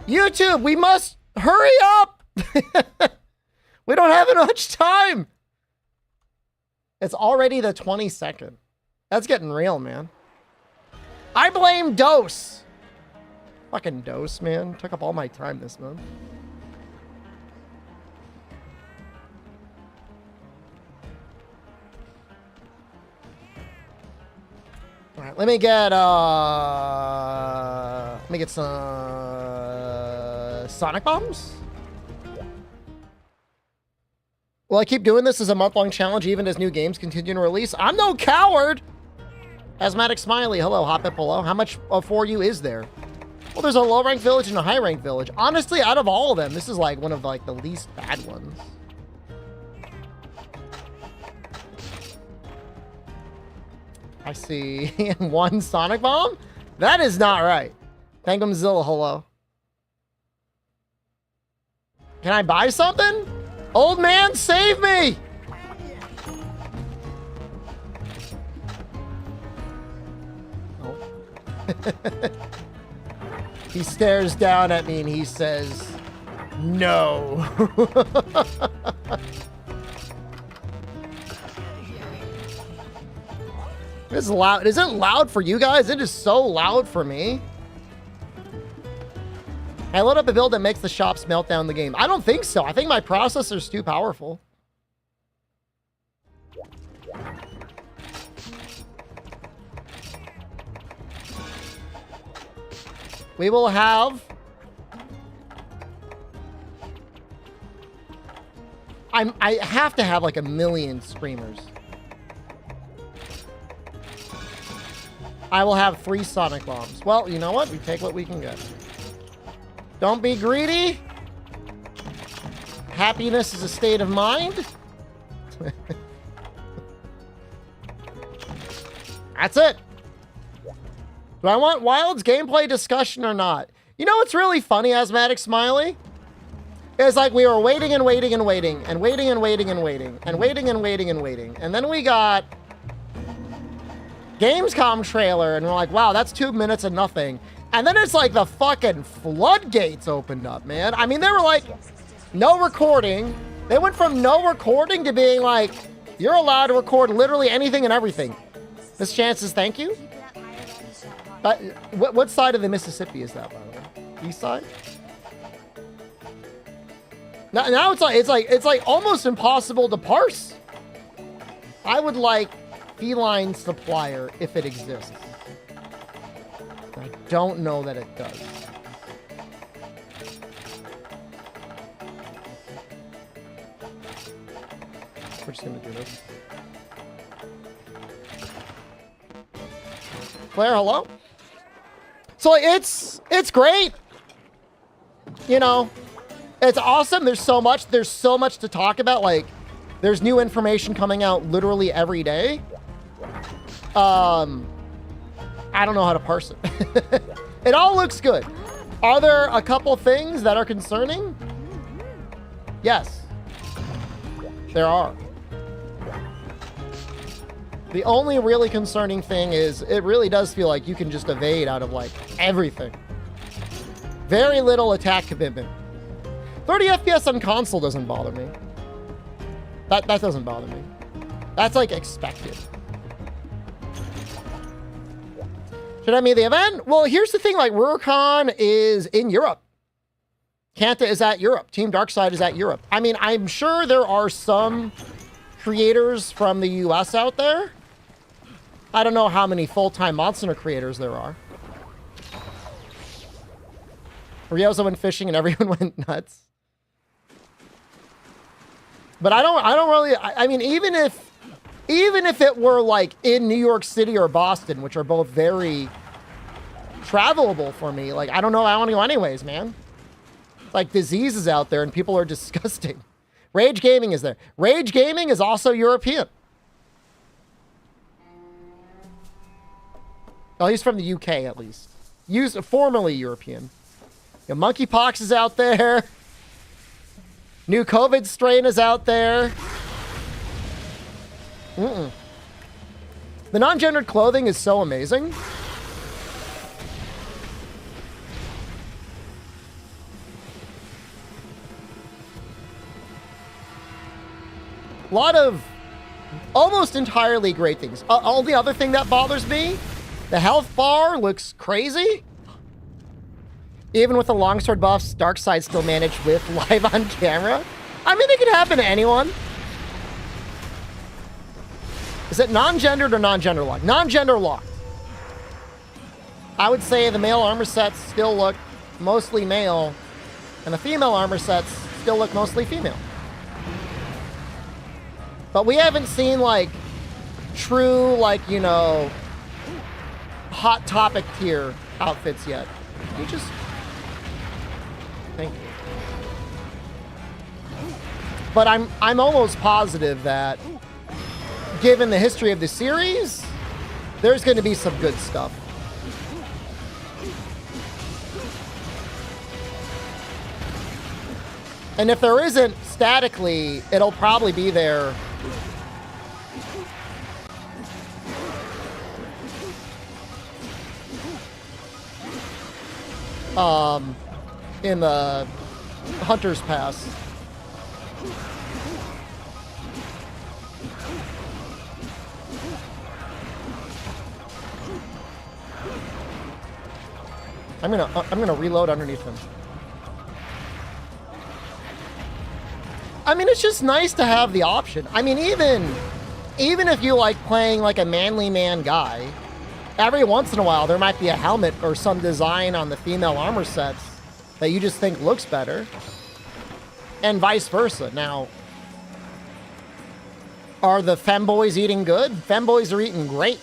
YouTube, we must hurry up. We don't have much time. It's already the 22nd. That's getting real, man. I blame Dose. Fucking Dose, man. Took up all my time this month. All right, let me get some Sonic Bombs. Will I keep doing this as a month-long challenge even as new games continue to release? I'm no coward! Asthmatic Smiley, hello, Hop It Below. How much for you is there? Well, there's a low-ranked village and a high-ranked village. Honestly, out of all of them, this is like one of like the least bad ones. I see one Sonic Bomb? That is not right. Thankumzilla, hello. Can I buy something? Old man, save me! Oh. He stares down at me and he says, no. It's loud. Is it loud for you guys? It is so loud for me. I load up a build that makes the shops melt down the game. I don't think so. I think my processor's too powerful. We will have... I have to have like 1 million streamers. I will have 3 Sonic Bombs. Well, you know what? We take what we can get. Don't be greedy. Happiness is a state of mind. That's it. Do I want Wild's gameplay discussion or not? You know what's really funny, Asthmatic Smiley? It's like we were waiting and waiting and waiting and waiting and waiting and waiting and waiting and waiting and waiting. And then we got Gamescom trailer and we're like, wow, that's 2 minutes of nothing. And then it's like the fucking floodgates opened up, man. I mean, they were like, no recording. They went from no recording to being like, you're allowed to record literally anything and everything. Miss Chances, thank you. What side of the Mississippi is that, by the way? East side? Now it's like almost impossible to parse. I would like Feline Supplier if it exists. I don't know that it does. We're just gonna do this. Claire, hello? So it's great. You know, it's awesome. There's so much to talk about. Like, there's new information coming out literally every day. I don't know how to parse it. It all looks good. Are there a couple things that are concerning? Yes, there are. The only really concerning thing is it really does feel like you can just evade out of like everything. Very little attack commitment. 30 FPS on console doesn't bother me. That doesn't bother me. That's like expected. Should I meet the event? Well, here's the thing, like RuRCon is in Europe. Kanta is at Europe. Team Darkside is at Europe. I mean, I'm sure there are some creators from the US out there. I don't know how many full-time Monster creators there are. Ryozo went fishing and everyone went nuts. But I don't really, I mean, even if it were like in New York City or Boston, which are both very travelable for me, like, I don't know, I want to go anyways, man. Like, diseases out there and people are disgusting. Rage Gaming is there. Rage Gaming is also European. Well, he's from the UK at least. Formerly European. You know, monkeypox is out there. New COVID strain is out there. The non-gendered clothing is so amazing. A lot of almost entirely great things. Only other thing that bothers me, the health bar looks crazy. Even with the longsword buffs, Darkseid still managed with live on camera. I mean, it can happen to anyone. Is it non-gendered or non-gender locked? Non-gender locked. I would say the male armor sets still look mostly male, and the female armor sets still look mostly female. But we haven't seen, like, true, like, you know, hot topic tier outfits yet. You just... Thank you. But I'm almost positive that, given the history of the series, there's going to be some good stuff. And if there isn't statically, it'll probably be there. In the Hunter's Pass. I'm gonna reload underneath him. I mean, it's just nice to have the option. I mean, even if you like playing like a manly man guy, every once in a while there might be a helmet or some design on the female armor sets that you just think looks better, and vice versa. Now, are the femboys eating good? Femboys are eating great.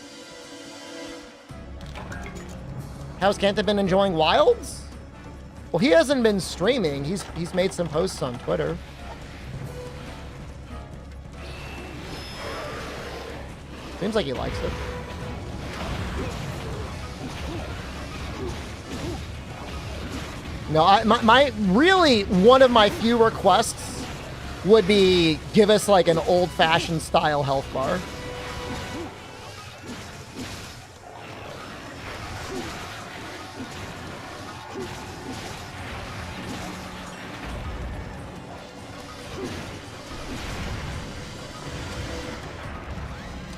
How's Kenta been enjoying Wilds? Well, he hasn't been streaming. He's made some posts on Twitter. Seems like he likes it. No, my really one of my few requests would be give us like an old-fashioned style health bar.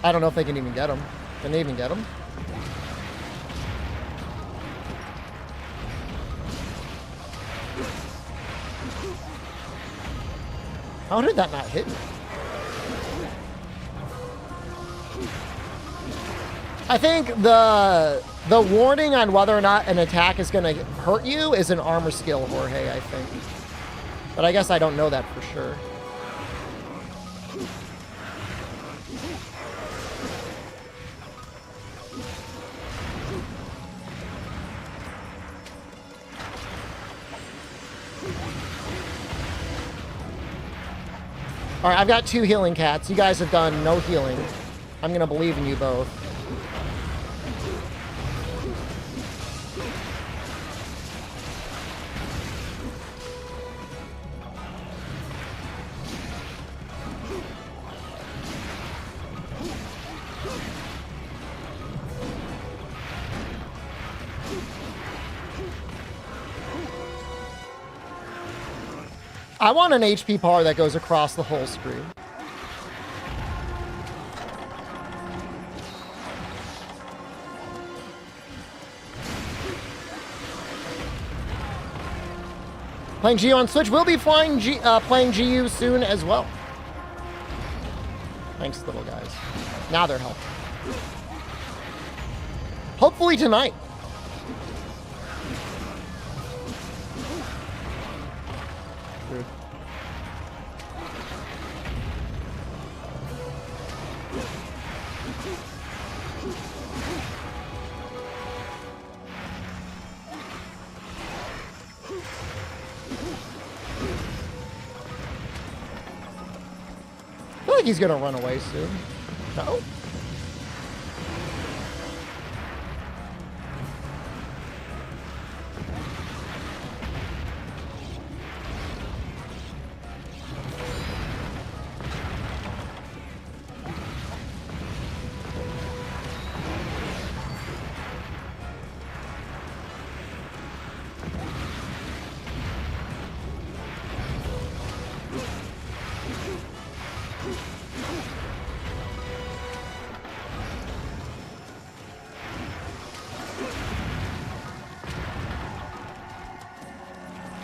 I don't know if they can even get them. Can they even get them? How did that not hit me? I think the warning on whether or not an attack is going to hurt you is an armor skill, Jorge, I think. But I guess I don't know that for sure. All right, I've got 2 healing cats. You guys have done no healing. I'm going to believe in you both. I want an HP bar that goes across the whole screen. Playing GU on Switch. We'll be playing GU soon as well. Thanks, little guys. Now they're helping. Hopefully tonight. I feel like he's gonna run away soon. No?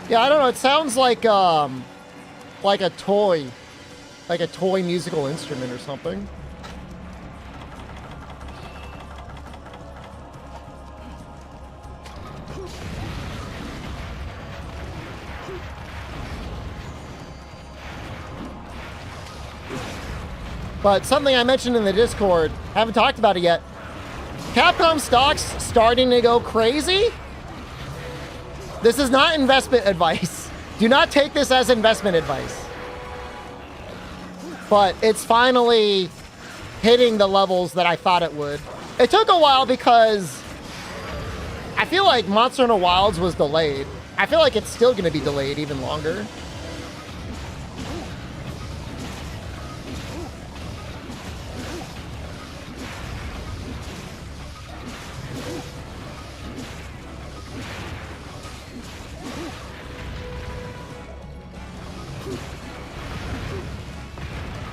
Yeah, I don't know. It sounds like a toy musical instrument or something. But something I mentioned in the Discord, haven't talked about it yet. Capcom stock's starting to go crazy. This is not investment advice. Do not take this as investment advice. But it's finally hitting the levels that I thought it would. It took a while because I feel like Monster Hunter Wilds was delayed. I feel like it's still going to be delayed even longer.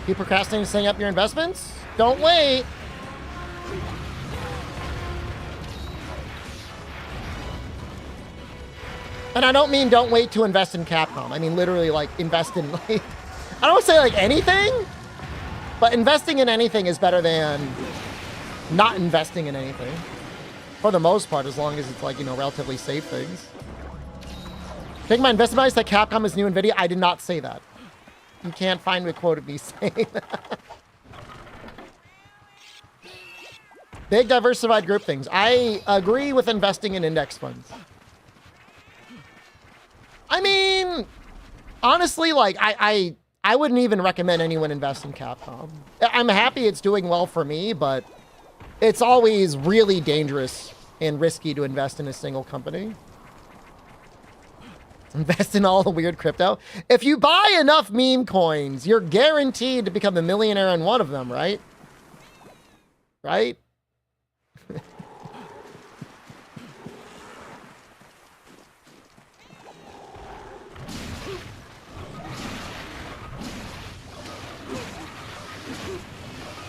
Keep procrastinating setting up your investments? Don't wait. And I don't mean don't wait to invest in Capcom. I mean literally like invest in like, I don't say like anything, but investing in anything is better than not investing in anything. For the most part, as long as it's like, you know, relatively safe things. Take my investment advice that Capcom is new NVIDIA. I did not say that. You can't find a quote of me saying that. Big diversified group things. I agree with investing in index funds. I mean, honestly, like I wouldn't even recommend anyone invest in Capcom. I'm happy it's doing well for me, but it's always really dangerous and risky to invest in a single company. Invest in all the weird crypto. If you buy enough meme coins, you're guaranteed to become a millionaire in one of them, right? Right?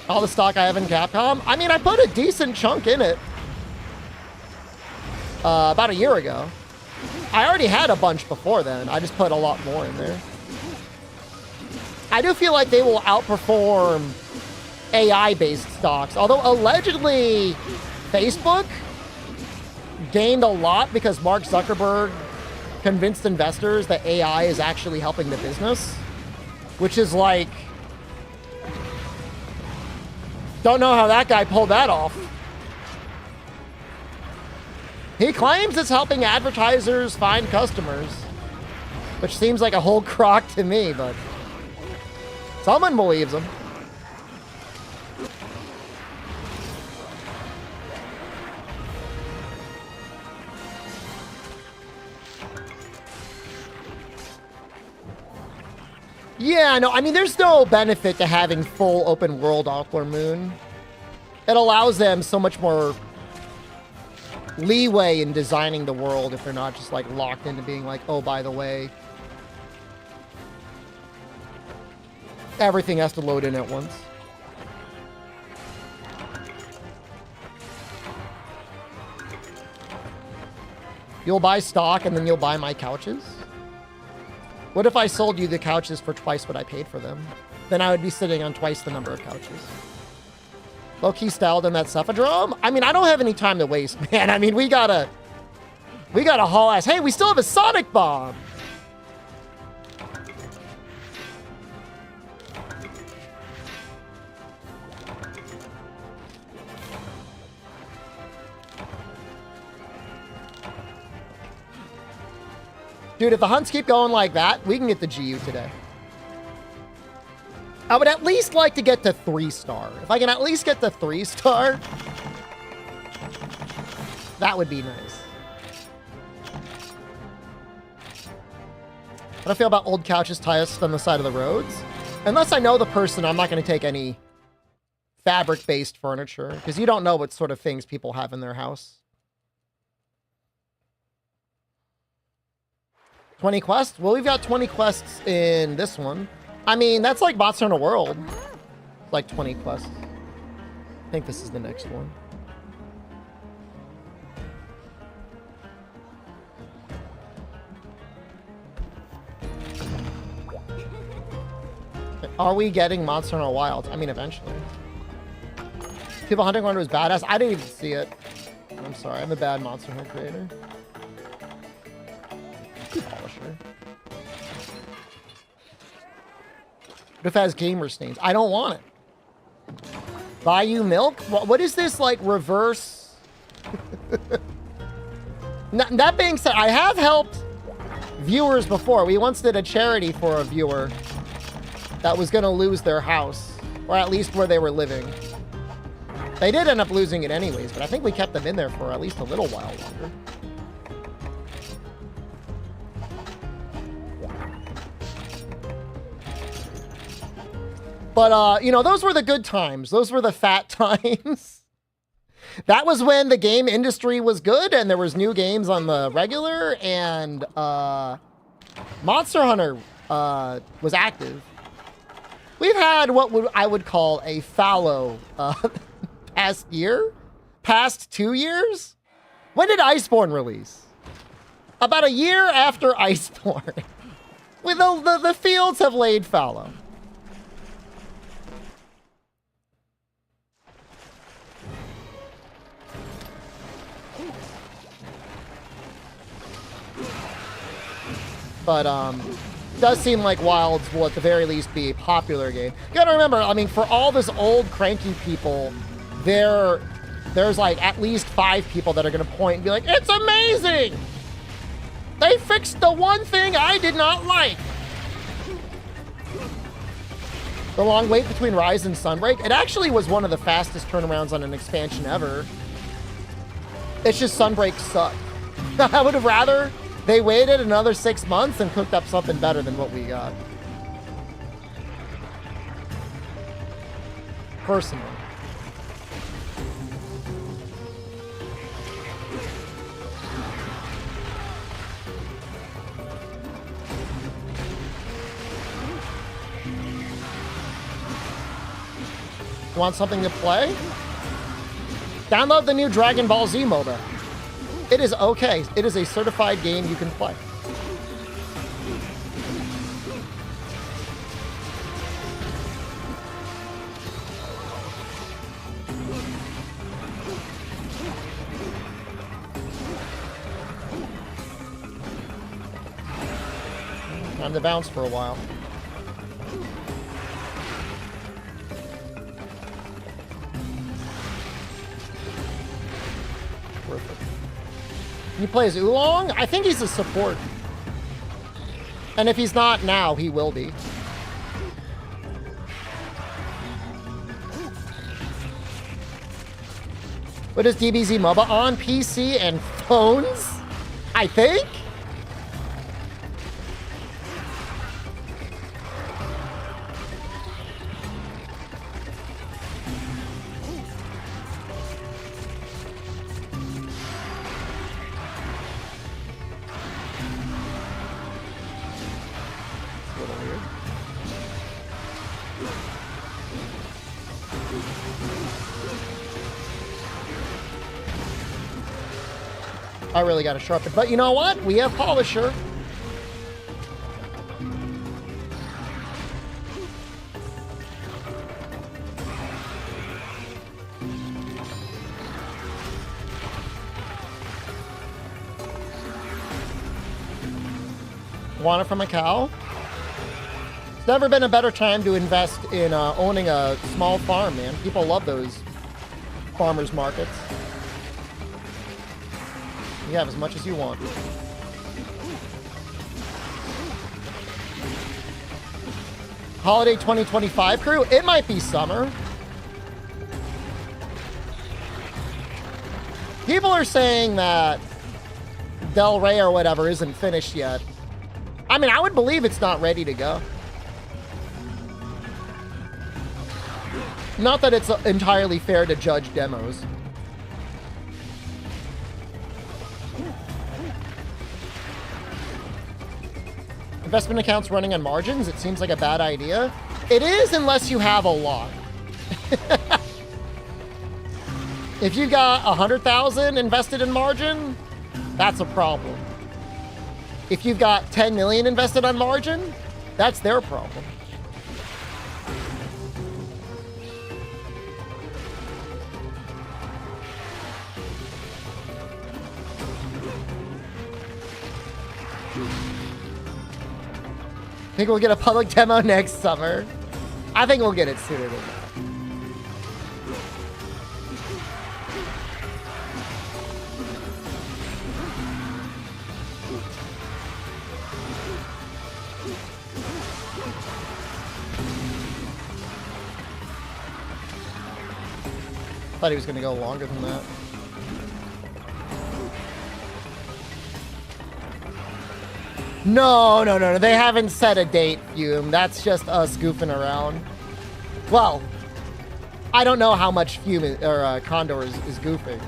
All the stock I have in Capcom? I mean, I put a decent chunk in it. About a year ago. I already had a bunch before then. I just put a lot more in there. I do feel like they will outperform AI-based stocks. Although allegedly Facebook gained a lot because Mark Zuckerberg convinced investors that AI is actually helping the business. Which is like... Don't know how that guy pulled that off. He claims it's helping advertisers find customers, which seems like a whole crock to me, but someone believes him. Yeah, no, I mean, there's no benefit to having full open world Aqua Moon. It allows them so much more leeway in designing the world if they're not just like locked into being like, oh, by the way, everything has to load in at once. You'll buy stock and then you'll buy my couches? What if I sold you the couches for twice what I paid for them? Then I would be sitting on twice the number of couches. Low-key styled in that Cephadrome? I mean, I don't have any time to waste, man. I mean, we gotta haul ass. Hey, we still have a Sonic Bomb! Dude, if the hunts keep going like that, we can get the GU today. I would at least like to get to 3-star. If I can at least get to 3-star, that would be nice. How do I feel about old couches tied on the side of the roads? Unless I know the person, I'm not going to take any fabric-based furniture, because you don't know what sort of things people have in their house. 20 quests? Well, we've got 20 quests in this one. I mean, that's like Monster Hunter World. Like 20 quests. I think this is the next one. Are we getting Monster Hunter Wilds? I mean, eventually. People Hunting Hunter was badass. I didn't even see it. I'm sorry. I'm a bad Monster Hunter creator. Polisher. What if it has gamer stains? I don't want it. Buy you milk? What is this, like, reverse? That being said, I have helped viewers before. We once did a charity for a viewer that was going to lose their house, or at least where they were living. They did end up losing it anyways, but I think we kept them in there for at least a little while longer. But, you know, those were the good times. Those were the fat times. That was when the game industry was good and there was new games on the regular, and Monster Hunter was active. We've had what I would call a fallow past 2 years. When did Iceborne release? About a year after Iceborne. The fields have laid fallow. But it does seem like Wilds will at the very least be a popular game. You gotta remember, I mean, for all this old cranky people, there's like at least 5 people that are gonna point and be like, it's amazing! They fixed the one thing I did not like. The long wait between Rise and Sunbreak, it actually was one of the fastest turnarounds on an expansion ever. It's just Sunbreak sucked. I would have rather they waited another 6 months and cooked up something better than what we got. Personally. You want something to play? Download the new Dragon Ball Z MOBA. It is okay. It is a certified game you can play. Time to bounce for a while. He plays Oolong? I think he's a support. And if he's not now, he will be. What is DBZ MOBA on PC and phones? I think? I really got to sharpen. But you know what? We have Polisher. Want it from a cow? It's never been a better time to invest in owning a small farm, man. People love those farmers markets. You have as much as you want. Holiday 2025 crew? It might be summer. People are saying that Del Rey or whatever isn't finished yet. I mean, I would believe it's not ready to go. Not that it's entirely fair to judge demos. Investment accounts running on margins, it seems like a bad idea. It is unless you have a lot. If you got 100,000 invested in margin, that's a problem. If you've got 10 million invested on margin, that's their problem. Think we'll get a public demo next summer? I think we'll get it sooner than that. Thought he was going to go longer than that. No. They haven't set a date, Fume. That's just us goofing around. Well, I don't know how much Fume or Condor is goofing.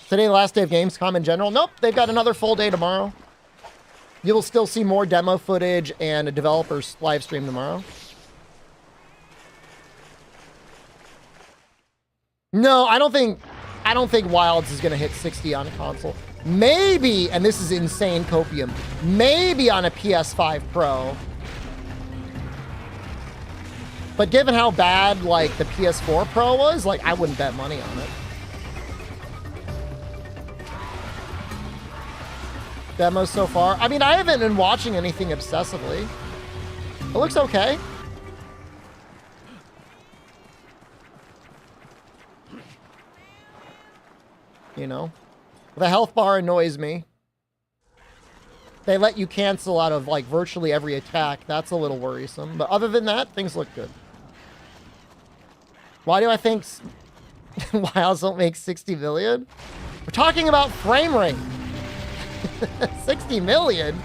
Today, the last day of Gamescom in general? Nope, they've got another full day tomorrow. You will still see more demo footage and a developer's live stream tomorrow. No, I don't think Wilds is going to hit 60 on a console. Maybe, and this is insane copium, maybe on a PS5 Pro. But given how bad, like, the PS4 Pro was, like, I wouldn't bet money on it. Demos so far. I mean, I haven't been watching anything obsessively. It looks okay. You know, the health bar annoys me. They let you cancel out of like virtually every attack. That's a little worrisome. But other than that, things look good. Why do I think Wilds don't make 60 million? We're talking about frame rate. 60 million? You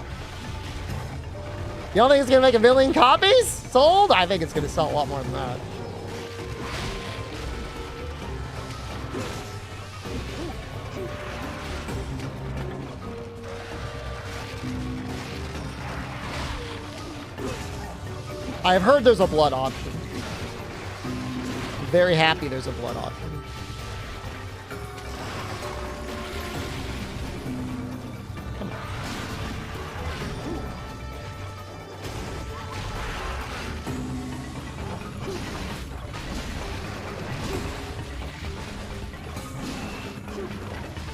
don't think it's going to make 1 million copies sold? I think it's going to sell a lot more than that. I've heard there's a blood option. I'm very happy there's a blood option. Come on.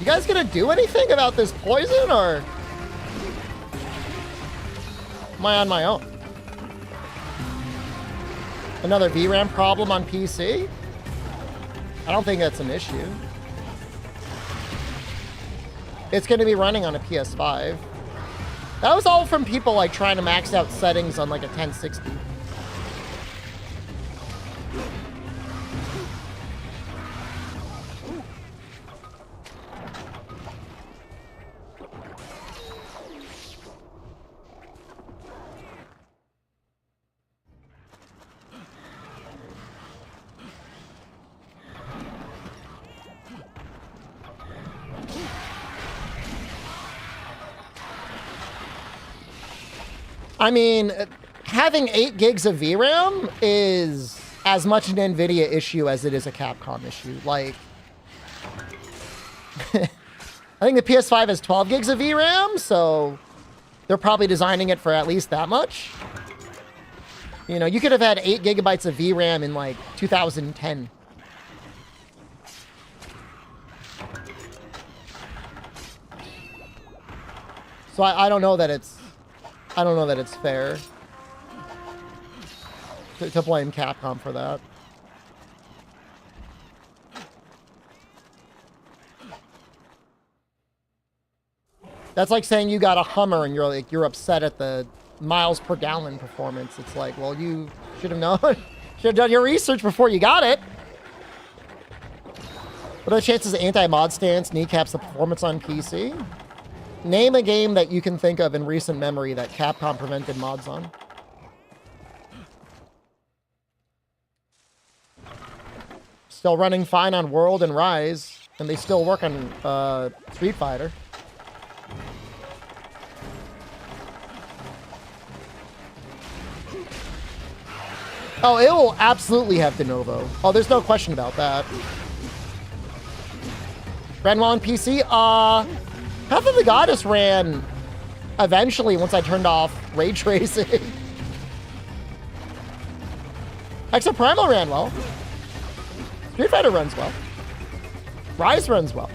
You guys gonna do anything about this poison, or am I on my own? Another VRAM problem on PC? I don't think that's an issue. It's going to be running on a PS5. That was all from people like trying to max out settings on like a 1060. I mean, having 8 gigs of VRAM is as much an NVIDIA issue as it is a Capcom issue. Like, I think the PS5 has 12 gigs of VRAM, so they're probably designing it for at least that much. You know, you could have had 8 gigabytes of VRAM in like 2010. So I don't know that it's fair to blame Capcom for that. That's like saying you got a Hummer and you're upset at the miles per gallon performance. It's like, well, you should have known. Should have done your research before you got it. What are the chances the anti-mod stance kneecaps the performance on PC? Name a game that you can think of in recent memory that Capcom prevented mods on. Still running fine on World and Rise, and they still work on Street Fighter. Oh, it will absolutely have de novo. Oh, there's no question about that. Ran well on PC? Path of the Goddess ran eventually once I turned off ray tracing. Exoprimal ran well. Street Fighter runs well. Rise runs well.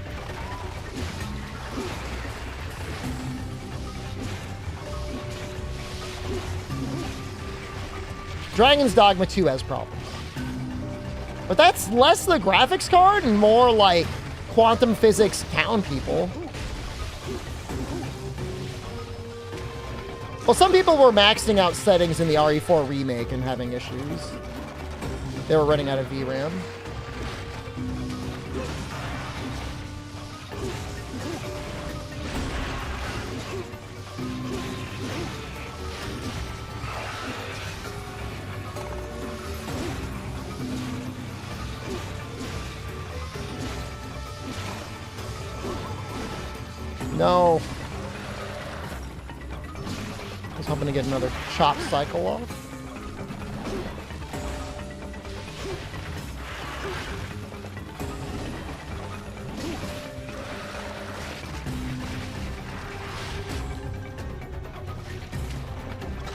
Dragon's Dogma 2 has problems. But that's less the graphics card and more like quantum physics town people. Well, some people were maxing out settings in the RE4 remake and having issues. They were running out of VRAM. No. I was hoping to get another chop cycle off.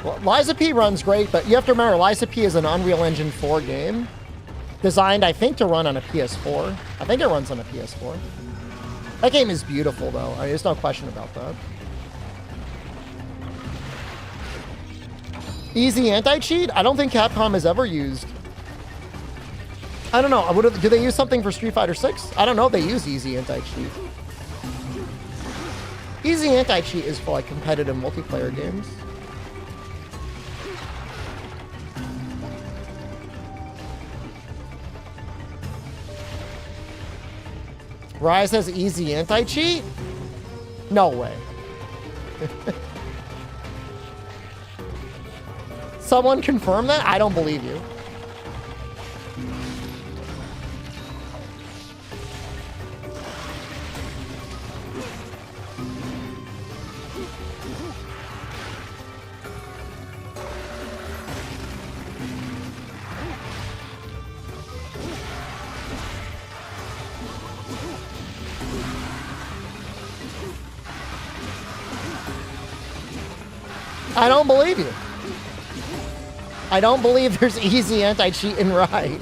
Well, Liza P runs great, but you have to remember, Liza P is an Unreal Engine 4 game. Designed, I think, to run on a PS4. I think it runs on a PS4. That game is beautiful, though. I mean, there's no question about that. Easy anti-cheat? I don't think Capcom has ever used... I don't know. Do they use something for Street Fighter 6? I don't know if they use easy anti-cheat. Easy anti-cheat is for, like, competitive multiplayer games. Rise has easy anti-cheat? No way. Someone confirm that? I don't believe you. I don't believe you. I don't believe there's easy anti-cheat in Rise.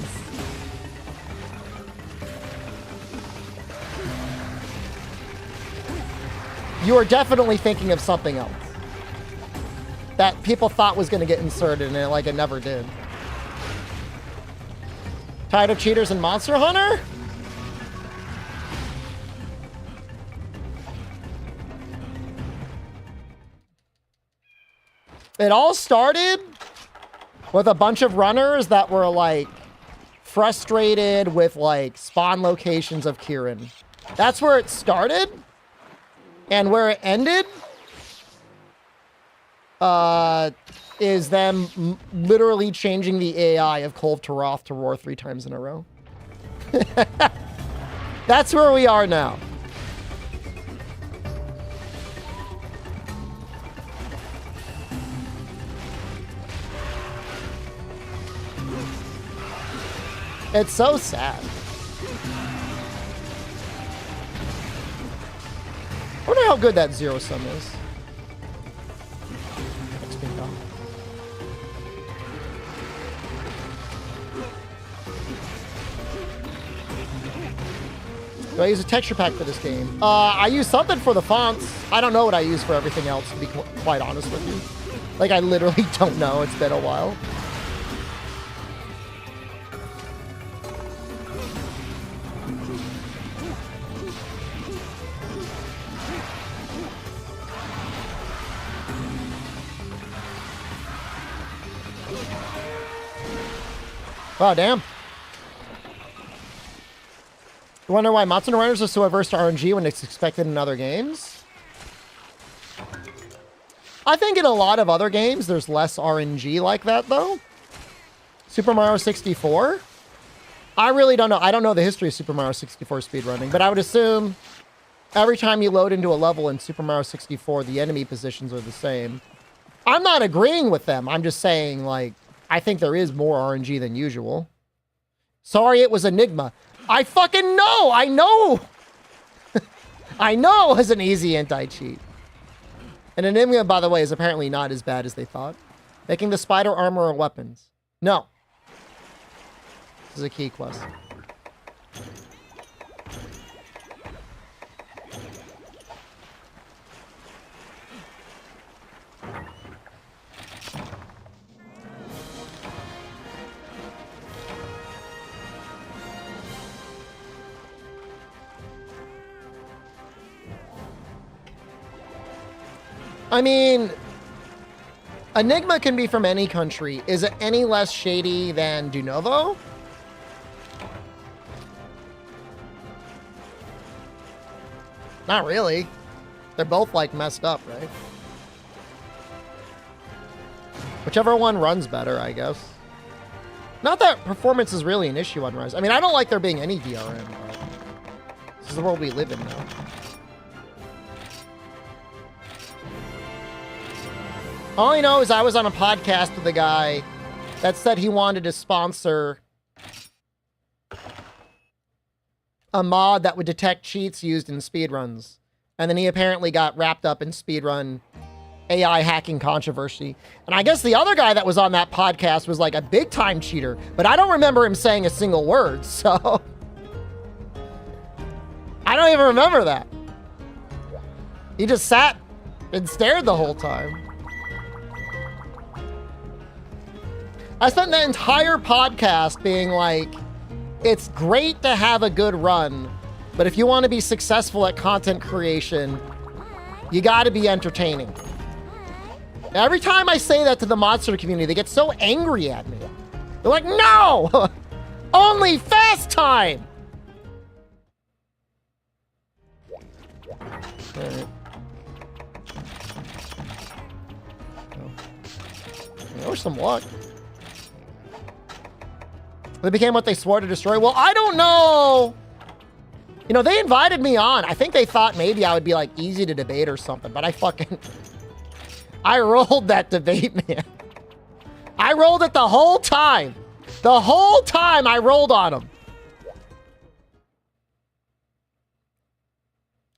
You are definitely thinking of something else that people thought was going to get inserted and it never did. Tired of cheaters in Monster Hunter? It all started with a bunch of runners that were like frustrated with like spawn locations of Kirin. That's where it started. And where it ended is them literally changing the AI of Kolv Taroth to roar 3 times in a row. That's where we are now. It's so sad. I wonder how good that zero sum is. Do I use a texture pack for this game? I use something for the fonts. I don't know what I use for everything else, to be quite honest with you. Like, I literally don't know. It's been a while. Wow, damn. You wonder why Monster Runners are so averse to RNG when it's expected in other games? I think in a lot of other games, there's less RNG like that, though. Super Mario 64? I really don't know. I don't know the history of Super Mario 64 speedrunning, but I would assume every time you load into a level in Super Mario 64, the enemy positions are the same. I'm not agreeing with them. I'm just saying, like, I think there is more RNG than usual. Sorry, it was Enigma. I fucking know! I know! I know it's an easy anti-cheat. And Enigma, by the way, is apparently not as bad as they thought. Making the spider armor or weapons. No. This is a key quest. I mean, Enigma can be from any country. Is it any less shady than Dunovo? Not really. They're both, like, messed up, right? Whichever one runs better, I guess. Not that performance is really an issue on Rise. I mean, I don't like there being any DRM, but this is the world we live in now. All I know is I was on a podcast with a guy that said he wanted to sponsor a mod that would detect cheats used in speedruns. And then he apparently got wrapped up in speedrun AI hacking controversy. And I guess the other guy that was on that podcast was like a big time cheater, but I don't remember him saying a single word, so I don't even remember that. He just sat and stared the whole time. I spent the entire podcast being like, it's great to have a good run, but if you want to be successful at content creation, you got to be entertaining. Every time I say that to the monster community, they get so angry at me. They're like, no! Only fast time! Alright. I wish some luck. They became what they swore to destroy. Well, I don't know. You know, they invited me on. I think they thought maybe I would be, like, easy to debate or something, but I rolled that debate, man. I rolled it the whole time. The whole time I rolled on them.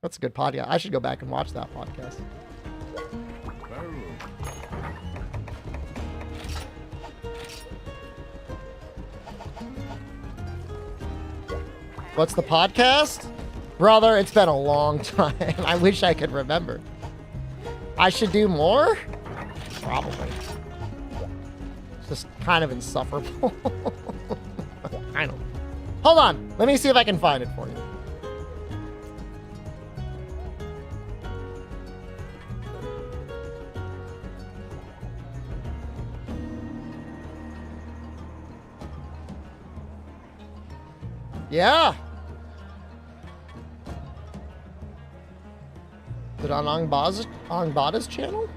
That's a good podcast. I should go back and watch that podcast. What's the podcast? Brother, it's been a long time. I wish I could remember. I should do more? Probably. It's just kind of insufferable. I don't know. Hold on. Let me see if I can find it for you. Yeah. Is it on Angbada's channel?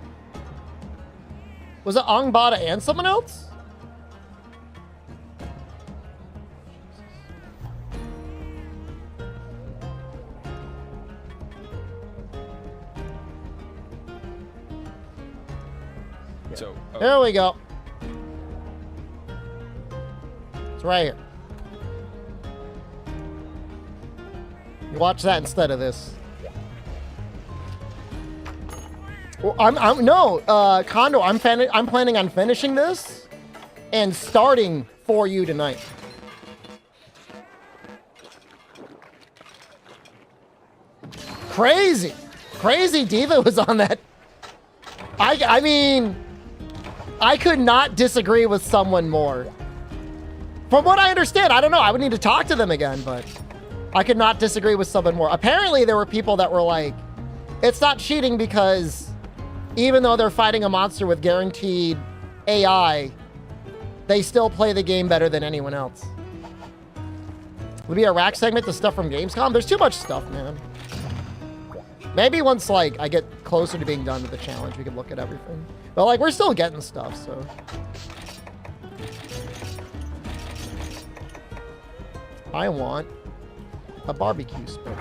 Was it Angbada and someone else? So, There we go. It's right here. You watch that instead of this. Well, Kondo, I'm planning on finishing this and starting for you tonight. Crazy Diva was on that. I mean, I could not disagree with someone more. From what I understand, I don't know. I would need to talk to them again, but I could not disagree with someone more. Apparently, there were people that were like, it's not cheating because even though they're fighting a monster with guaranteed AI, they still play the game better than anyone else. Would be a rack segment, the stuff from Gamescom? There's too much stuff, man. Maybe once, like, I get closer to being done with the challenge, we can look at everything. But, like, we're still getting stuff, so. I want a barbecue spit.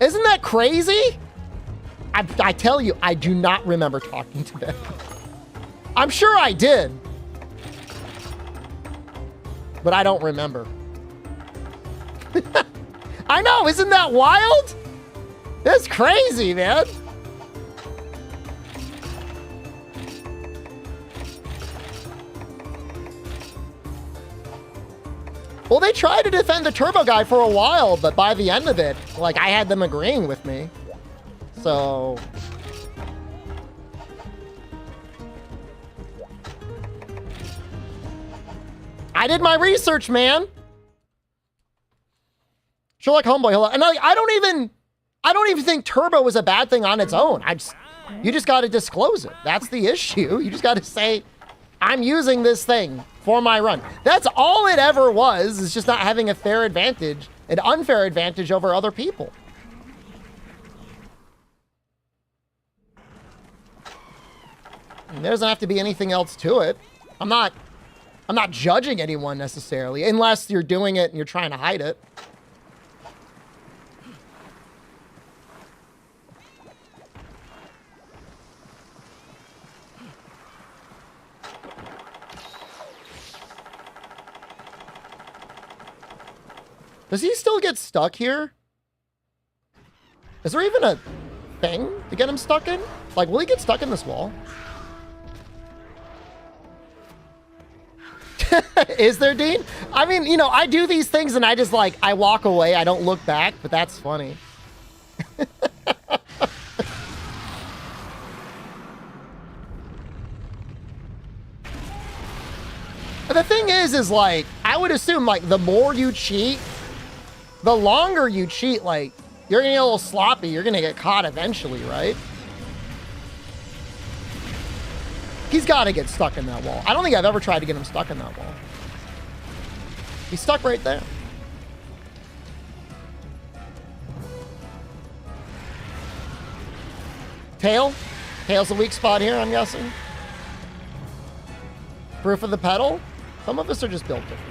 Isn't that crazy? I tell you, I do not remember talking to them. I'm sure I did. But I don't remember. I know, isn't that wild? That's crazy, man. Well, they tried to defend the Turbo guy for a while, but by the end of it, like, I had them agreeing with me. So I did my research, man. Sherlock Homeboy, hello. And I don't even, I don't even think turbo is a bad thing on its own. You just got to disclose it. That's the issue. You just got to say, I'm using this thing for my run. That's all it ever was, is just not having a fair advantage, an unfair advantage over other people. And there doesn't have to be anything else to it. I'm not judging anyone necessarily, unless you're doing it and you're trying to hide it. Does he still get stuck here? Is there even a thing to get him stuck in? Like, will he get stuck in this wall? Is there, Dean? I mean, you know, I do these things and I just like, I walk away. I don't look back, but that's funny. The thing is like, I would assume like the more you cheat, the longer you cheat, like, you're gonna get a little sloppy. You're gonna get caught eventually, right? He's gotta get stuck in that wall. I don't think I've ever tried to get him stuck in that wall. He's stuck right there. Tail? Tail's a weak spot here, I'm guessing. Proof of the pedal? Some of us are just built different.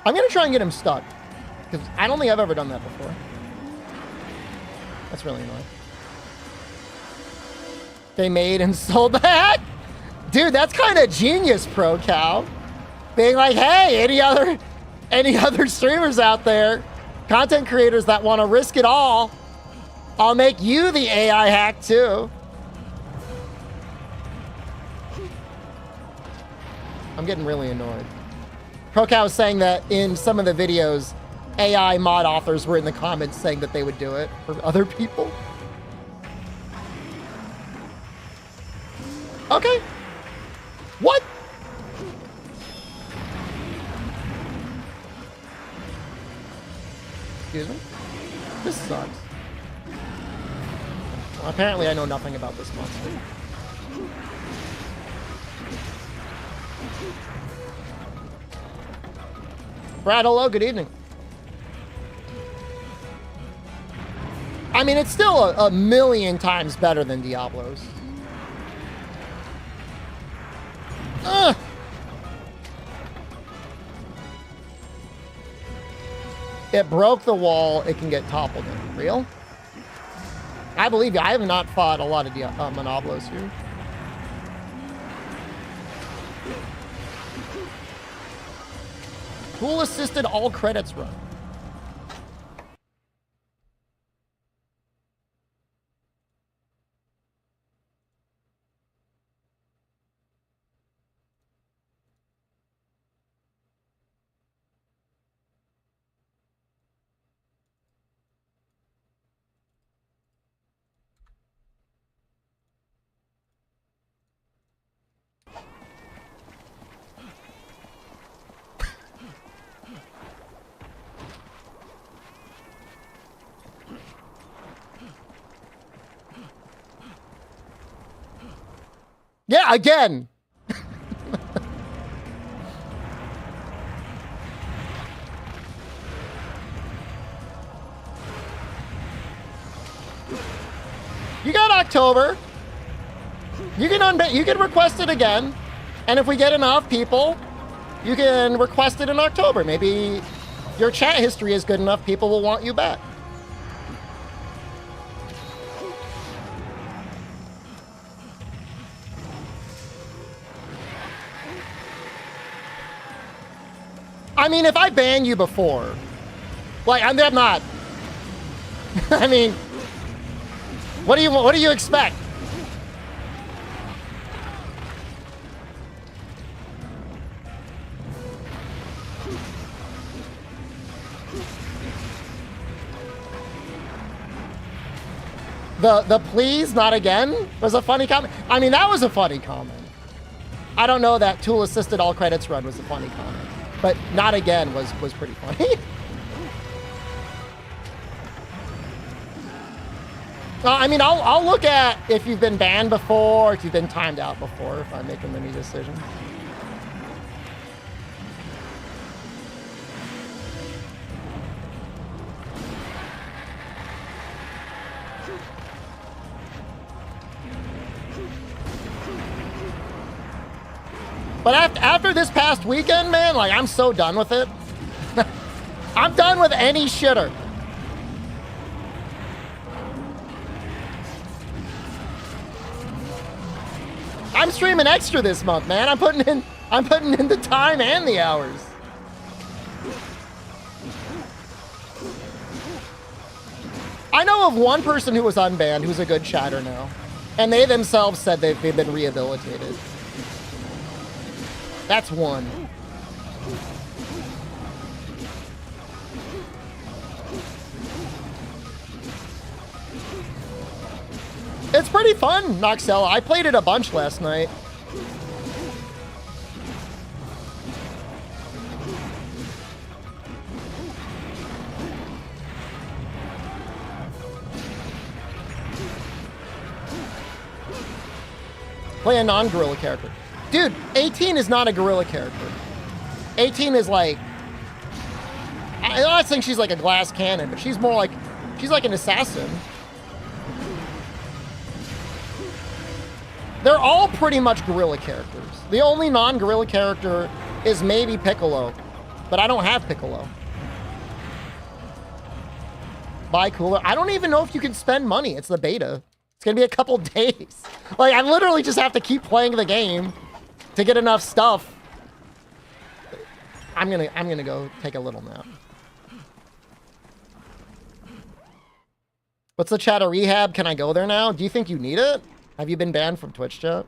I'm gonna try and get him stuck, because I don't think I've ever done that before. That's really annoying. They made and sold the hat? Dude, that's kind of genius, Pro Cow. Being like, hey, any other streamers out there, content creators that want to risk it all, I'll make you the AI hack too. I'm getting really annoyed. ProCow was saying that in some of the videos, AI mod authors were in the comments saying that they would do it for other people. Okay. What? Excuse me? This sucks. Well, apparently I know nothing about this monster. Brad, hello, good evening. I mean, it's still a million times better than Diablo's. Ugh. It broke the wall, it can get toppled in. Real? I believe you. I have not fought a lot of Monoblos here. Tool assisted all credits run. Yeah, again. You got October. You can request it again. And if we get enough people, you can request it in October. Maybe your chat history is good enough, people will want you back. I mean, if I ban you before, like, I'm not. I mean, what do you expect? The please, not again was a funny comment. I mean, that was a funny comment. I don't know that tool assisted all credits run was a funny comment, but not again was pretty funny. I mean, I'll look at if you've been banned before, if you've been timed out before, if I'm making any decision. But after this past weekend, man, like, I'm so done with it. I'm done with any shitter. I'm streaming extra this month, man. I'm putting in the time and the hours. I know of one person who was unbanned who's a good chatter now. And they themselves said they've been rehabilitated. That's one. It's pretty fun, Noxella. I played it a bunch last night. Play a non-gorilla character. Dude, 18 is not a gorilla character. 18 is like... I'm not saying she's like a glass cannon, but she's more like... She's like an assassin. They're all pretty much gorilla characters. The only non-gorilla character is maybe Piccolo, but I don't have Piccolo. Buy cooler. I don't even know if you can spend money. It's the beta. It's gonna be a couple days. Like, I literally just have to keep playing the game to get enough stuff. I'm gonna go take a little nap. What's the chat, a rehab? Can I go there now? Do you think you need it? Have you been banned from Twitch chat?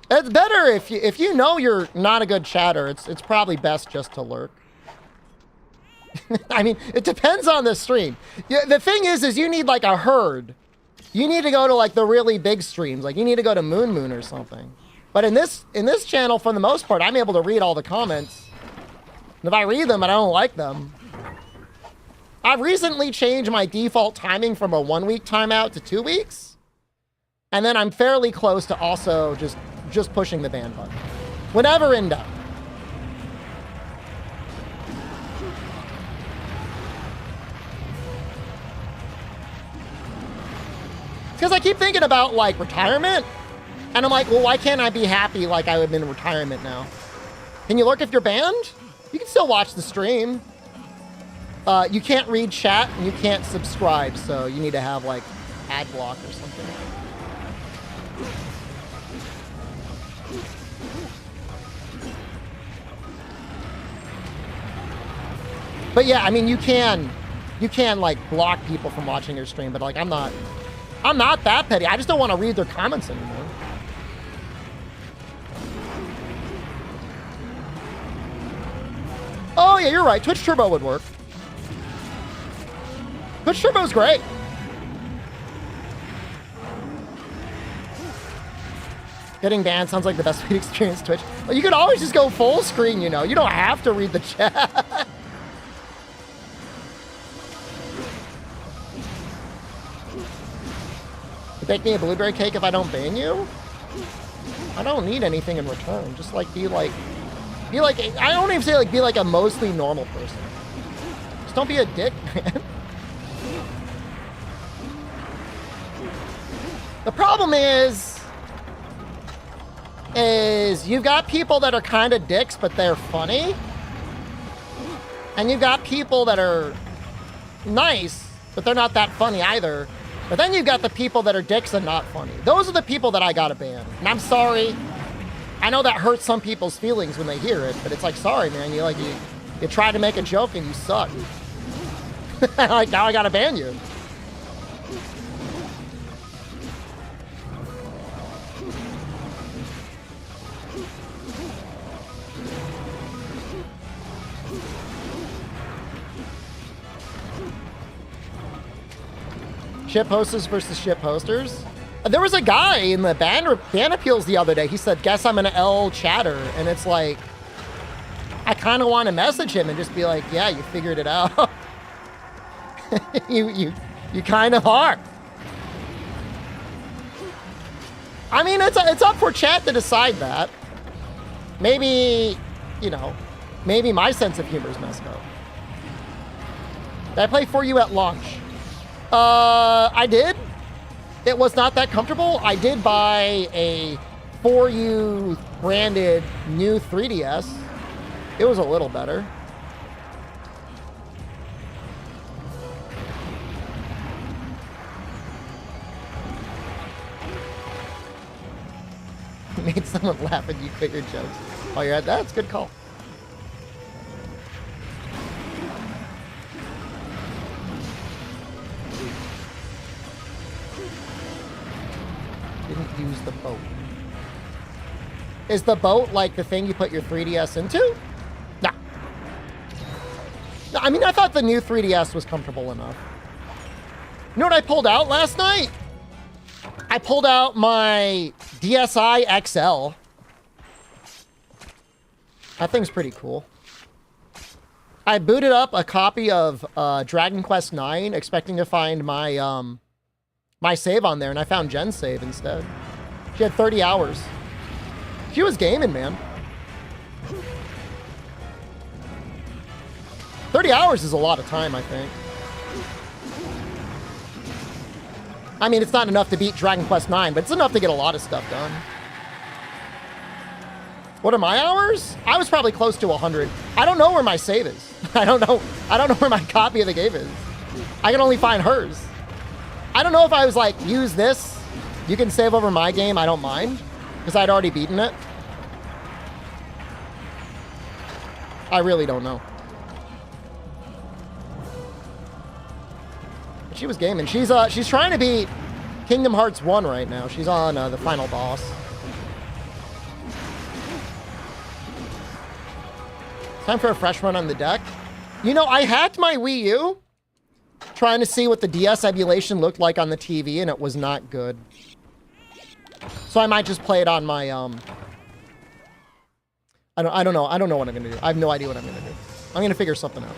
It's better if you know you're not a good chatter. It's probably best just to lurk. I mean, it depends on the stream. The thing is you need like a herd. You need to go to like the really big streams. Like you need to go to Moon or something. But in this channel, for the most part, I'm able to read all the comments. And if I read them and I don't like them, I've recently changed my default timing from a 1 week timeout to 2 weeks. And then I'm fairly close to also just pushing the ban button. Whenever in doubt. Because I keep thinking about like retirement. And I'm like, well, why can't I be happy like I would be in retirement now? Can you lurk if you're banned? You can still watch the stream. You can't read chat and you can't subscribe, so you need to have like ad block or something. But yeah, I mean, you can like block people from watching your stream, but like I'm not that petty. I just don't want to read their comments anymore. Oh yeah, you're right. Twitch Turbo would work. Twitch Turbo's great. Getting banned sounds like the best way to experience Twitch. Well, you could always just go full screen, you know. You don't have to read the chat. Bake me a blueberry cake if I don't ban you? I don't need anything in return. Just like be like, I don't even say like be like a mostly normal person. Just don't be a dick, man. The problem is you've got people that are kind of dicks, but they're funny. And you've got people that are nice, but they're not that funny either. But then you've got the people that are dicks and not funny. Those are the people that I gotta ban. And I'm sorry. I know that hurts some people's feelings when they hear it, but it's like, sorry, man. You tried to make a joke and you suck. Like, now I gotta ban you. Ship posters versus ship posters. There was a guy in the band appeals the other day. He said, guess I'm an L chatter. And it's like, I kind of want to message him and just be like, yeah, you figured it out. you kind of are. I mean, it's up for chat to decide that. Maybe, you know, maybe my sense of humor is messed up. Did I play For You at launch? I did. It was not that comfortable. I did buy a For You branded new 3DS. It was a little better. Made someone laugh and you quit your jokes while you're at that. That's a good call. Didn't use the boat. Is the boat like the thing you put your 3DS into? Nah. I mean, I thought the new 3DS was comfortable enough. You know what I pulled out last night? I pulled out my DSi XL. That thing's pretty cool. I booted up a copy of Dragon Quest IX, expecting to find my my save on there, and I found Jen's save instead. She had 30 hours. She was gaming, man. 30 hours is a lot of time, I think. I mean, it's not enough to beat Dragon Quest IX, but it's enough to get a lot of stuff done. What are my hours? I was probably close to 100. I don't know where my save is. I don't know where my copy of the game is. I can only find hers. I don't know if I was like, use this. You can save over my game. I don't mind, because I'd already beaten it. I really don't know. But she was gaming. She's trying to beat Kingdom Hearts 1 right now. She's on the final boss. Time for a fresh run on the deck. You know, I hacked my Wii U trying to see what the DS emulation looked like on the TV, and it was not good. So I might just play it on my I don't know what I'm gonna do. I have no idea what I'm gonna do. I'm gonna figure something out.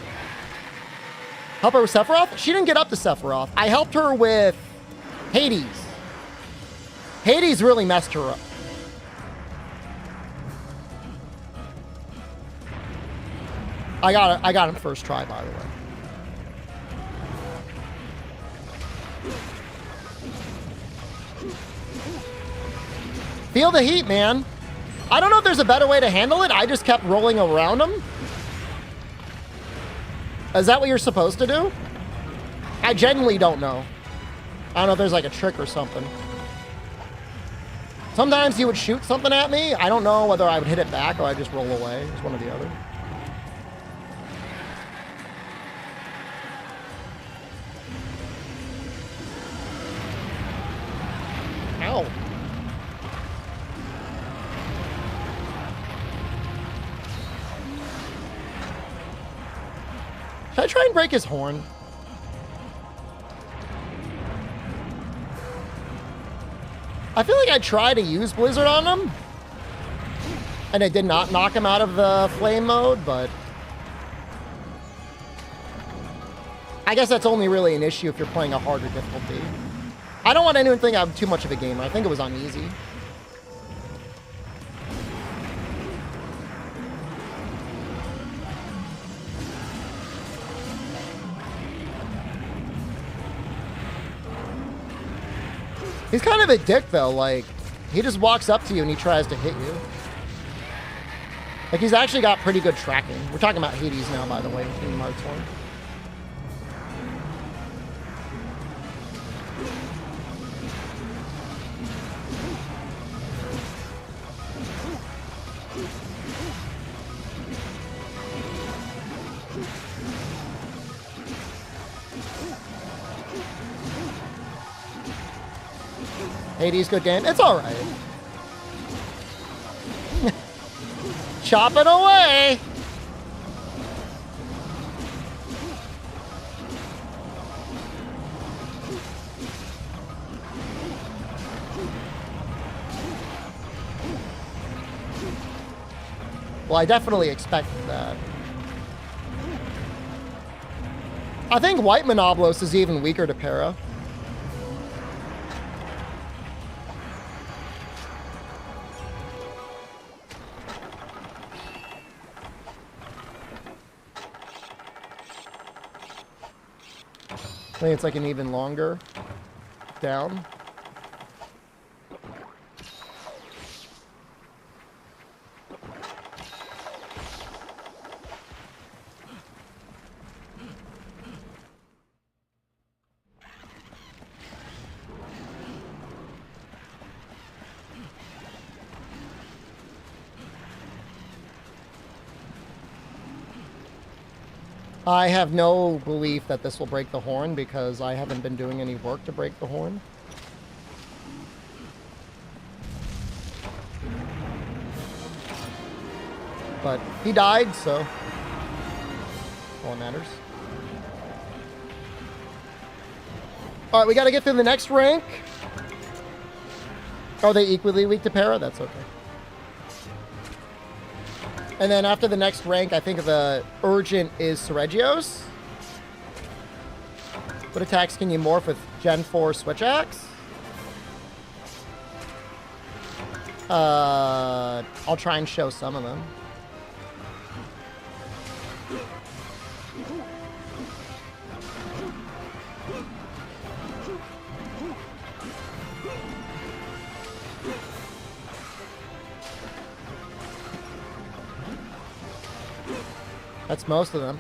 Help her with Sephiroth? She didn't get up to Sephiroth. I helped her with Hades. Hades really messed her up. I got him first try, by the way. Feel the heat, man. I don't know if there's a better way to handle it. I just kept rolling around him. Is that what you're supposed to do? I genuinely don't know. I don't know if there's like a trick or something. Sometimes he would shoot something at me. I don't know whether I would hit it back or I'd just roll away. It's one or the other. Ow. Should I try and break his horn? I feel like I tried to use Blizzard on him, and it did not knock him out of the flame mode, but I guess that's only really an issue if you're playing a harder difficulty. I don't want anyone to think I'm too much of a gamer. I think it was on easy. He's kind of a dick, though. Like, he just walks up to you and he tries to hit you. Like, he's actually got pretty good tracking. We're talking about Hades now, by the way, Kingdom Hearts 1. Hades, good game. It's all right. Chopping away. Well, I definitely expected that. I think white Monoblos is even weaker to para. I think it's like an even longer down. I have no belief that this will break the horn because I haven't been doing any work to break the horn. But he died, so all that matters. All right, we got to get through the next rank. Are they equally weak to para? That's okay. And then after the next rank, I think the urgent is Seregios. What attacks can you morph with Gen 4 Switch Axe? I'll try and show some of them. That's most of them.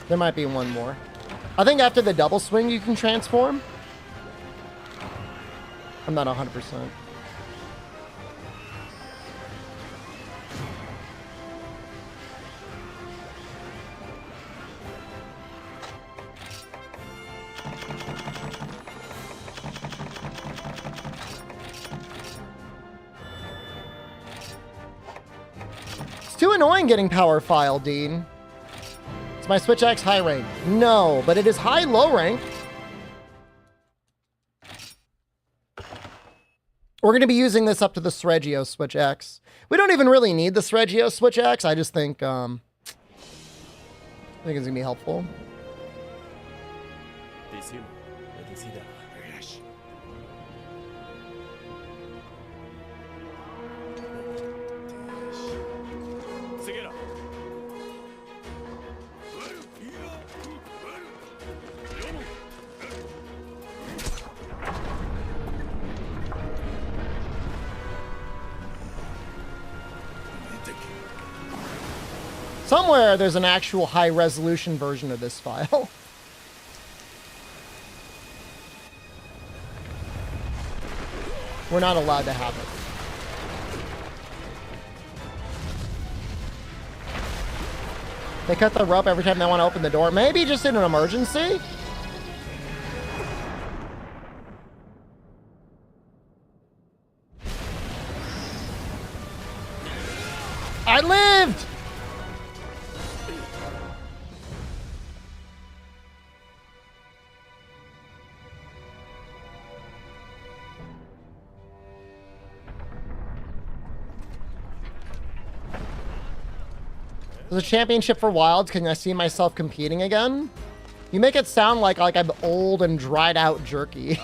There might be one more. I think after the double swing you can transform. I'm not 100%. Too annoying getting power file, Dean. Is my Switch Axe high rank? No, but it is high low rank. We're going to be using this up to the Seregio Switch Axe. We don't even really need the Seregio Switch Axe. I just think it's going to be helpful. Somewhere there's an actual high-resolution version of this file. We're not allowed to have it. They cut the rope every time they want to open the door. Maybe just in an emergency? I lived! There's a championship for Wilds. Can I see myself competing again? You make it sound like I'm old and dried out jerky.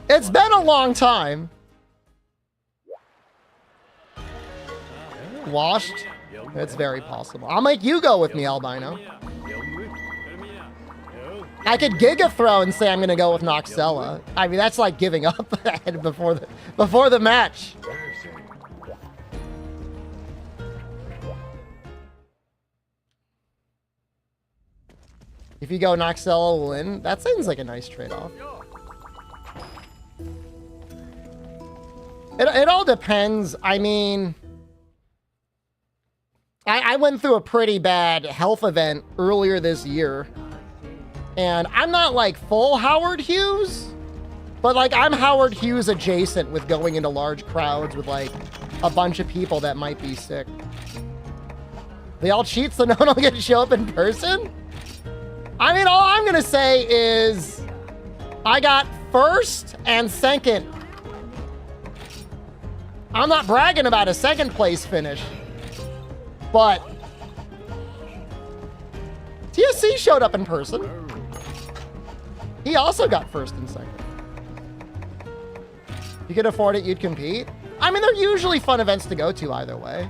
It's been a long time. Washed? It's very possible. I'll make you go with me, Albino. I could Giga Throw and say I'm gonna go with Noxella. I mean, that's like giving up before the match. If you go Noxella will win, that seems like a nice trade-off. It all depends. I mean, I went through a pretty bad health event earlier this year. And I'm not like full Howard Hughes, but like I'm Howard Hughes adjacent with going into large crowds with like a bunch of people that might be sick. They all cheat so no one will get to show up in person? I mean, all I'm gonna say is I got first and second. I'm not bragging about a second place finish, but TSC showed up in person. He also got first and second. If you could afford it, you'd compete. I mean, they're usually fun events to go to either way.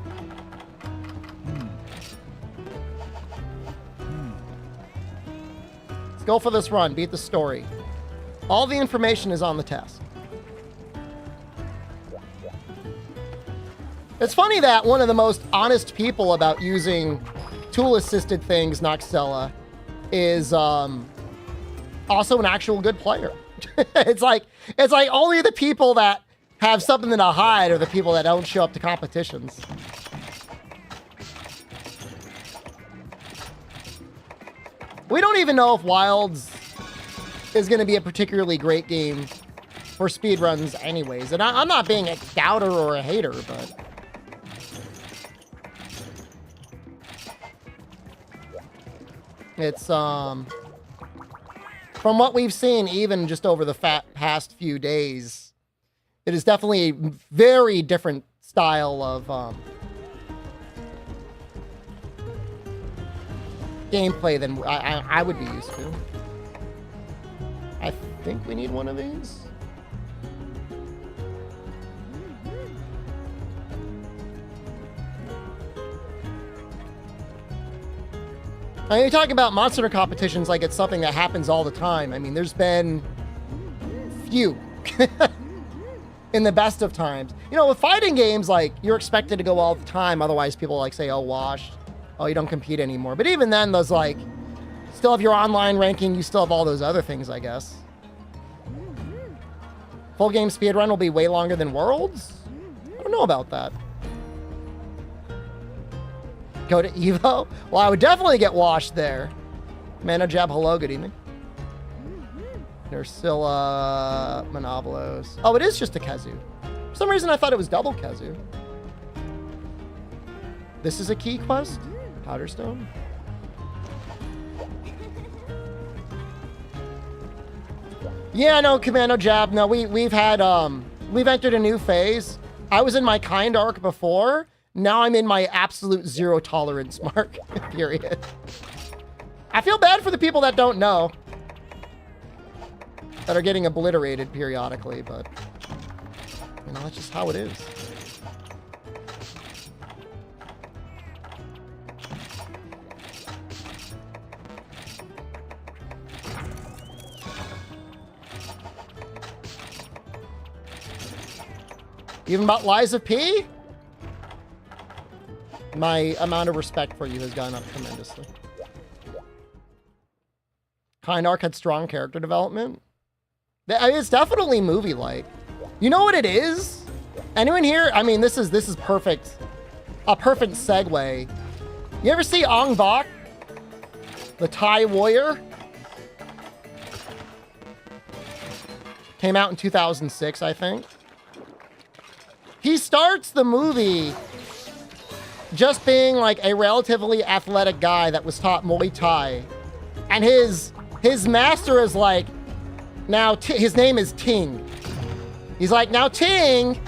Let's go for this run. Beat the story. All the information is on the test. It's funny that one of the most honest people about using tool-assisted things, Noxella, is also an actual good player. It's like only the people that have something to hide are the people that don't show up to competitions. We don't even know if Wilds is going to be a particularly great game for speedruns anyways. And I'm not being a doubter or a hater, but... It's, from what we've seen, even just over the past few days, it is definitely a very different style of, gameplay than I would be used to. I think we need one of these. I mean, you're talking about Monster Hunter competitions like it's something that happens all the time. I mean, there's been few in the best of times. You know, with fighting games, like, you're expected to go all the time. Otherwise, people like say, oh, washed. Oh, you don't compete anymore. But even then, those, like, still have your online ranking. You still have all those other things, I guess. Full game speedrun will be way longer than Worlds? I don't know about that. Go to Evo? Well, I would definitely get washed there. Mano Jab, hello, good evening. Nursilla, Monobolos. Oh, it is just a Kazoo. For some reason, I thought it was double Kazoo. This is a key quest? Powderstone? Yeah, no, Commando Jab. No, we've entered a new phase. I was in my kind arc before. Now I'm in my absolute zero tolerance mark, period. I feel bad for the people that don't know, that are getting obliterated periodically, but, you know, that's just how it is. Even about Lies of P? My amount of respect for you has gone up tremendously. Kind Arc had strong character development. I mean, it's definitely movie-like. You know what it is? Anyone here? I mean, this is perfect. A perfect segue. You ever see Ong Bak? The Thai warrior? Came out in 2006, I think. He starts the movie just being like a relatively athletic guy that was taught Muay Thai. And his master is like, now his name is Ting. He's like, now Ting,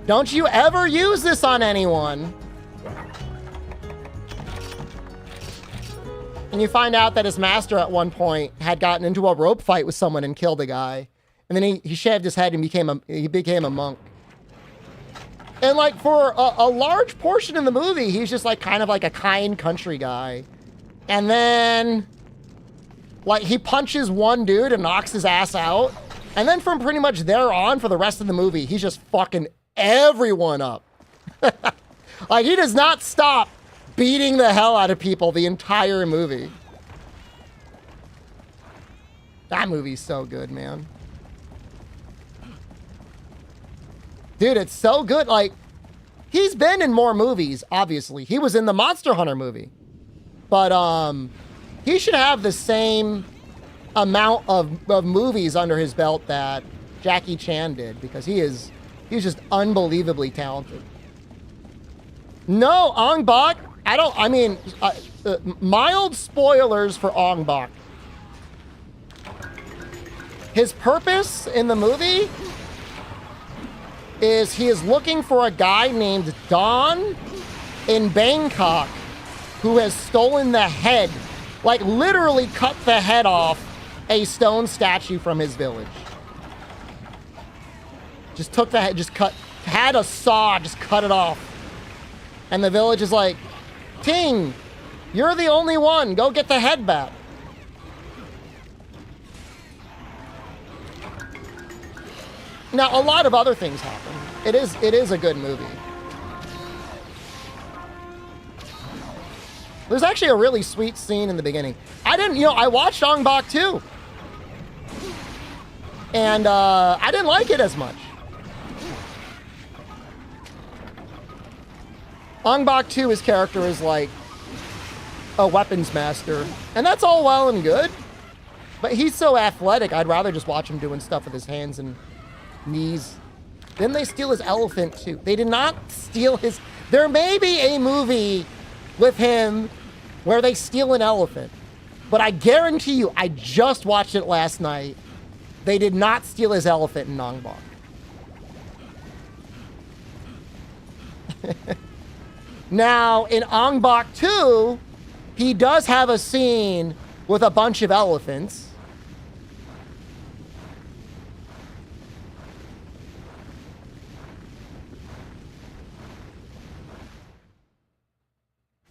don't you ever use this on anyone. And you find out that his master at one point had gotten into a rope fight with someone and killed a guy. And then he shaved his head and he became a monk. And like for a large portion of the movie, he's just like kind of like a kind country guy. And then like he punches one dude and knocks his ass out. And then from pretty much there on for the rest of the movie, he's just fucking everyone up. Like he does not stop beating the hell out of people the entire movie. That movie's so good, man. Dude, it's so good. Like, he's been in more movies, obviously. He was in the Monster Hunter movie. But, he should have the same amount of movies under his belt that Jackie Chan did, because he's just unbelievably talented. No, Ong Bak I mean, mild spoilers for Ong Bak. His purpose in the movie is he is looking for a guy named Don in Bangkok who has stolen the head, like literally cut the head off a stone statue from his village. Just took the head, had a saw, just cut it off. And the village is like, Ting, you're the only one, go get the head back. Now, a lot of other things happen. It is a good movie. There's actually a really sweet scene in the beginning. I watched Ong Bak too. And I didn't like it as much. Ong Bak 2, his character is like a weapons master. And that's all well and good. But he's so athletic, I'd rather just watch him doing stuff with his hands and knees. Then they steal his elephant too. They did not steal his... There may be a movie with him where they steal an elephant. But I guarantee you, I just watched it last night. They did not steal his elephant in Ong Bak. Now, in Ong Bak 2, he does have a scene with a bunch of elephants.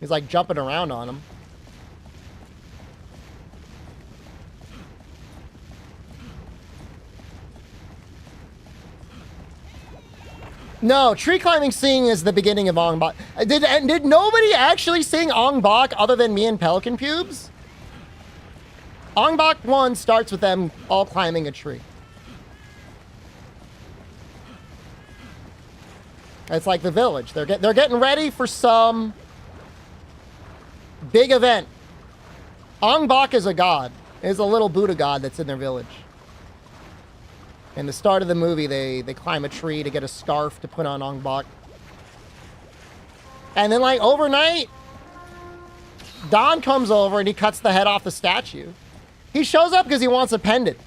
He's like jumping around on them. No, tree climbing scene is the beginning of Ong Bak. Did nobody actually sing Ong Bak other than me and Pelican Pubes? Ong Bak 1 starts with them all climbing a tree. It's like the village. They're getting ready for some big event. Ong Bak is a god. Is a little Buddha god that's in their village. In the start of the movie, they climb a tree to get a scarf to put on Ong Bak. And then, like, overnight, Don comes over and he cuts the head off the statue. He shows up because he wants a pendant.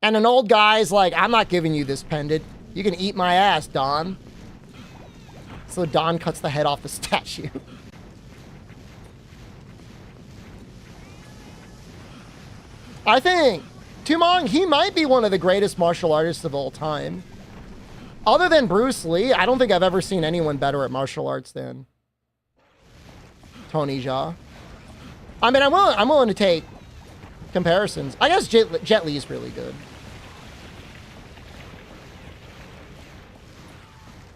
And an old guy's like, I'm not giving you this pendant. You can eat my ass, Don. So Don cuts the head off the statue. I think Tumong, he might be one of the greatest martial artists of all time. Other than Bruce Lee, I don't think I've ever seen anyone better at martial arts than Tony Jaa. I mean, I'm willing to take comparisons. I guess Jet Li is really good.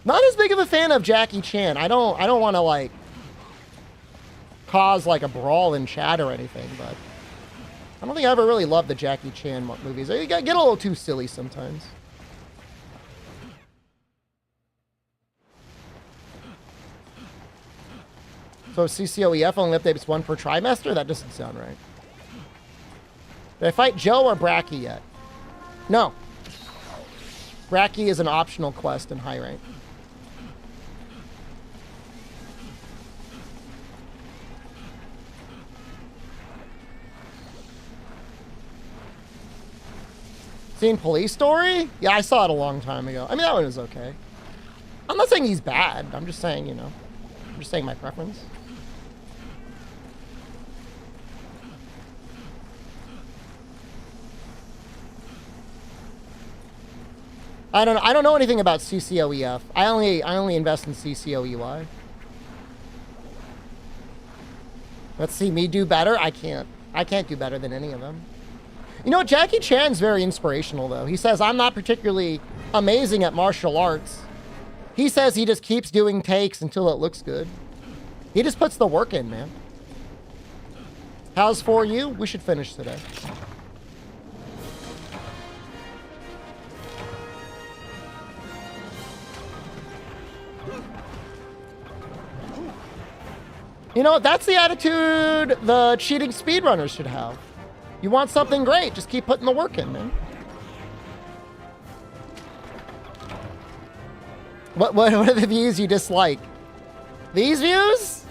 Not as big of a fan of Jackie Chan. I don't want to like cause like a brawl in chat or anything, but I don't think I ever really loved the Jackie Chan movies. They get a little too silly sometimes. So CCOEF only updates one per trimester? That doesn't sound right. Did I fight Joe or Bracky yet? No. Bracky is an optional quest in high rank. Seen Police Story? Yeah, I saw it a long time ago. I mean, that one was okay. I'm not saying he's bad. I'm just saying, you know. I'm just saying my preference. I don't know anything about CCOEF. I only invest in CCOEY. Let's see me do better. I can't do better than any of them. You know, Jackie Chan's very inspirational, though. He says, I'm not particularly amazing at martial arts. He says he just keeps doing takes until it looks good. He just puts the work in, man. How's for you? We should finish today. You know, that's the attitude the cheating speedrunners should have. You want something great, just keep putting the work in, man. What are the views you dislike? These views?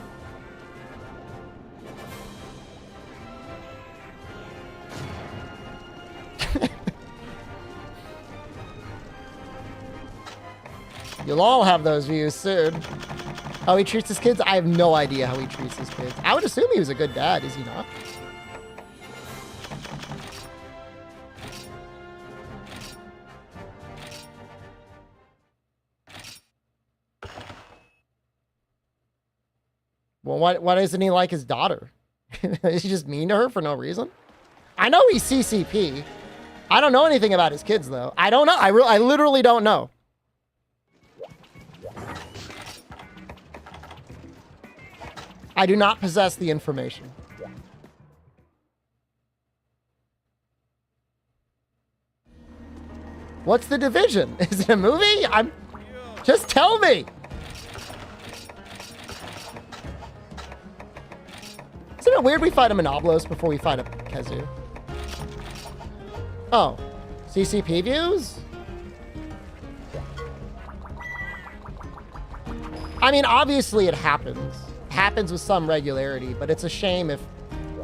You'll all have those views soon. How he treats his kids? I have no idea how he treats his kids. I would assume he was a good dad, is he not? Well, why doesn't he like his daughter? Is he just mean to her for no reason? I know he's CCP. I don't know anything about his kids, though. I don't know. I literally don't know. I do not possess the information. What's The Division? Is it a movie? Just tell me. Isn't it weird we fight a Monoblos before we fight a Khezu? Oh, CCP views? I mean, obviously it happens. Happens with some regularity, but it's a shame if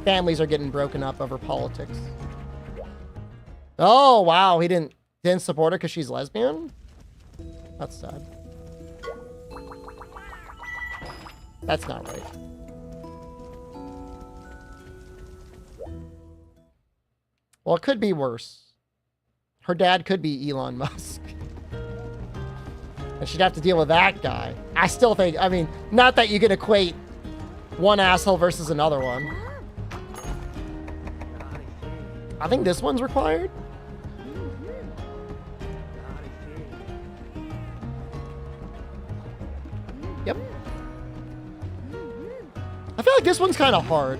families are getting broken up over politics. Oh, wow, he didn't support her because she's lesbian? That's sad. That's not right. Well, it could be worse. Her dad could be Elon Musk. And she'd have to deal with that guy. I still think, I mean, not that you could equate one asshole versus another one. I think this one's required. Yep. I feel like this one's kind of hard.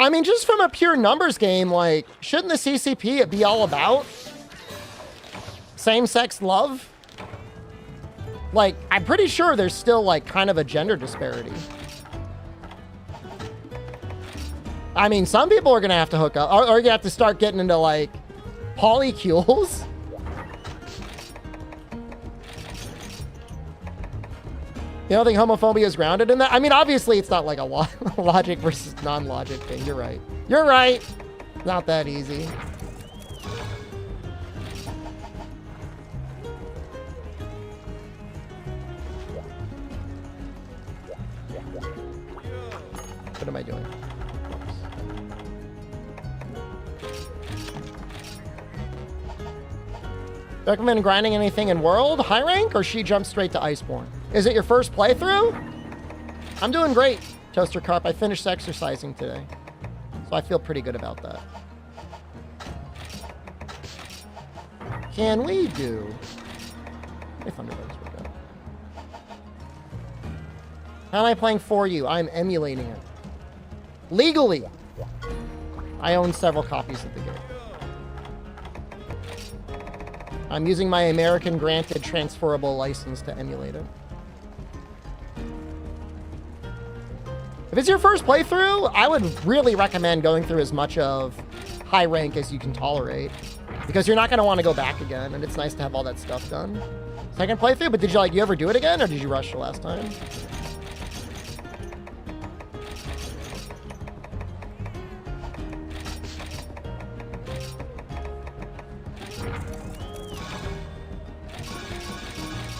I mean, just from a pure numbers game, like, shouldn't the CCP be all about same-sex love? Like, I'm pretty sure there's still, like, kind of a gender disparity. I mean, some people are going to have to hook up, or you're going to have to start getting into, like, polycules. You don't think homophobia is grounded in that? I mean, obviously, it's not like a logic versus non-logic thing. You're right. You're right. Not that easy. What am I doing? Recommend grinding anything in World? High rank, or she jumps straight to Iceborne? Is it your first playthrough? I'm doing great, Toaster Carp. I finished exercising today, so I feel pretty good about that. Can we do... Hey, Thunderbugs, we're good. How am I playing for you? I'm emulating it. Legally. I own several copies of the game. I'm using my American granted transferable license to emulate it. If it's your first playthrough, I would really recommend going through as much of high rank as you can tolerate, because you're not going to want to go back again, and it's nice to have all that stuff done. Second playthrough, but did you ever do it again, or did you rush the last time?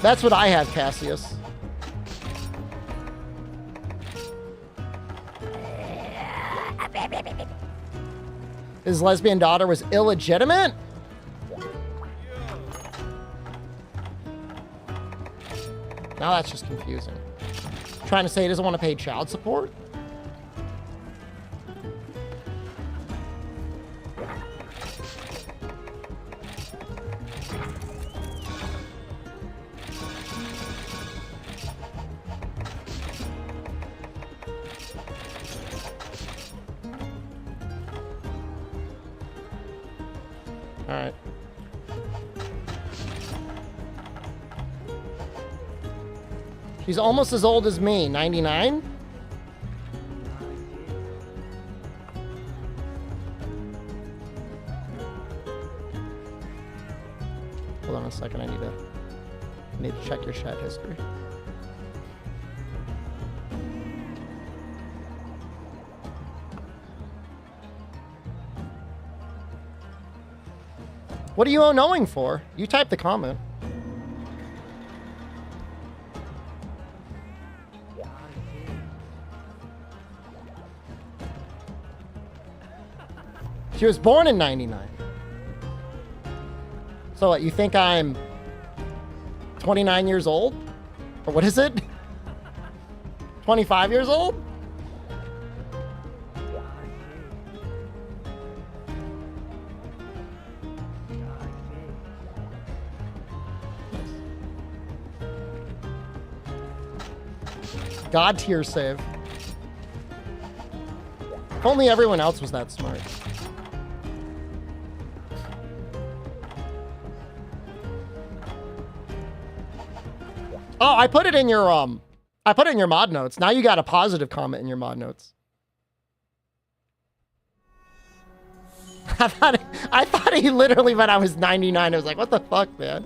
That's what I have, Cassius. His lesbian daughter was illegitimate? Now that's just confusing. Trying to say he doesn't want to pay child support? All right. She's almost as old as me, 99? Hold on a second, I need to check your chat history. What are you knowing for? You type the comment. She was born in 99. So what, you think I'm 29 years old? Or what is it? 25 years old? God tier save. If only everyone else was that smart. Oh, I put it in your mod notes. Now you got a positive comment in your mod notes. I thought he literally meant I was 99. I was like, what the fuck, man?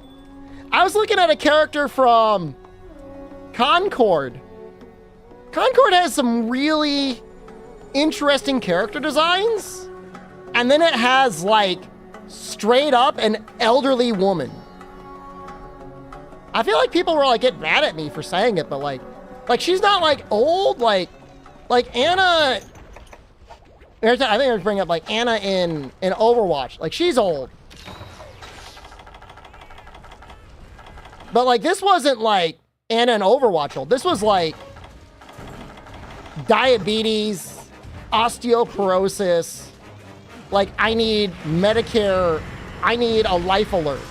I was looking at a character from Concord. Concord has some really interesting character designs. And then it has like straight up an elderly woman. I feel like people were like getting mad at me for saying it, but like she's not like old, like Anna. I think I was bringing up like Anna in Overwatch. Like she's old, but like this wasn't like Anna in Overwatch old. This was like diabetes, osteoporosis. Like I need Medicare. I need a life alert.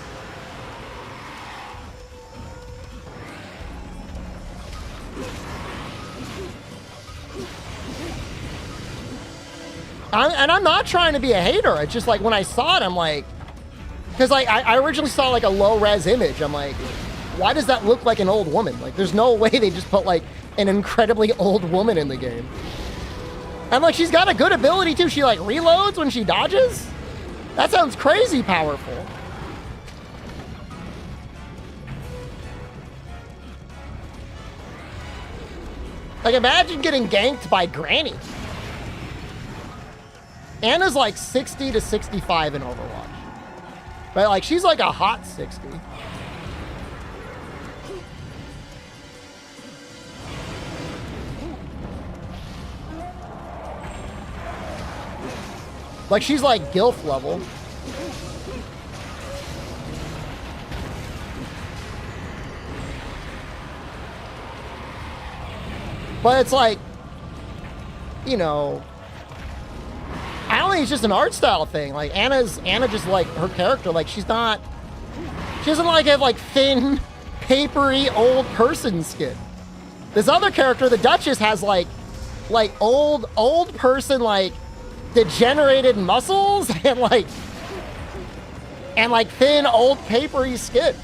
And I'm not trying to be a hater. It's just like when I saw it, I'm like, because like I originally saw like a low res image. I'm like, why does that look like an old woman? Like there's no way they just put like an incredibly old woman in the game. And like she's got a good ability too. She like reloads when she dodges. That sounds crazy powerful. Like imagine getting ganked by Granny. Anna's like 60 to 65 in Overwatch. But like she's like a hot 60. Like she's like GILF level. But it's like, you know, I don't think it's just an art style thing. Like Anna just like her character, like she doesn't like have like thin, papery old person skin. This other character, the Duchess, has like old person like degenerated muscles and like thin old papery skin.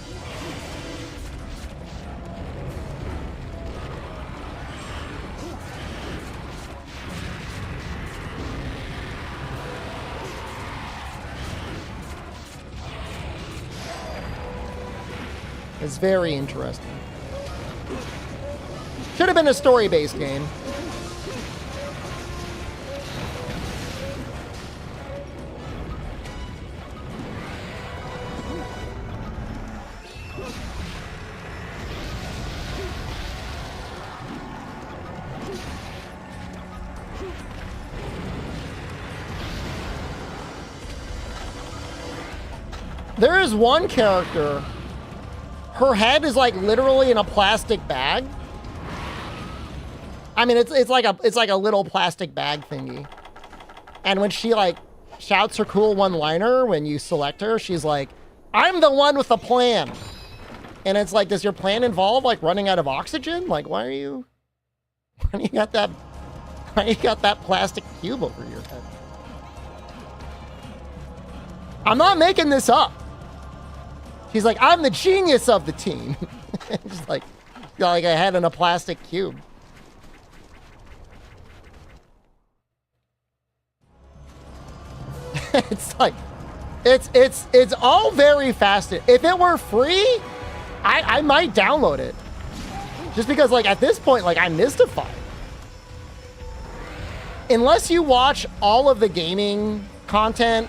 It's very interesting. Should have been a story-based game. There is one character, her head is like literally in a plastic bag. I mean, it's like a little plastic bag thingy. And when she like shouts her cool one-liner when you select her, she's like, "I'm the one with the plan." And it's like, does your plan involve like running out of oxygen? Like, why do you got that plastic cube over your head? I'm not making this up. She's like, "I'm the genius of the team." Just like, got like a head in a plastic cube. It's like, it's all very fast. If it were free, I might download it. Just because like at this point, like I'm mystified. Unless you watch all of the gaming content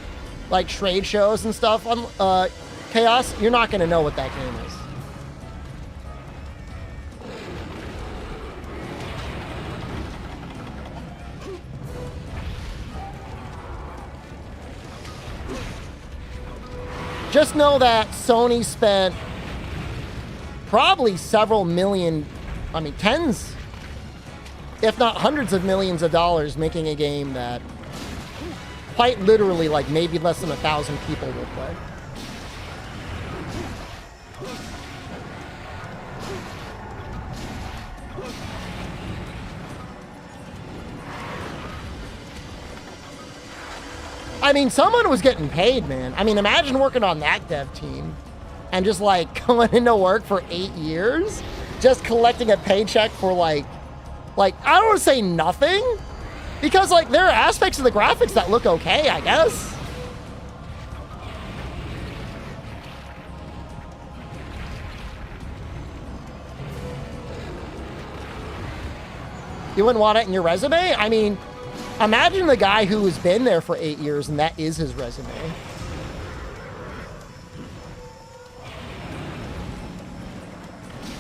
like trade shows and stuff on Chaos, you're not going to know what that game is. Just know that Sony spent probably several million, I mean tens, if not hundreds of millions of dollars making a game that quite literally like maybe less than 1,000 people will play. I mean, someone was getting paid, man. I mean, imagine working on that dev team and just like going into work for 8 years, just collecting a paycheck for like I don't want to say nothing, because like there are aspects of the graphics that look okay, I guess. You wouldn't want it in your resume? I mean, imagine the guy who has been there for 8 years and that is his resume.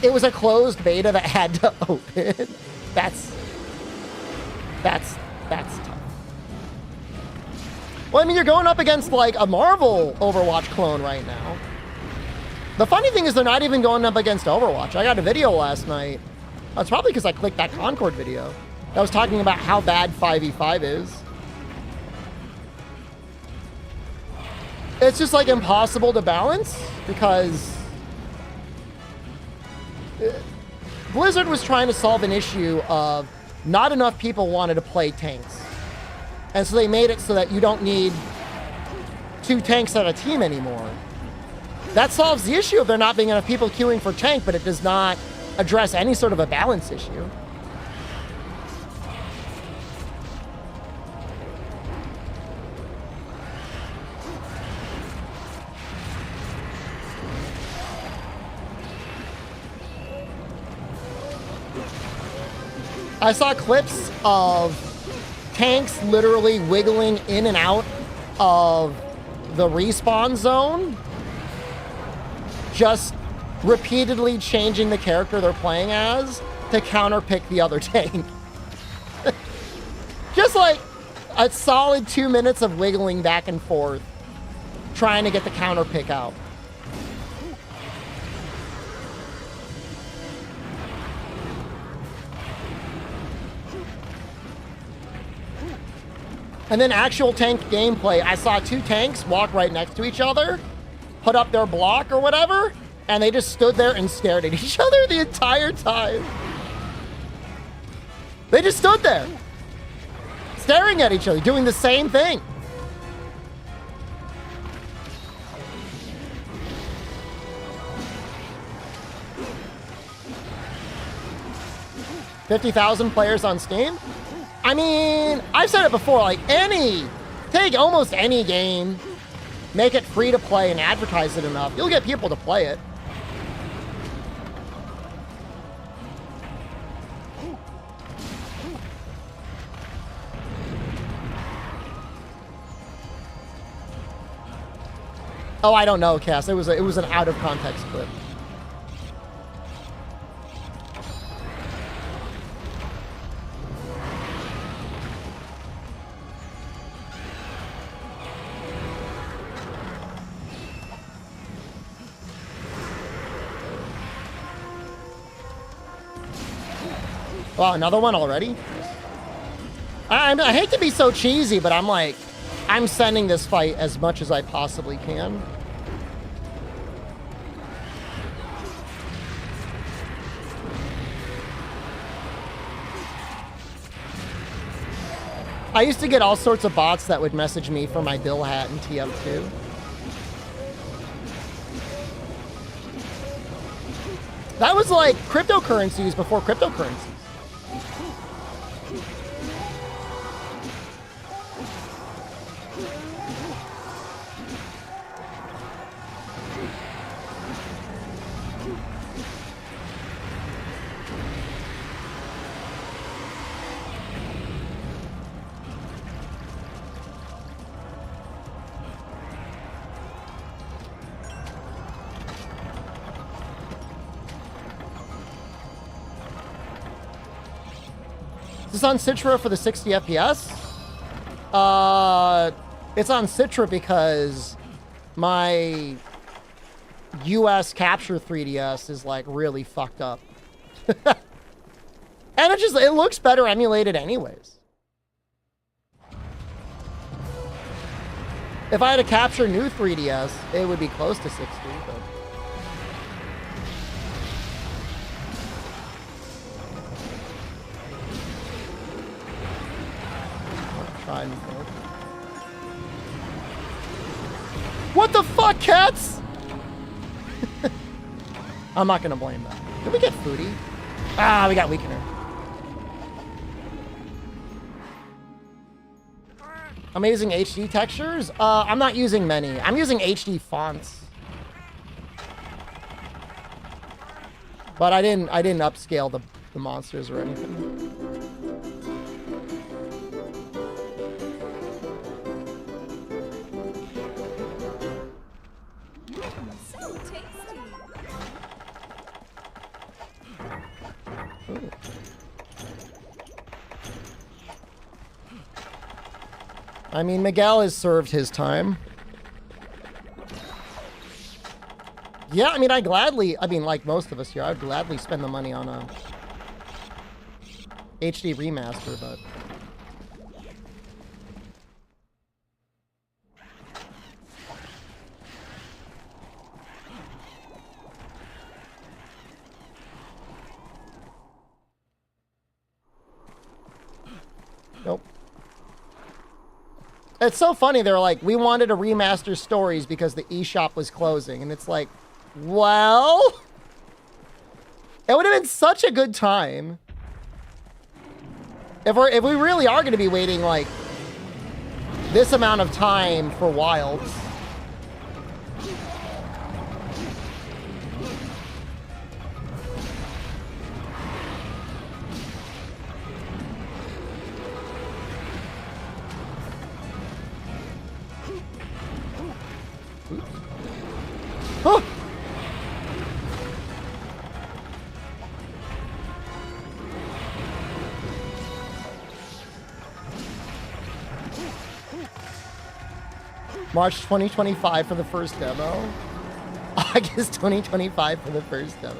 It was a closed beta that had to open. That's tough. Well, I mean, you're going up against like a Marvel Overwatch clone right now. The funny thing is they're not even going up against Overwatch. I got a video last night. That's probably because I clicked that Concord video. I was talking about how bad 5v5 is. It's just like impossible to balance because Blizzard was trying to solve an issue of not enough people wanted to play tanks. And so they made it so that you don't need 2 tanks on a team anymore. That solves the issue of there not being enough people queuing for tank, but it does not address any sort of a balance issue. I saw clips of tanks literally wiggling in and out of the respawn zone, just repeatedly changing the character they're playing as to counterpick the other tank. Just like a solid 2 minutes of wiggling back and forth, trying to get the counterpick out. And then actual tank gameplay, I saw 2 tanks walk right next to each other, put up their block or whatever, and they just stood there and stared at each other the entire time. They just stood there, staring at each other, doing the same thing. $50,000 players on Steam? I mean, I've said it before, like take almost any game, make it free to play and advertise it enough, you'll get people to play it. Oh, I don't know, Cass. It was an out of context clip. Wow, another one already? I hate to be so cheesy, but I'm sending this fight as much as I possibly can. I used to get all sorts of bots that would message me for my Bill hat in TF2. That was like cryptocurrencies before cryptocurrencies. Is this on Citra for the 60 FPS? It's on Citra because my US capture 3DS is like really fucked up. And it looks better emulated anyways. If I had to capture new 3DS, it would be close to 60, but... Try and... What the fuck, cats? I'm not gonna blame that. Did we get Foodie? Ah, we got Weakener. Amazing HD textures? I'm not using many. I'm using HD fonts. But I didn't upscale the monsters or anything. So tasty. Ooh. I mean, Miguel has served his time. Yeah, I mean, like most of us here, I'd gladly spend the money on a HD remaster, but... Nope. It's so funny. They're like, we wanted to remaster Stories because the eShop was closing. And it's like, well, it would have been such a good time if we really are going to be waiting like this amount of time for Wilds. Oh! March 2025 for the first demo. August 2025 for the first demo.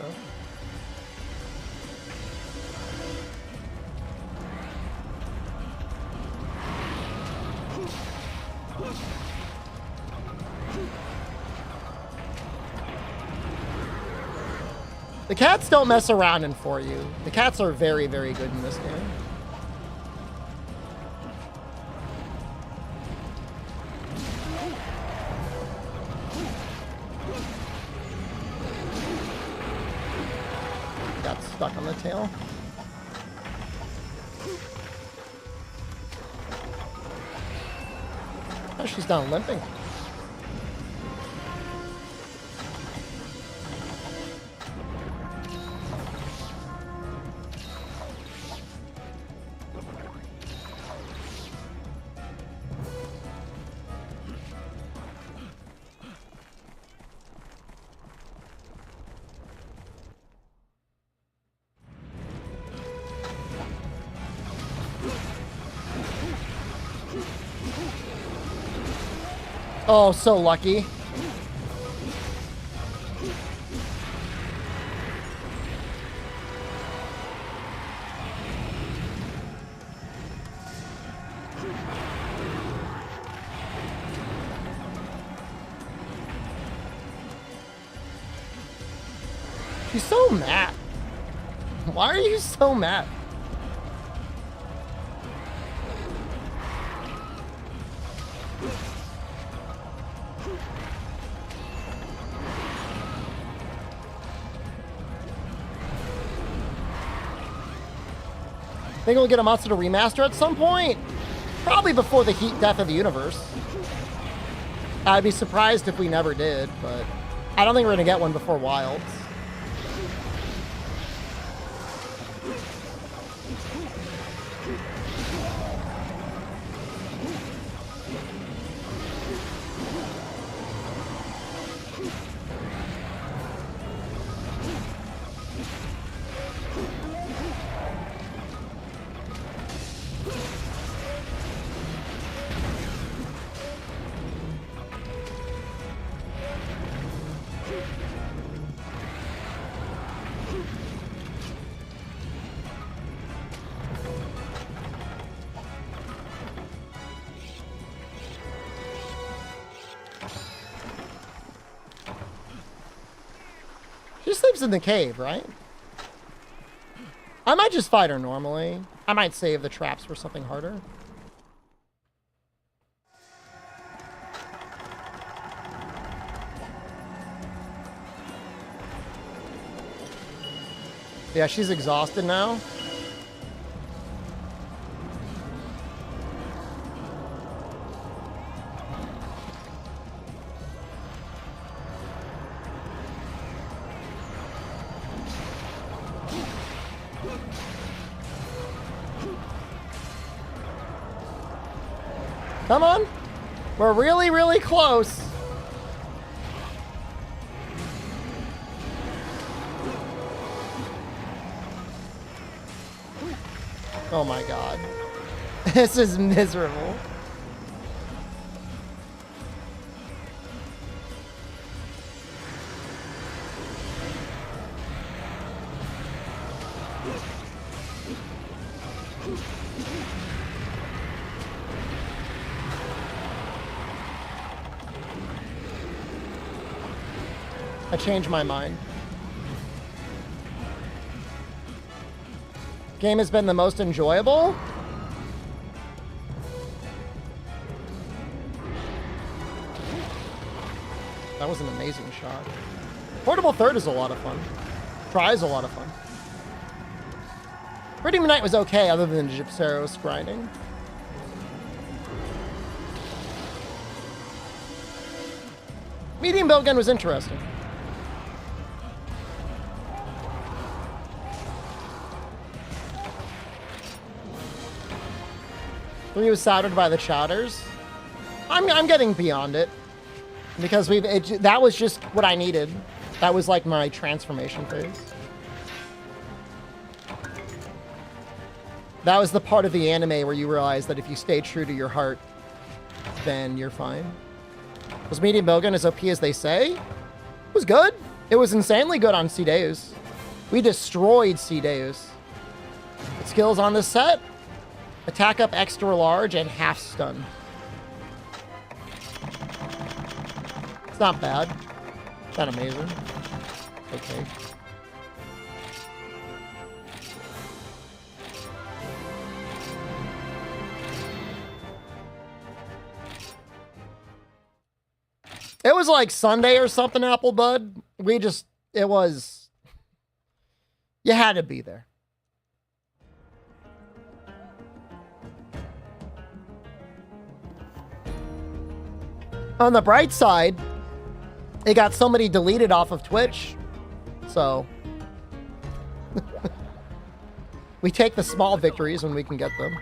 The cats don't mess around in For You. The cats are very, very good in this game. Got stuck on the tail. Oh, she's down limping. Oh, so lucky. She's so mad. Why are you so mad? Think we'll get a Monster Remaster at some point? Probably before the heat death of the universe. I'd be surprised if we never did, but I don't think we're gonna get one before Wilds. just lives in the cave, right? I might just fight her normally. I might save the traps for something harder. Yeah, she's exhausted now. Come on. We're really, really close. Oh my god. This is miserable. I changed my mind. Game has been the most enjoyable. That was an amazing shot. Portable third is a lot of fun. Try is a lot of fun. Redeem Night was okay other than Gypseros grinding. Medium build gun was interesting. He was soured by the chowders. I'm getting beyond it because that was just what I needed. That was like my transformation phase. That was the part of the anime where you realize that if you stay true to your heart, then you're fine. Was medium bowgun as OP as they say? It was good. It was insanely good on C-Deus. We destroyed C-Deus. Skills on this set. Attack up extra large and half stun. It's not bad. It's not amazing. Okay. It was like Sunday or something, Apple Bud. It was, you had to be there. On the bright side, it got somebody deleted off of Twitch. So we take the small victories when we can get them.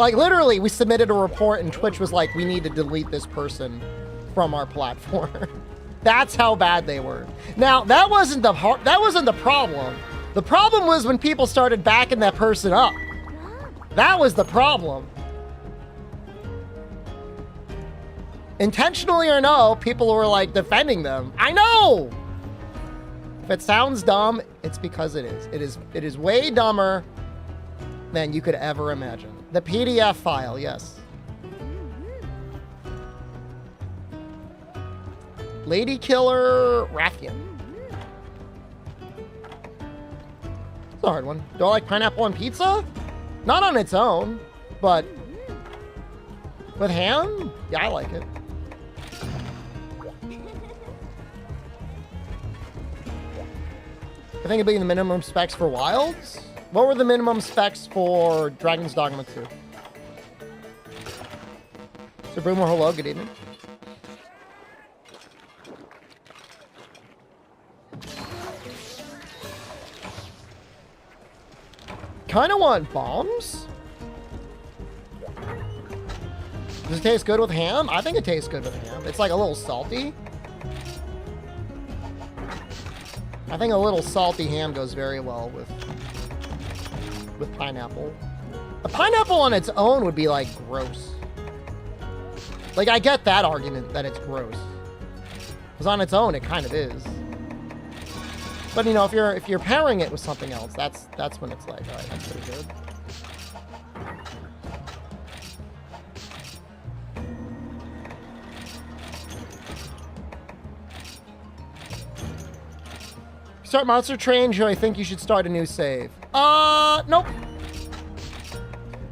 Like literally, we submitted a report and Twitch was like, we need to delete this person from our platform. That's how bad they were. Now, that wasn't the problem. The problem was when people started backing that person up. That was the problem. Intentionally or no, people were like defending them. I know! If it sounds dumb, it's because it is. It is way dumber than you could ever imagine. The PDF file, yes. Lady Killer Rathian. It's a hard one. Do I like pineapple on pizza? Not on its own, but with ham? Yeah, I like it. I think it'd be the minimum specs for Wilds. What were the minimum specs for Dragon's Dogma 2? So Boomer, hello, good evening. Kind of want bombs. Does it taste good with ham? I think it tastes good with ham. It's like a little salty. I think a little salty ham goes very well with pineapple. A pineapple on its own would be like gross. Like I get that argument that it's gross. Because on its own it kind of is. But you know, if you're pairing it with something else, that's when it's like, all right, that's pretty good. Start Monster Train, Joe, I think you should start a new save. Nope.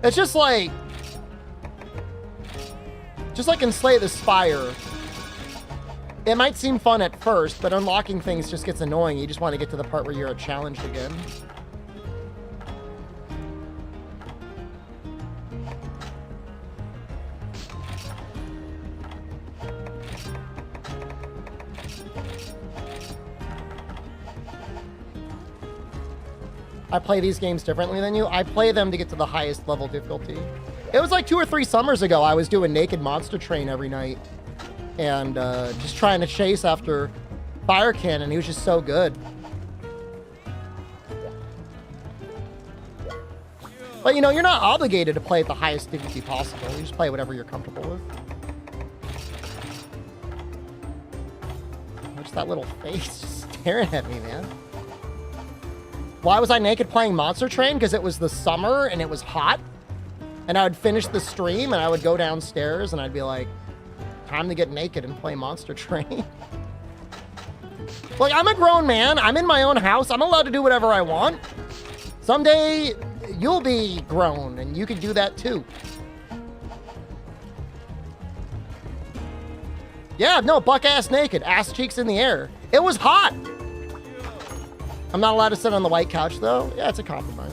It's just like in Slay the Spire. It might seem fun at first, but unlocking things just gets annoying. You just want to get to the part where you're challenged again. I play these games differently than you. I play them to get to the highest level difficulty. It was like 2 or 3 summers ago, I was doing Naked Monster Train every night. And just trying to chase after Fire Cannon. He was just so good. But you know, you're not obligated to play at the highest difficulty possible. You just play whatever you're comfortable with. What's that little face just staring at me, man? Why was I naked playing Monster Train? Because it was the summer and it was hot. And I would finish the stream and I would go downstairs and I'd be like, time to get naked and play Monster Train. Like, I'm a grown man. I'm in my own house. I'm allowed to do whatever I want. Someday, you'll be grown, and you can do that too. Yeah, no, buck-ass naked. Ass cheeks in the air. It was hot. I'm not allowed to sit on the white couch, though. Yeah, it's a compromise.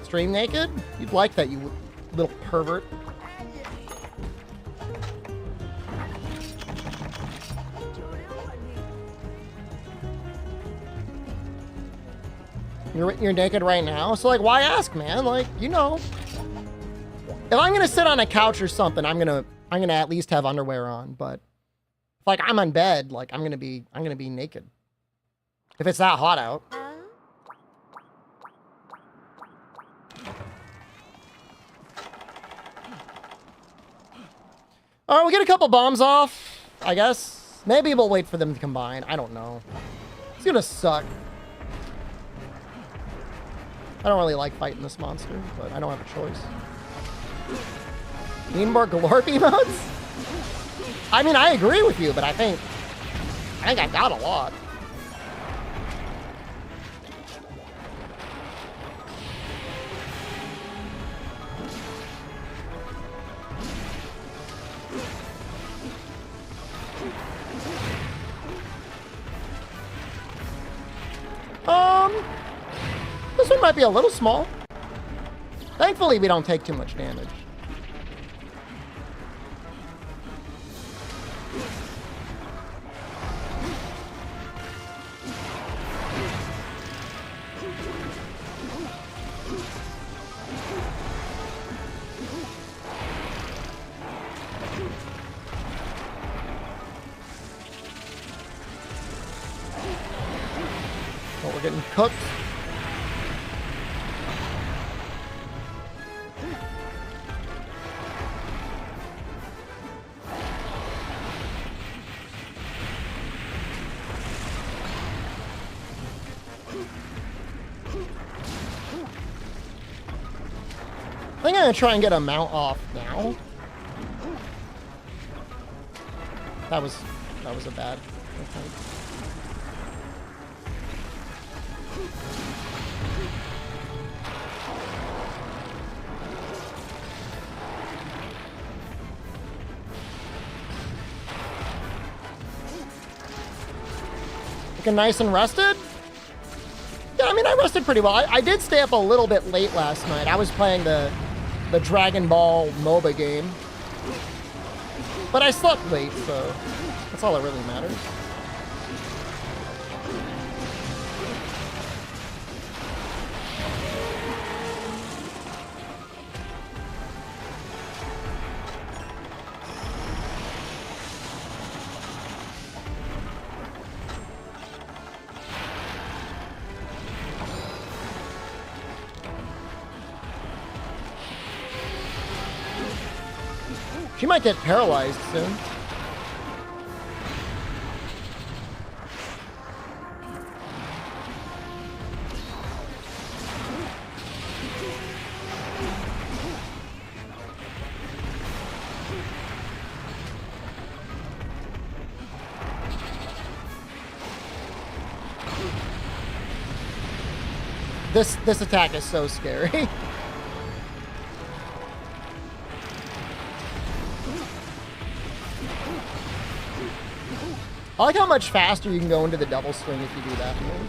Stream naked? You'd like that, you little pervert. You're naked right now? So, like, why ask, man? Like, you know. If I'm gonna sit on a couch or something, I'm gonna at least have underwear on, but if, like, I'm on bed, like, I'm gonna be naked. If it's that hot out. All right, we'll get a couple bombs off, I guess. Maybe we'll wait for them to combine. I don't know. It's gonna suck. I don't really like fighting this monster, but I don't have a choice. Need more galore emotes? I mean, I agree with you, but I think I got a lot. This one might be a little small. Thankfully, we don't take too much damage. Oh, we're getting cooked. I think I'm gonna try and get a mount off now. That was a bad. Okay. Looking nice and rested? Yeah, I mean, I rested pretty well. I did stay up a little bit late last night. I was playing the Dragon Ball MOBA game. But I slept late, so that's all that really matters. She might get paralyzed soon. This attack is so scary. I like how much faster you can go into the double swing if you do that move.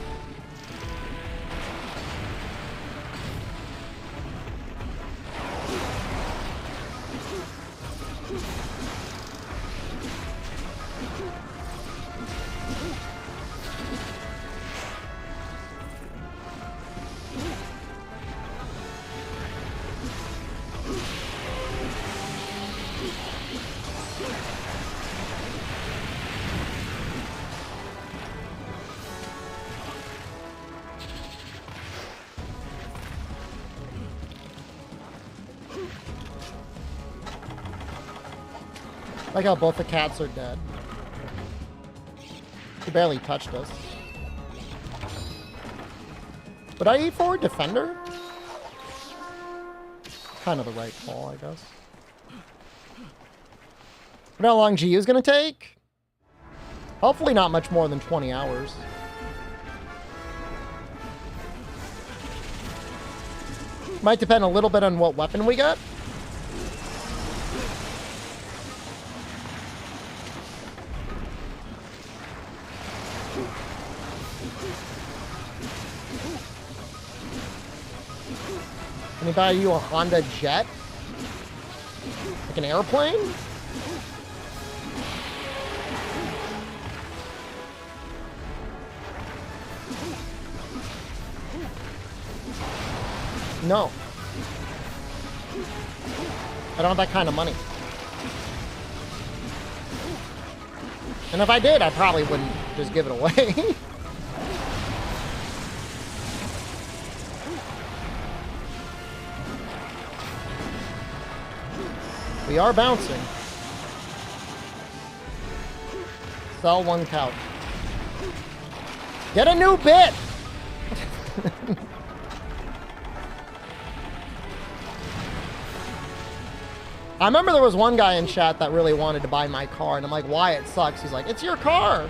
Like how both the cats are dead. He barely touched us. Would I eat forward defender? Kind of the right call, I guess. Wonder how long GU is going to take? Hopefully not much more than 20 hours. Might depend a little bit on what weapon we get. Can he buy you a Honda Jet? Like an airplane? No. I don't have that kind of money. And if I did, I probably wouldn't just give it away. We are bouncing. Sell one couch. Get a new bit! I remember there was one guy in chat that really wanted to buy my car, and I'm like, why? It sucks. He's like, it's your car.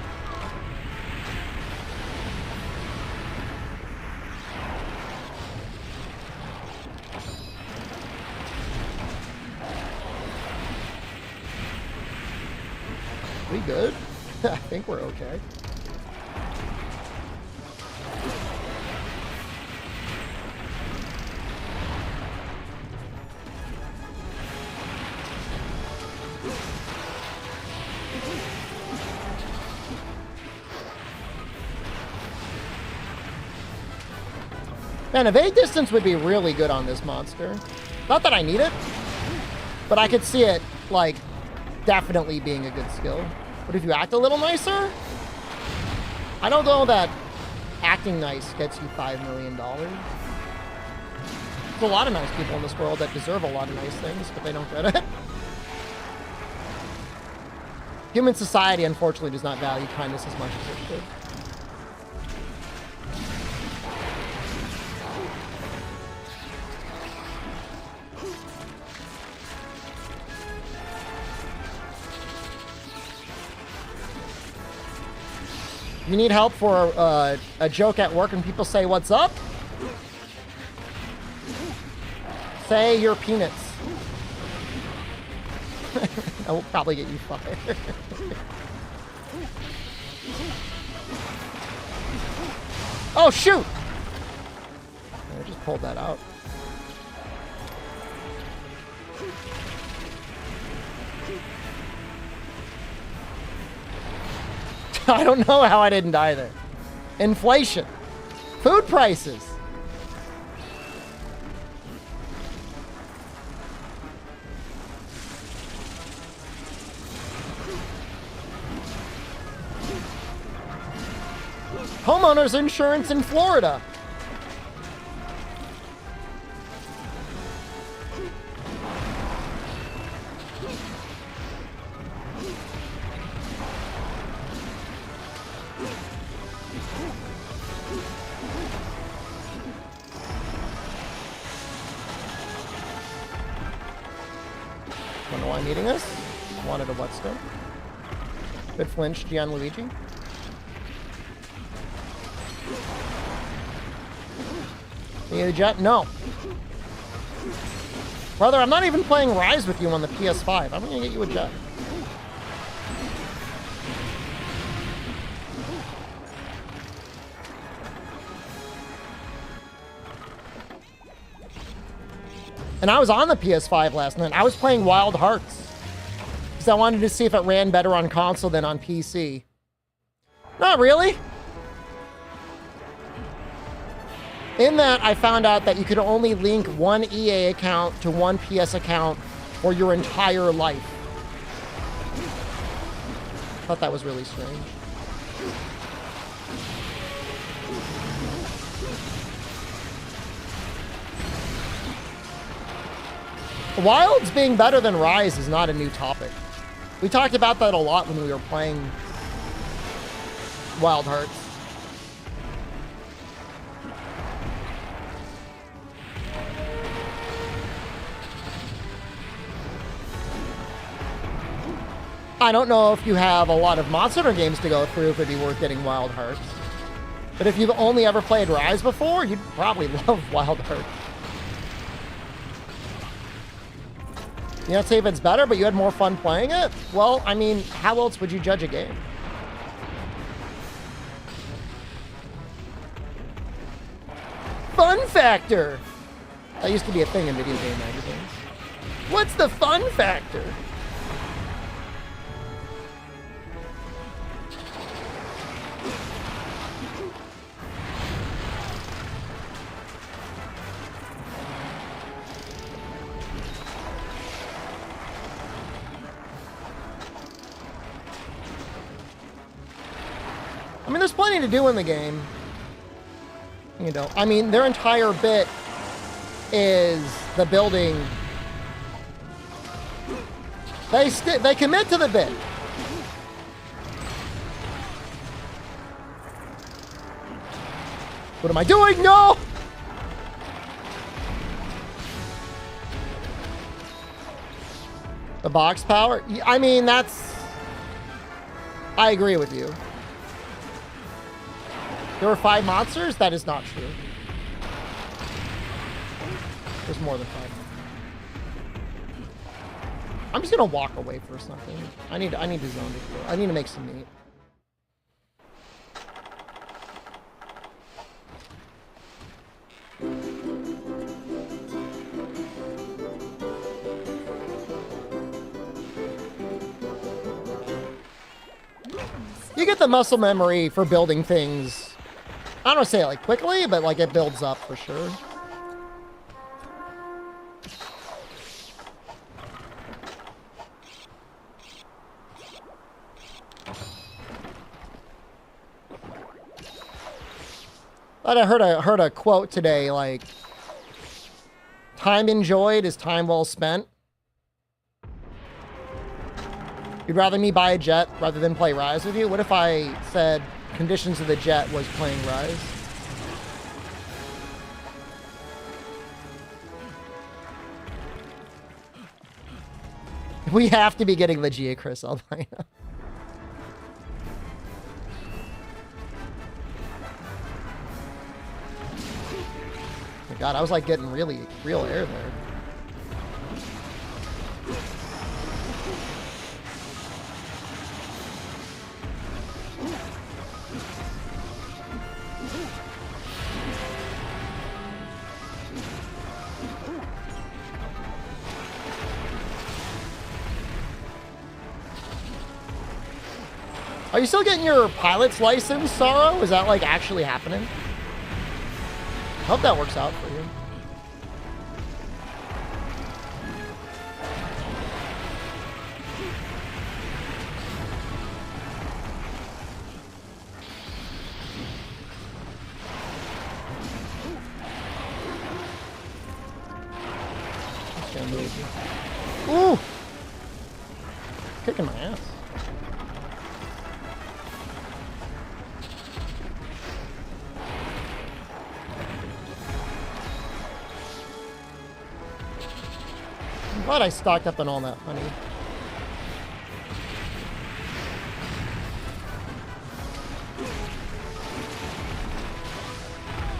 We good? I think we're okay. Man, evade distance would be really good on this monster. Not that I need it, but I could see it, like, definitely being a good skill. But if you act a little nicer, I don't know that acting nice gets you $5 million. There's a lot of nice people in this world that deserve a lot of nice things, but they don't get it. Human society, unfortunately, does not value kindness as much as it should. You need help for a joke at work and people say, what's up? Say your peanuts. That will probably get you fired. Oh, shoot! I just pulled that out. I don't know how I didn't die there. Inflation. Food prices. Homeowners insurance in Florida. Don't know why I'm eating this. Wanted a whetstone. Good flinch, Gianluigi. You need a jet? No. Brother, I'm not even playing Rise with you on the PS5. I'm gonna get you a jet. And I was on the PS5 last night. I was playing Wild Hearts. Because I wanted to see if it ran better on console than on PC. Not really. In that, I found out that you could only link one EA account to one PS account for your entire life. Thought that was really strange. Wilds being better than Rise is not a new topic. We talked about that a lot when we were playing Wild Hearts. I don't know if you have a lot of Monster Hunter games to go through if it'd be worth getting Wild Hearts. But if you've only ever played Rise before, you'd probably love Wild Hearts. You don't say if it's better, but you had more fun playing it? Well, I mean, how else would you judge a game? Fun factor! That used to be a thing in video game magazines. What's the fun factor? I mean, there's plenty to do in the game. You know, I mean, their entire bit is the building. They commit to the bit. What am I doing? No! The box power? I mean, that's... I agree with you. There were 5 monsters? That is not true. There's more than 5. I'm just gonna walk away for something. I need to zone it. I need to make some meat. You get the muscle memory for building things. I don't want to say it like quickly, but like it builds up for sure. But I heard a quote today like, time enjoyed is time well spent. You'd rather me buy a jet rather than play Rise with you? What if I said conditions of the jet was playing Rise? We have to be getting Legia, Chris Albina. Oh my God, I was like getting real air there. Are you still getting your pilot's license, Sorrow? Is that like actually happening? Hope that works out for you. Just gonna move you. Ooh! Kicking my ass. I'm glad I stocked up on all that honey.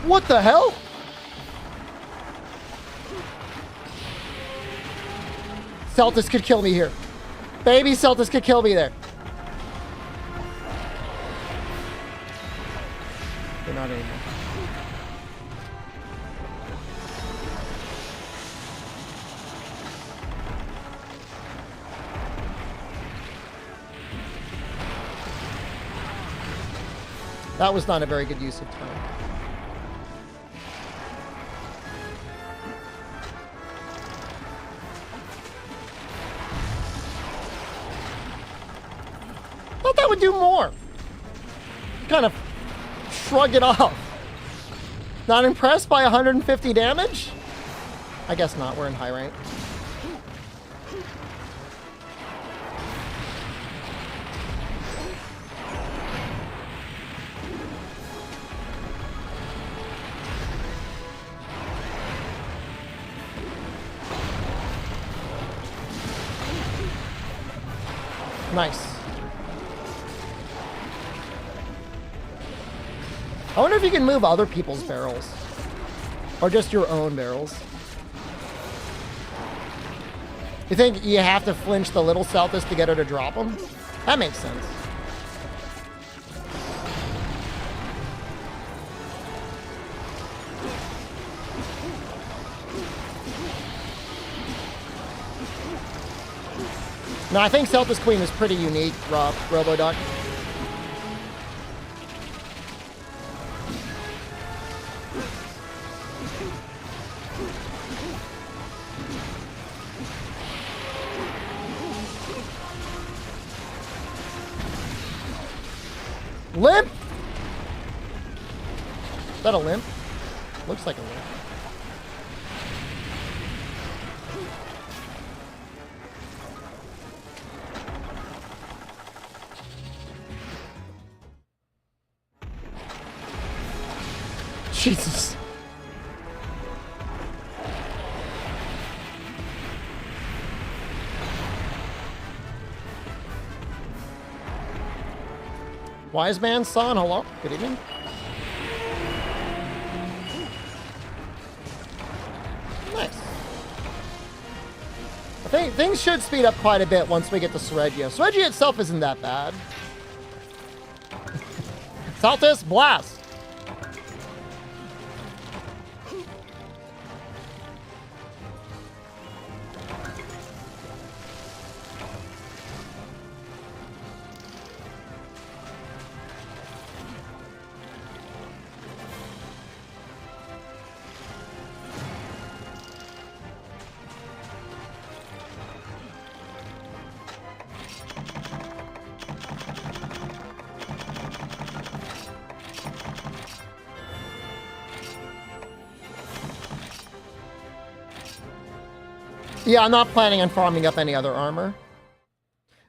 What the hell? Celtis could kill me here. Baby Celtis could kill me there. They're not anymore. That was not a very good use of time. Thought that would do more. Kind of shrug it off. Not impressed by 150 damage? I guess not. We're in high rank. Nice. I wonder if you can move other people's barrels. Or just your own barrels. You think you have to flinch the little Celtis to get her to drop them? That makes sense. No, I think Celtis Queen is pretty unique, Roboduck. Limp? Is that a limp? Looks like a limp. Jesus. Wise man son, hello. Good evening. Nice. I think things should speed up quite a bit once we get to Seregio. Seregio itself isn't that bad. Celtis, blast. Yeah, I'm not planning on farming up any other armor.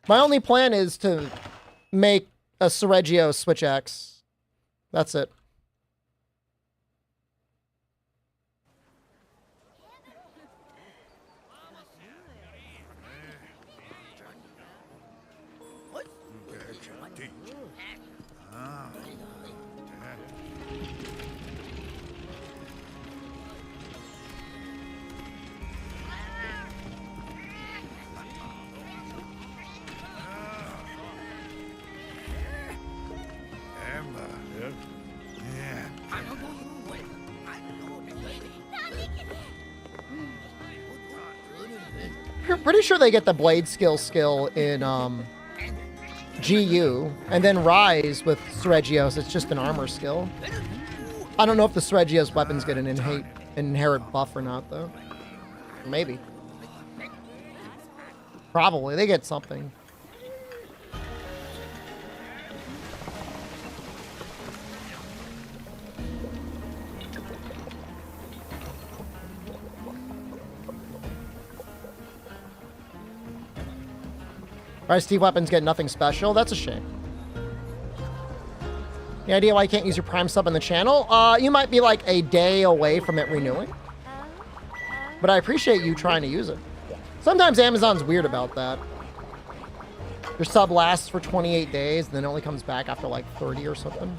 My only plan is to make a Seregio Switch X. That's it. Pretty sure they get the blade skill in GU, and then Rise with Seregios. It's just an armor skill. I don't know if the Seregios weapons get an inherent buff or not, though. Maybe. Probably. They get something. Rise Steve weapons get nothing special. That's a shame. Any idea why you can't use your Prime sub on the channel? You might be like a day away from it renewing. But I appreciate you trying to use it. Sometimes Amazon's weird about that. Your sub lasts for 28 days, and then it only comes back after like 30 or something.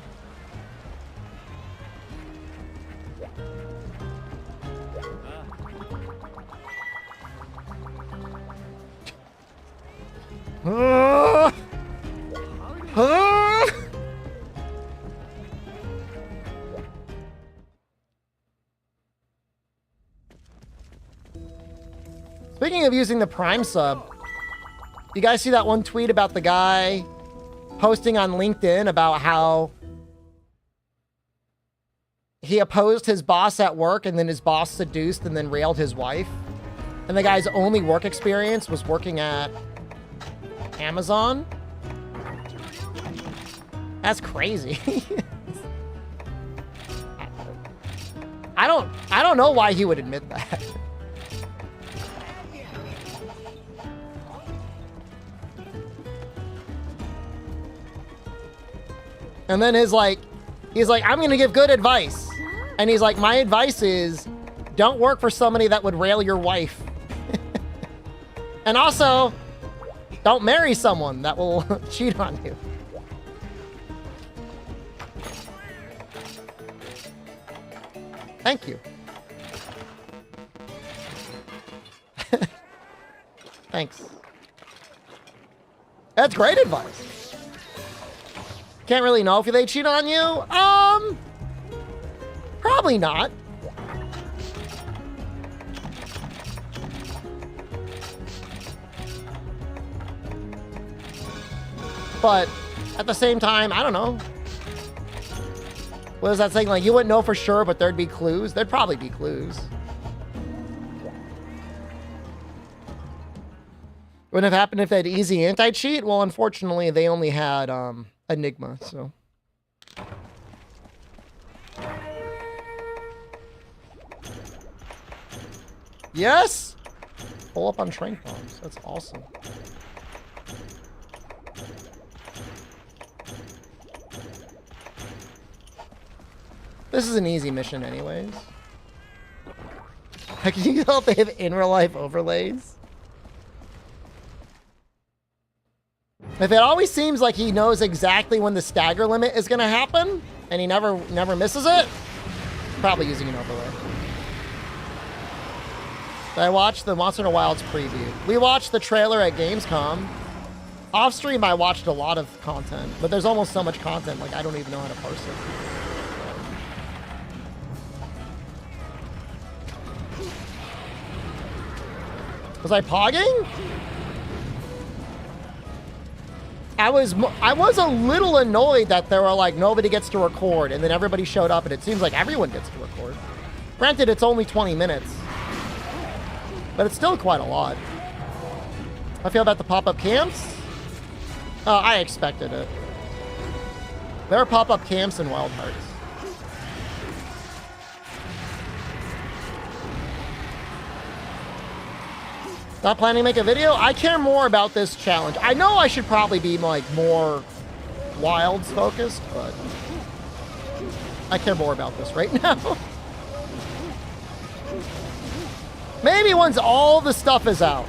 Speaking of using the Prime sub, you guys see that one tweet about the guy posting on LinkedIn about how he opposed his boss at work and then his boss seduced and then railed his wife? And the guy's only work experience was working at Amazon? That's crazy. I don't know why he would admit that. And then he's like, I'm gonna give good advice. And he's like, my advice is don't work for somebody that would rail your wife. And also, don't marry someone that will cheat on you. Thank you. Thanks. That's great advice. Can't really know if they cheat on you. Probably not. But at the same time, I don't know. What is that saying? Like, you wouldn't know for sure, but there'd be clues? There'd probably be clues. Wouldn't have happened if they had easy anti-cheat? Well, unfortunately, they only had Enigma, so. Yes! Pull up on trank bombs. That's awesome. This is an easy mission anyways. Can you tell if they have in real life overlays? If it always seems like he knows exactly when the stagger limit is gonna happen, and he never misses it, probably using an overlay. I watched the Monster Hunter Wilds preview. We watched the trailer at Gamescom. Off stream, I watched a lot of content, but there's almost so much content, like I don't even know how to parse it. Was I pogging? I was a little annoyed that there were like nobody gets to record and then everybody showed up and it seems like everyone gets to record. Granted, it's only 20 minutes, but it's still quite a lot. I feel about the pop-up camps. I expected it. There are pop-up camps in Wild Hearts. Not planning to make a video? I care more about this challenge. I know I should probably be like more Wilds focused, but I care more about this right now. Maybe once all the stuff is out.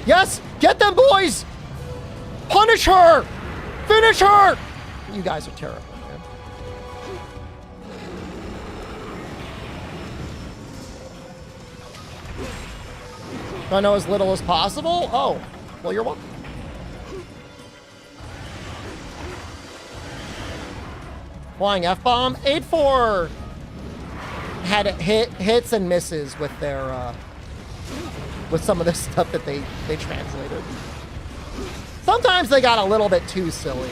Yes! Get them, boys! Punish her! Finish her! You guys are terrible, man. I know as little as possible? Oh, well, you're welcome. Flying F-bomb. 8-4 had hits and misses with their, with some of the stuff that they translated. Sometimes they got a little bit too silly.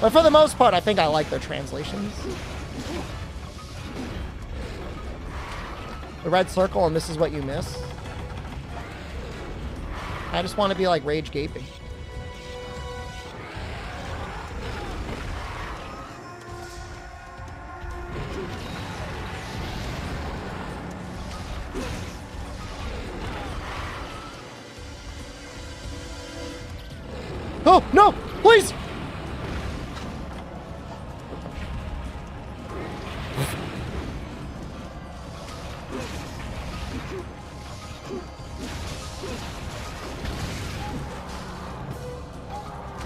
But for the most part, I think I like their translations. The red circle and this is what you miss. I just want to be like rage gaping. Oh, no, please!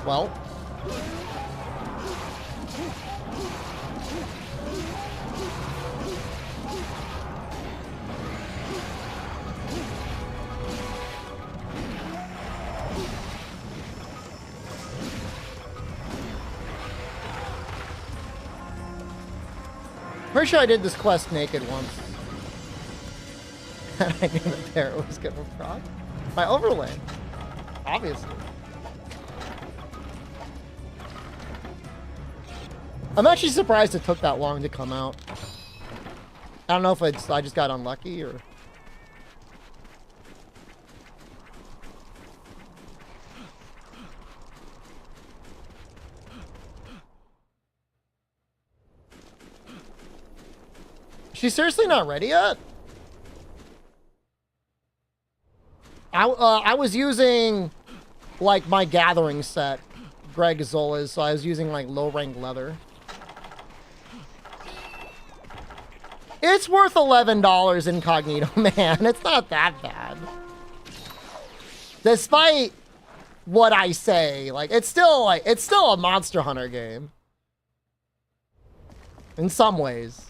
Well. Pretty sure I did this quest naked once. I knew the parrot was gonna proc. My overlay. Obviously. I'm actually surprised it took that long to come out. I don't know if I just got unlucky or... She's seriously not ready yet? I was using, like, my gathering set, Greg Zola's, so I was using, like, low-rank leather. It's worth $11 incognito, man. It's not that bad. Despite what I say, like, it's still a Monster Hunter game. In some ways.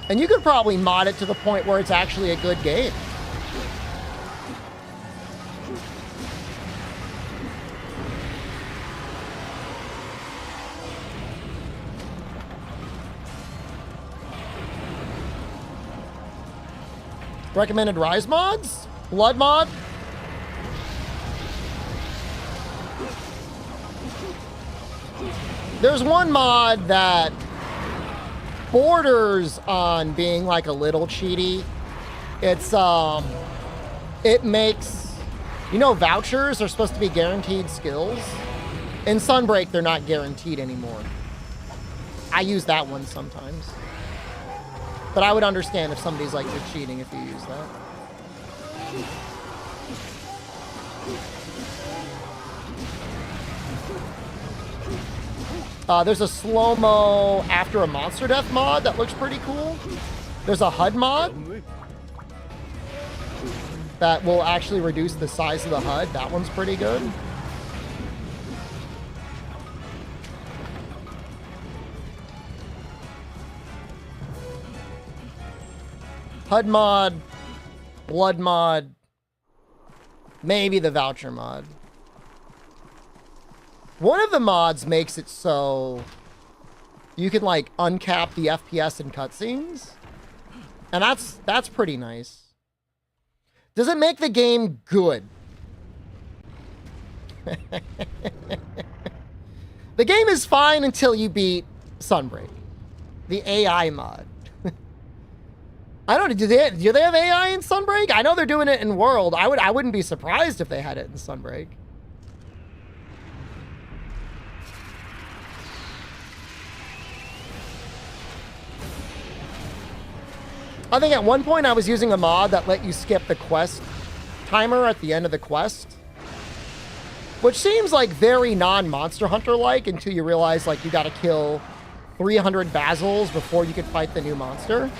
And you could probably mod it to the point where it's actually a good game. Recommended Rise mods? Blood mod? There's one mod that borders on being like a little cheaty. It's it makes, you know, vouchers are supposed to be guaranteed skills. In Sunbreak they're not guaranteed anymore. I use that one sometimes, but I would understand if somebody's like, you're cheating if you use that. There's a slow-mo after a monster death mod that looks pretty cool. There's a HUD mod that will actually reduce the size of the HUD. That one's pretty good. HUD mod, blood mod, maybe the voucher mod. One of the mods makes it so you can like uncap the FPS in cutscenes, and that's pretty nice. Does it make the game good? The game is fine until you beat Sunbreak, the AI mod. I don't know. Do they have AI in Sunbreak? I know they're doing it in World. I wouldn't be surprised if they had it in Sunbreak. I think at one point I was using a mod that let you skip the quest timer at the end of the quest, which seems like very non-Monster Hunter-like until you realize like you gotta kill 300 basils before you can fight the new monster.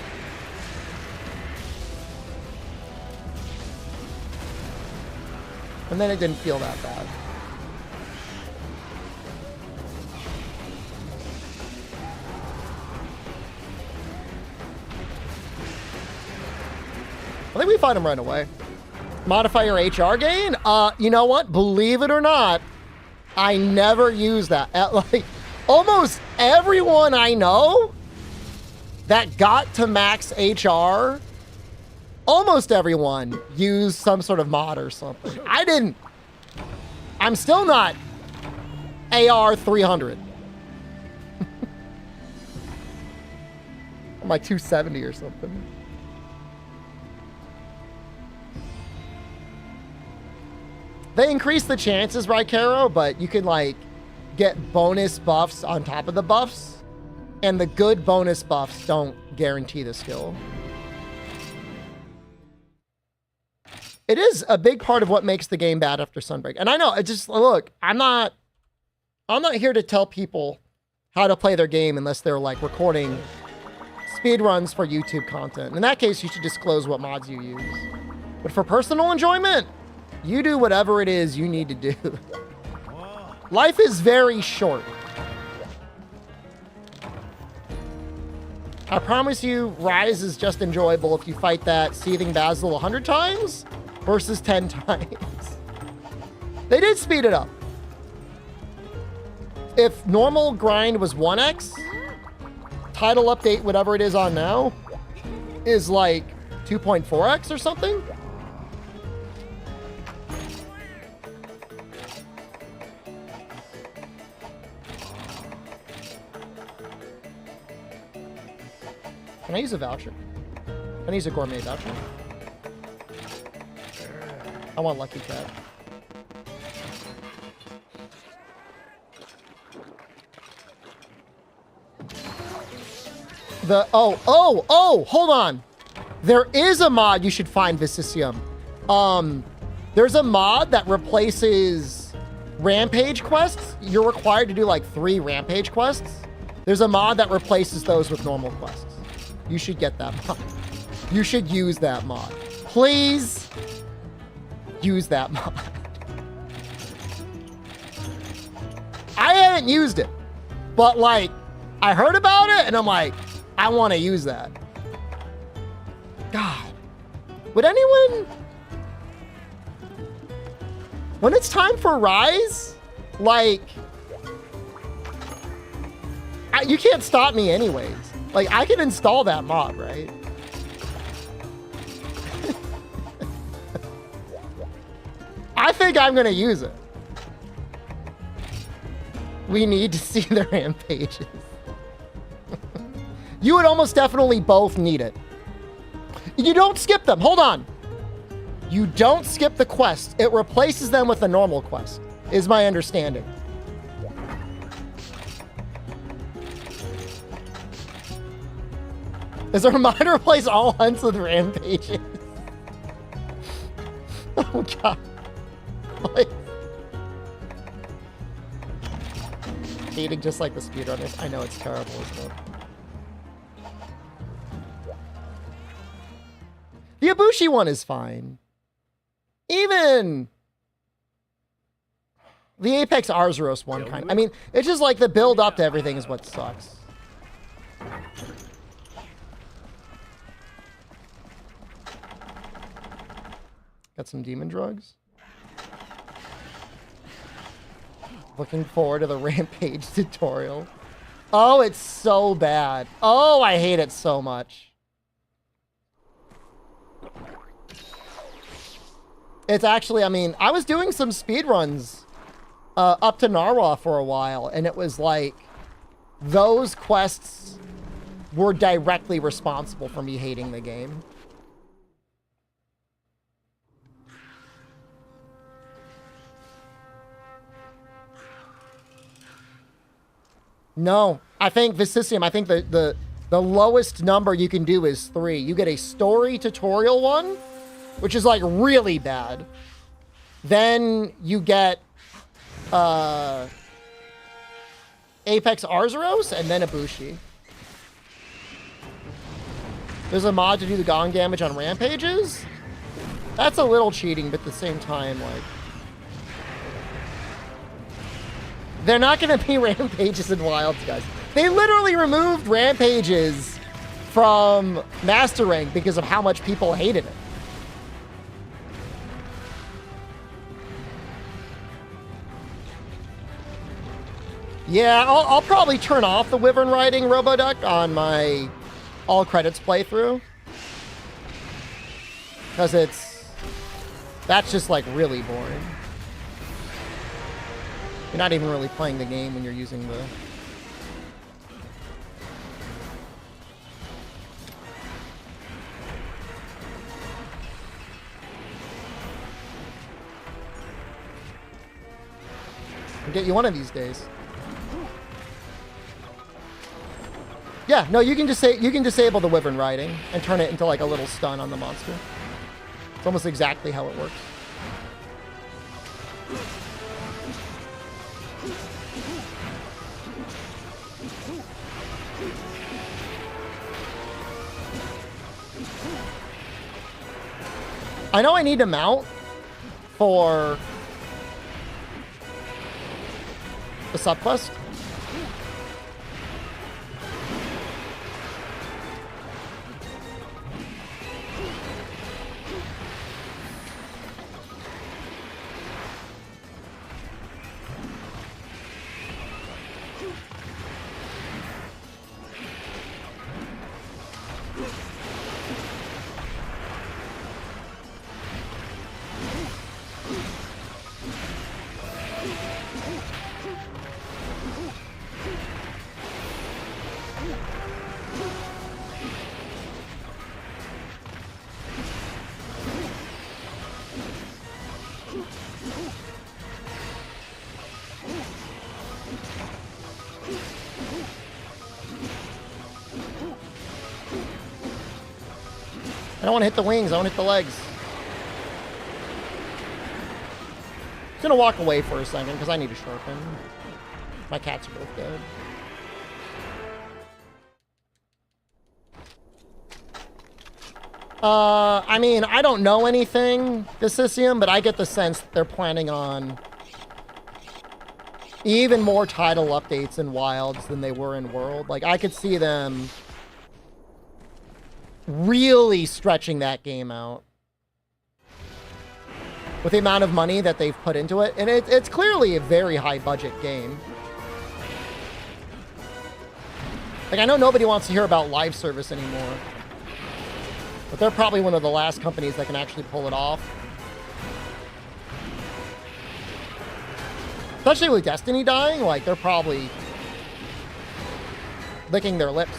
And then it didn't feel that bad. I think we fight him right away. Modify your HR gain? You know what? Believe it or not, I never use that. Like, almost everyone I know that got to max HR, almost everyone used some sort of mod or something. I didn't. I'm still not AR 300. I'm like 270 or something. They increase the chances, right, Caro? But you can, like, get bonus buffs on top of the buffs. And the good bonus buffs don't guarantee the skill. It is a big part of what makes the game bad after Sunbreak. And I know, it just, look, I'm not here to tell people how to play their game unless they're, like, recording speedruns for YouTube content. In that case, you should disclose what mods you use. But for personal enjoyment, You do whatever it is you need to do. Life is very short. I promise you, Rise is just enjoyable if you fight that Seething Basil 100 times versus 10 times. They did speed it up. If normal grind was 1x, title update, whatever it is on now, is like 2.4x or something. Can I use a voucher? Can I use a gourmet voucher? I want Lucky Cat. Hold on. There is a mod you should find, Vicisium. There's a mod that replaces rampage quests. You're required to do like 3 rampage quests. There's a mod that replaces those with normal quests. You should get that mod. You should use that mod. Please use that mod. I haven't used it, but like, I heard about it and I'm like, I want to use that. God, would anyone, when it's time for Rise, like, you can't stop me anyways. Like, I can install that mod, right? I think I'm gonna use it. We need to see the rampages. You would almost definitely both need it. You don't skip them. Hold on. You don't skip the quest. It replaces them with a normal quest, is my understanding. Is a reminder to replace all hunts with rampages? Oh, God. Like, hating just like the speedrunners. I know it's terrible, isn't it? The Ibushi one is fine. Even the Apex Arzuros one kind. I mean, it's just like the build up to everything is what sucks. Got some demon drugs. Looking forward to the rampage tutorial. Oh, it's so bad. Oh, I hate it so much. It's actually, I mean, I was doing some speedruns up to Narwa for a while, and it was like, those quests were directly responsible for me hating the game. No, I think Vicisium, I think the lowest number you can do is 3. You get a story tutorial one, which is like really bad. Then you get Apex Arzuros and then Ibushi. There's a mod to do the gong damage on rampages. That's a little cheating, but at the same time, like, they're not going to be rampages in Wilds, guys. They literally removed rampages from Master Rank because of how much people hated it. Yeah, I'll probably turn off the Wyvern Riding Roboduck on my all credits playthrough. Because that's just like really boring. You're not even really playing the game when you're using the... I'll get you one of these days. Yeah, no, you can disable the Wyvern Riding and turn it into like a little stun on the monster. It's almost exactly how it works. I know I need to mount for the subquest. I don't want to hit the wings. I want to hit the legs. I'm going to walk away for a second because I need to sharpen. My cats are both dead. I mean, I don't know anything, Decium, but I get the sense they're planning on even more title updates in Wilds than they were in World. Like, I could see them really stretching that game out with the amount of money that they've put into it. And it's clearly a very high budget game. Like, I know nobody wants to hear about live service anymore, but they're probably one of the last companies that can actually pull it off. Especially with Destiny dying, like, they're probably licking their lips.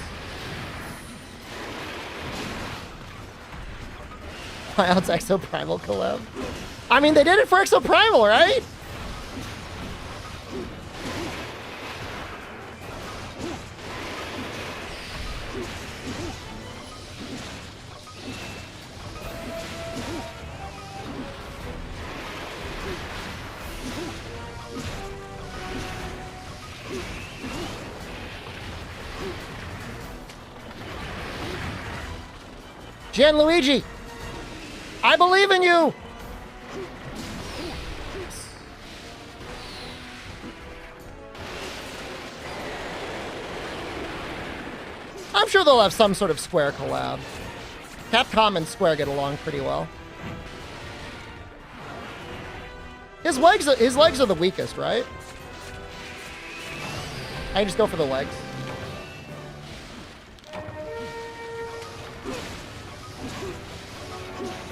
Wild's Exo Primal collab. I mean, they did it for Exo Primal, right? Gianluigi, I believe in you. I'm sure they'll have some sort of Square collab. Capcom and Square get along pretty well. His legs are the weakest, right? I just go for the legs.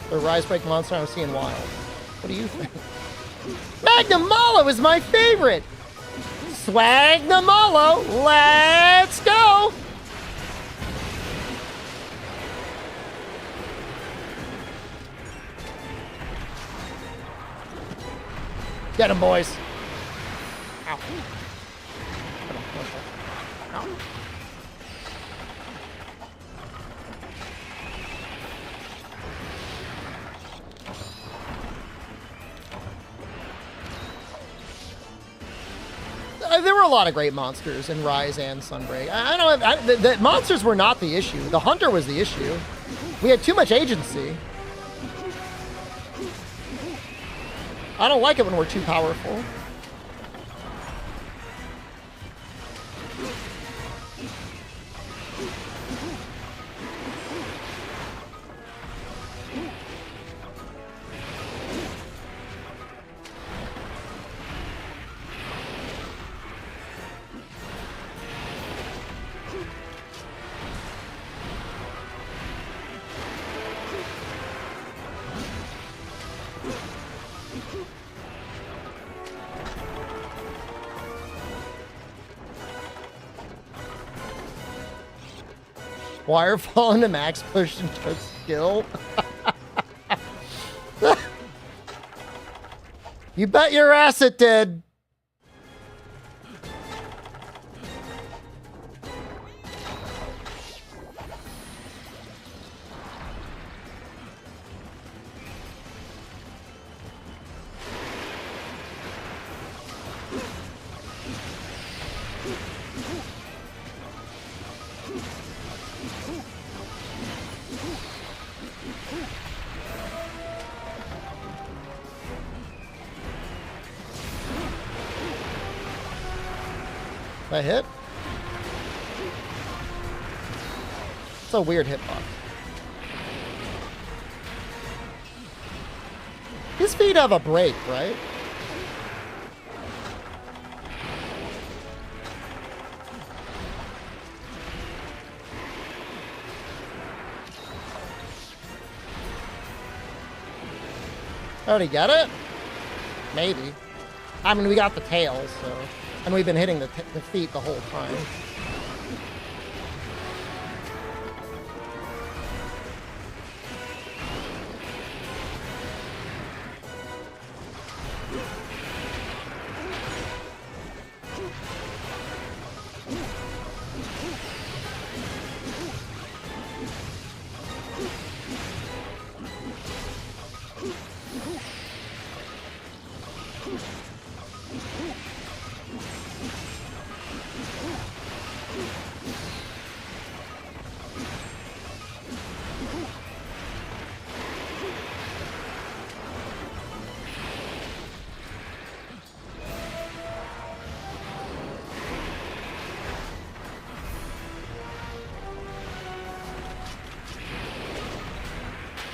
The Rise Break monster I'm seeing wild. What do you think? Magnum Malo is my favorite! Swagnamalo, let's go! Get him, boys. Ow. Ow. There were a lot of great monsters in Rise and Sunbreak. I don't know. The monsters were not the issue. The hunter was the issue. We had too much agency. I don't like it when we're too powerful. Wirefall into max push and took skill. You bet your ass it did. That hit? It's a weird hitbox. His feet have a break, right? Oh, did he get it? Maybe. I mean, we got the tail, so... And we've been hitting the feet the whole time.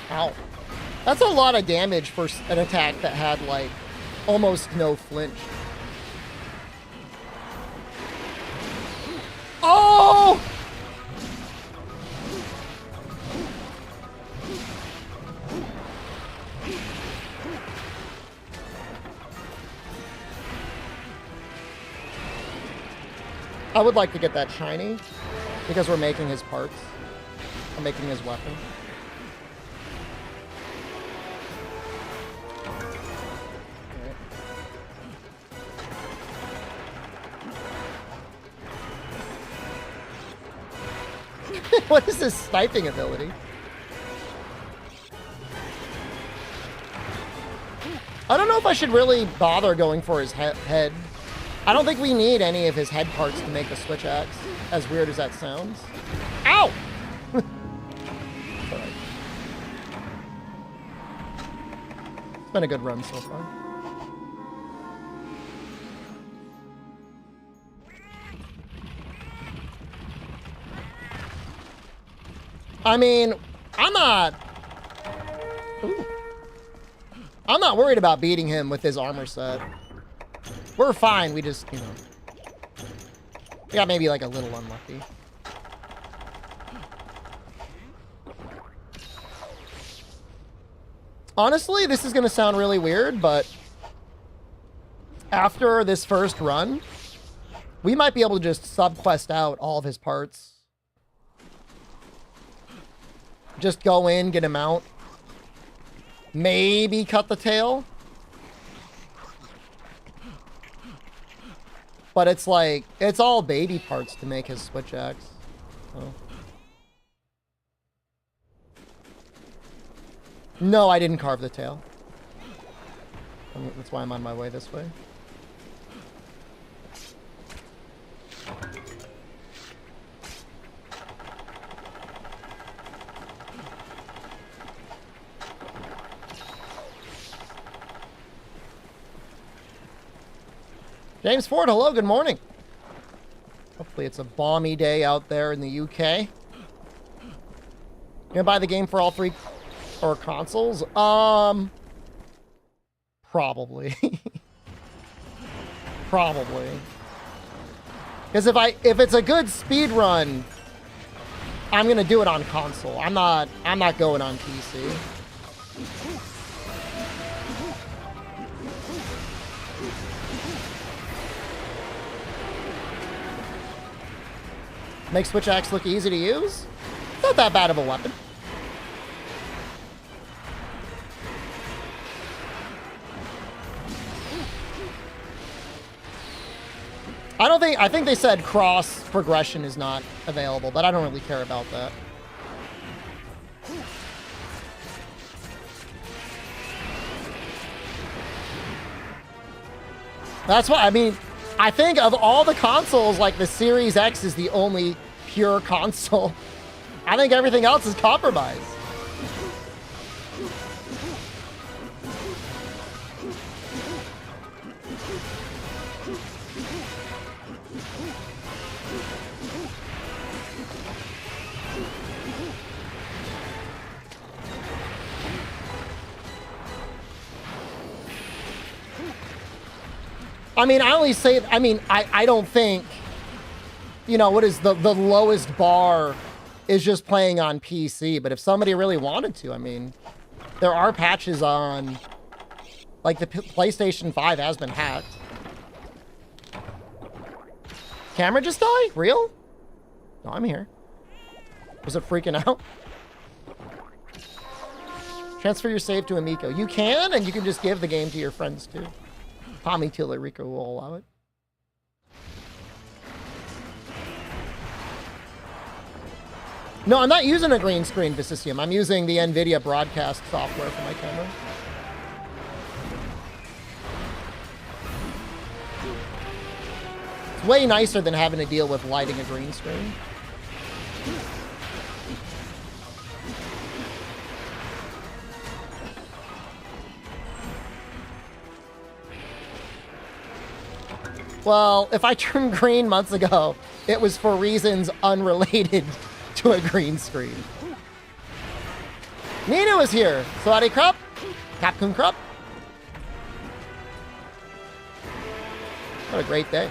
Ow. That's a lot of damage for an attack that had, like, almost no flinch. Oh! I would like to get that shiny because we're making his parts. I'm making his weapon. What is this sniping ability? I don't know if I should really bother going for his head. I don't think we need any of his head parts to make the switch axe, as weird as that sounds. Ow! It's been a good run so far. I mean, I'm not worried about beating him with his armor set. We're fine. We just, you know, we got maybe like a little unlucky. Honestly, this is going to sound really weird, but after this first run, we might be able to just subquest out all of his parts. Just go in, get him out. Maybe cut the tail. But it's like, it's all baby parts to make his switch axe. So. No, I didn't carve the tail. That's why I'm on my way this way. James Ford, hello, good morning. Hopefully it's a balmy day out there in the UK. You gonna buy the game for all three or consoles? Probably. Probably. Because if it's a good speed run, I'm gonna do it on console. I'm not going on PC. Make switch axe look easy to use? It's not that bad of a weapon. I think they said cross progression is not available, but I don't really care about that. That's why, I mean, I think of all the consoles, like the Series X is the only pure console. I think everything else is compromised. I mean, I only say, I mean, I don't think, you know, what is the lowest bar is just playing on PC. But if somebody really wanted to, I mean, there are patches on, like the PlayStation 5 has been hacked. Camera just died? Real? No, I'm here. Was it freaking out? Transfer your save to Amico. You can, and you can just give the game to your friends too. Tommy Tillerico will allow it. No, I'm not using a green screen, Vicisium. I'm using the NVIDIA broadcast software for my camera. It's way nicer than having to deal with lighting a green screen. Well, if I turned green months ago, it was for reasons unrelated to a green screen. Nina is here. Sawadee Krupp. Capcom Krupp. What a great day.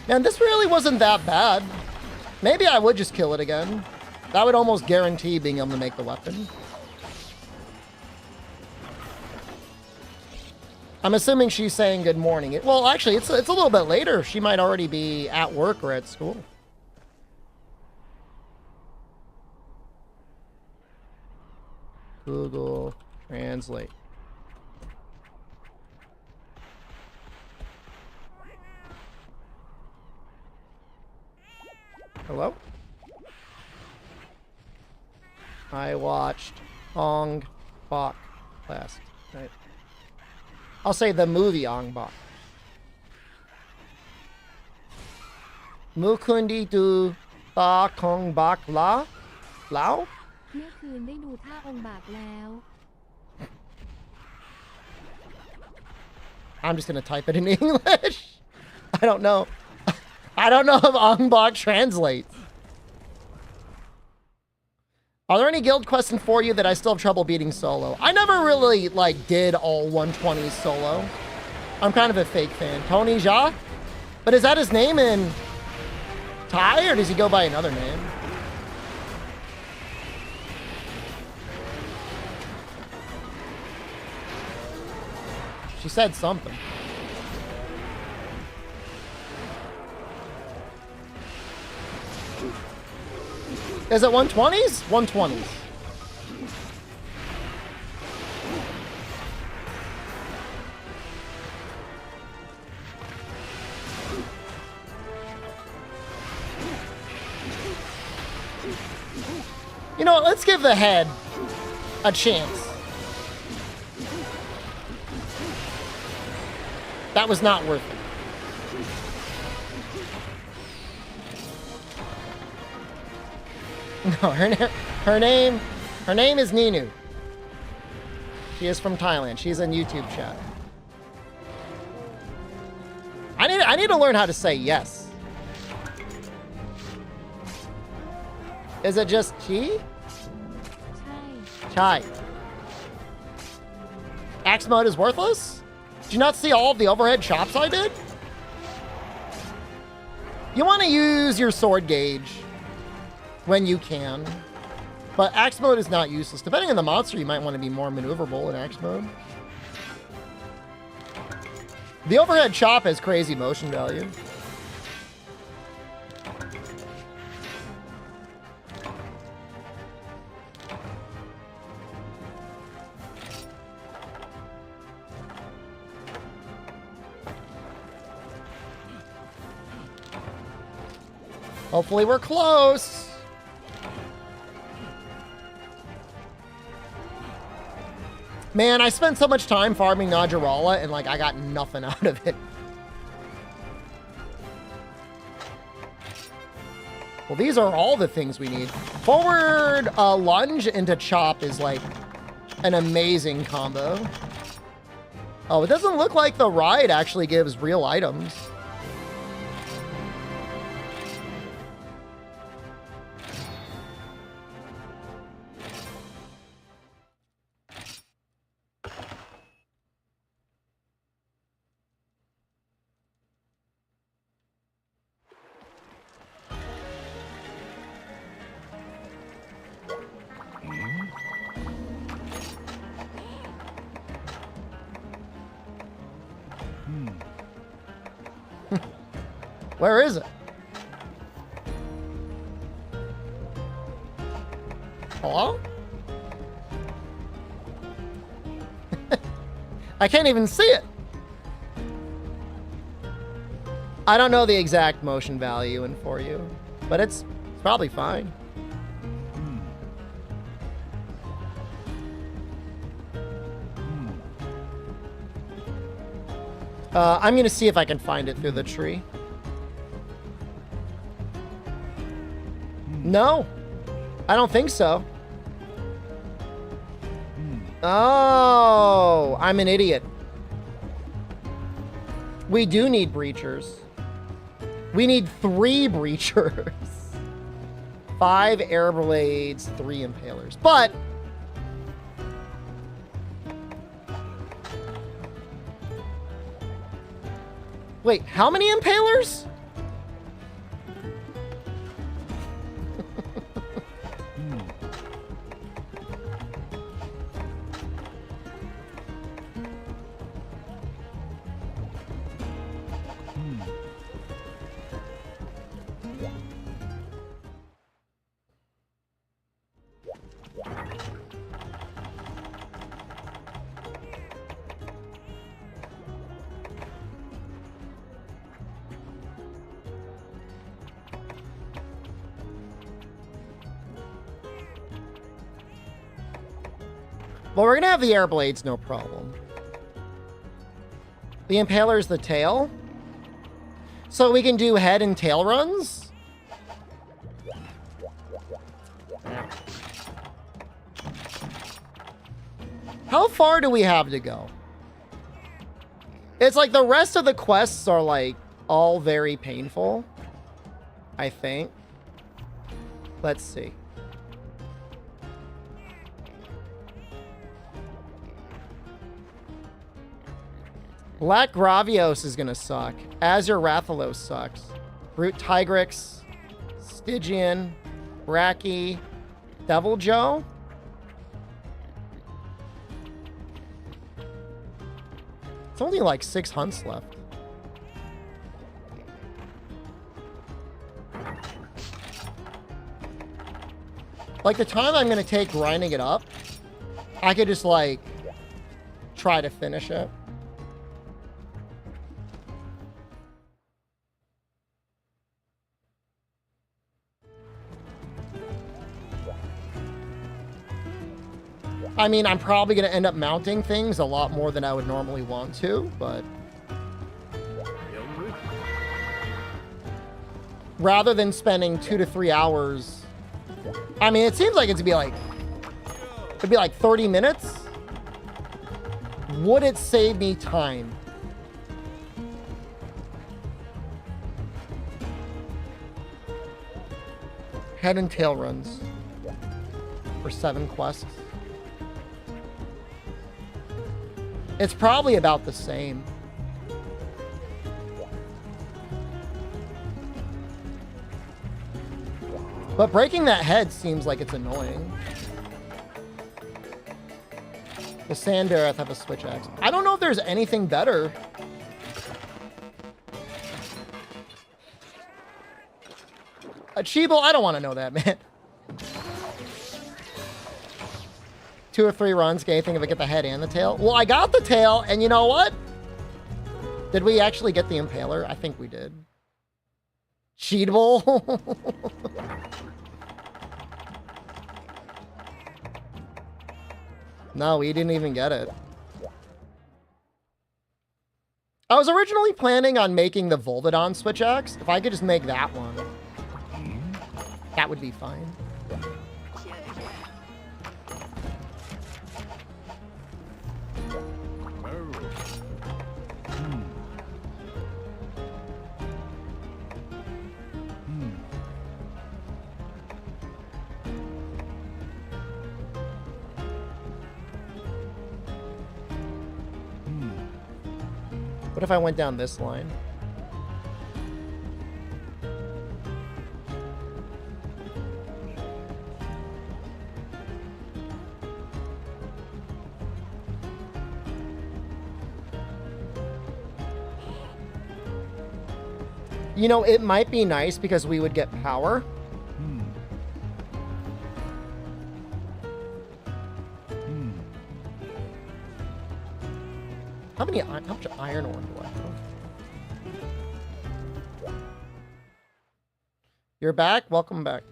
Man, this really wasn't that bad. Maybe I would just kill it again. That would almost guarantee being able to make the weapon. I'm assuming she's saying good morning. Well, actually, it's a little bit later. She might already be at work or at school. Google Translate. Hello? I watched Ong Bak last night. I'll say the movie Ong Bak. Mukundi du Ta Kong Bak La? Lao? เมื่อคืนได้ดูท่าองค์บากแล้ว I'm just gonna type it in English. I don't know. I don't know if Ong Bak translates. Are there any guild quests in for you that I still have trouble beating solo? I never really, like, did all 120s solo. I'm kind of a fake fan. Tony Jha? But is that his name in Thai, or does he go by another name? She said something. Is it 120s? 120s. You know what? Let's give the head a chance. That was not worth it. No, her name is Ninu. She is from Thailand. She's in YouTube chat. I need to learn how to say yes. Is it just chi? ใช่ Chai. Axe mode is worthless? Did you not see all of the overhead chops I did? You want to use your sword gauge when you can. But axe mode is not useless. Depending on the monster, you might want to be more maneuverable in axe mode. The overhead chop has crazy motion value. Hopefully we're close. Man, I spent so much time farming Najarala and like I got nothing out of it. Well, these are all the things we need. Forward lunge into chop is like an amazing combo. Oh, it doesn't look like the ride actually gives real items. Where is it? Hello? I can't even see it. I don't know the exact motion value in for you, but it's probably fine. I'm gonna see if I can find it through the tree. No, I don't think so. Oh, I'm an idiot. We do need breachers. We need 3 breachers. 5 air blades, 3 impalers. But wait, how many impalers? Well, we're gonna have the air blades, no problem. The impaler's the tail. So we can do head and tail runs? How far do we have to go? It's like the rest of the quests are like all very painful, I think. Let's see. Black Gravios is gonna suck. Azure Rathalos sucks. Brute Tigrix, Stygian, Bracky, Devil Joe. It's only like 6 hunts left. Like the time I'm gonna take grinding it up, I could just like try to finish it. I mean, I'm probably going to end up mounting things a lot more than I would normally want to, but rather than spending 2 to 3 hours, I mean, it seems like it'd be like 30 minutes. Would it save me time? Head and tail runs for 7 quests. It's probably about the same. But breaking that head seems like it's annoying. The Sandareth have a switch axe. I don't know if there's anything better. A Cheeble? I don't want to know that, man. 2 or 3 runs, get anything if I get the head and the tail? Well, I got the tail, and you know what? Did we actually get the impaler? I think we did. Cheatable. No, we didn't even get it. I was originally planning on making the Volvidon switch axe. If I could just make that one. That would be fine. What if I went down this line? You know, it might be nice because we would get power. How much iron ore do I have? You're back? Welcome back.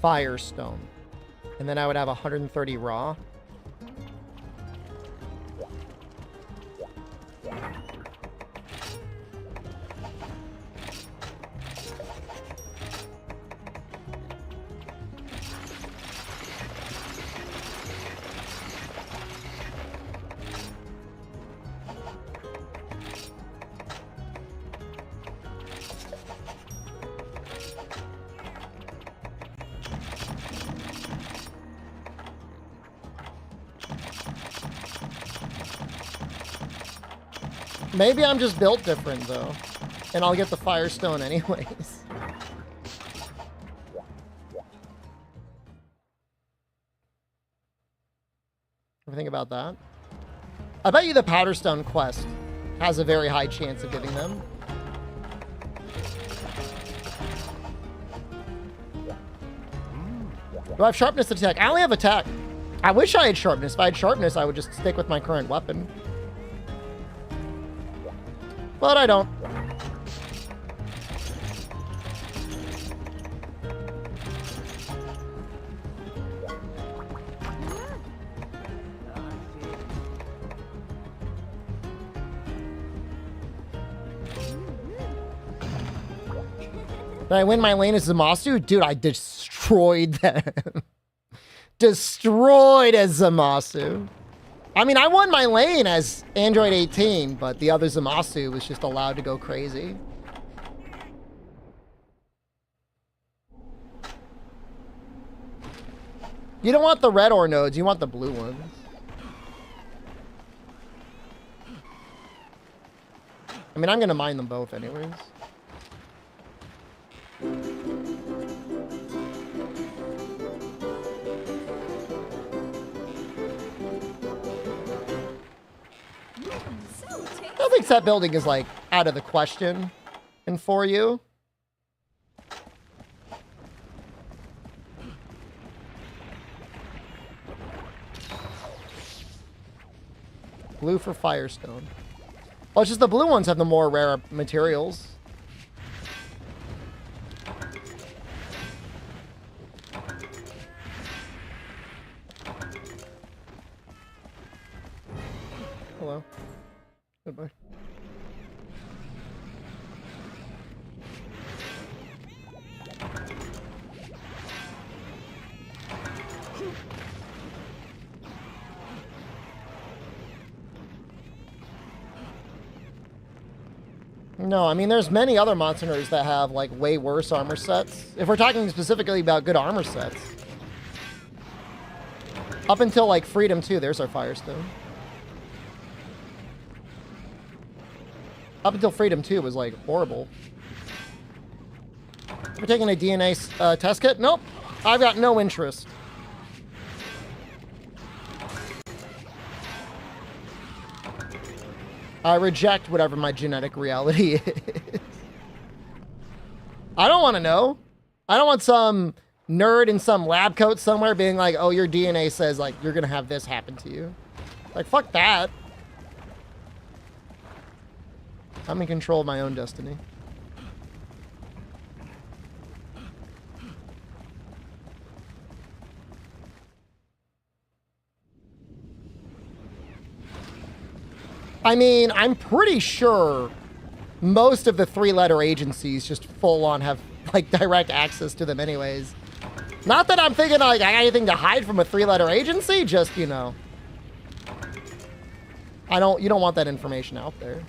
Firestone. And then I would have 130 raw. Maybe I'm just built different, though. And I'll get the Firestone anyways. Ever think about that? I bet you the Powderstone quest has a very high chance of giving them. Do I have sharpness attack? I only have attack. I wish I had sharpness. If I had sharpness, I would just stick with my current weapon. But I don't. Did I win my lane as Zamasu? Dude, I destroyed them. Destroyed as Zamasu. I mean, I won my lane as Android 18, but the other Zamasu was just allowed to go crazy. You don't want the red ore nodes, you want the blue ones. I mean, I'm gonna mine them both anyways. I don't think set building is like out of the question and for you. Blue for Firestone. Well, it's just the blue ones have the more rare materials. Hello. Goodbye. No, I mean, there's many other monsters that have, like, way worse armor sets. If we're talking specifically about good armor sets. Up until, like, Freedom 2, there's our Firestone. Up until Freedom 2 was, like, horrible. We're taking a DNA test kit? Nope. I've got no interest. I reject whatever my genetic reality is. I don't want to know. I don't want some nerd in some lab coat somewhere being like, oh, your DNA says, like, you're going to have this happen to you. Like, fuck that. I'm in control of my own destiny. I mean, I'm pretty sure most of the 3-letter agencies just full on have like direct access to them anyways. Not that I'm thinking like I got anything to hide from a 3-letter agency, just, you know. You don't want that information out there.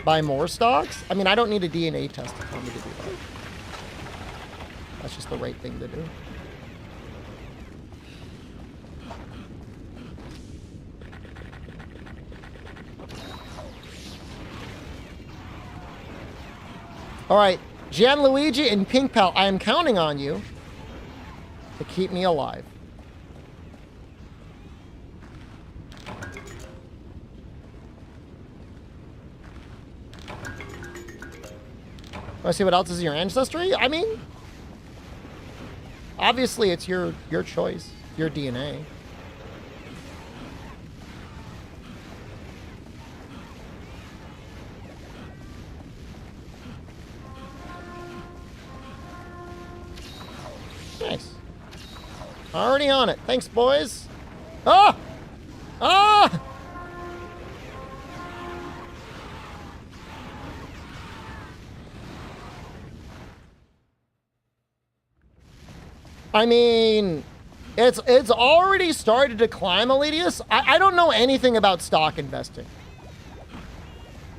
Buy more stocks? I mean, I don't need a DNA test to tell me to do that. That's just the right thing to do. All right, Gianluigi and Pink Pal, I am counting on you to keep me alive. Want to see what else is in your ancestry? I mean, obviously it's your choice, your DNA. Nice. Already on it. Thanks, boys. Ah! Ah! I mean, it's already started to climb, Elitius. I don't know anything about stock investing.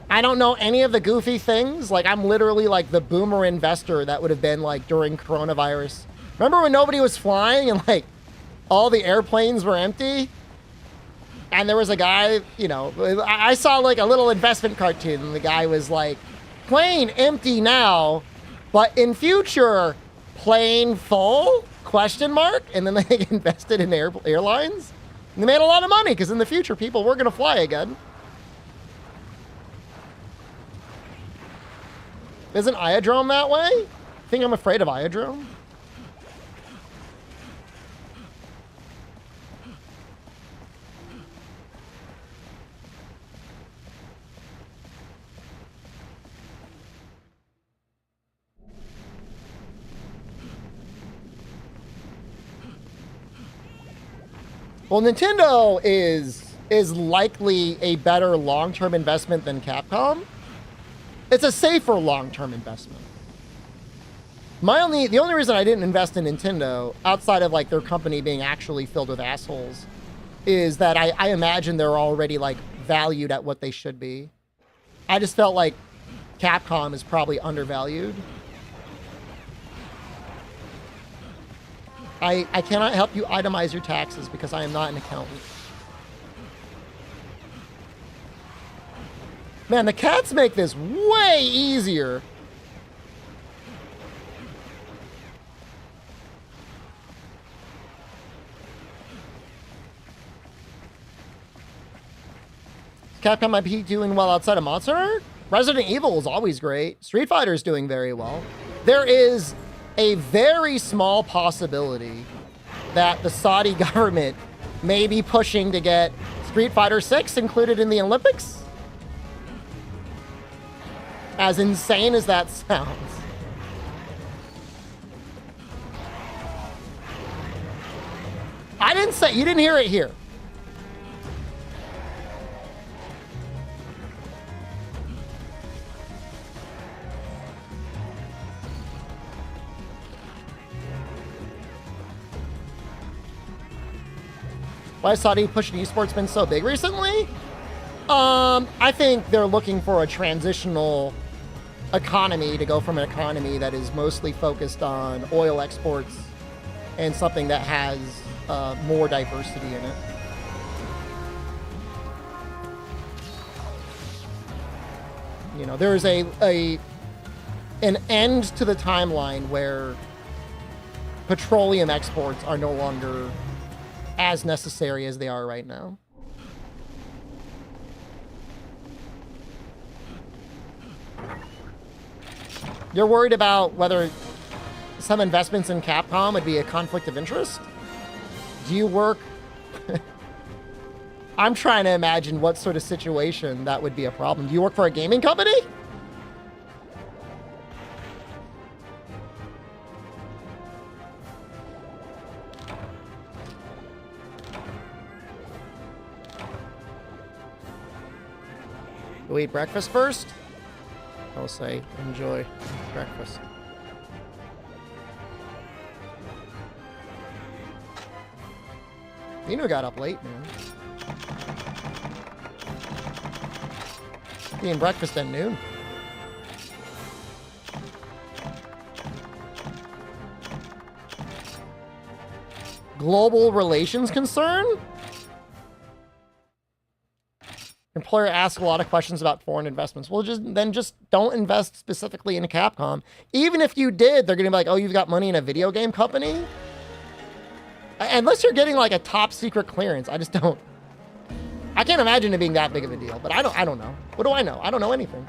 I don't know any of the goofy things. Like, I'm literally like the boomer investor that would have been like during coronavirus. Remember when nobody was flying and like all the airplanes were empty? And there was a guy, you know, I saw like a little investment cartoon and the guy was like, plane empty now, but in future, plane full? Question mark? And then they invested in airlines. And they made a lot of money because in the future, people were going to fly again. Isn't Iodrome that way? I think I'm afraid of Iodrome. Well, Nintendo is likely a better long-term investment than Capcom. It's a safer long-term investment. The only reason I didn't invest in Nintendo, outside of like their company being actually filled with assholes, is that I imagine they're already like valued at what they should be. I just felt like Capcom is probably undervalued. I cannot help you itemize your taxes because I am not an accountant. Man, the cats make this way easier. Capcom might be doing well outside of Monster Hunter? Resident Evil is always great. Street Fighter is doing very well. There is a very small possibility that the Saudi government may be pushing to get Street Fighter 6 included in the Olympics. As insane as that sounds. I didn't say, you didn't hear it here. Why has Saudi pushing esports been so big recently? I think they're looking for a transitional economy to go from an economy that is mostly focused on oil exports and something that has more diversity in it. You know, there is an end to the timeline where petroleum exports are no longer as necessary as they are right now. You're worried about whether some investments in Capcom would be a conflict of interest? Do you work? I'm trying to imagine what sort of situation that would be a problem. Do you work for a gaming company? We'll eat breakfast first. I'll say enjoy breakfast. Dino got up late, man. Eating breakfast at noon. Global relations concern? Employer asks a lot of questions about foreign investments. Well, just don't invest specifically in Capcom. Even if you did, they're gonna be like, oh, you've got money in a video game company? Unless you're getting like a top secret clearance. I just don't. I can't imagine it being that big of a deal, but I don't know. What do I know? I don't know anything.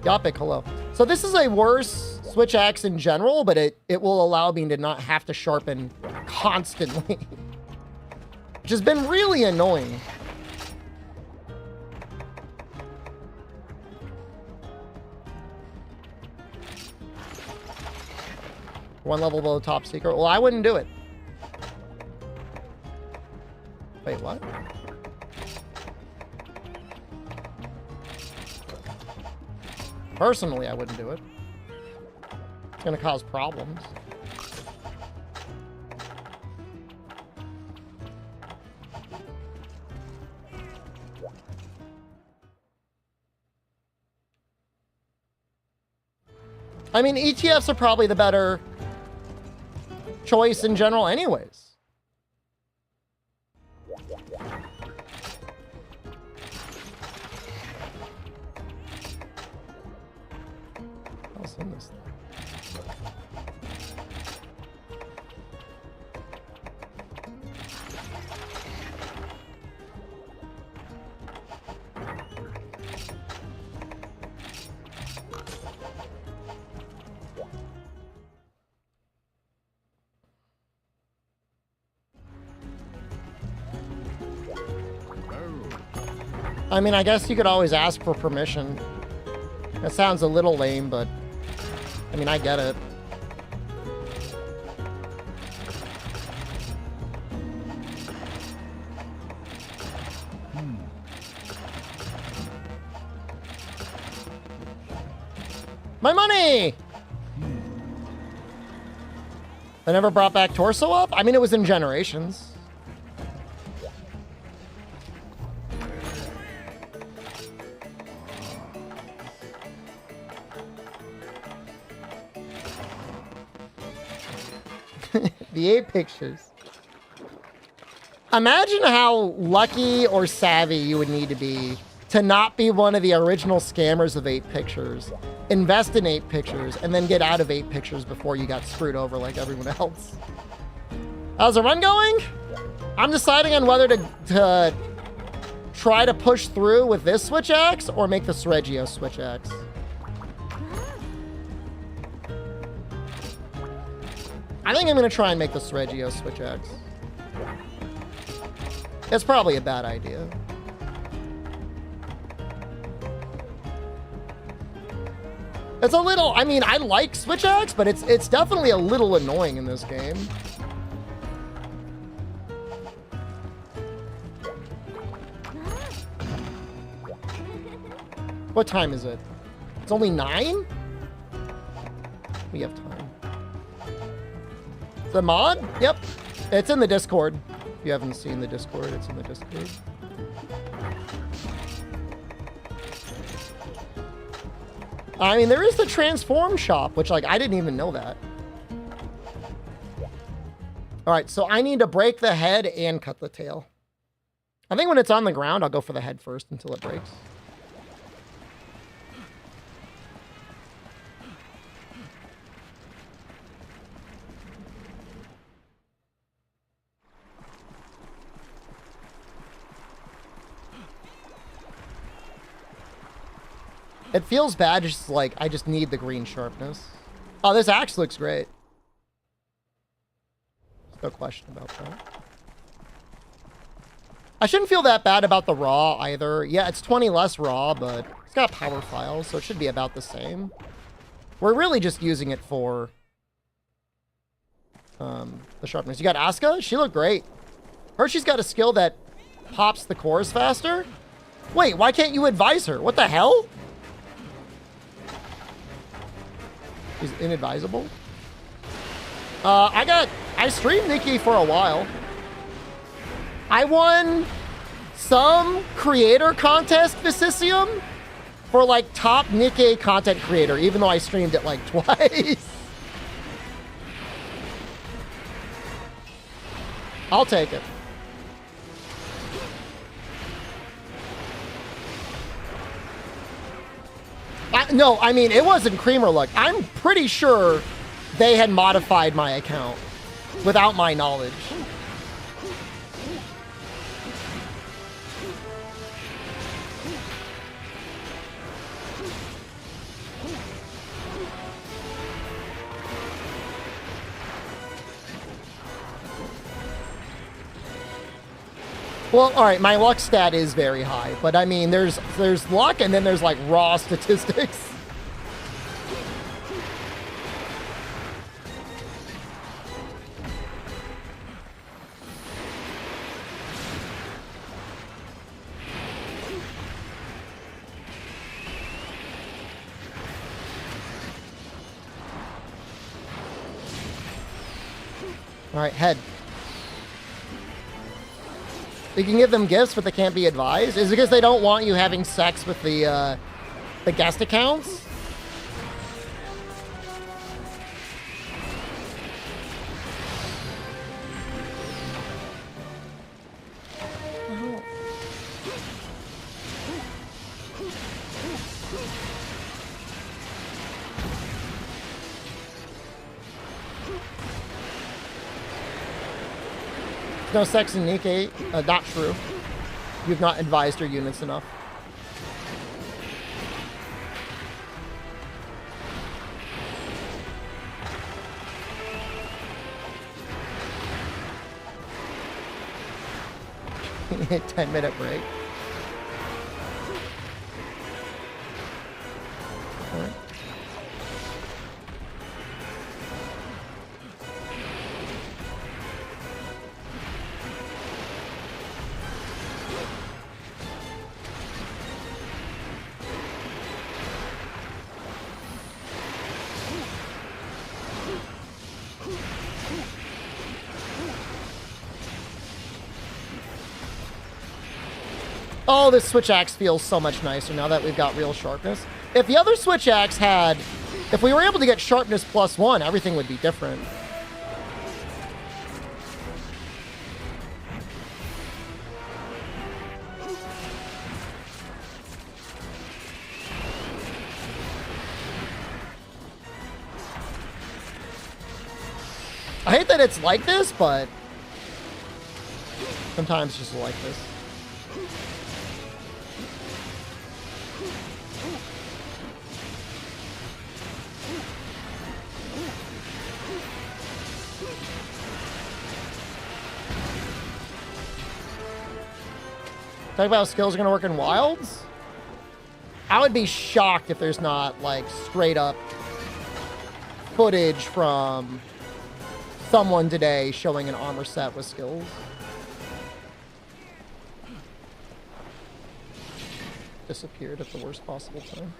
Yopic, hello. So this is a worse Switch Axe in general, but it will allow me to not have to sharpen constantly. Which has been really annoying. One level below top secret. Well, I wouldn't do it. Wait, what? Personally, I wouldn't do it. It's gonna cause problems. I mean, ETFs are probably the better choice in general anyways. What's in this thing? I mean, I guess you could always ask for permission. That sounds a little lame, but I mean, I get it. My money! I never brought back Torso Up? I mean, it was in Generations. The 8 pictures. Imagine how lucky or savvy you would need to be to not be one of the original scammers of 8 pictures, invest in 8 pictures, and then get out of 8 pictures before you got screwed over like everyone else. How's the run going? I'm deciding on whether to try to push through with this Switch Axe or make the Sreggio Switch Axe. I think I'm going to try and make the Sreggio Switch Axe. It's probably a bad idea. It's a little, I mean, I like Switch Axe, but it's definitely a little annoying in this game. What time is it? It's only 9? We have time. The mod? Yep. It's in the Discord. If you haven't seen the Discord, it's in the Discord. I mean, there is the transform shop, which, like, I didn't even know that. All right, so I need to break the head and cut the tail. I think when it's on the ground, I'll go for the head first until it breaks. It feels bad, just like, I just need the green sharpness. Oh, this axe looks great. No question about that. I shouldn't feel that bad about the raw either. Yeah, it's 20 less raw, but it's got power files, so it should be about the same. We're really just using it for the sharpness. You got Asuka? She looked great. Heard she's got a skill that pops the cores faster. Wait, why can't you advise her? What the hell? She's inadvisable. I streamed Nikki for a while. I won some creator contest Vicisium for like top Nikkei content creator, even though I streamed it like twice. I'll take it. No, I mean, it wasn't Creamer luck. I'm pretty sure they had modified my account without my knowledge. Well, all right, my luck stat is very high, but I mean, there's luck and then there's like raw statistics. All right, head. You can give them gifts, but they can't be advised. Is it because they don't want you having sex with the guest accounts? No sex in Nikkei. Not true. You've not advised your units enough. Hit 10-minute break. All right. Oh, this switch axe feels so much nicer now that we've got real sharpness. If the other switch axe had... If we were able to get sharpness +1, everything would be different. I hate that it's like this, but... Sometimes it's just like this. Talk about how skills are going to work in wilds? I would be shocked if there's not, like, straight up footage from someone today showing an armor set with skills. Disappeared at the worst possible time.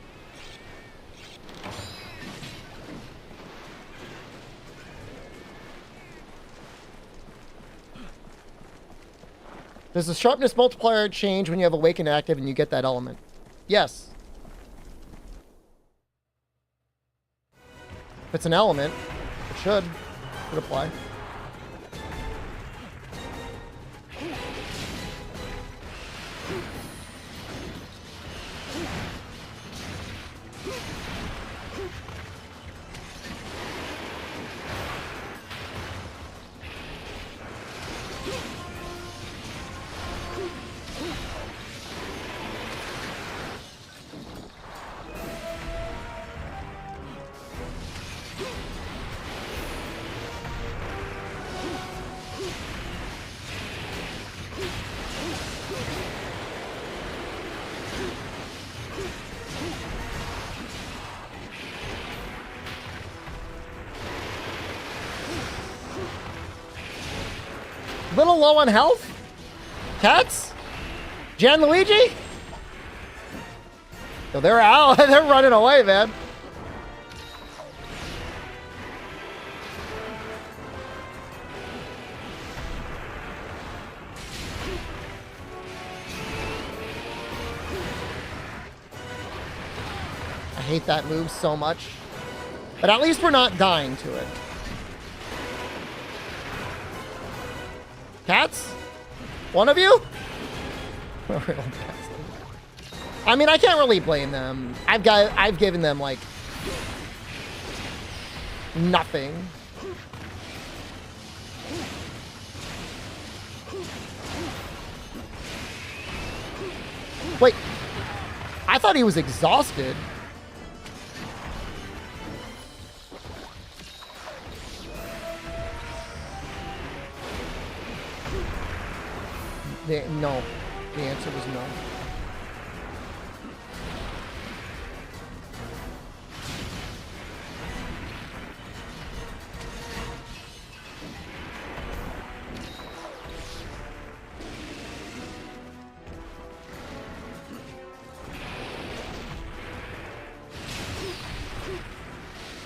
Does the sharpness multiplier change when you have Awaken active and you get that element? Yes. If it's an element, it should apply. Little low on health? Cats? Gianluigi? Yo, they're out. They're running away, man. I hate that move so much. But at least we're not dying to it. Cats? One of you? I mean, I can't really blame them. I've given them like nothing. Wait, I thought he was exhausted. No, the answer was no.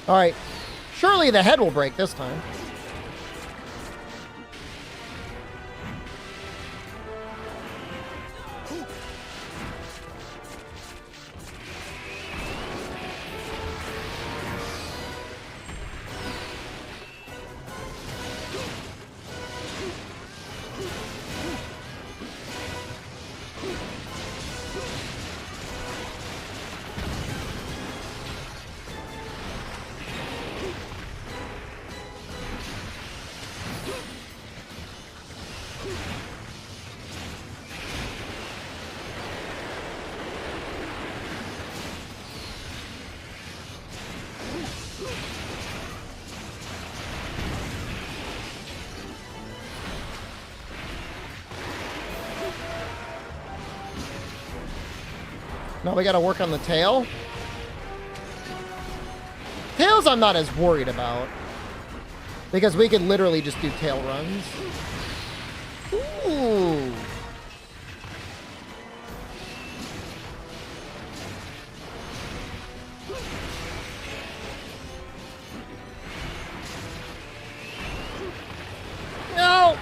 All right, surely the head will break this time. Now we gotta work on the tail. Tails I'm not as worried about. Because we could literally just do tail runs. Ooh. No!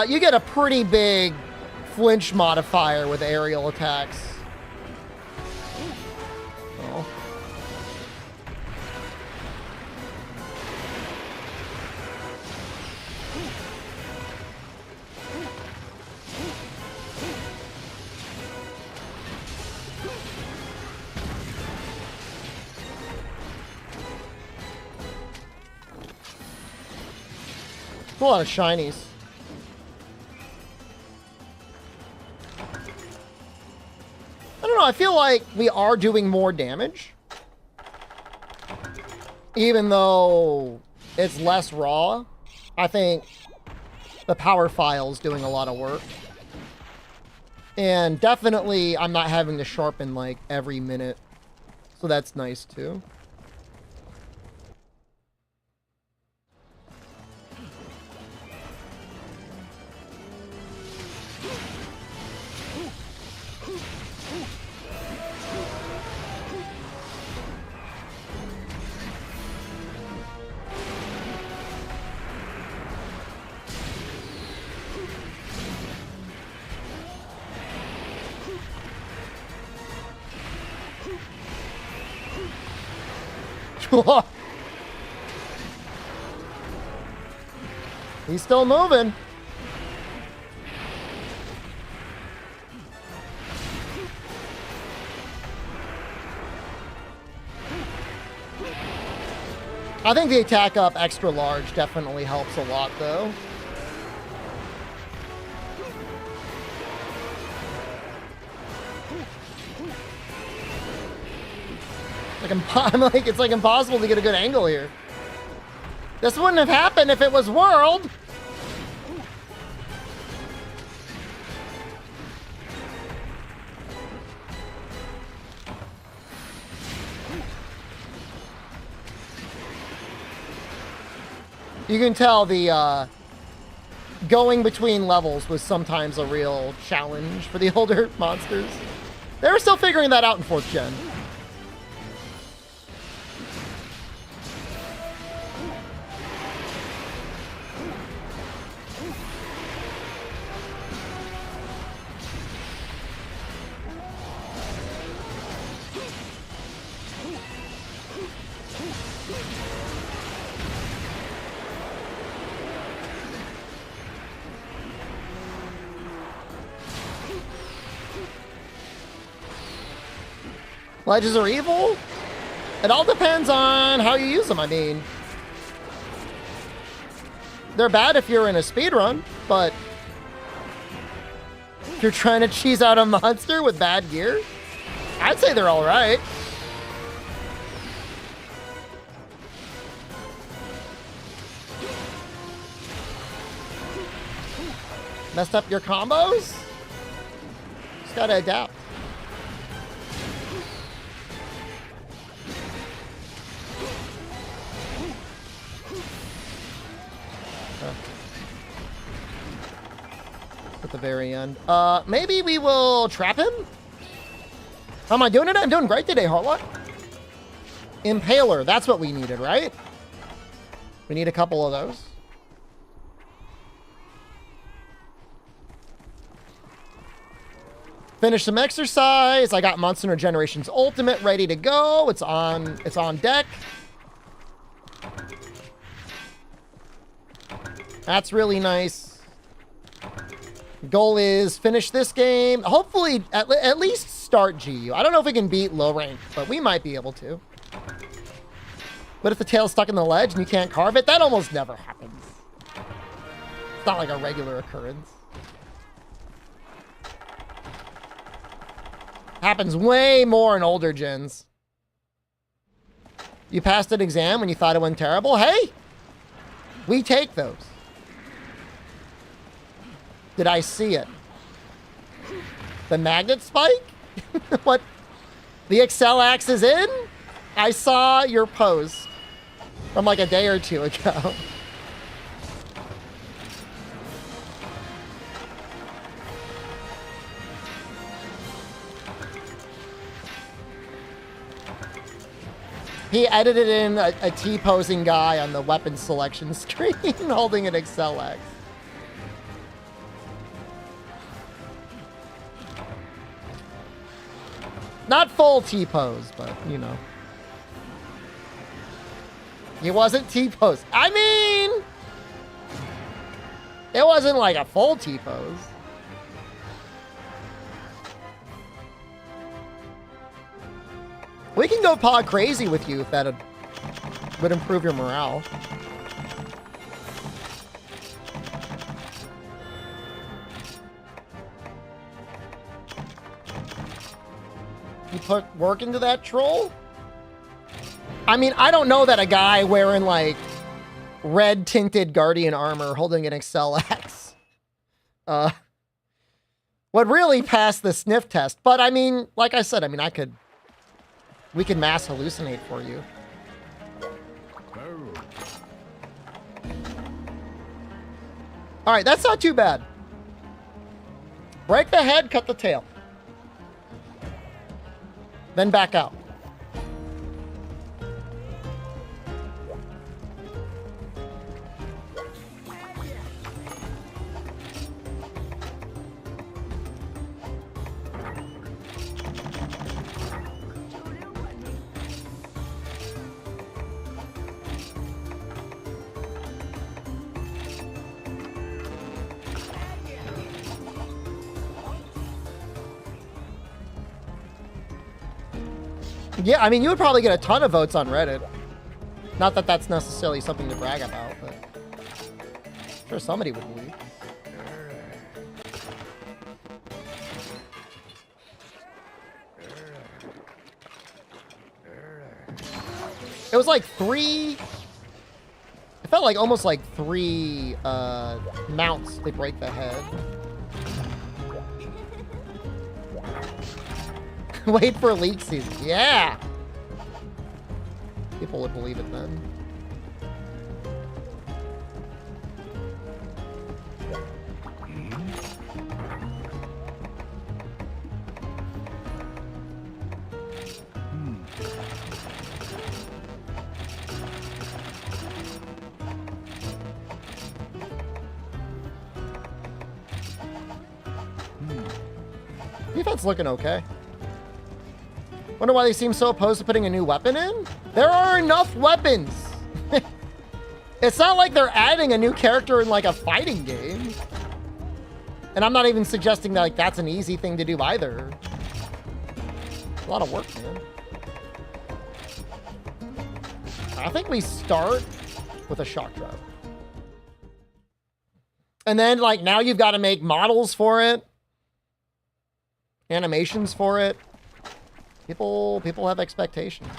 You get a pretty big flinch modifier with aerial attacks. Oh. A lot of shinies. I don't know, I feel like we are doing more damage. Even though it's less raw, I think the power file's doing a lot of work. And definitely I'm not having to sharpen like every minute. So that's nice too. He's still moving. I think the attack up extra large definitely helps a lot, though. I'm like, it's like impossible to get a good angle here. This wouldn't have happened if it was World. You can tell the going between levels was sometimes a real challenge for the older monsters. They were still figuring that out in 4th gen. Ledges are evil? It all depends on how you use them. I mean, they're bad if you're in a speedrun, but if you're trying to cheese out a monster with bad gear, I'd say they're all right. Messed up your combos? Just gotta adapt. At the very end. Maybe we will trap him? How am I doing today? I'm doing great today, Harlock. Impaler, that's what we needed, right? We need a couple of those. Finish some exercise. I got Monster Hunter Generations Ultimate ready to go. It's on deck. That's really nice. Goal is finish this game. Hopefully, at least start GU. I don't know if we can beat low rank, but we might be able to. What if the tail's stuck in the ledge and you can't carve it? That almost never happens. It's not like a regular occurrence. Happens way more in older gens. You passed an exam when you thought it went terrible? Hey! We take those. Did I see it? The magnet spike? What? The Excel axe is in? I saw your post from like a day or two ago. He edited in a T-posing guy on the weapon selection screen holding an Excel axe. Not full T-pose, but, you know. He wasn't T-pose. I mean, it wasn't like a full T-pose. We can go paw crazy with you if that would improve your morale. You put work into that troll? I mean, I don't know that a guy wearing like red tinted Guardian armor holding an Excel axe would really pass the sniff test. But I mean, like I said, I mean, we could mass hallucinate for you. All right, that's not too bad. Break the head, cut the tail. Then back out. Yeah, I mean, you would probably get a ton of votes on Reddit. Not that that's necessarily something to brag about, but I'm sure somebody would believe. It was like it felt like almost like 3 mounts they break the head. Wait for leak season. Yeah. People would believe it then. Defense looking okay. Wonder why they seem so opposed to putting a new weapon in? There are enough weapons. It's not like they're adding a new character in like a fighting game. And I'm not even suggesting that like that's an easy thing to do either. A lot of work, man. I think we start with a shock drop. And then like now you've got to make models for it. Animations for it. People have expectations.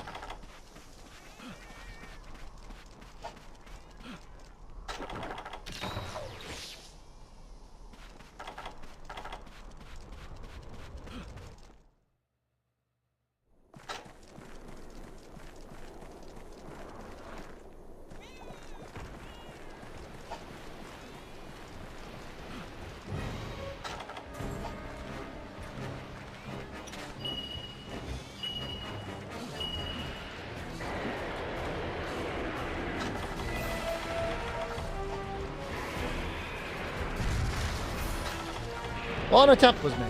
Well, an attempt was made.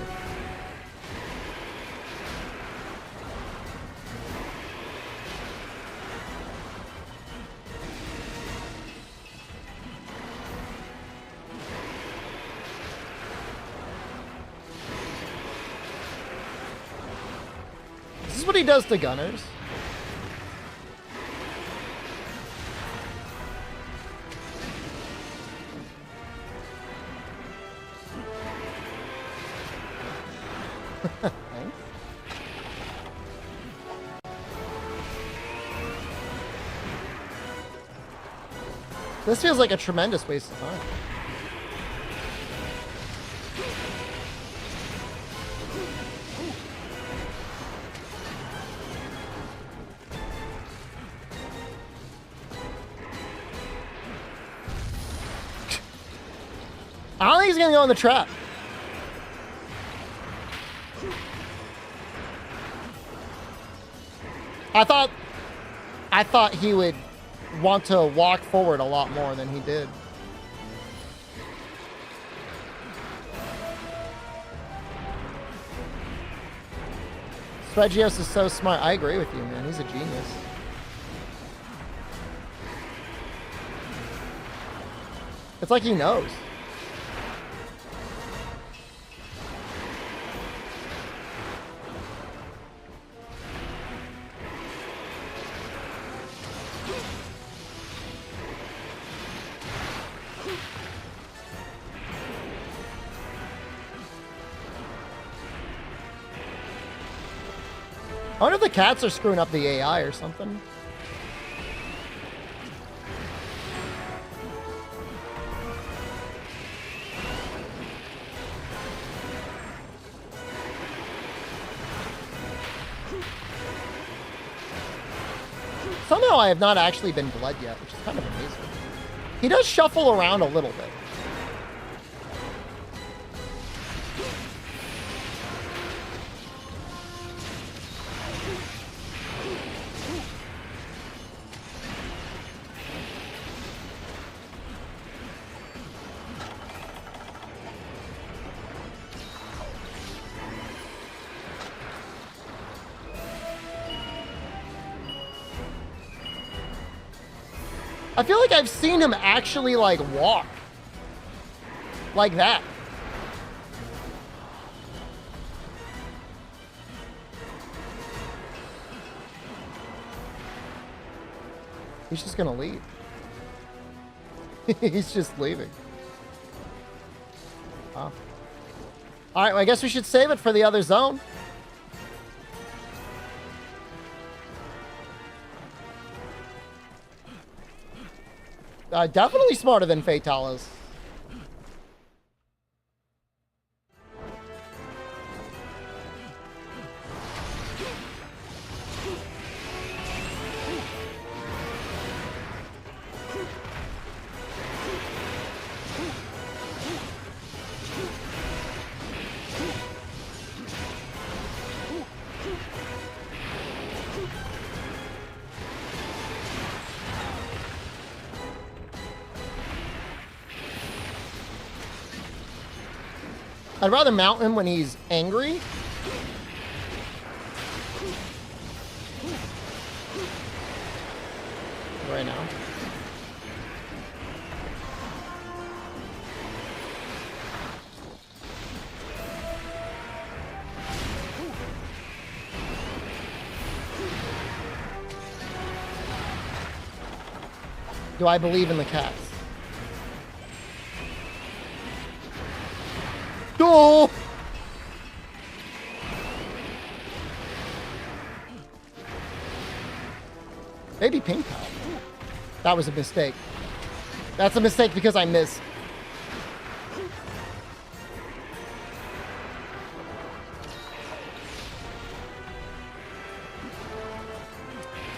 This is what he does to gunners. This feels like a tremendous waste of time. I don't think he's gonna go in the trap. I thought he would want to walk forward a lot more than he did. Regios is so smart. I agree with you, man. He's a genius. It's like he knows. I wonder if the cats are screwing up the AI or something. Somehow I have not actually been bled yet, which is kind of amazing. He does shuffle around a little bit. I feel like I've seen him actually, like, walk. Like that. He's just gonna leave. He's just leaving. Wow. Alright, well, I guess we should save it for the other zone. Definitely smarter than Fatalis. I'd rather mount him when he's angry now. Do I believe in the cats? Go! Maybe pink tile. That was a mistake. That's a mistake because I missed.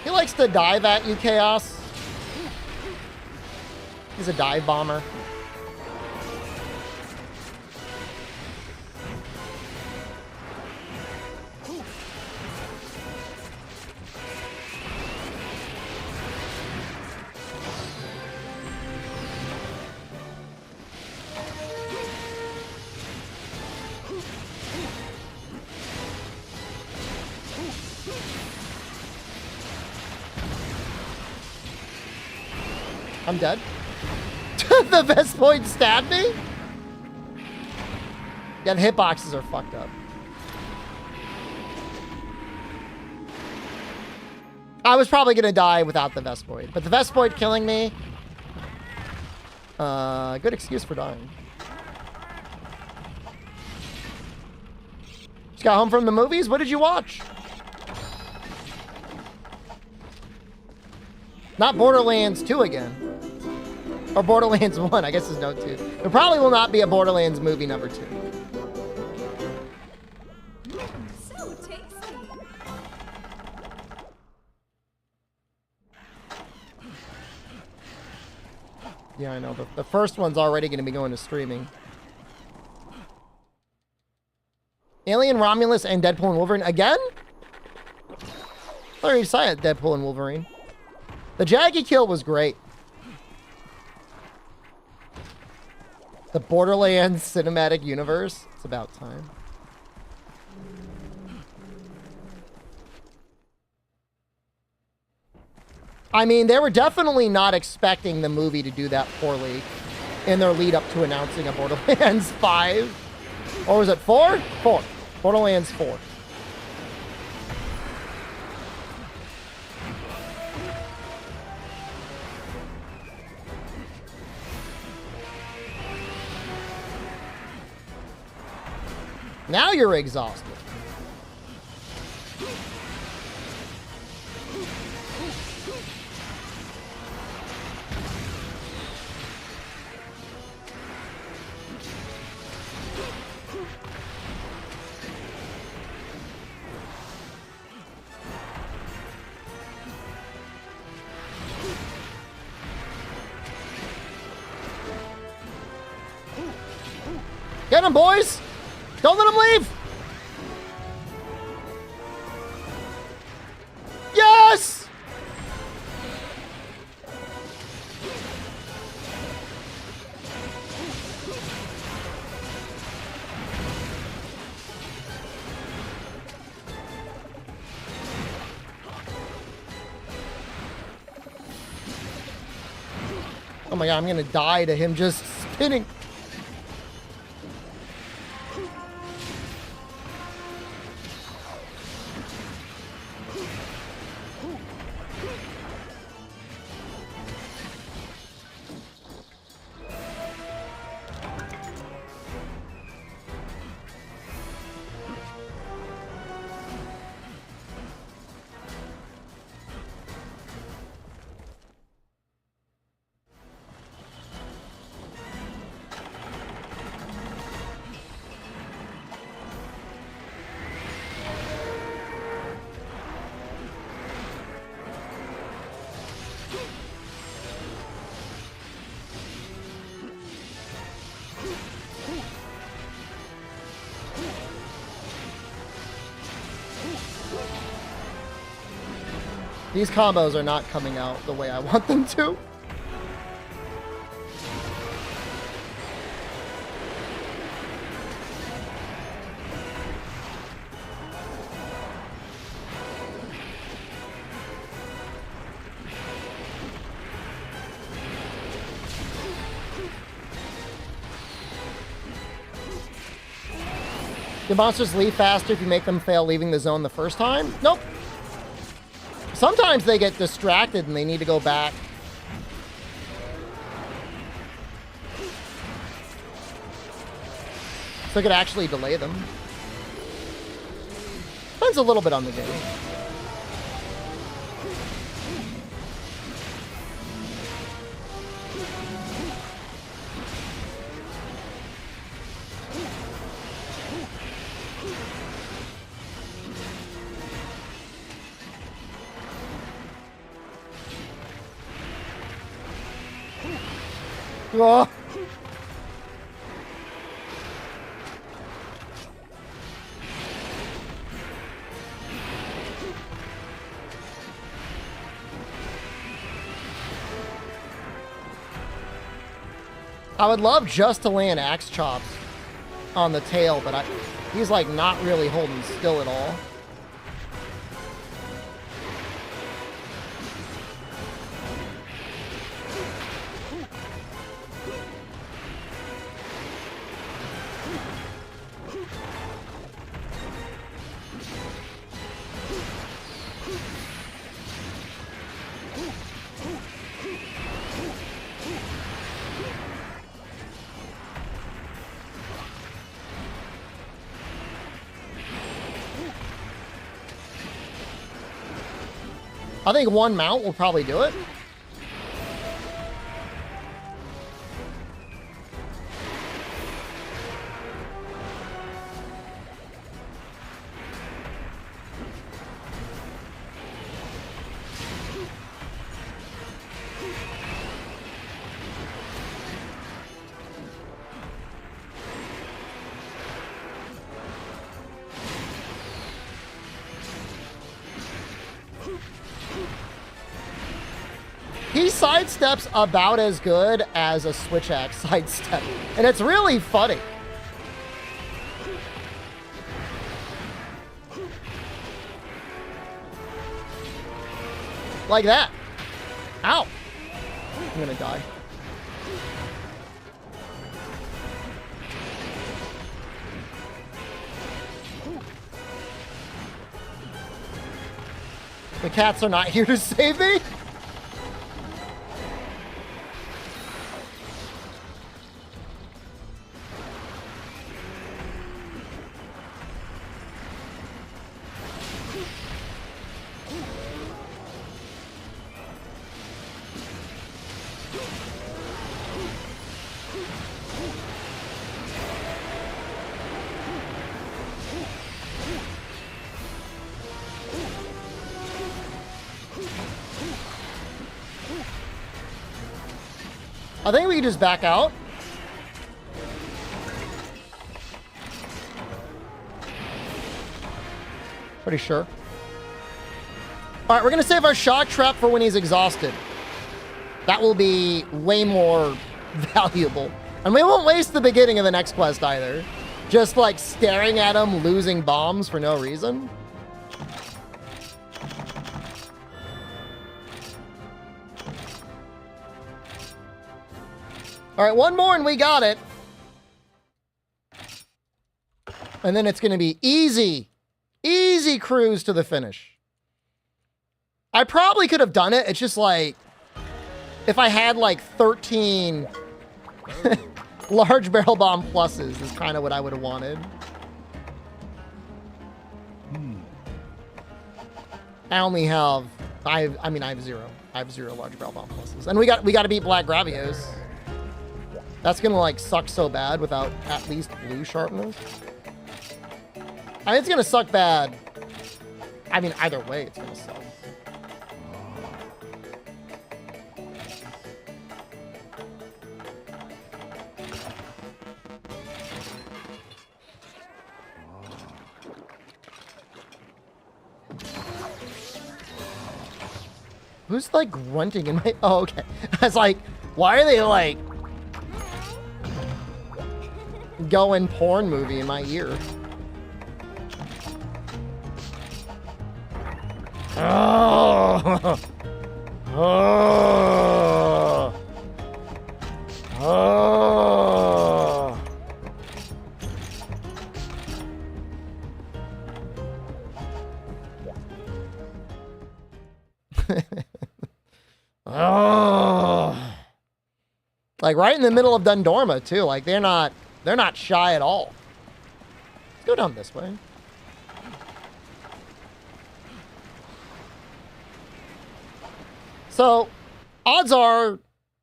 He likes to dive at you, Chaos. He's a dive bomber. I'm dead. The best point stabbed me? Yeah, the hitboxes are fucked up. I was probably gonna die without the Vespoid, but the Vespoid killing me, good excuse for dying. Just got home from the movies? What did you watch? Not Borderlands 2 again. Or Borderlands 1, I guess there's no 2. There probably will not be a Borderlands movie number 2. So tasty. Yeah, I know. The first one's already going to be going to streaming. Alien, Romulus, and Deadpool and Wolverine again? I already saw it, Deadpool and Wolverine. The Jaggy kill was great. The Borderlands cinematic universe. It's about time. I mean, they were definitely not expecting the movie to do that poorly in their lead up to announcing a Borderlands 5. Or was it 4? 4. Borderlands 4. Now you're exhausted. Get him, boys! Don't let him leave! Yes! Oh my god, I'm gonna die to him just spinning. These combos are not coming out the way I want them to. Do monsters leave faster if you make them fail leaving the zone the first time? Nope. Sometimes they get distracted and they need to go back. So it could actually delay them. Depends a little bit on the game. Oh. I would love just to land axe chops on the tail, but he's like not really holding still at all. I think one mount will probably do it. He sidesteps about as good as a switch axe sidestep, and it's really funny. Like that. Ow. I'm gonna die. The cats are not here to save me? I think we can just back out. Pretty sure. All right, we're going to save our shock trap for when he's exhausted. That will be way more valuable. And we won't waste the beginning of the next quest either. Just like staring at him, losing bombs for no reason. All right, one more and we got it. And then it's going to be easy cruise to the finish. I probably could have done it. It's just like, if I had like 13 large barrel bomb pluses is kind of what I would have wanted. I only have, I have zero. I have 0 large barrel bomb pluses. And we got to beat Black Gravios. That's gonna like suck so bad without at least blue sharpness. I mean, it's gonna suck bad. I mean, either way, it's gonna suck. Who's like grunting in my? Oh, okay. I was like, why are they like going porn movie in my ear? Oh. Oh. Oh. Oh. Like right in the middle of Dundorma too. Like they're not shy at all. Let's go down this way. So, odds are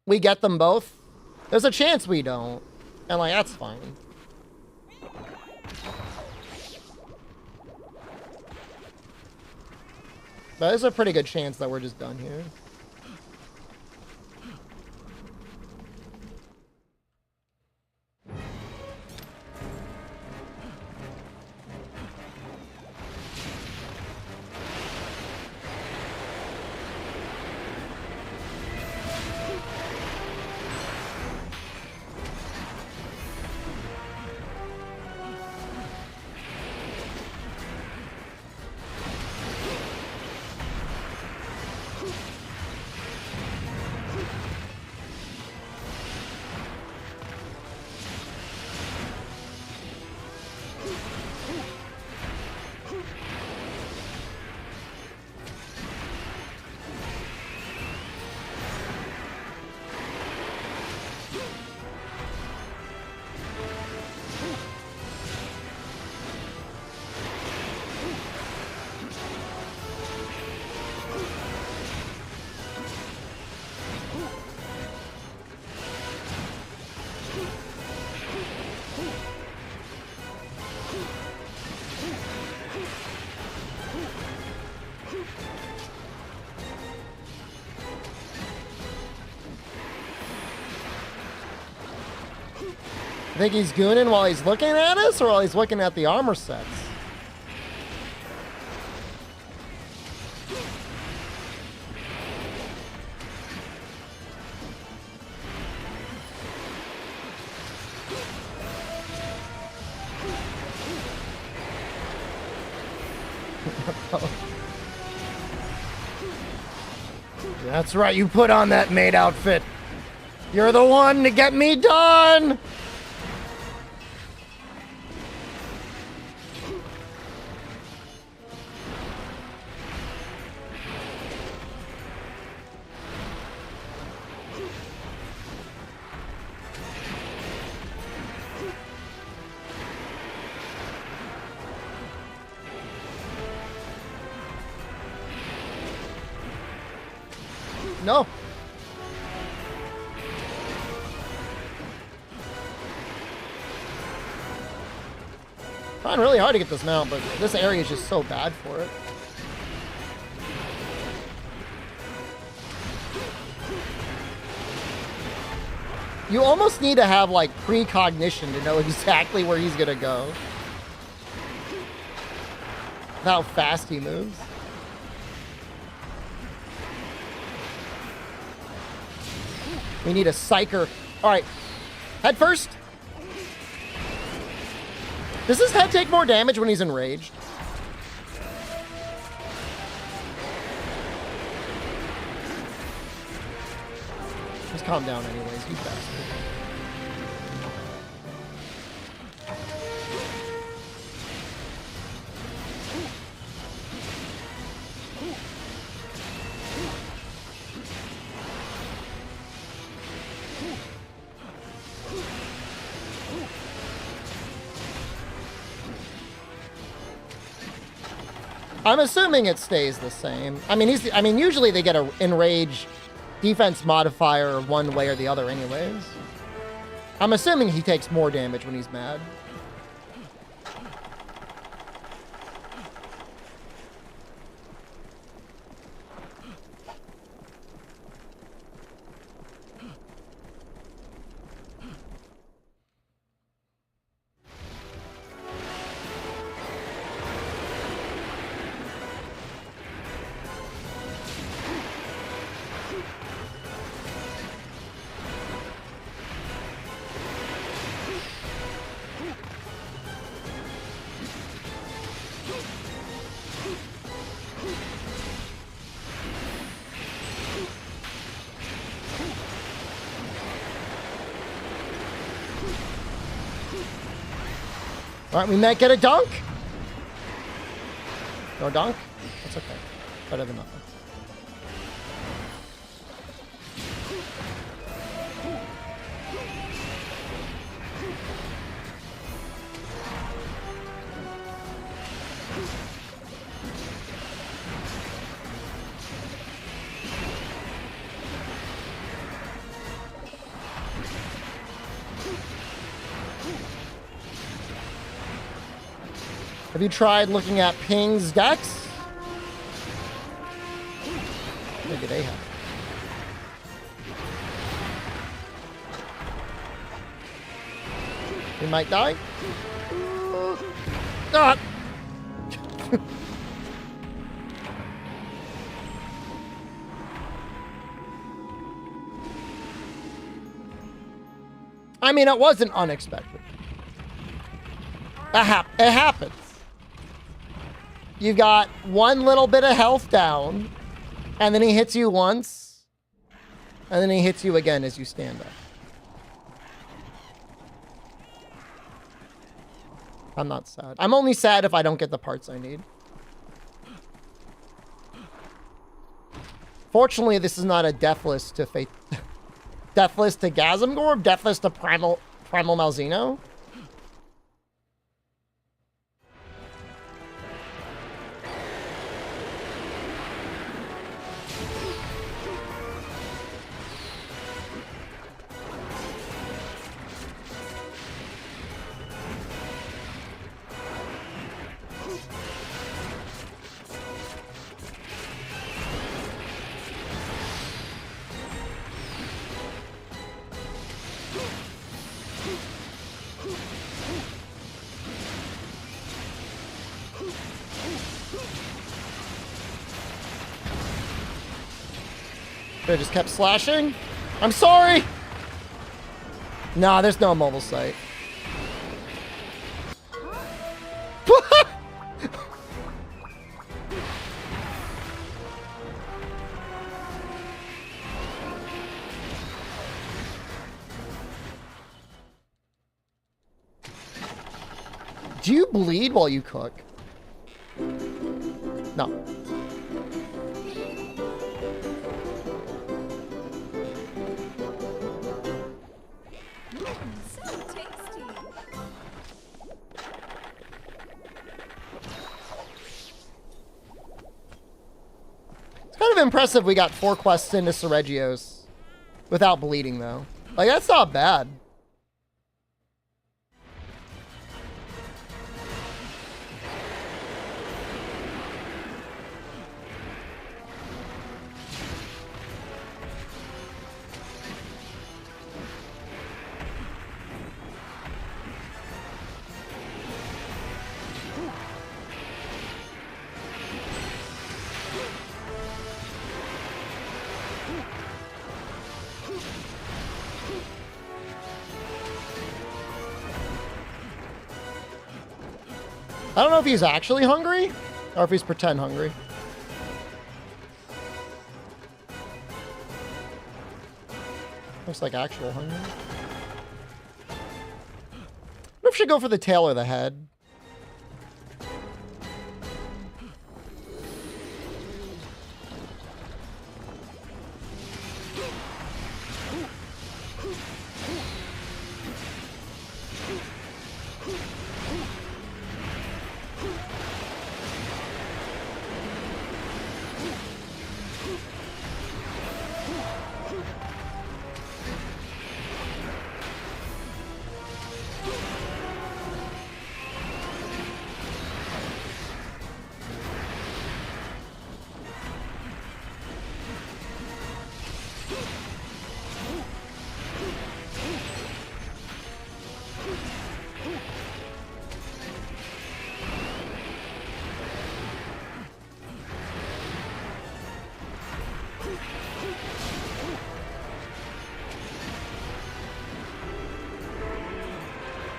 we get them both. There's a chance we don't. And like that's fine. But there's a pretty good chance that we're just done here. I think he's gooning while he's looking at us or while he's looking at the armor sets? That's right, you put on that maid outfit. You're the one to get me done! No. Trying really hard to get this mount, but this area is just so bad for it. You almost need to have like precognition to know exactly where he's gonna go. How fast he moves. We need a psyker. All right, head first. Does his head take more damage when he's enraged? Just calm down anyways, you bastard. I'm assuming it stays the same. I mean, usually they get a enrage defense modifier one way or the other anyways. I'm assuming he takes more damage when he's mad. All right, we might get a dunk. No dunk? That's okay. Better than nothing. you tried looking at Ping's decks? Maybe they have. We might die. Ah. I mean, it wasn't unexpected. It happens. You've got one little bit of health down, and then he hits you once, and then he hits you again as you stand up. I'm not sad. I'm only sad if I don't get the parts I need. Fortunately, this is not a deathless to Faith. Deathless to Gazimgor? Deathless to Primal Malzeno? I just kept slashing. I'm sorry. Nah, there's no mobile site. Do you bleed while you cook? No. Kind of impressive we got 4 quests into Seregios without bleeding, though. Like, that's not bad. I don't know if he's actually hungry or if he's pretend hungry. Looks like actual hunger. I wonder if we should go for the tail or the head.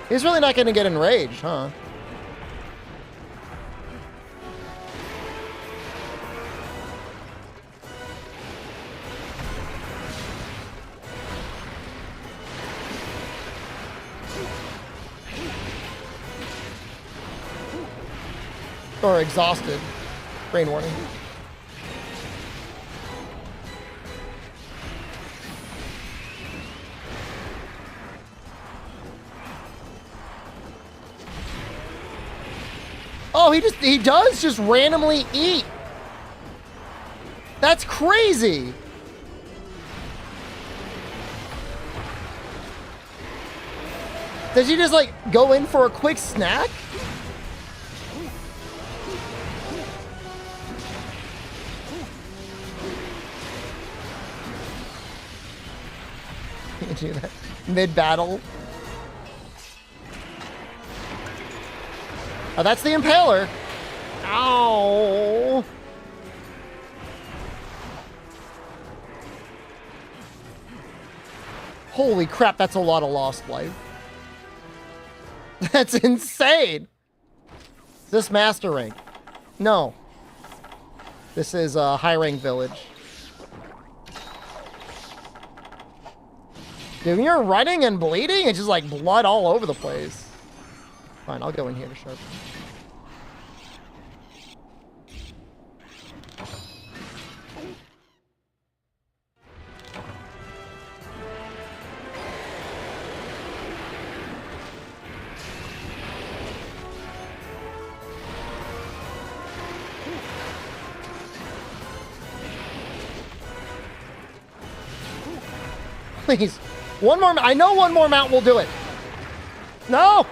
He's really not going to get enraged, huh? Or exhausted. Brain warning. Oh, he does just randomly eat. That's crazy. Does he just like go in for a quick snack? Do that mid-battle. Oh, that's the Impaler. Ow. Holy crap, that's a lot of lost life. That's insane. Is this master rank? No. This is a high rank village. Dude, when you're running and bleeding, it's just like blood all over the place. Fine, I'll go in here to sharpen. Please. One more. I know one more mount will do it. No.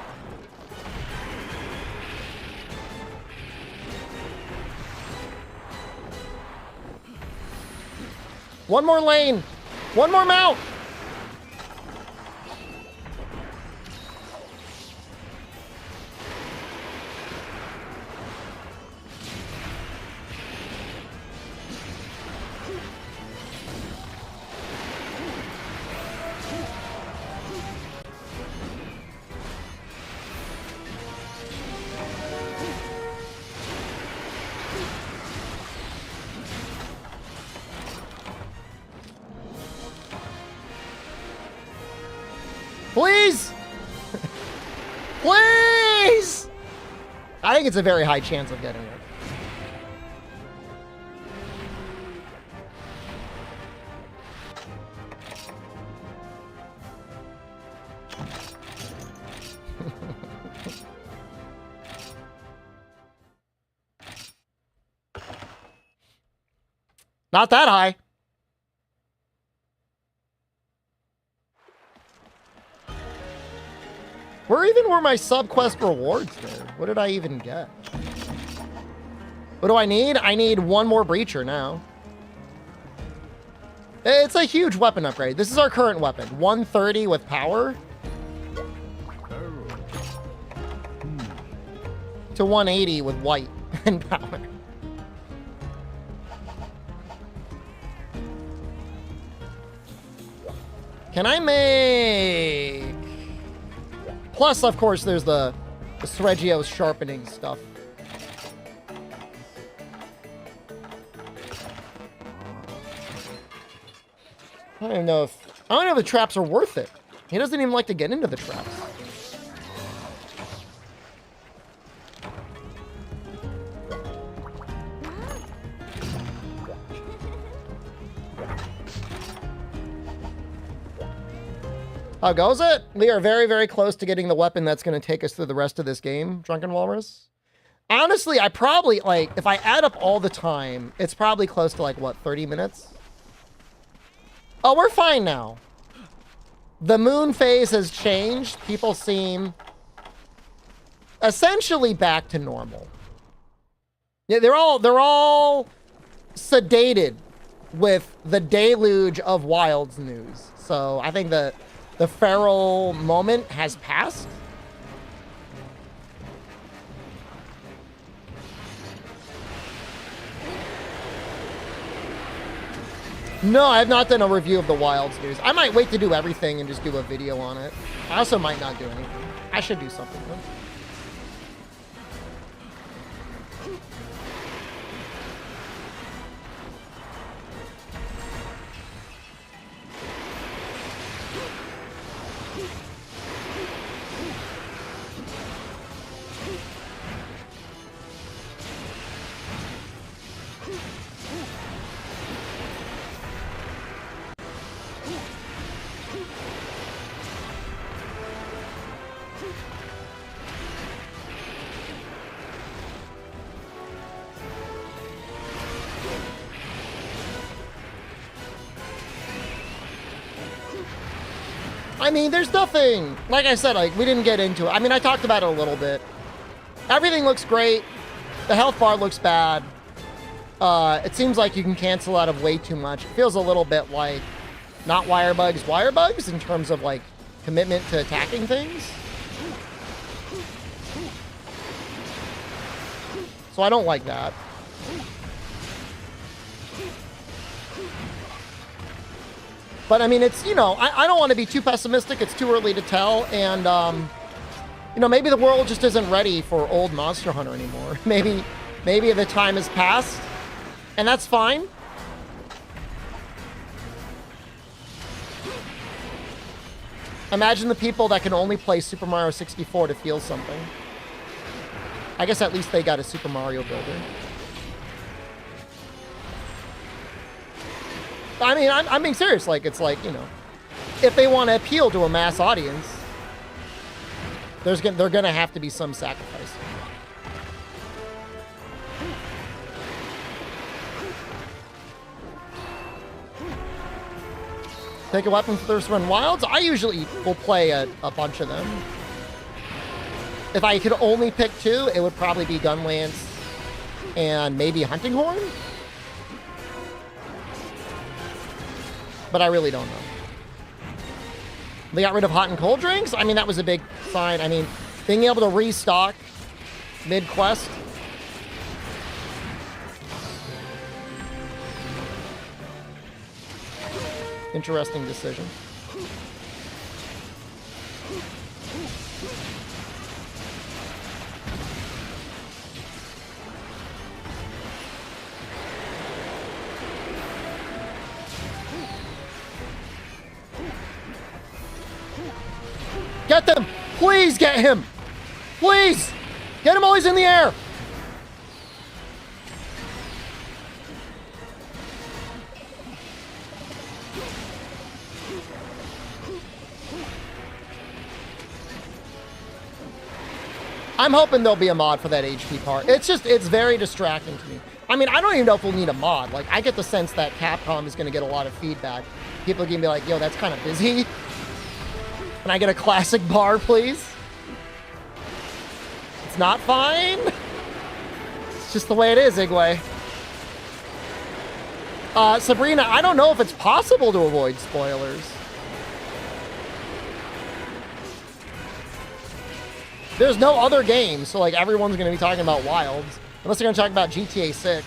One more lane. One more mount. Please! Please! I think it's a very high chance of getting it. Not that high. Where even were my sub-quest rewards there? What did I even get? What do I need? I need one more breacher now. It's a huge weapon upgrade. This is our current weapon. 130 with power. To 180 with white and power. Can I make... Plus, of course, there's the Sreggio's sharpening stuff. I don't even know if... I don't know if the traps are worth it. He doesn't even like to get into the traps. How goes it? We are very, very close to getting the weapon that's going to take us through the rest of this game, Drunken Walrus. Honestly, I probably, like, if I add up all the time, it's probably close to, like, what, 30 minutes? Oh, we're fine now. The moon phase has changed. People seem essentially back to normal. Yeah, they're all sedated with the deluge of Wilds news. So I think that the feral moment has passed. No, I have not done a review of the Wilds news. I might wait to do everything and just do a video on it. I also might not do anything. I should do something though. I mean, there's nothing, like I said, like, we didn't get into it. I mean, I talked about it a little bit. Everything looks great. The health bar looks bad. It seems like you can cancel out of way too much. It feels a little bit like not wire bugs in terms of like commitment to attacking things. So I don't like that. But I mean, it's, you know, I don't want to be too pessimistic. It's too early to tell. And, you know, maybe the world just isn't ready for old Monster Hunter anymore. Maybe the time has passed, and that's fine. Imagine the people that can only play Super Mario 64 to feel something. I guess at least they got a Super Mario Builder. I mean, I'm being serious. Like, it's like, you know, if they want to appeal to a mass audience, they're gonna have to be some sacrifice. Take a weapon for Thirst Run Wilds. I usually will play a bunch of them. If I could only pick two, it would probably be Gunlance and maybe Hunting Horn. But I really don't know. They got rid of hot and cold drinks. I mean, that was a big sign. I mean, being able to restock mid-quest. Interesting decision. Get them! Please get him! Please! Get him while he's in the air! I'm hoping there'll be a mod for that HP part. It's very distracting to me. I mean, I don't even know if we'll need a mod. Like, I get the sense that Capcom is going to get a lot of feedback. People are going to be like, yo, that's kind of busy. Can I get a classic bar, please? It's not fine. It's just the way it is, Igwe. Sabrina, I don't know if it's possible to avoid spoilers. There's no other game, so like everyone's going to be talking about Wilds. Unless they're going to talk about GTA 6.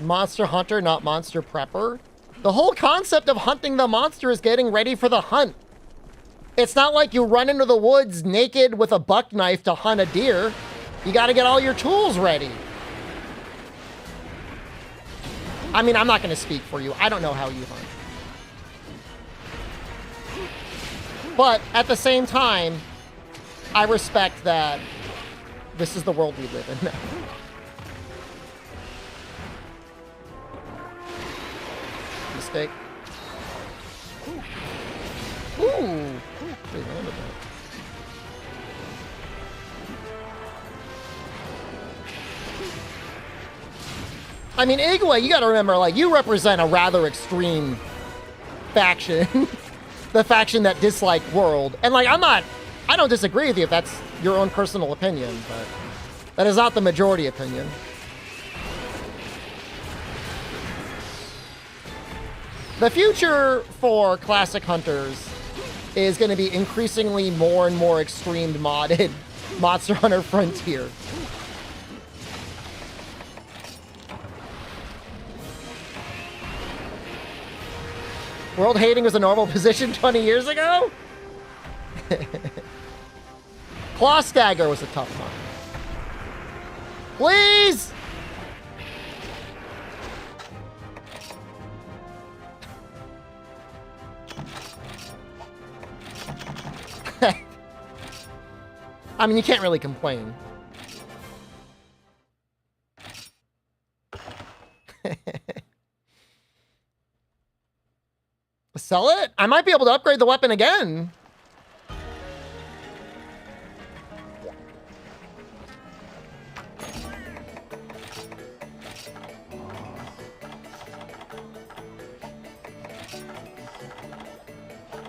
Monster Hunter, not Monster Prepper. The whole concept of hunting the monster is getting ready for the hunt. It's not like you run into the woods naked with a buck knife to hunt a deer. You got to get all your tools ready. I mean, I'm not going to speak for you. I don't know how you hunt. But at the same time, I respect that this is the world we live in now. Mistake. Ooh. Pretty landed that. I mean, Igwe, you gotta remember, like, you represent a rather extreme faction. The faction that dislike world. And, like, I don't disagree with you if that's your own personal opinion, but that is not the majority opinion. The future for classic hunters is going to be increasingly more and more extreme modded Monster Hunter Frontier. World hating was a normal position 20 years ago? Claw Stagger was a tough one. Please! I mean, you can't really complain. Sell it? I might be able to upgrade the weapon again.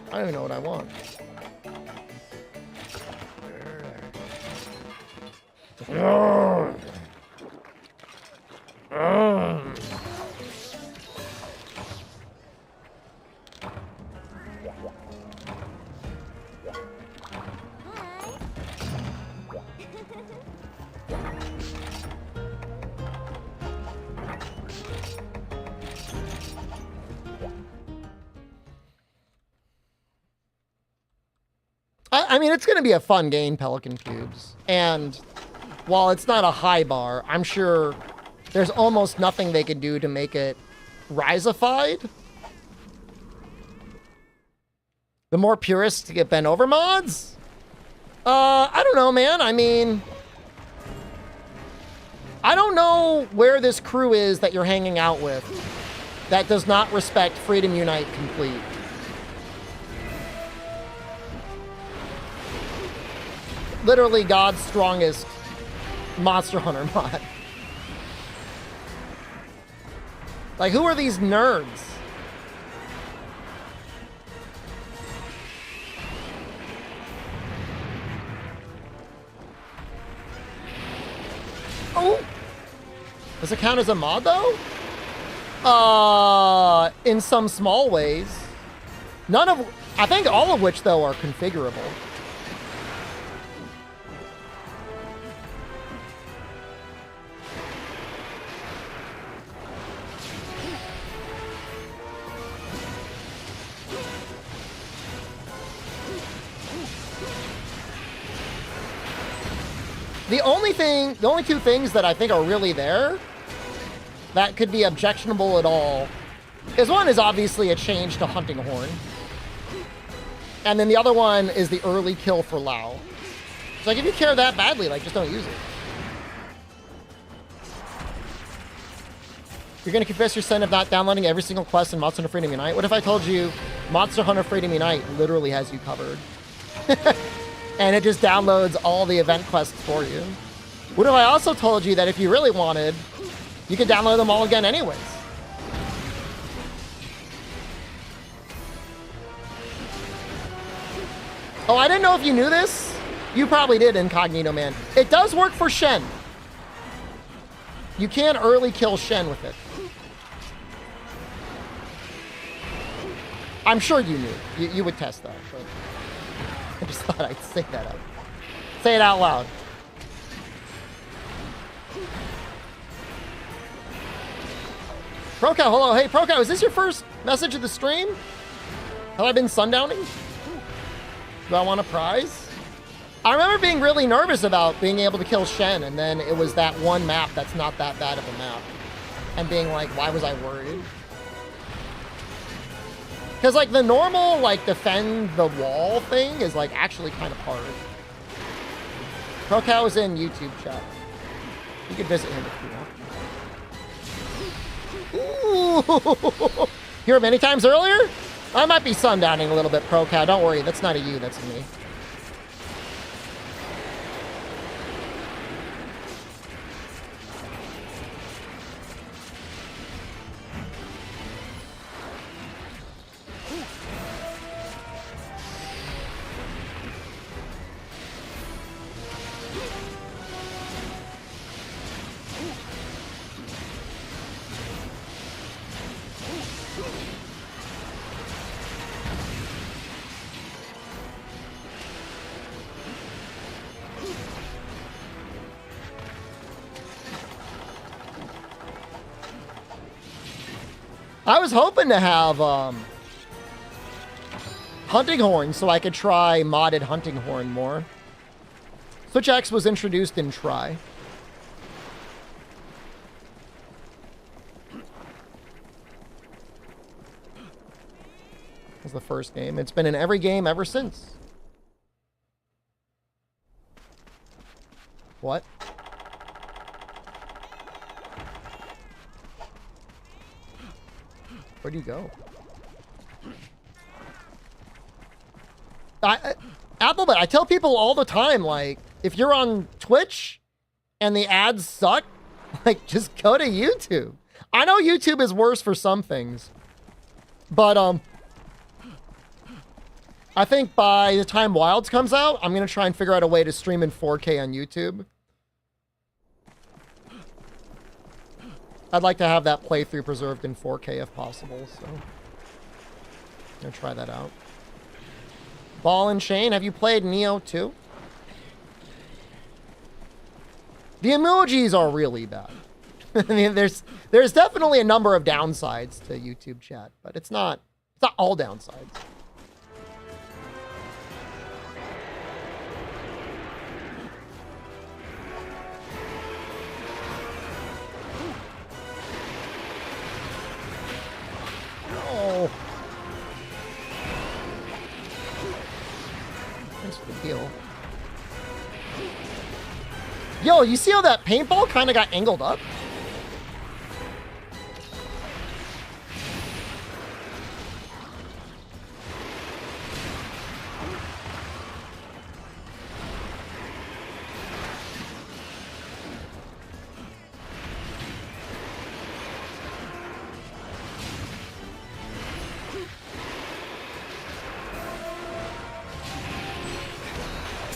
I don't even know what I want. I mean, it's going to be a fun game, Pelican Cubes. And while it's not a high bar, I'm sure there's almost nothing they can do to make it Rise-ified. The more purists get bent over mods? I don't know, man. I mean, I don't know where this crew is that you're hanging out with that does not respect Freedom Unite Complete. Literally God's strongest Monster Hunter mod. Like, who are these nerds? Oh! Does it count as a mod, though? In some small ways. None of... I think all of which, though, are configurable. The only two things that I think are really there that could be objectionable at all is one is obviously a change to Hunting Horn. And then the other one is the early kill for Lao. So like if you care that badly, like just don't use it. You're gonna confess your sin of not downloading every single quest in Monster Hunter Freedom Unite? What if I told you Monster Hunter Freedom Unite literally has you covered? And it just downloads all the event quests for you. What if I also told you that if you really wanted, you could download them all again anyways? Oh, I didn't know if you knew this. You probably did, Incognito Man. It does work for Shen. You can early kill Shen with it. I'm sure you knew. You would test that, but I just thought I'd say that out. Say it out loud. Procow, hello. Hey, Procow, is this your first message of the stream? Have I been sundowning? Do I want a prize? I remember being really nervous about being able to kill Shen, and then it was that one map that's not that bad of a map. And being like, why was I worried? Because, like, the normal, like, defend the wall thing is, like, actually kind of hard. Procow is in YouTube chat. You can visit him if you want. Ooh! You were many times earlier? I might be sundowning a little bit, Procow. Don't worry, that's not a you, that's a me. I was hoping to have Hunting Horn so I could try modded Hunting Horn more. Switch X was introduced in Try. It was the first game. It's been in every game ever since. What? Where'd you go? Applebet, I tell people all the time, like, if you're on Twitch and the ads suck, like, just go to YouTube. I know YouTube is worse for some things, but, I think by the time Wilds comes out, I'm going to try and figure out a way to stream in 4K on YouTube. I'd like to have that playthrough preserved in 4K if possible, so I'm going to try that out. Ball and Chain, have you played Neo 2? The emojis are really bad. I mean, there's definitely a number of downsides to YouTube chat, but it's not all downsides. Oh. Thanks for the heal. Yo, you see how that paintball kind of got angled up?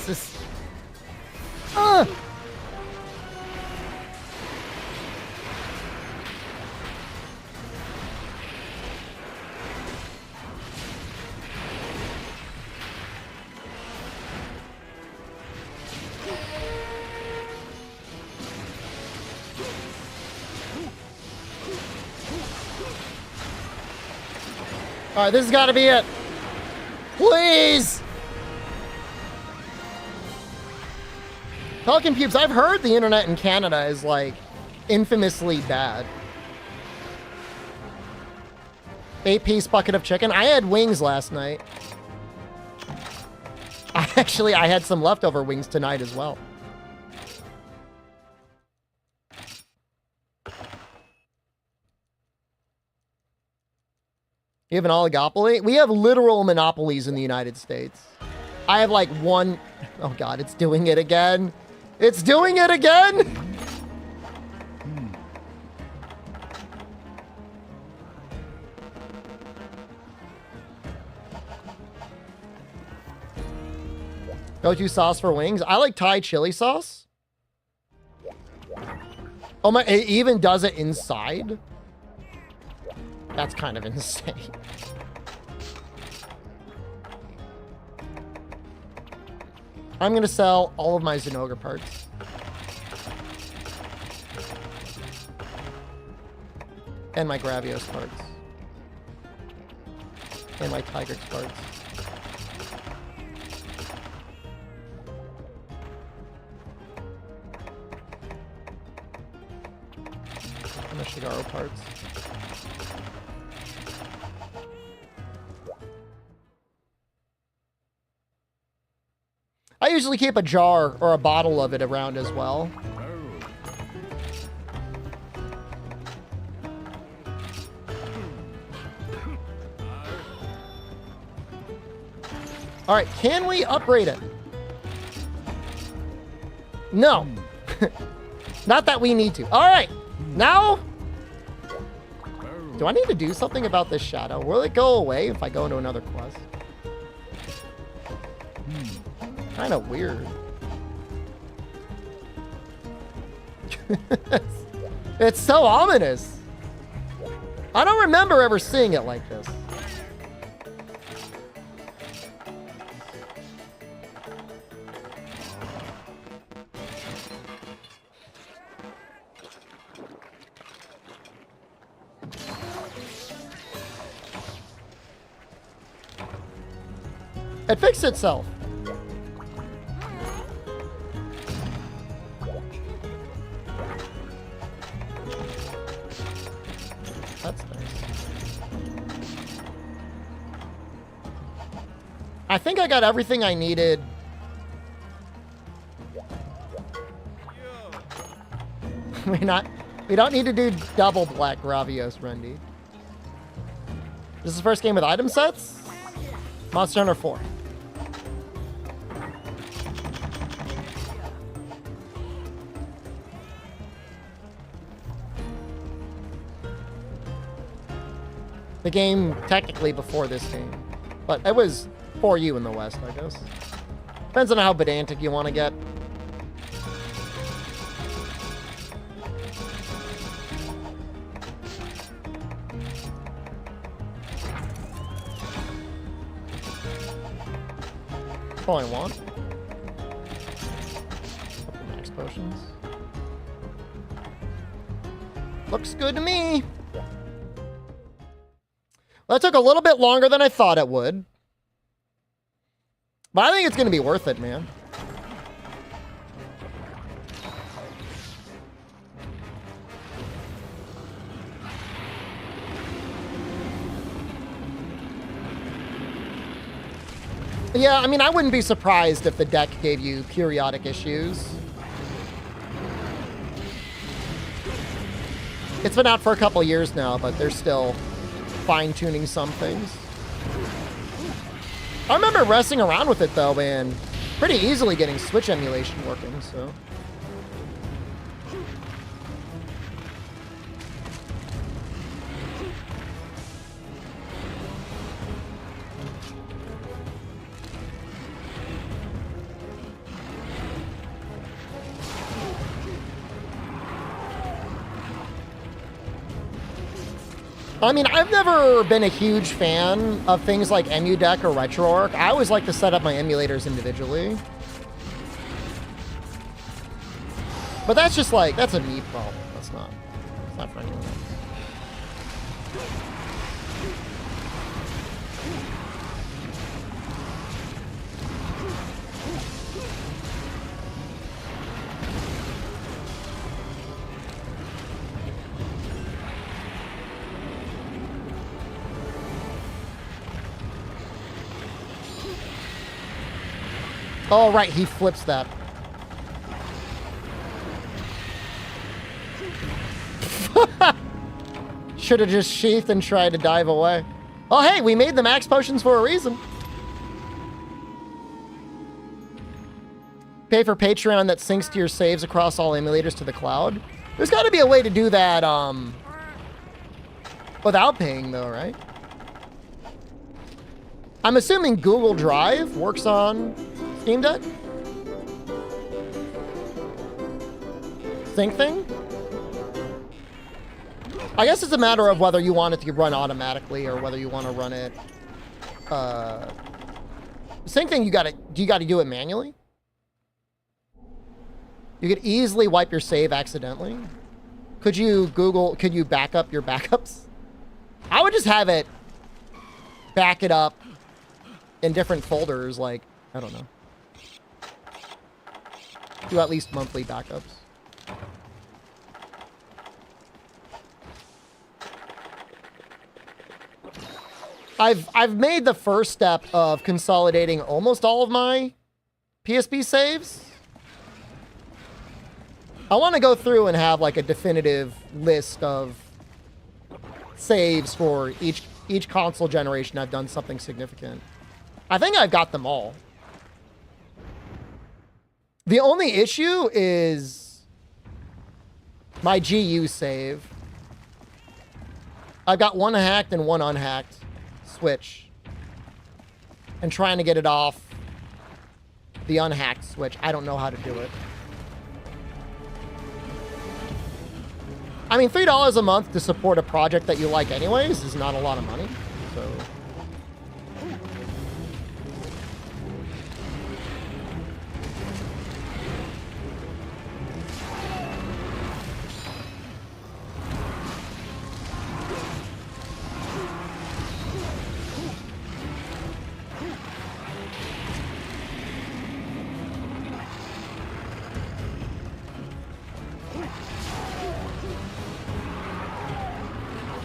This is... All right, this has got to be it. Please. Pelican Pubes, I've heard the internet in Canada is, like, infamously bad. 8-piece bucket of chicken. I had wings last night. I had some leftover wings tonight as well. You have an oligopoly? We have literal monopolies in the United States. I have like one... Oh God, it's doing it again. It's doing it again! Go-to sauce for wings? I like Thai chili sauce. Oh my, it even does it inside? That's kind of insane. I'm gonna sell all of my Zinogre parts. And my Gravios parts. And my Tigrex parts. And the Shigaro parts. I usually keep a jar or a bottle of it around as well. All right, can we upgrade it? No. Not that we need to. All right, now... Do I need to do something about this shadow? Will it go away if I go into another quest? Kind of weird. It's so ominous. I don't remember ever seeing it like this. It fixed itself. That's nice. I think I got everything I needed. We don't need to do double black Gravios, Rendy. This is the first game with item sets? Monster Hunter 4. The game technically before this game. But it was for you in the West, I guess. Depends on how pedantic you want to get. That's all I want. Max potions. Looks good to me. That took a little bit longer than I thought it would. But I think it's going to be worth it, man. Yeah, I mean, I wouldn't be surprised if the deck gave you periodic issues. It's been out for a couple years now, but they're still fine-tuning some things. I remember messing around with it, though, and pretty easily getting Switch emulation working, so... I mean, I've never been a huge fan of things like EmuDeck or RetroArch. I always like to set up my emulators individually. But that's just like, that's a me problem. It's not for anyone else. Oh, right, he flips that. Should have just sheathed and tried to dive away. Oh, hey, we made the max potions for a reason. Pay for Patreon that syncs to your saves across all emulators to the cloud. There's got to be a way to do that without paying, though, right? I'm assuming Google Drive works on Steam Deck? Sync thing? I guess it's a matter of whether you want it to run automatically or whether you want to run it. Sync thing, you gotta do it manually? You could easily wipe your save accidentally. Could you back up your backups? I would just have it back it up in different folders, like, I don't know. Do at least monthly backups. I've made the first step of consolidating almost all of my PSP saves. I want to go through and have like a definitive list of saves for each console generation I've done something significant. I think I've got them all. The only issue is my GU save. I've got one hacked and one unhacked Switch. And trying to get it off the unhacked Switch. I don't know how to do it. I mean, $3 a month to support a project that you like anyways is not a lot of money. So...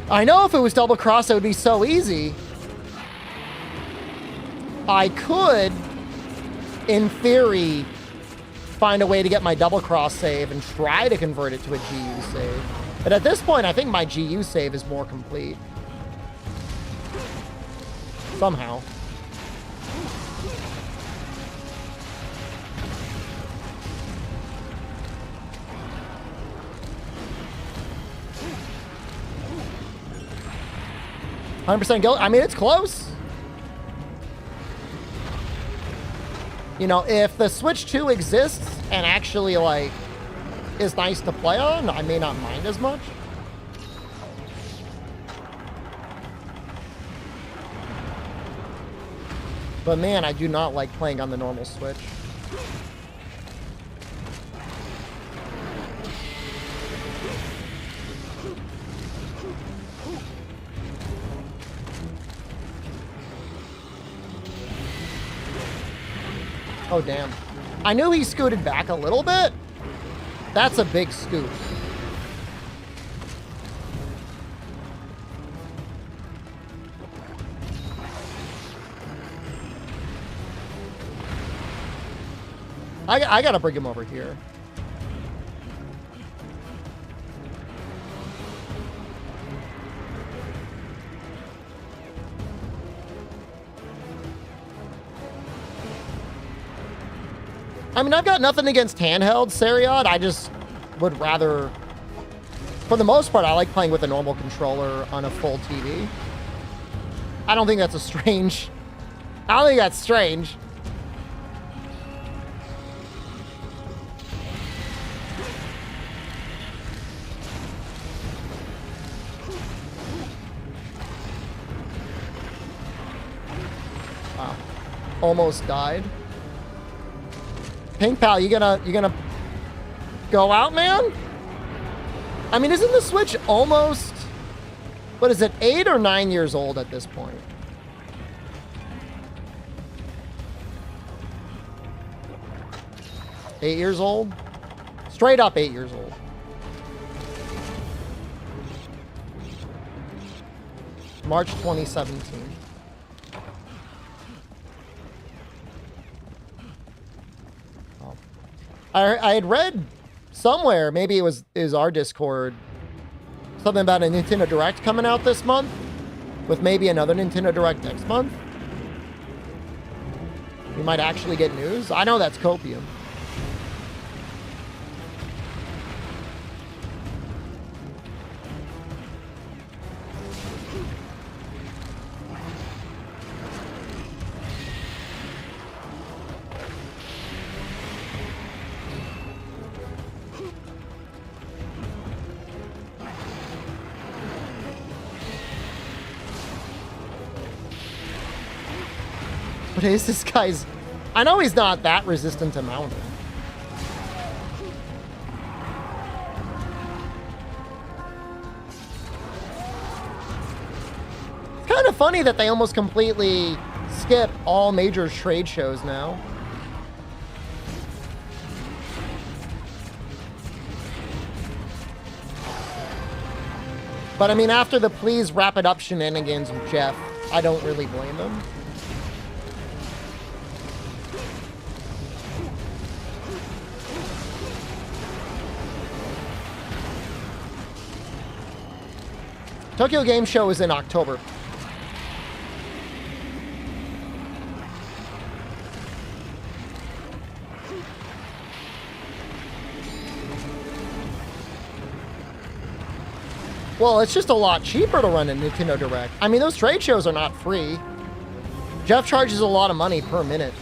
I know if it was double cross, it would be so easy. I could, in theory, find a way to get my double cross save and try to convert it to a GU save. But at this point, I think my GU save is more complete. somehow. %, guilt. I mean, it's close. You know, if the Switch 2 exists and actually, like, is nice to play on, I may not mind as much. But man, I do not like playing on the normal Switch. Oh, damn. I knew he scooted back a little bit. That's a big scoot. I gotta bring him over here. I mean, I've got nothing against handheld Seriod. I just would rather, for the most part, I like playing with a normal controller on a full TV. I don't think that's a strange. I don't think that's strange. Wow. Almost died. Pink Pal, you gonna go out, man? I mean, isn't the Switch almost, what is it, 8 or 9 years old at this point? Eight years old? Straight up 8 years old. March 2017. I had read somewhere, maybe it was our Discord, something about a Nintendo Direct coming out this month, with maybe another Nintendo Direct next month. We might actually get news. I know that's copium. What is this guy's? I know he's not that resistant to mounting. It's kind of funny that they almost completely skip all major trade shows now. But I mean, after the please wrap it up shenanigans with Jeff, I don't really blame them. Tokyo Game Show is in October. Well, it's just a lot cheaper to run a Nintendo Direct. I mean, those trade shows are not free. Jeff charges a lot of money per minute.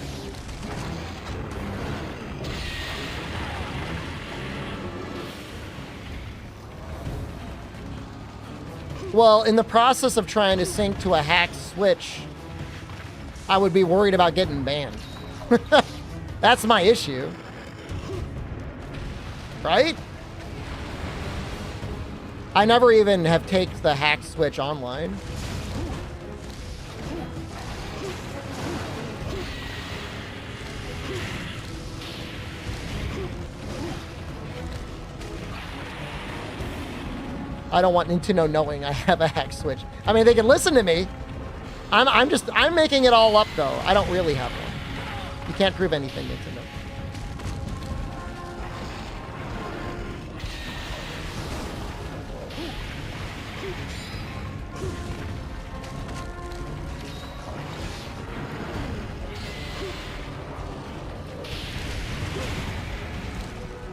Well, in the process of trying to sync to a hacked Switch, I would be worried about getting banned. That's my issue. Right? I never even have taken the hacked Switch online. I don't want Nintendo knowing I have a hacked Switch. I mean, they can listen to me. I'm making it all up though. I don't really have one. You can't prove anything, Nintendo.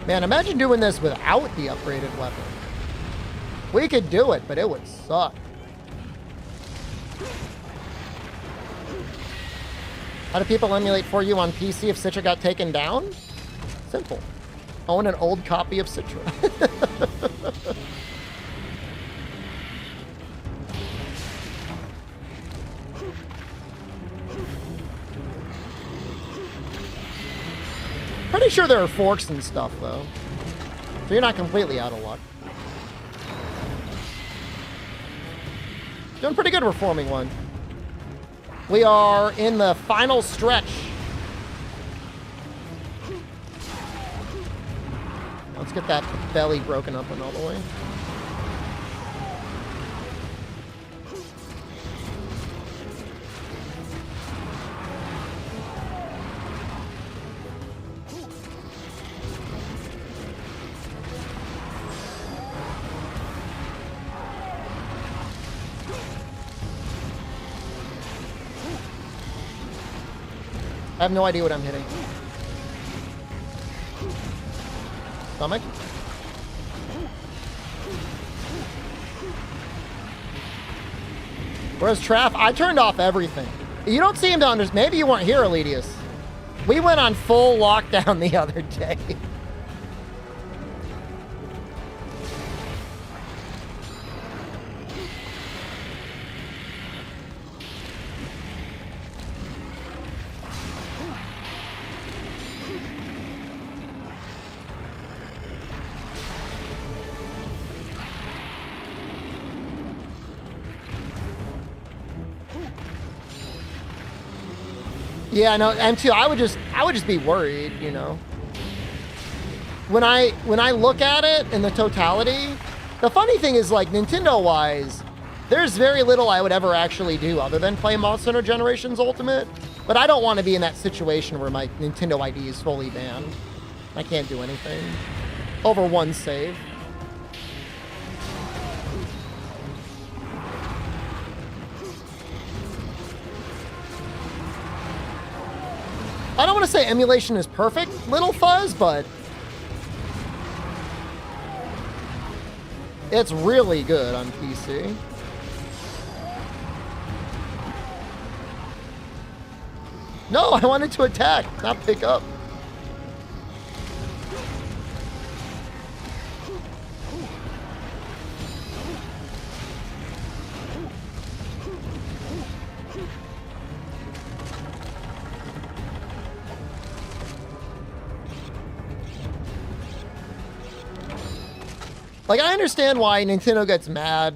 Man, imagine doing this without the upgraded weapon. We could do it, but it would suck. How do people emulate for you on PC if Citra got taken down? Simple. Own an old copy of Citra. Pretty sure there are forks and stuff, though. So you're not completely out of luck. Doing pretty good reforming one. We are in the final stretch. Let's get that belly broken up and all the way. I have no idea what I'm hitting. Stomach? Where's Traff? I turned off everything. You don't seem to understand. Maybe you weren't here, Elitius. We went on full lockdown the other day. Yeah, no, and too, I would just be worried, you know. When I look at it in the totality, the funny thing is, like, Nintendo-wise, there's very little I would ever actually do other than play Monster Hunter Generations Ultimate. But I don't want to be in that situation where my Nintendo ID is fully banned. I can't do anything over one save. I don't want to say emulation is perfect, Little Fuzz, but it's really good on PC. No, I wanted to attack, not pick up. Like, I understand why Nintendo gets mad.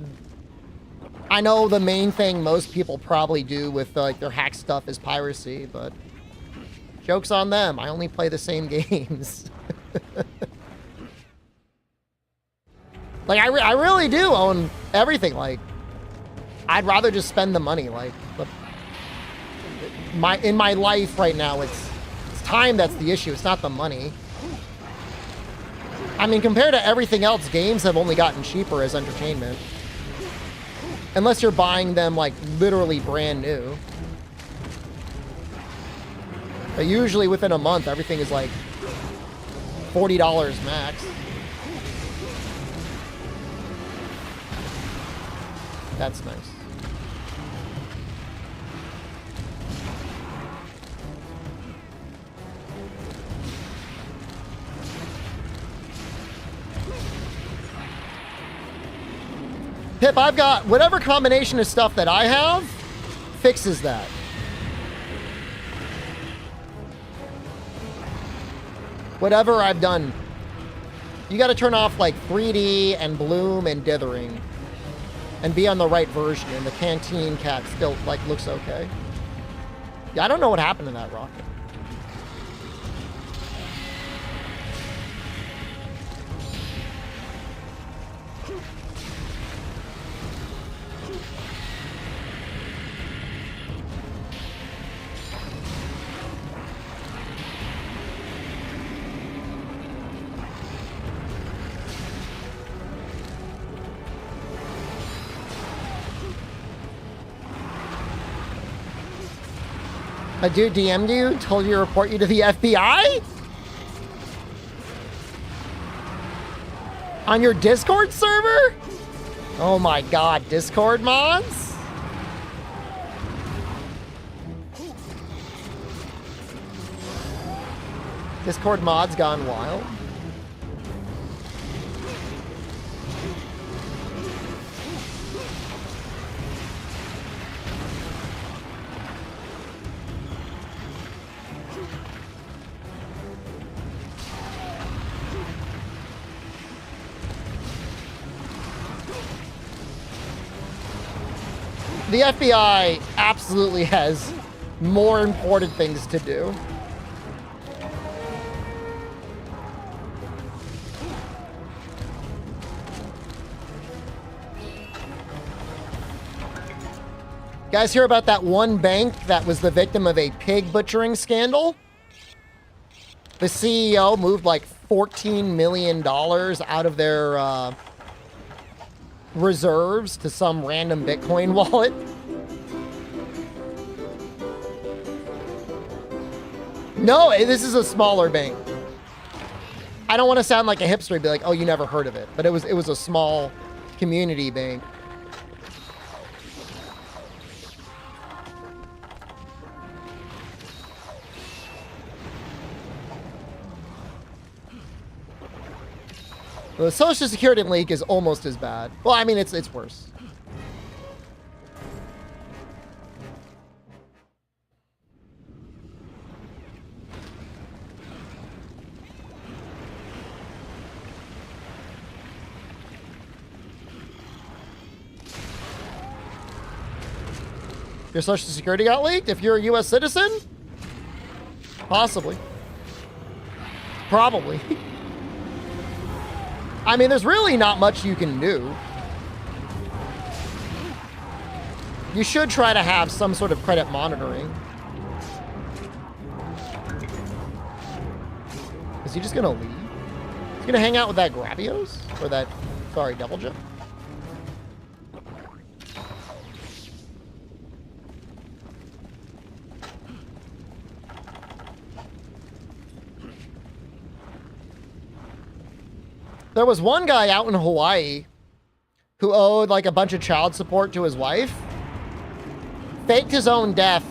I know the main thing most people probably do with, like, their hack stuff is piracy, but joke's on them. I only play the same games. Like, I really do own everything. Like, I'd rather just spend the money. Like, in my life right now, it's time that's the issue. It's not the money. I mean, compared to everything else, games have only gotten cheaper as entertainment. Unless you're buying them, like, literally brand new. But usually within a month, everything is, like, $40 max. That's nice. Pip, I've got whatever combination of stuff that I have fixes that. Whatever I've done. You got to turn off like 3D and bloom and dithering and be on the right version, and the canteen cat still like looks okay. Yeah, I don't know what happened to that rocket. A dude DM'd you, told you to report you to the FBI? On your Discord server? Oh my god, Discord mods? Discord mods gone wild. The FBI absolutely has more important things to do. Guys, hear about that one bank that was the victim of a pig butchering scandal? The CEO moved like $14 million out of their reserves to some random Bitcoin wallet. No, this is a smaller bank. I don't want to sound like a hipster and be like, oh, you never heard of it. But it was a small community bank. The Social Security leak is almost as bad. Well, I mean, it's worse. Your Social Security got leaked? If you're a U.S. citizen? Possibly. Probably. I mean, there's really not much you can do. You should try to have some sort of credit monitoring. Is he just gonna leave? He's gonna hang out with that Gravios? Or that, sorry, Devil Jim? There was one guy out in Hawaii who owed like a bunch of child support to his wife, faked his own death,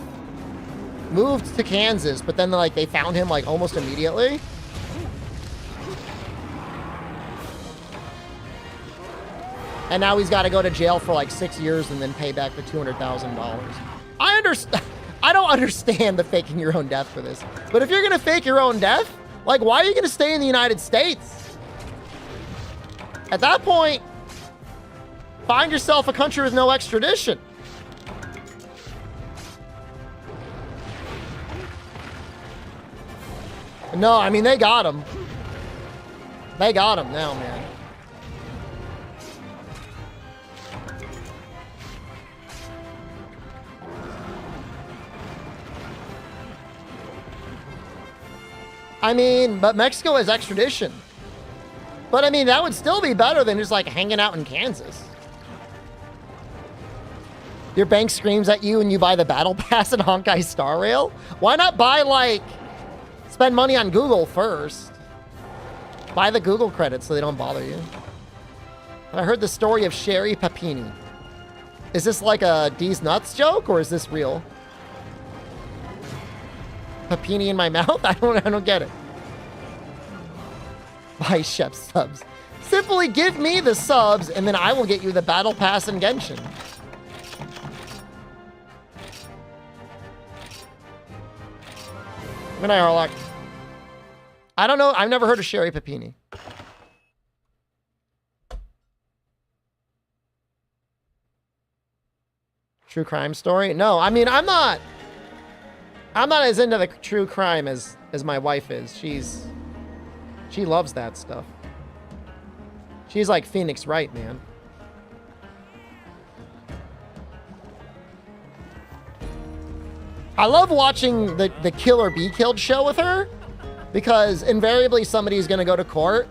moved to Kansas, but then like they found him like almost immediately. And now he's got to go to jail for like 6 years and then pay back the $200,000. I understand. I don't understand the faking your own death for this. But if you're going to fake your own death, like why are you going to stay in the United States? At that point, find yourself a country with no extradition. No, I mean, they got him. They got him now, man. I mean, but Mexico has extradition. But I mean, that would still be better than just like hanging out in Kansas. Your bank screams at you and you buy the battle pass and Honkai Star Rail? Why not buy like, spend money on Google first? Buy the Google credits so they don't bother you. I heard the story of Sherry Papini. Is this like a D's Nuts joke or is this real? Papini in my mouth? I don't get it. Buy Chef subs. Simply give me the subs and then I will get you the battle pass and Genshin. Good night, Harlock. I don't know. I've never heard of Sherry Papini. True crime story? No, I mean, I'm not as into the true crime as my wife is. She loves that stuff. She's like Phoenix Wright, man. I love watching the Kill or Be Killed show with her because invariably somebody's going to go to court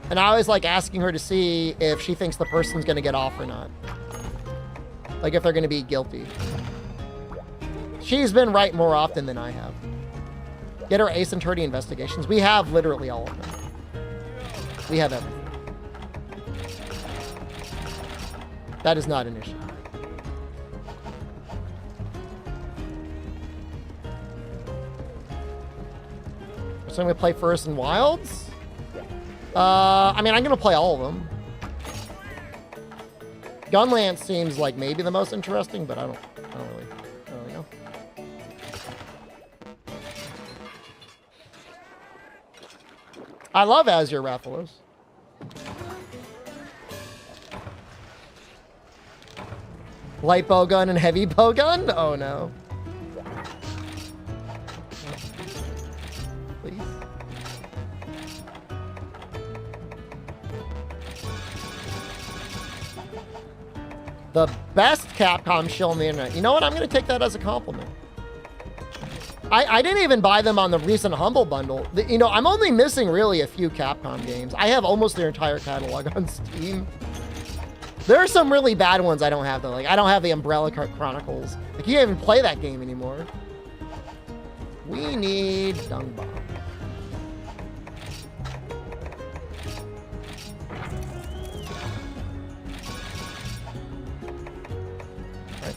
and I always like asking her to see if she thinks the person's going to get off or not. Like if they're going to be guilty. She's been right more often than I have. Get her Ace Attorney investigations. We have literally all of them. We have everything. That is not an issue. So I'm gonna play first in Wilds. I mean, I'm gonna play all of them. Gunlance seems like maybe the most interesting, but I don't really know. I love Azure Rathalos. Light bowgun and heavy bowgun? Oh no. Please. The best Capcom shill on the internet. You know what? I'm going to take that as a compliment. I didn't even buy them on the recent Humble Bundle. You know, I'm only missing really a few Capcom games. I have almost their entire catalog on Steam. There are some really bad ones I don't have, though. Like, I don't have the Umbrella Chronicles. Like, you can't even play that game anymore. We need Dung Bomb. Right.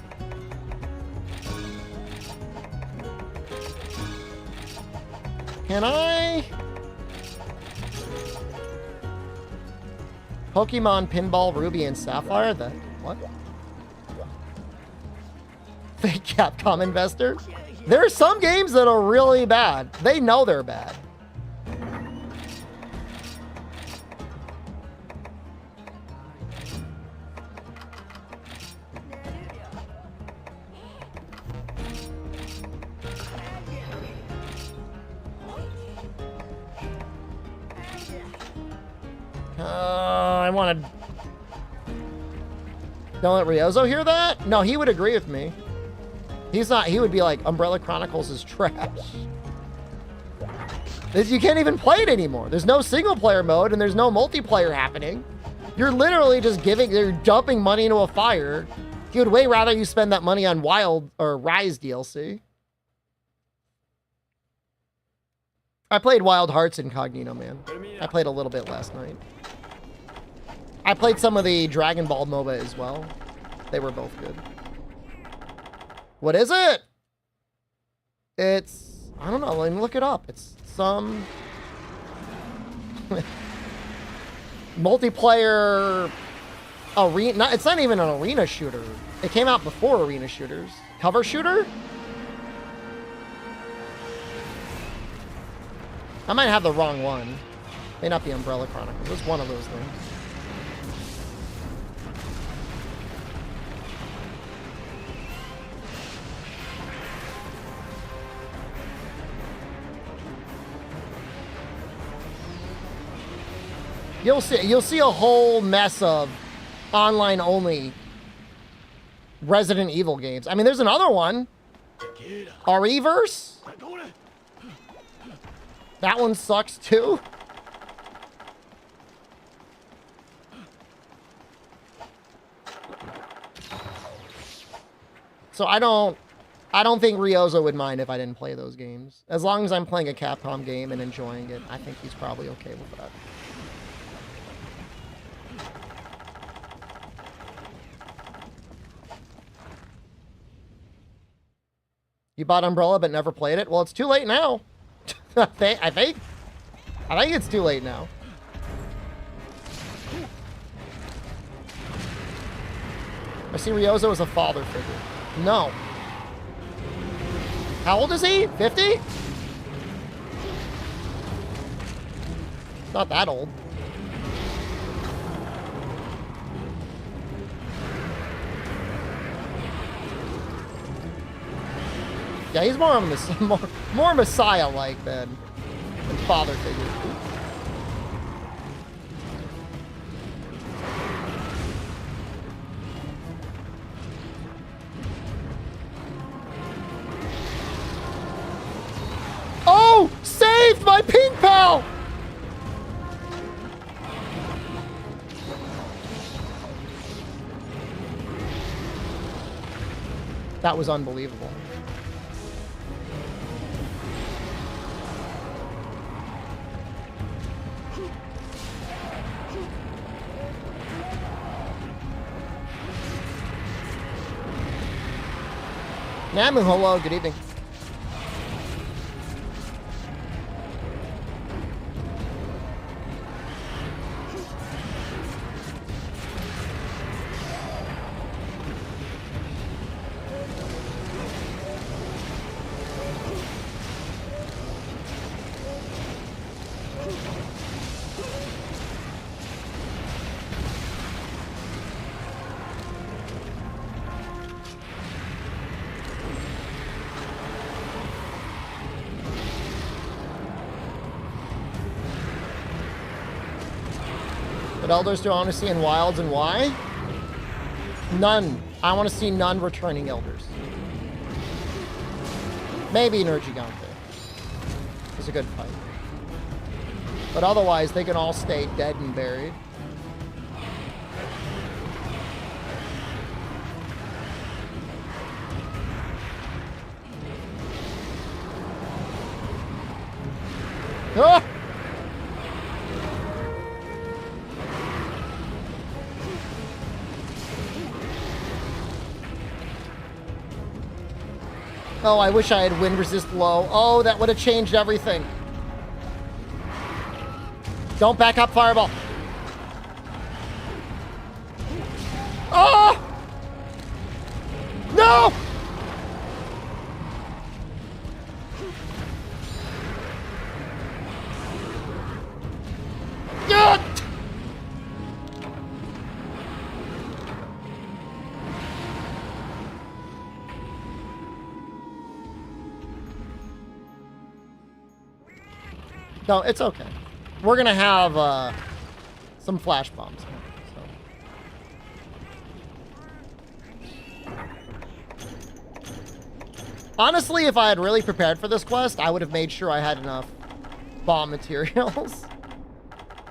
Can I... Pokemon Pinball Ruby and Sapphire? That what? Fake Capcom investor? There are some games that are really bad. They know they're bad. I want to... Don't let Ryozo hear that? No, he would agree with me. He's not... He would be like, Umbrella Chronicles is trash. You can't even play it anymore. There's no single-player mode, and there's no multiplayer happening. You're literally just giving... You're dumping money into a fire. He would way rather you spend that money on Wild or Rise DLC. I played Wild Hearts Incognito, man. I played a little bit last night. I played some of the Dragon Ball MOBA as well. They were both good. What is it? It's... I don't know. Let me look it up. It's some... multiplayer... arena... It's not even an arena shooter. It came out before arena shooters. Cover shooter? I might have the wrong one. May not be Umbrella Chronicles. It's one of those things. You'll see a whole mess of online only Resident Evil games. I mean, there's another one. ReVerse? That one sucks too. So I don't think Ryozo would mind if I didn't play those games. As long as I'm playing a Capcom game and enjoying it, I think he's probably okay with that. You bought Umbrella but never played it? Well, it's too late now. I think it's too late now. I see Ryozo as a father figure. No. How old is he? 50? Not that old. Yeah, he's more Messiah-like than father figure. Oh! Saved my pink pal! That was unbelievable. Namu, hello, good evening. What elders do I want to see in Wilds and why? None. I want to see none returning elders. Maybe an Urgigante. It's a good fight. But otherwise, they can all stay dead and buried. Ah! Oh, I wish I had wind resist low. Oh, that would have changed everything. Don't back up, Fireball. Oh! No! God! No, it's okay. We're gonna have some flash bombs. So. Honestly, if I had really prepared for this quest, I would have made sure I had enough bomb materials.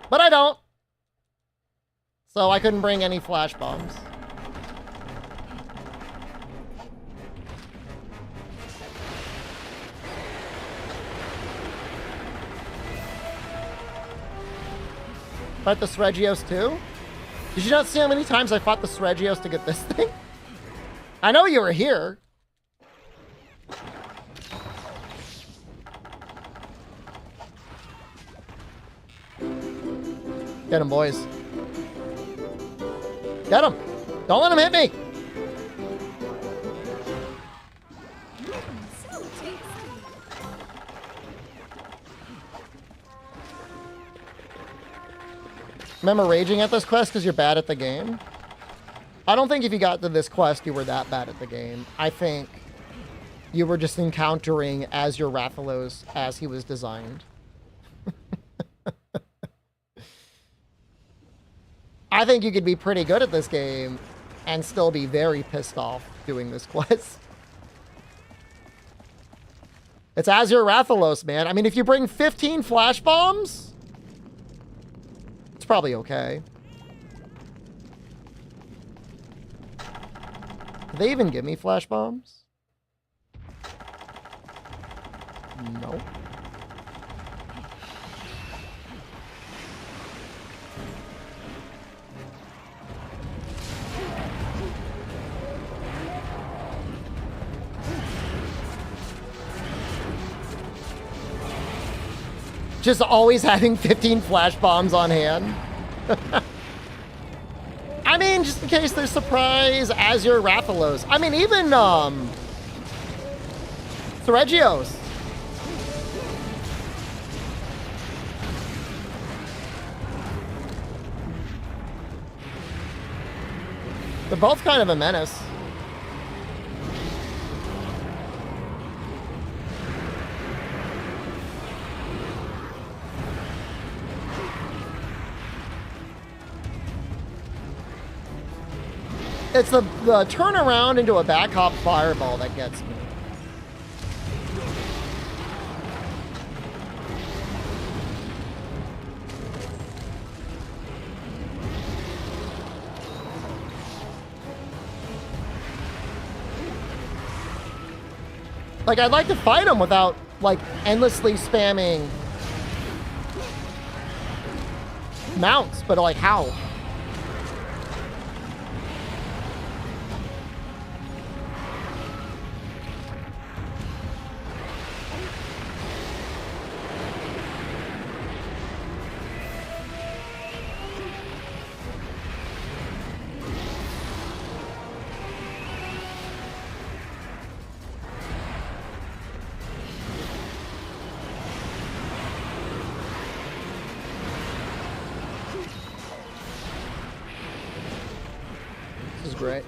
But I don't. So I couldn't bring any flash bombs. Fight the Sregios too? Did you not see how many times I fought the Sregios to get this thing? I know you were here. Get him, boys. Get him. Don't let him hit me. So tasty. Remember raging at this quest because you're bad at the game? I don't think if you got to this quest, you were that bad at the game. I think you were just encountering Azure Rathalos as he was designed. I think you could be pretty good at this game and still be very pissed off doing this quest. It's Azure Rathalos, man. I mean, if you bring 15 flash bombs, it's probably okay. Did they even give me flash bombs? No. Just always having 15 flash bombs on hand. I mean, just in case there's surprise Azure Rathalos. I mean, even Thregios. They're both kind of a menace. It's the turnaround into a back hop fireball that gets me. Like, I'd like to fight him without, like, endlessly spamming mounts, but, like, how? great.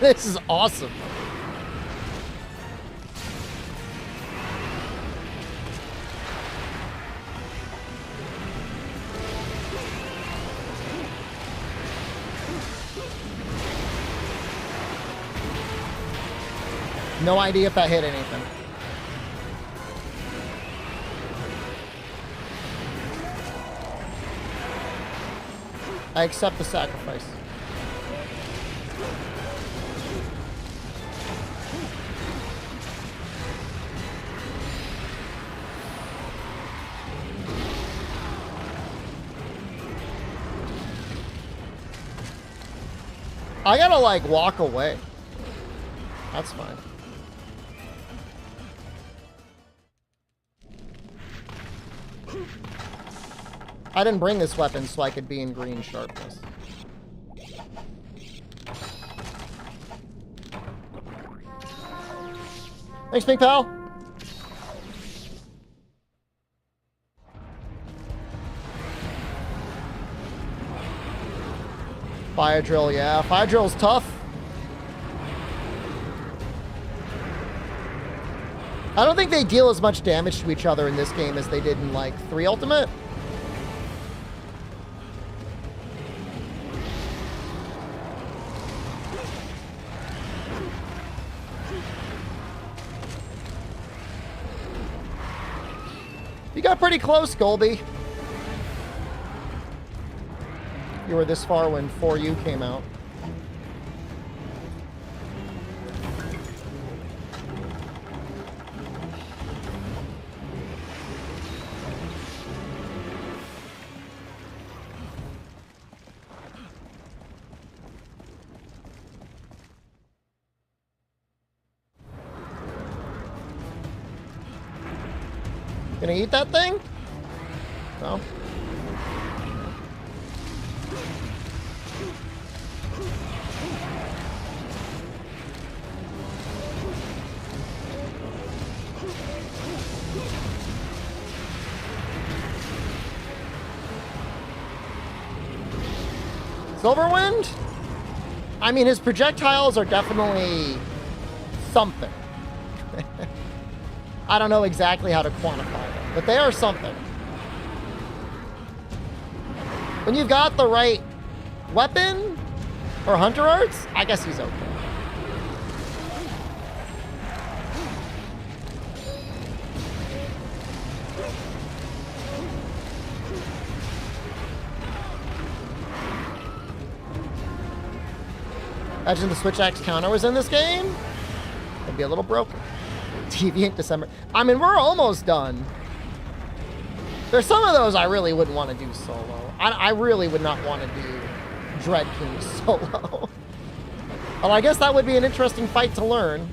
This is awesome. No idea if that hit anything. I accept the sacrifice. I gotta like walk away. That's fine. I didn't bring this weapon so I could be in green sharpness. Thanks, Pink Pal. Fire drill, yeah. Fire drill's tough. I don't think they deal as much damage to each other in this game as they did in, like, 3 Ultimate. You got pretty close, Golby. You were this far when 4U came out. Gonna eat that thing? No. Silverwind? I mean, his projectiles are definitely something. I don't know exactly how to quantify them, but they are something. When you've got the right weapon or hunter arts, I guess he's okay. Imagine the Switch Axe counter was in this game. It'd be a little broken. Deviant December. I mean, we're almost done. There's some of those I really wouldn't want to do solo. I really would not want to do Dread King solo. Well, I guess that would be an interesting fight to learn.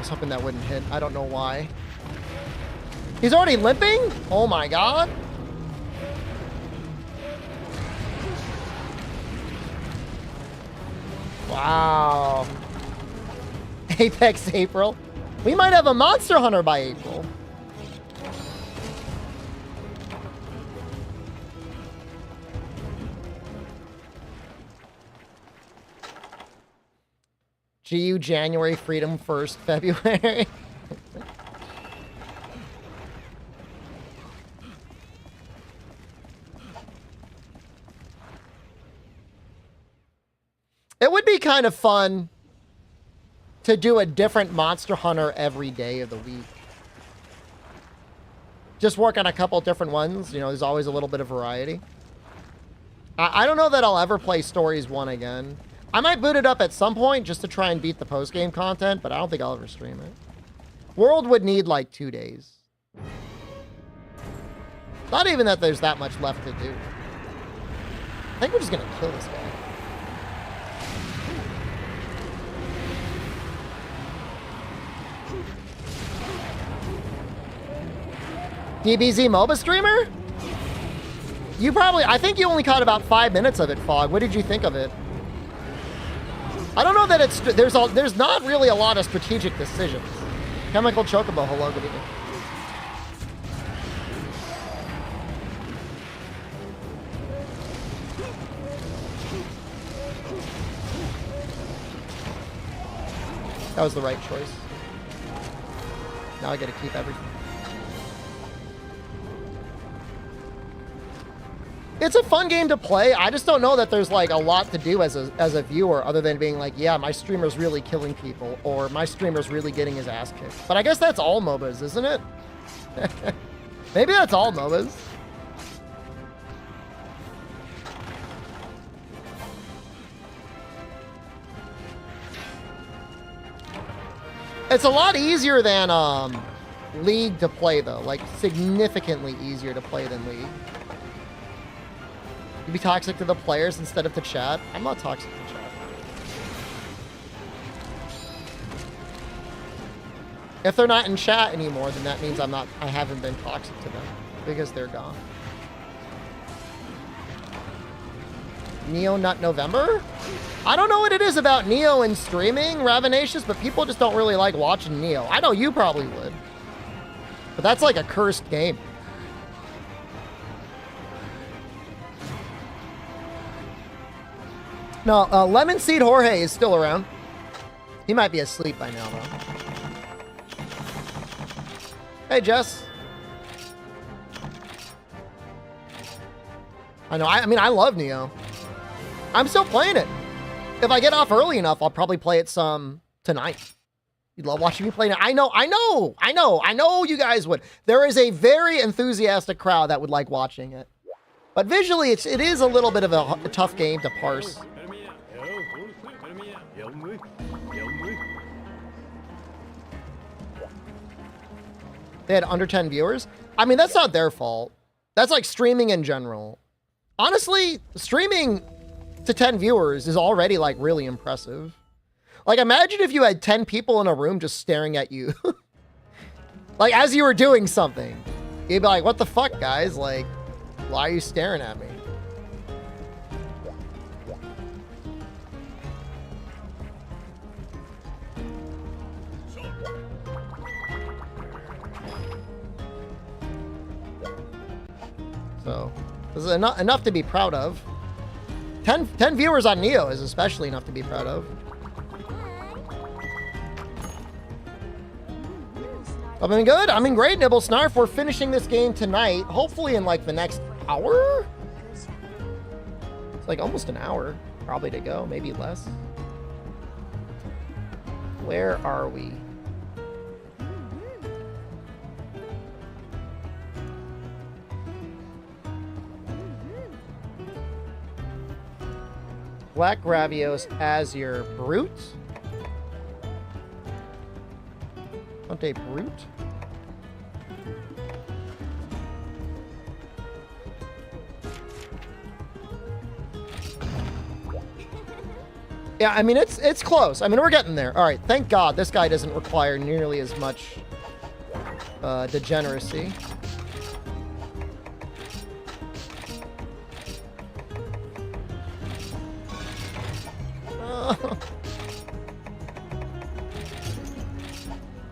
Hoping that wouldn't hit. I don't know why. He's already limping? Oh my god. Wow. Apex April. We might have a Monster Hunter by April. GU January, Freedom 1st, February. It would be kind of fun to do a different Monster Hunter every day of the week. Just work on a couple different ones. You know, there's always a little bit of variety. I don't know that I'll ever play Stories 1 again. I might boot it up at some point just to try and beat the post-game content, but I don't think I'll ever stream it. World would need like 2 days. Not even that there's that much left to do. I think we're just gonna kill this guy. DBZ MOBA streamer? You probably, I think you only caught about 5 minutes of it, Fog. What did you think of it? I don't know that it's, there's not really a lot of strategic decisions. Chemical Chocobo, hello, good evening. That was the right choice. Now I gotta keep everything. It's a fun game to play. I just don't know that there's like a lot to do as a viewer other than being like, yeah, my streamer's really killing people or my streamer's really getting his ass kicked. But I guess that's all MOBAs, isn't it? Maybe that's all MOBAs. It's a lot easier than League to play though, like significantly easier to play than League. You be toxic to the players instead of to chat? I'm not toxic to chat. If they're not in chat anymore, then that means I haven't been toxic to them because they're gone. Neo Nut November? I don't know what it is about Neo and streaming, Ravenacious, but people just don't really like watching Neo. I know you probably would. But that's like a cursed game. No, Lemon Seed Jorge is still around. He might be asleep by now, though. Hey, Jess. I know, I mean, I love Neo. I'm still playing it. If I get off early enough, I'll probably play it some tonight. You'd love watching me play it. I know you guys would. There is a very enthusiastic crowd that would like watching it. But visually, it is a little bit of a tough game to parse. They had under 10 viewers. I mean, that's not their fault. That's like streaming in general. Honestly, streaming to 10 viewers is already like really impressive. Like imagine if you had 10 people in a room just staring at you. Like as you were doing something. You'd be like, what the fuck, guys? Like, why are you staring at me? So, this is enough to be proud of. 10 viewers on Neo is especially enough to be proud of. I've been good. I'm in great, Nibble Snarf. We're finishing this game tonight, hopefully in like the next hour. It's like almost an hour probably to go, maybe less. Where are we? Black Gravios as your brute. Want a brute? Yeah, I mean, it's close. I mean, we're getting there. All right, thank God this guy doesn't require nearly as much degeneracy.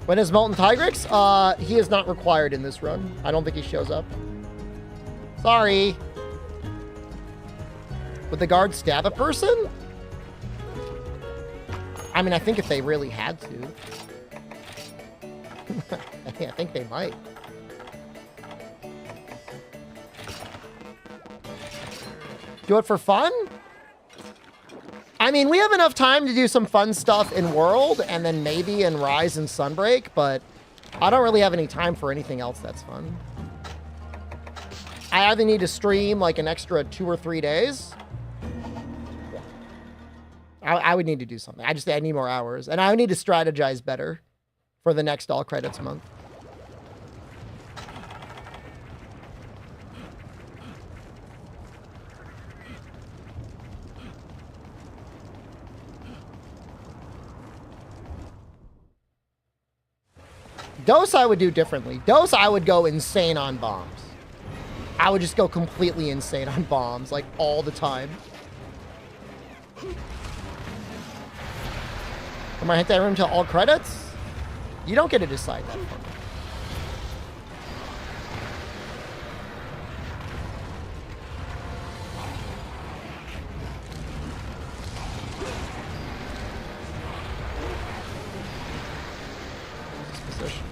When is Molten Tigrix? He is not required in this run. I don't think he shows up. Sorry. Would the guard stab a person? I mean, I think if they really had to. I think they might. Do it for fun? I mean, we have enough time to do some fun stuff in World and then maybe in Rise and Sunbreak, but I don't really have any time for anything else that's fun. I either need to stream like an extra 2 or 3 days. I would need to do something. I need more hours. And I would need to strategize better for the next All Credits month. Dose I would do differently. Dose I would go insane on bombs. I would just go completely insane on bombs, like, all the time. Am I hit that room till all credits? You don't get to decide that for me. Position.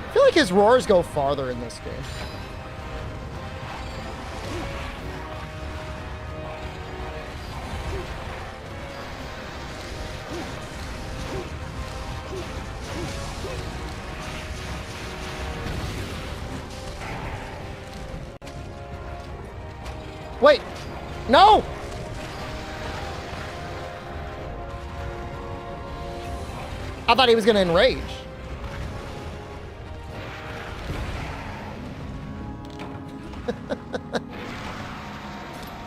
I feel like his roars go farther in this game. Wait, no! I thought he was gonna enrage.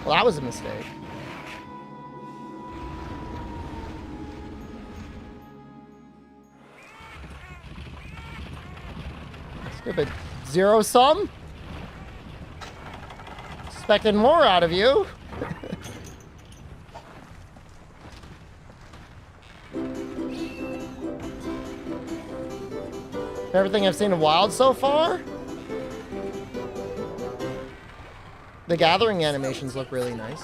Well, that was a mistake. Stupid zero sum. Expected more out of you. Everything I've seen of Wild so far? The gathering animations look really nice.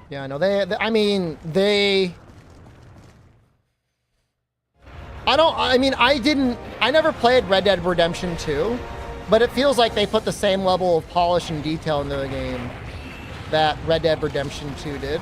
Yeah, no, I mean, I never played Red Dead Redemption 2, but it feels like they put the same level of polish and detail into the game that Red Dead Redemption 2 did.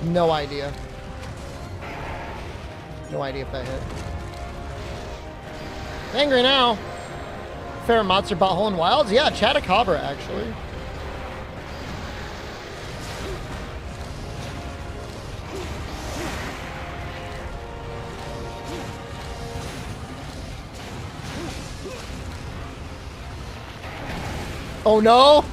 No idea. No idea if that hit. Angry now. Fair monster butthole in Wilds? Yeah, Chatacabra, actually. Oh no!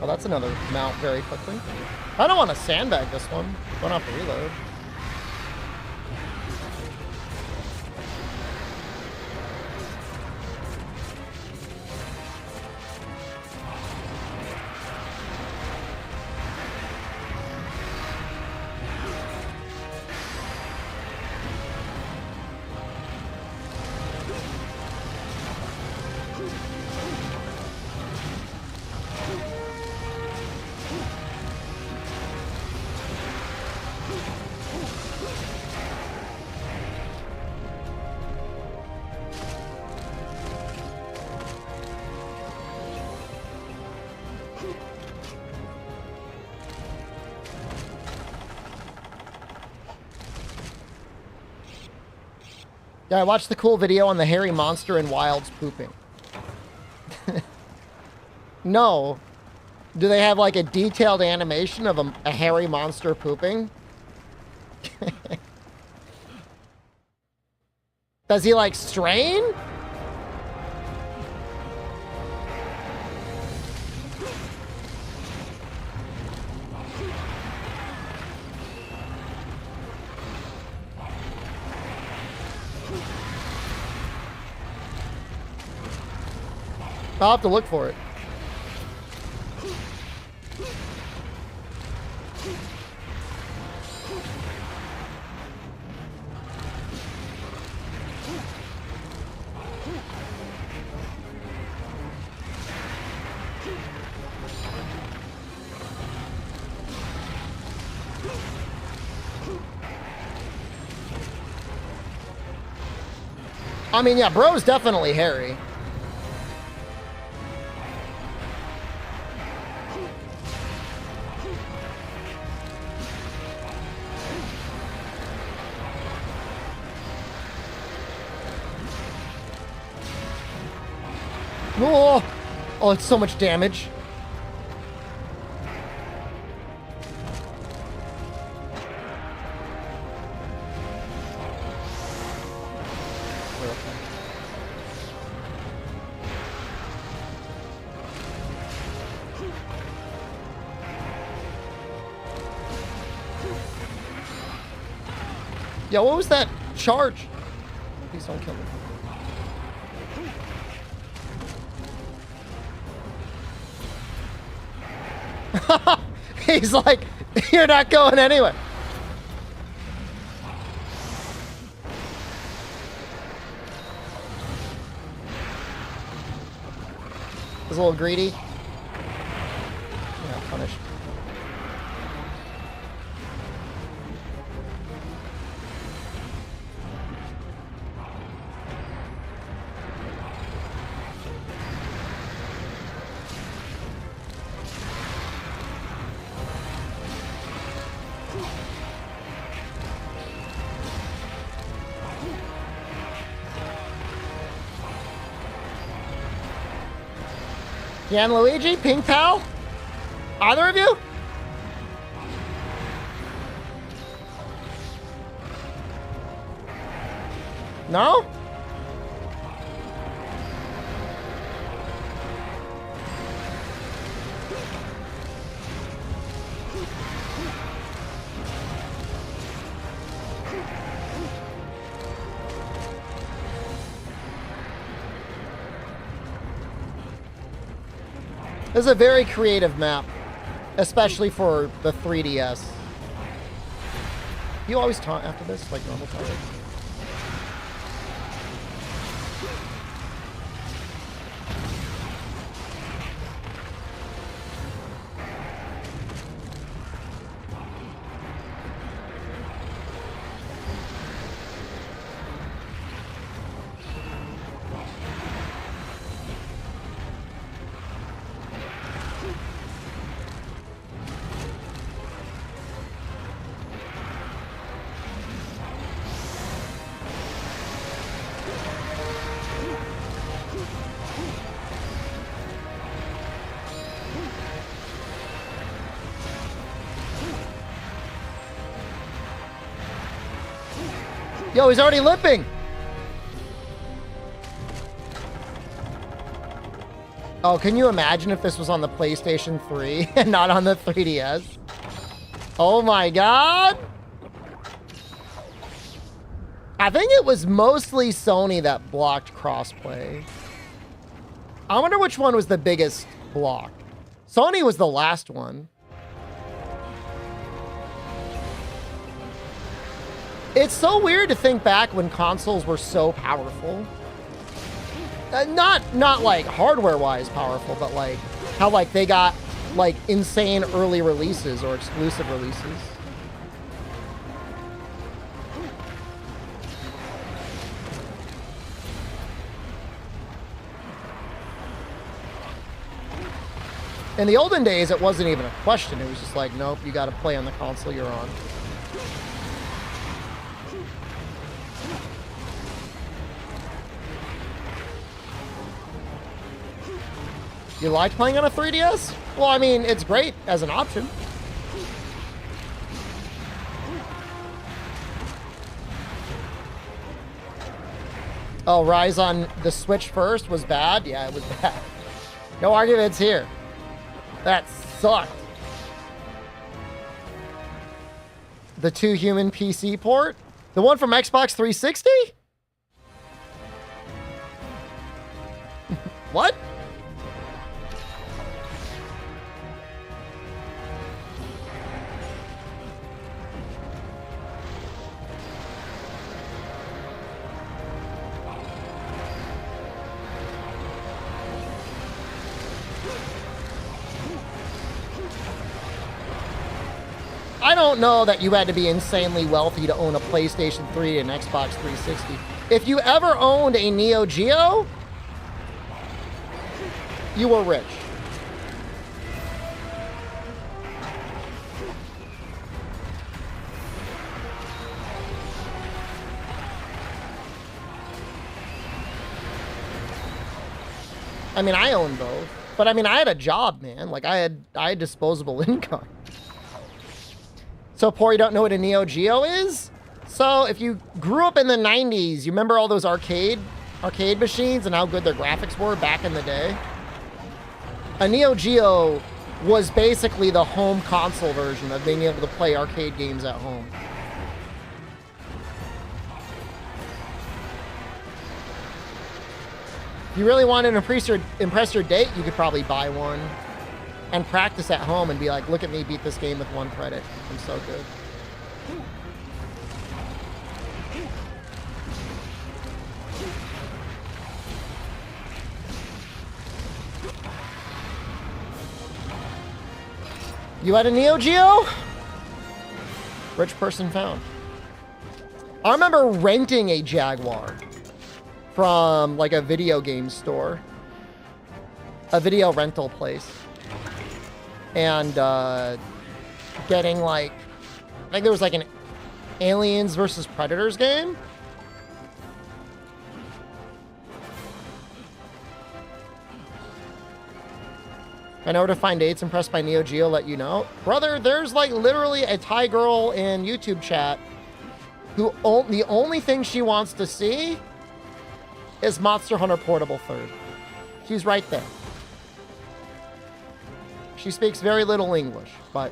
Oh, that's another mount very quickly. I don't want to sandbag this one. Going off the reload. Yeah, I watched the cool video on the hairy monster in Wilds pooping. No. Do they have like a detailed animation of a hairy monster pooping? Does he like strain? I'll have to look for it. I mean, yeah, bro's definitely hairy. Oh, oh, it's so much damage. Yeah, what was that charge? Please don't kill me. He's like, you're not going anywhere. He's a little greedy. Yeah, punished. Yan Luigi, Pink Pal? Either of you? No? This is a very creative map, especially for the 3DS. You always taunt after this, like normal targets? Yo, he's already limping. Oh, can you imagine if this was on the PlayStation 3 and not on the 3DS? Oh my God. I think it was mostly Sony that blocked crossplay. I wonder which one was the biggest block. Sony was the last one. It's so weird to think back when consoles were so powerful. Not like hardware-wise powerful, but like how like they got like insane early releases or exclusive releases. In the olden days, it wasn't even a question. It was just like, nope, you got to play on the console you're on. You like playing on a 3DS? Well, I mean, it's great as an option. Oh, Rise on the Switch first was bad? Yeah, it was bad. No arguments here. That sucked. The 2 human PC port? The one from Xbox 360? What? I don't know that you had to be insanely wealthy to own a PlayStation 3 and Xbox 360. If you ever owned a Neo Geo, you were rich. I mean, I owned both, but I mean, I had a job, man. Like I had disposable income. So poor you don't know what a Neo Geo is? So if you grew up in the 90s, you remember all those arcade machines and how good their graphics were back in the day? A Neo Geo was basically the home console version of being able to play arcade games at home. If you really wanted to impress your date, you could probably buy one and practice at home and be like, look at me beat this game with 1 credit. I'm so good. You had a Neo Geo? Rich person found. I remember renting a Jaguar from like a video game store, a video rental place, and getting like, I think there was like an Aliens versus Predators game. If I know where to find dates impressed by Neo Geo, let you know. Brother, there's like literally a Thai girl in YouTube chat who the only thing she wants to see is Monster Hunter Portable 3rd. She's right there. She speaks very little English, but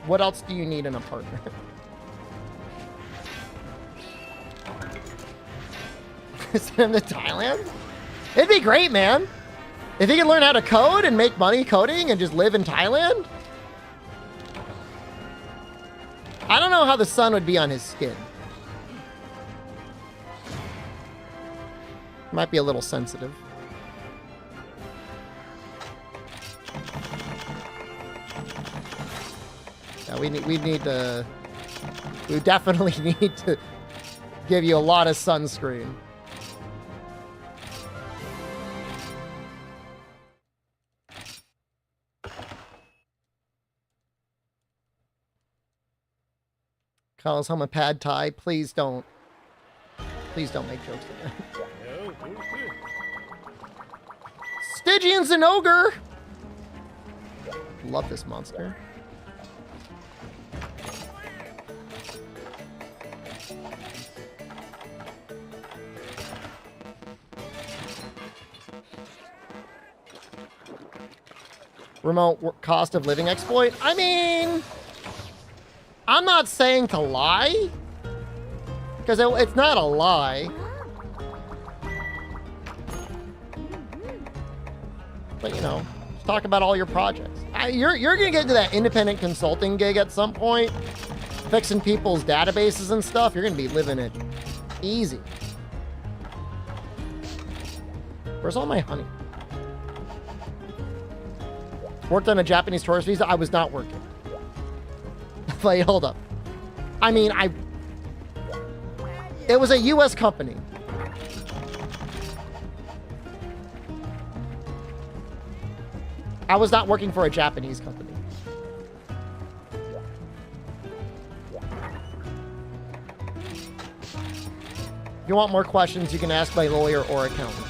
what else do you need in a partner? Send him to Thailand? It'd be great, man. If he could learn how to code and make money coding and just live in Thailand. I don't know how the sun would be on his skin. Might be a little sensitive. Yeah, we definitely need to give you a lot of sunscreen. Kyle's home a pad Thai. Please don't make jokes again. Stygian's an ogre. Love this monster. Remote cost of living exploit. I mean, I'm not saying to lie, because it's not a lie. But, you know, just talk about all your projects. You're going to get into that independent consulting gig at some point, fixing people's databases and stuff. You're going to be living it easy. Where's all my honey? Worked on a Japanese tourist visa? I was not working. Like, hold up. I mean, it was a U.S. company. I was not working for a Japanese company. If you want more questions, you can ask my lawyer or accountant.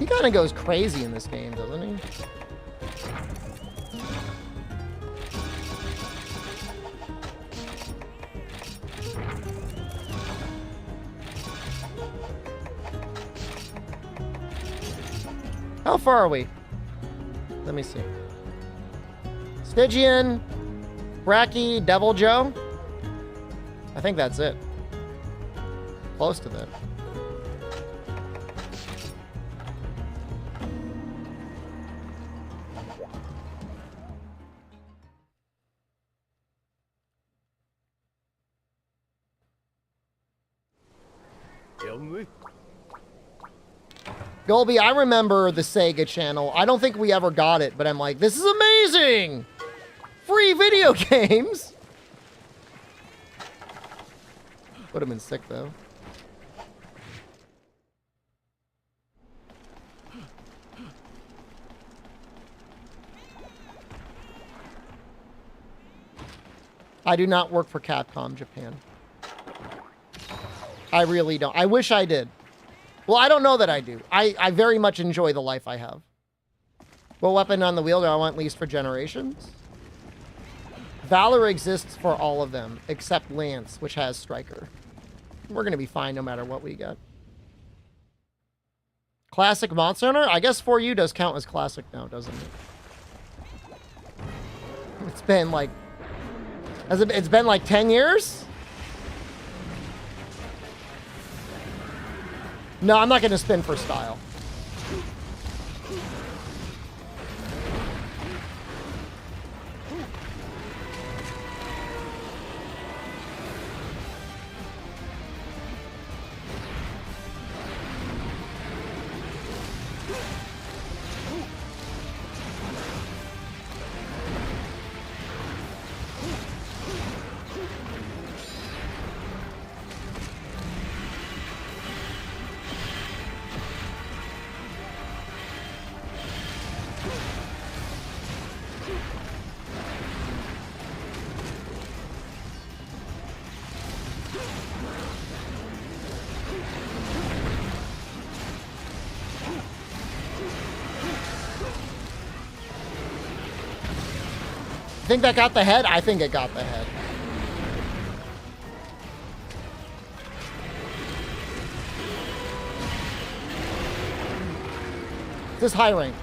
kind of goes crazy in this game, doesn't he? How far are we? Let me see. Stygian, Bracky, Devil Joe. I think that's it. Close to that. Golby, I remember the Sega channel. I don't think we ever got it, but I'm like, this is amazing! Free video games! Would have been sick, though. I do not work for Capcom Japan. I really don't. I wish I did. Well, I don't know that I do. I very much enjoy the life I have. What weapon on the wheel do I want least for generations? Valor exists for all of them, except Lance, which has Striker. We're going to be fine no matter what we get. Classic Monster Hunter? I guess 4U does count as classic now, doesn't it? It's been like... It's been like 10 years? No, I'm not going to spin for style. Think that got the head? I think it got the head. This is high rank.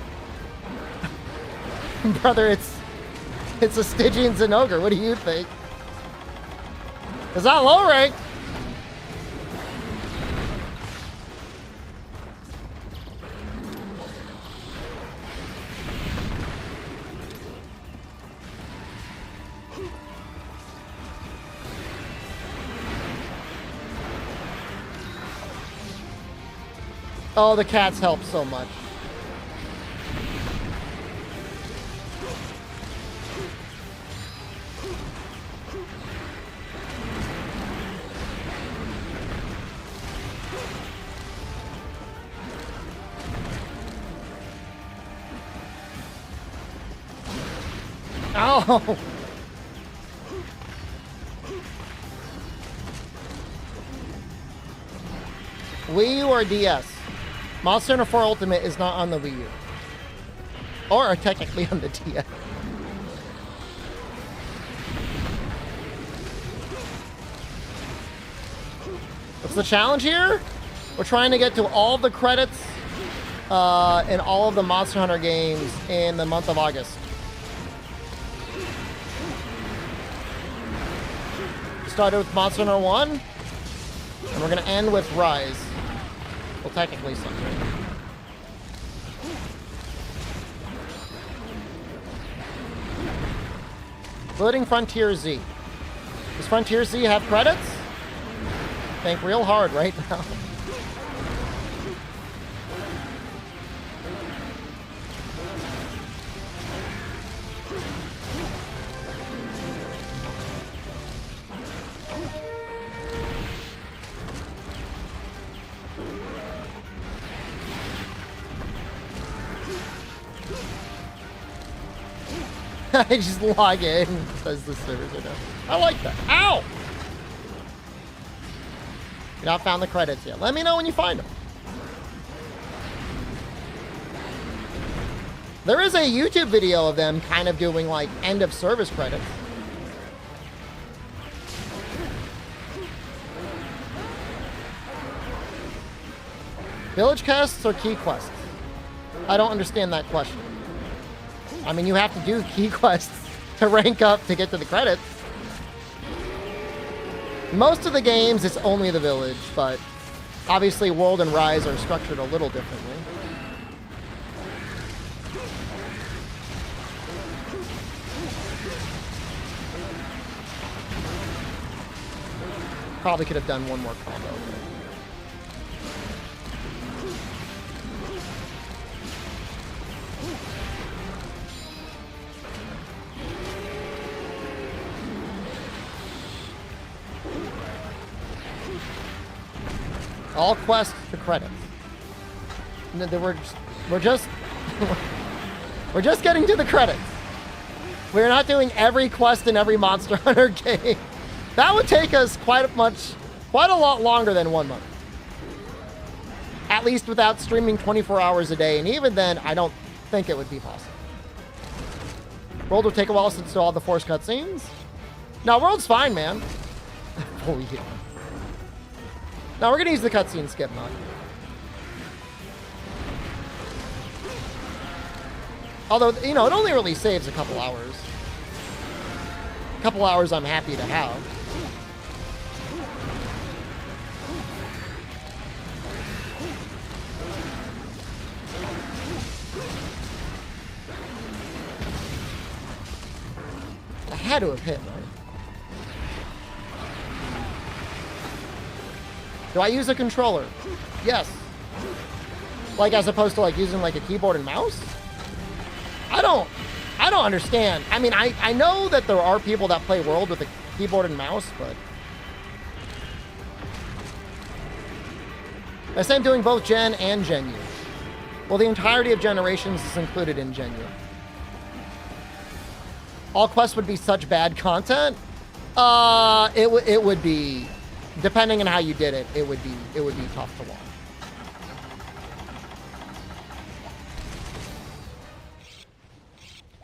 Brother, it's a Stygian Zinogre. What do you think? It's not low rank. Oh, the cats help so much. Oh! Wii U or DS? Monster Hunter 4 Ultimate is not on the Wii U. Or technically on the DS. What's the challenge here? We're trying to get to all the credits in all of the Monster Hunter games in the month of August. Started with Monster Hunter 1, and we're going to end with Rise. Well, technically something. Including Frontier Z. Does Frontier Z have credits? Think real hard right now. I just log in, says the servers are down. I like that. Ow! You not found the credits yet. Let me know when you find them. There is a YouTube video of them kind of doing like end of service credits. Village quests or key quests? I don't understand that question. I mean, you have to do key quests to rank up to get to the credits. Most of the games, it's only the village, but obviously World and Rise are structured a little differently. Probably could have done one more combo. All quests to credits. We're just we're just getting to the credits. We're not doing every quest in every Monster Hunter game. That would take us quite a lot longer than 1 month. At least without streaming 24 hours a day, and even then, I don't think it would be possible. World will take a while since all the forced cutscenes. No, World's fine, man. Oh yeah. Now we're gonna use the cutscene skip mod. Although, you know, it only really saves a couple hours. A couple hours I'm happy to have. I had to have hit, right? Do I use a controller? Yes. Like, as opposed to like using like a keyboard and mouse? I don't understand. I mean, I know that there are people that play World with a keyboard and mouse, but I say I'm doing both Gen and Gen U. Well, the entirety of Generations is included in Gen U. All quests would be such bad content. It would be, depending on how you did it, it would be tough to watch.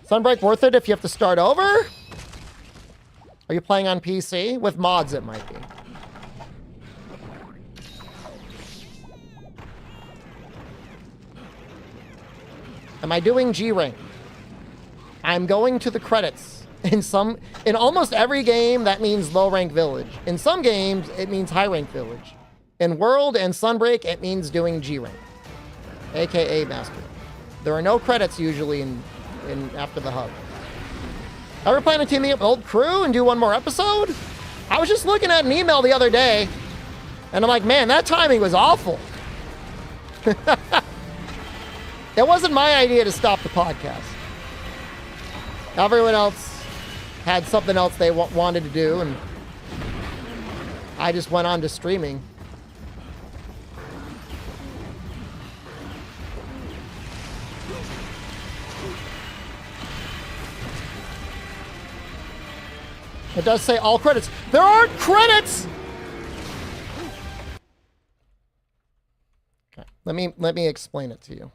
Sunbreak worth it if you have to start over? Are you playing on PC? With mods, it might be. Am I doing G rank? I'm going to the credits. In almost every game, that means low rank village. In some games, it means high rank village. In World and Sunbreak, it means doing G rank, aka master. There are no credits usually in after the hub. Ever plan on teaming up with old crew and do one more episode? I was just looking at an email the other day, and I'm like, man, that timing was awful. It wasn't my idea to stop the podcast. Everyone else had something else they wanted to do, and I just went on to streaming. It does say all credits. There aren't credits! Okay, let me explain it to you.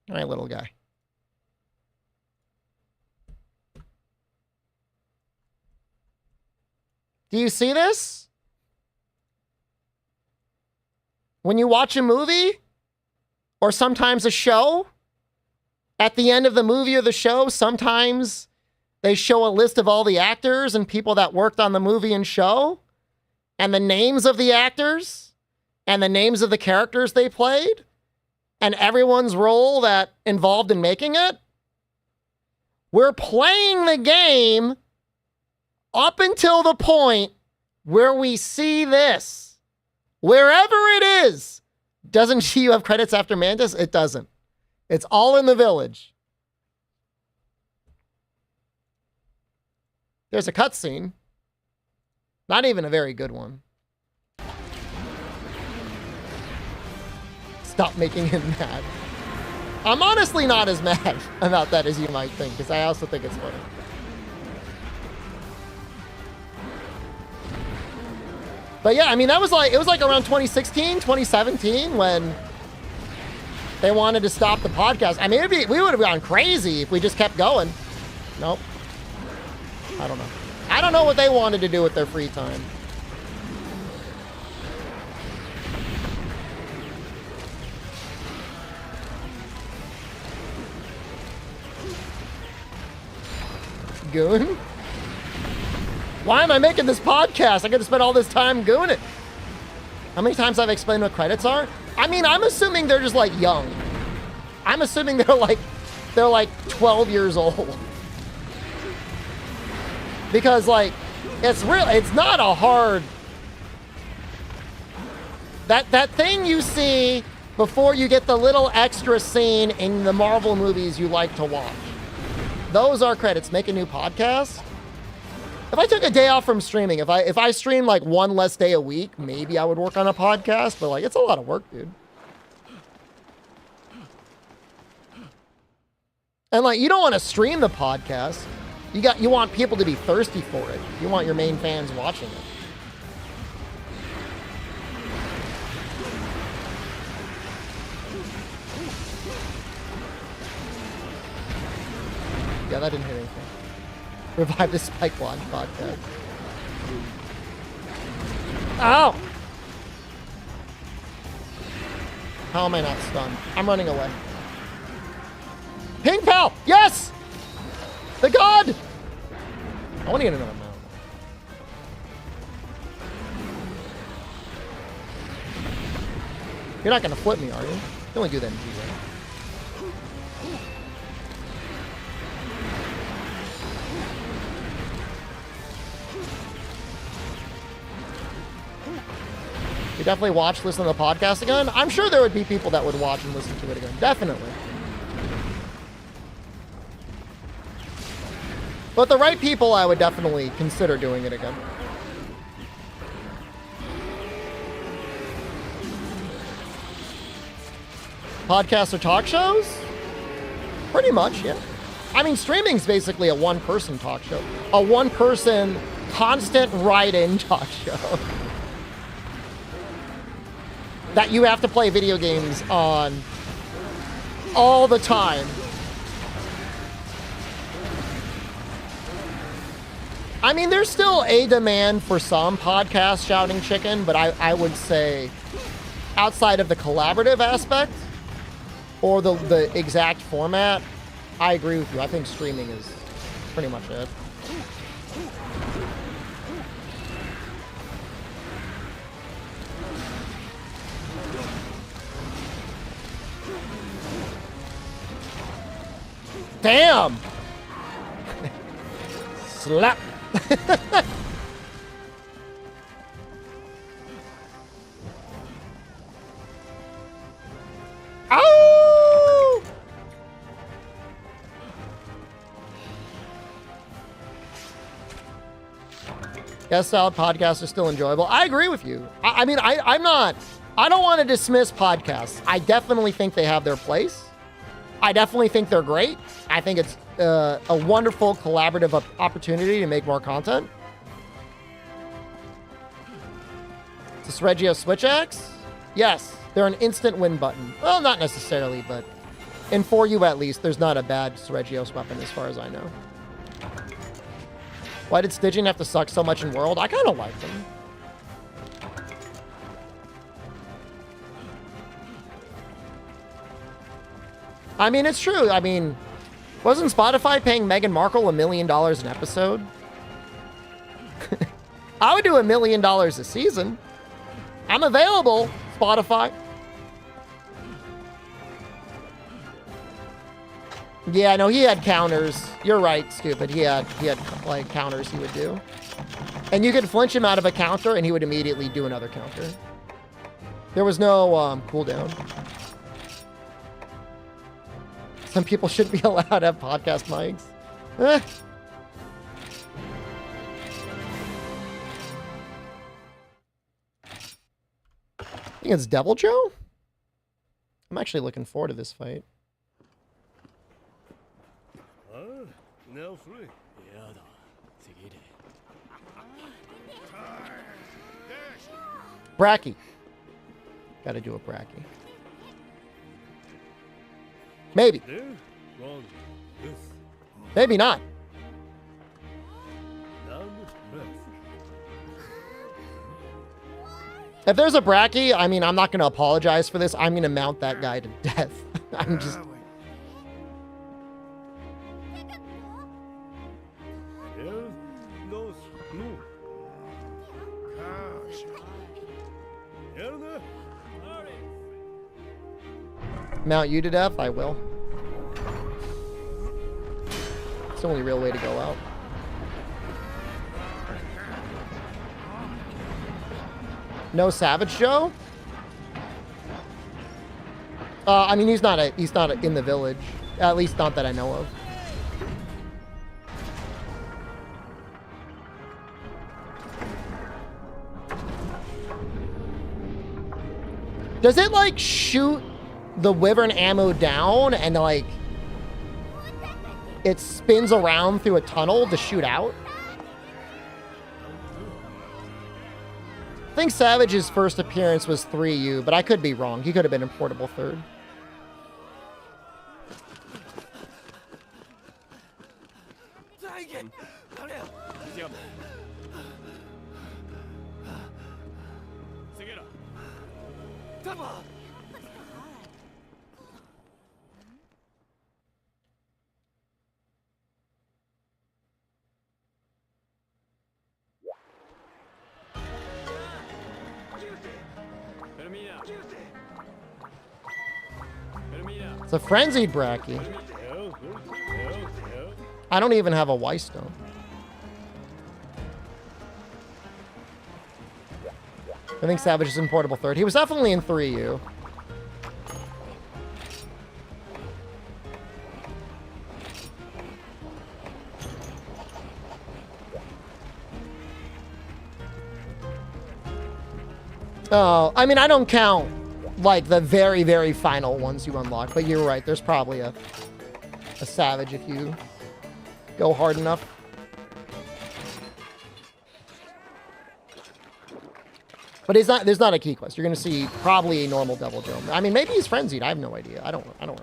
All right, little guy. Do you see this? When you watch a movie, or sometimes a show, at the end of the movie or the show, sometimes they show a list of all the actors and people that worked on the movie and show, and the names of the actors, and the names of the characters they played, and everyone's role that involved in making it. We're playing the game up until the point where we see this. Wherever it is. Doesn't GU have credits after Mantis? It doesn't. It's all in the village. There's a cutscene. Not even a very good one. Stop making him mad. I'm honestly not as mad about that as you might think, because I also think it's funny. But yeah, I mean, it was like around 2016, 2017 when they wanted to stop the podcast. I mean, we would have gone crazy if we just kept going. Nope. I don't know. I don't know what they wanted to do with their free time. Goon? Why am I making this podcast? I could have spent all this time gooning it. How many times I've explained what credits are? I mean, I'm assuming they're just like young. I'm assuming they're like 12 years old. Because like, it's not a hard, that thing you see before you get the little extra scene in the Marvel movies you like to watch. Those are credits. Make a new podcast. If I took a day off from streaming, if I streamed like one less day a week, maybe I would work on a podcast, but like, it's a lot of work, dude. And like, you don't want to stream the podcast. You want people to be thirsty for it. You want your main fans watching it. Yeah, that didn't hit anything. Revive the Spike Launch podcast. Ow! How am I not stunned? I'm running away. Ping Pal! Yes! The god! I want to get another mount. You're not going to flip me, are you? You only do that in G-Ray. You definitely watch, listen to the podcast again. I'm sure there would be people that would watch and listen to it again. Definitely. But the right people, I would definitely consider doing it again. Podcasts or talk shows? Pretty much, yeah. I mean, streaming's basically a one-person talk show. A one-person, constant write-in talk show. That you have to play video games on all the time. I mean, there's still a demand for some podcast shouting chicken, but I would say outside of the collaborative aspect or the exact format, I agree with you. I think streaming is pretty much it. Damn! Slap! Ow! Guest style podcasts are still enjoyable. I agree with you. I mean, I don't want to dismiss podcasts. I definitely think they have their place. I definitely think they're great. I think it's a wonderful collaborative opportunity to make more content. Does Reggio Switch Axe? Yes, they're an instant win button. Well, not necessarily, but in 4U at least, there's not a bad Reggio's weapon as far as I know. Why did Stygian have to suck so much in World? I kind of like them. I mean, it's true. I mean, wasn't Spotify paying Meghan Markle $1 million an episode? I would do $1 million a season. I'm available, Spotify. Yeah, no, he had counters. You're right, Stupid. He had like counters he would do. And you could flinch him out of a counter and he would immediately do another counter. There was no cooldown. Some people shouldn't be allowed to have podcast mics. Eh. I think it's Devil Joe? I'm actually looking forward to this fight. Bracky. Gotta do a Bracky. Maybe. Maybe not. If there's a Bracky, I mean, I'm not going to apologize for this. I'm going to mount that guy to death. I'm just... Mount you to death? I will. It's the only real way to go out. No Savage Joe? I mean, he's not in the village. At least not that I know of. Does it, like, shoot the Wyvern ammo down and, like, it spins around through a tunnel to shoot out? I think Savage's first appearance was 3U, but I could be wrong. He could have been in portable third. It's a frenzied Bracky. I don't even have a Whitestone. I think Savage is in portable third. He was definitely in 3U. Oh, I mean, I don't count like the very, very final ones you unlock, but you're right. There's probably a Savage if you go hard enough. But there's not a key quest. You're going to see probably a normal Devil Dome. I mean, maybe he's frenzied. I have no idea. I don't remember.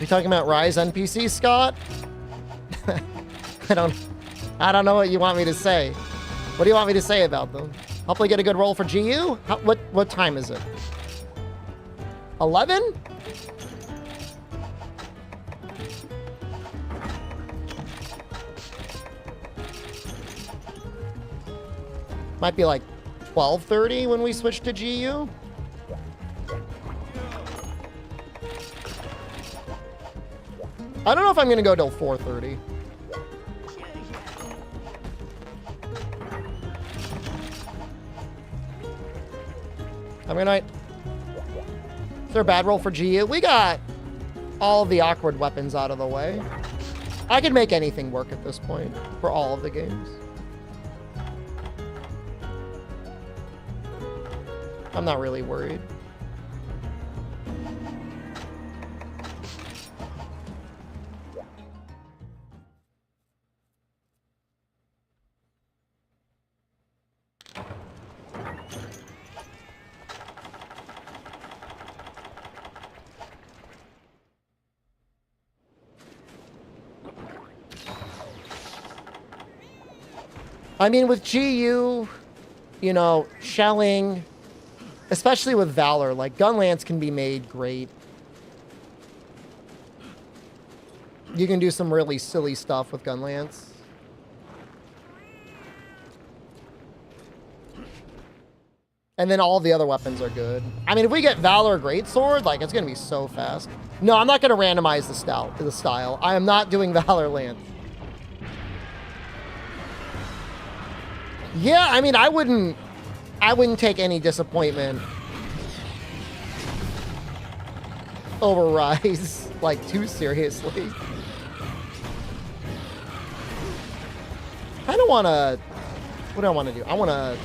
You talking about Rise NPC, Scott? I don't know what you want me to say. What do you want me to say about them? Hopefully get a good roll for GU? What time is it? 11? Might be like 12:30 when we switch to GU. I don't know if I'm gonna go till 4:30. Have a good night. Is there a bad roll for GU? We got all of the awkward weapons out of the way. I could make anything work at this point for all of the games. I'm not really worried. I mean, with GU, you know, shelling, especially with Valor, like, Gunlance can be made great. You can do some really silly stuff with Gunlance. And then all the other weapons are good. I mean, if we get Valor Greatsword, like, it's going to be so fast. No, I'm not going to randomize the style. I am not doing Valor Lance. Yeah, I mean, I wouldn't take any disappointment over Rise like too seriously. I don't want to. What do I want to do? I want to.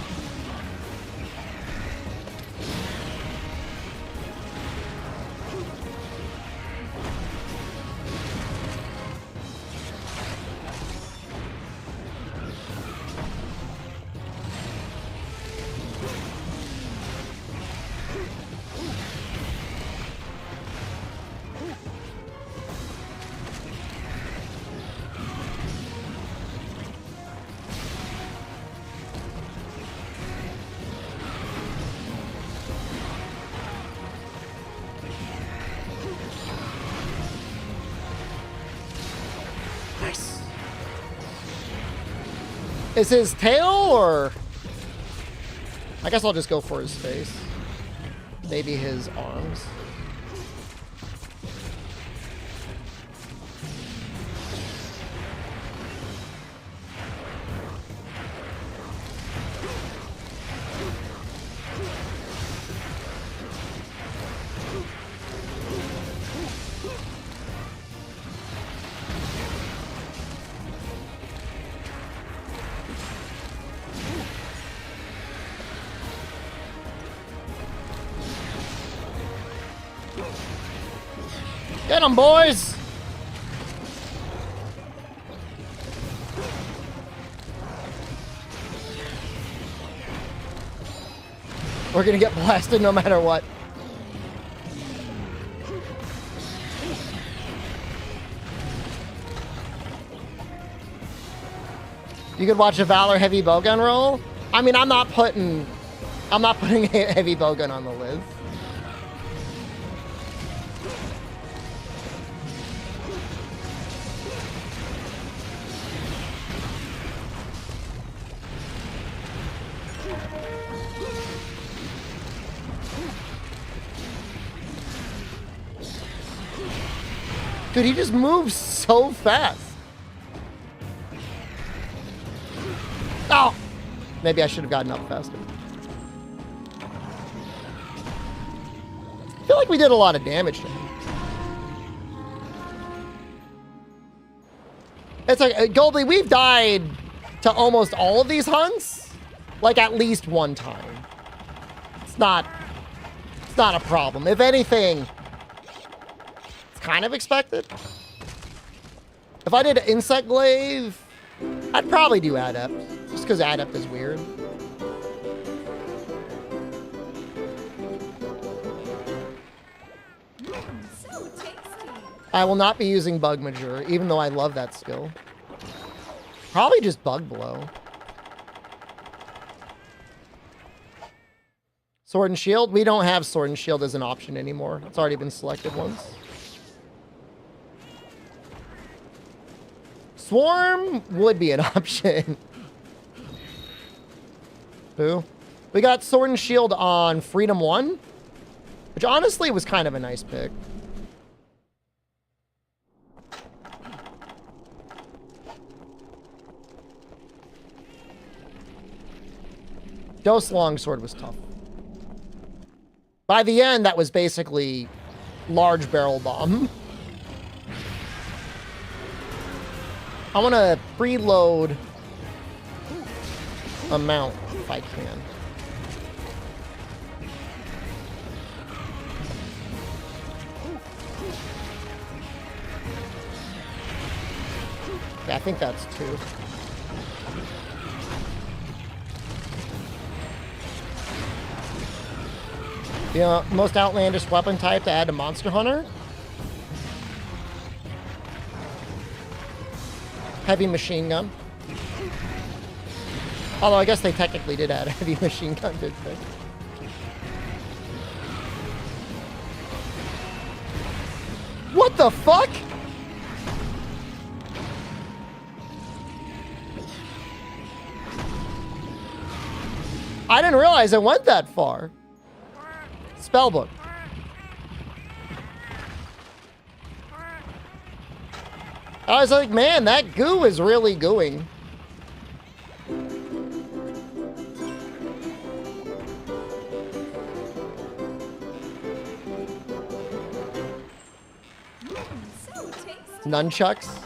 Is his tail or... I guess I'll just go for his face. Maybe his arms. Get them, boys! We're gonna get blasted no matter what. You could watch a Valor heavy bowgun roll. I mean, I'm not putting a heavy bowgun on the list. Dude, he just moves so fast. Oh! Maybe I should have gotten up faster. I feel like we did a lot of damage to him. It's like, Goldie, we've died to almost all of these hunts, like at least one time. It's not a problem. If anything, kind of expected. If I did an insect glaive, I'd probably do adept, just because adept is weird. So tasty. I will not be using bug major, even though I love that skill. Probably just bug blow. Sword and shield? We don't have sword and shield as an option anymore. It's already been selected once. Swarm would be an option. Who? We got Sword and Shield on Freedom 1, which honestly was kind of a nice pick. Dose Longsword was tough. By the end, that was basically large barrel bomb. I want to preload a mount if I can. Yeah, I think that's 2. The most outlandish weapon type to add to Monster Hunter? Heavy machine gun. Although I guess they technically did add a heavy machine gun, didn't they? What the fuck? I didn't realize it went that far. Spellbook. I was like, man, that goo is really gooing. So tasty. Nunchucks.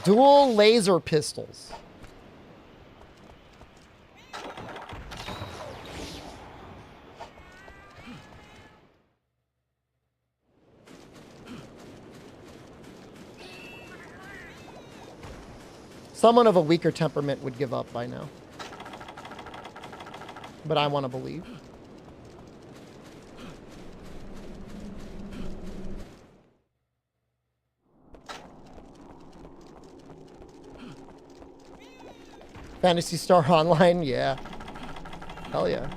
Dual laser pistols. Someone of a weaker temperament would give up by now. But I want to believe. Phantasy Star Online? Yeah. Hell yeah.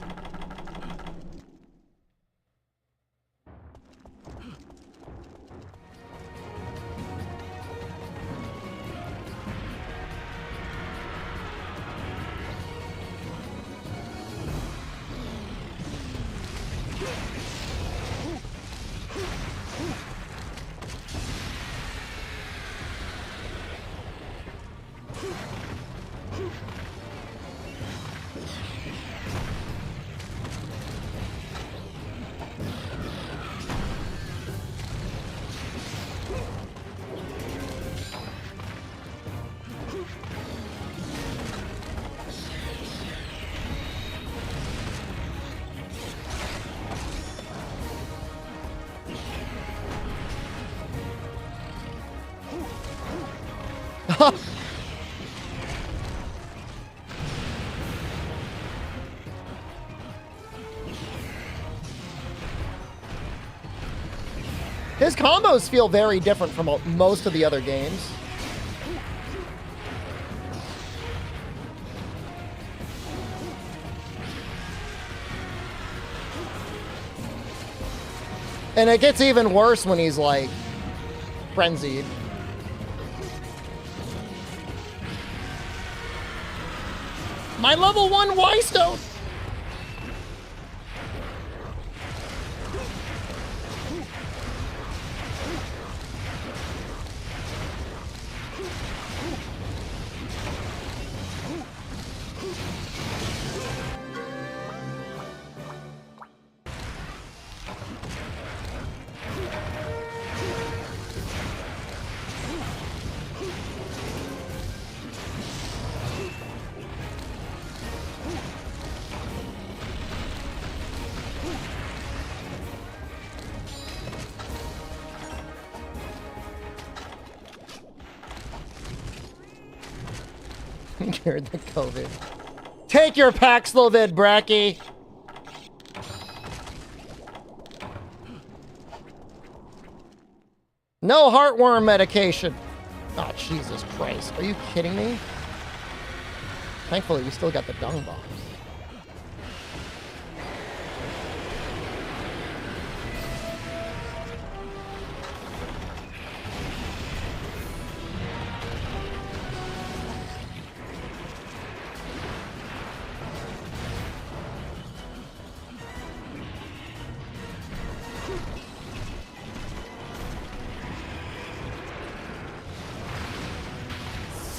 His combos feel very different from most of the other games. And it gets even worse when he's like frenzied. My level 1 Y-Stone! Cured the COVID. Take your Paxlovid, Bracky! No heartworm medication. Oh, Jesus Christ. Are you kidding me? Thankfully, we still got the dung bombs.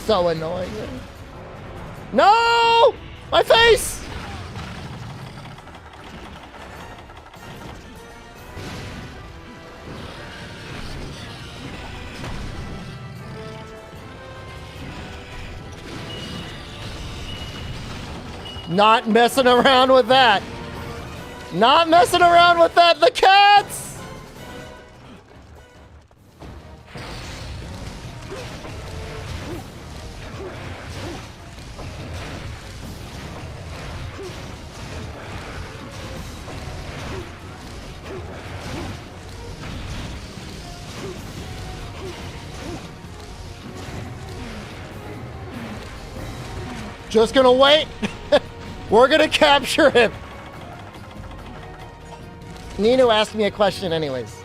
So annoying. No! My face! Not messing around with that. Not messing around with that. The cats! Just gonna wait. We're gonna capture him. Nino asked me a question anyways.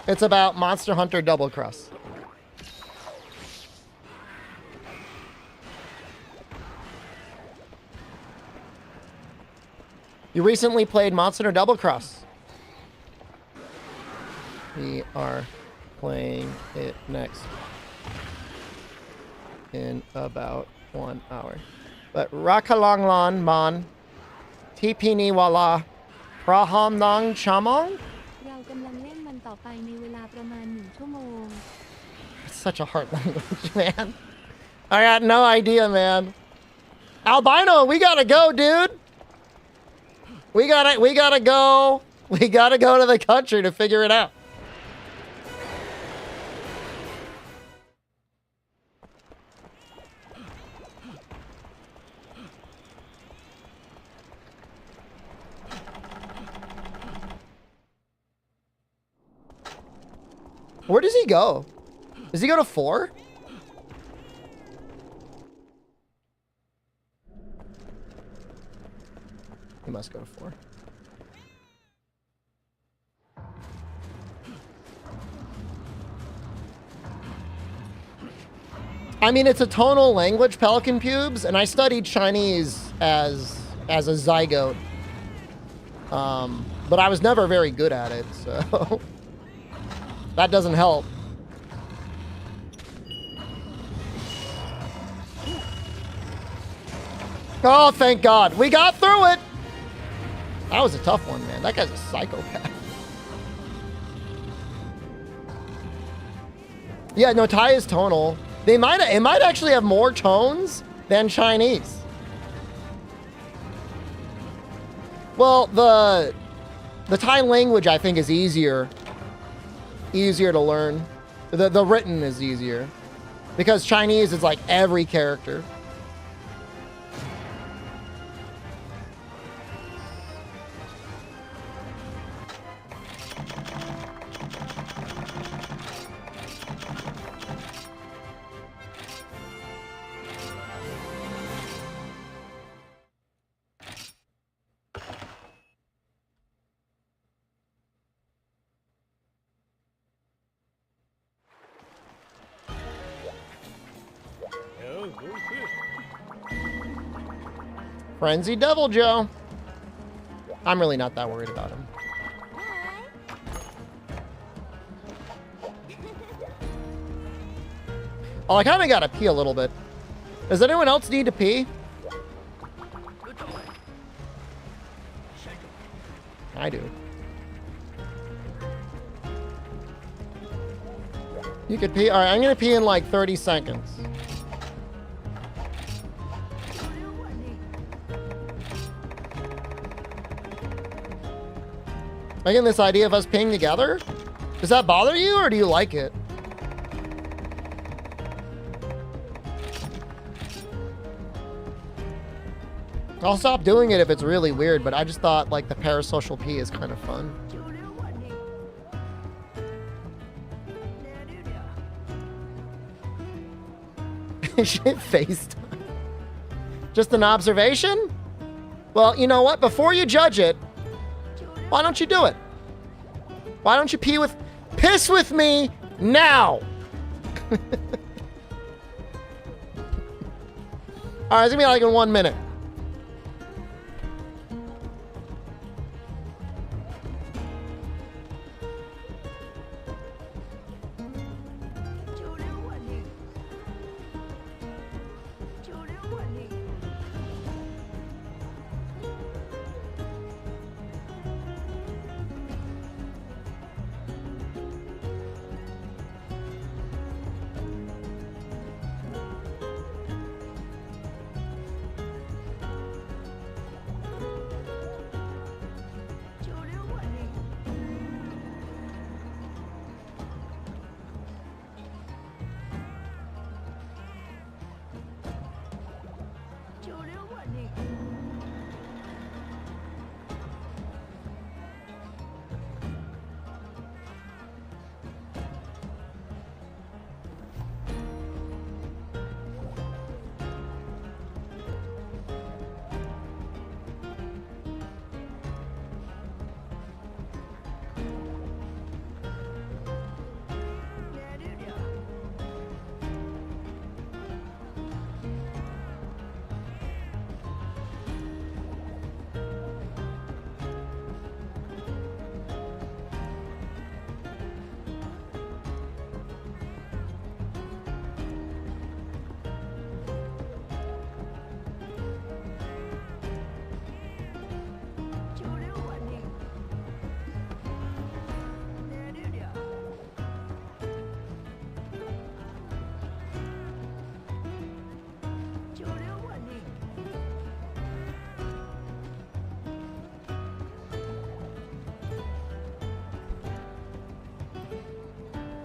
It's about Monster Hunter Double Cross. You recently played Monster Hunter Double Cross. We are playing it next. in about 1 hour. But Rakalanglan man, Tipini wala, Praham nang chamong? เรากำลังเล่นมันต่อไปในเวลาประมาณ1 ชั่วโมง It's such a hard language, man. I got no idea, man. Albino, we gotta go, dude. We gotta go. We gotta go to the country to figure it out. Where does he go? Does he go to 4? He must go to 4. I mean, it's a tonal language, Pelican Pubes, and I studied Chinese as a zygote. But I was never very good at it, so that doesn't help. Oh, thank God. We got through it. That was a tough one, man. That guy's a psychopath. Yeah, no, Thai is tonal. It might actually have more tones than Chinese. Well, the Thai language, I think, is easier to learn. The written is easier. Because Chinese is like every character. Frenzy Devil Joe. I'm really not that worried about him. Oh, I kind of gotta pee a little bit. Does anyone else need to pee? I do. You could pee. All right, I'm gonna pee in like 30 seconds. Making this idea of us peeing together? Does that bother you, or do you like it? I'll stop doing it if it's really weird, but I just thought like the parasocial pee is kind of fun. Shit, FaceTime. Just an observation? Well, you know what? Before you judge it, why don't you do it? Why don't you piss with me now? All right, it's gonna be like in 1 minute.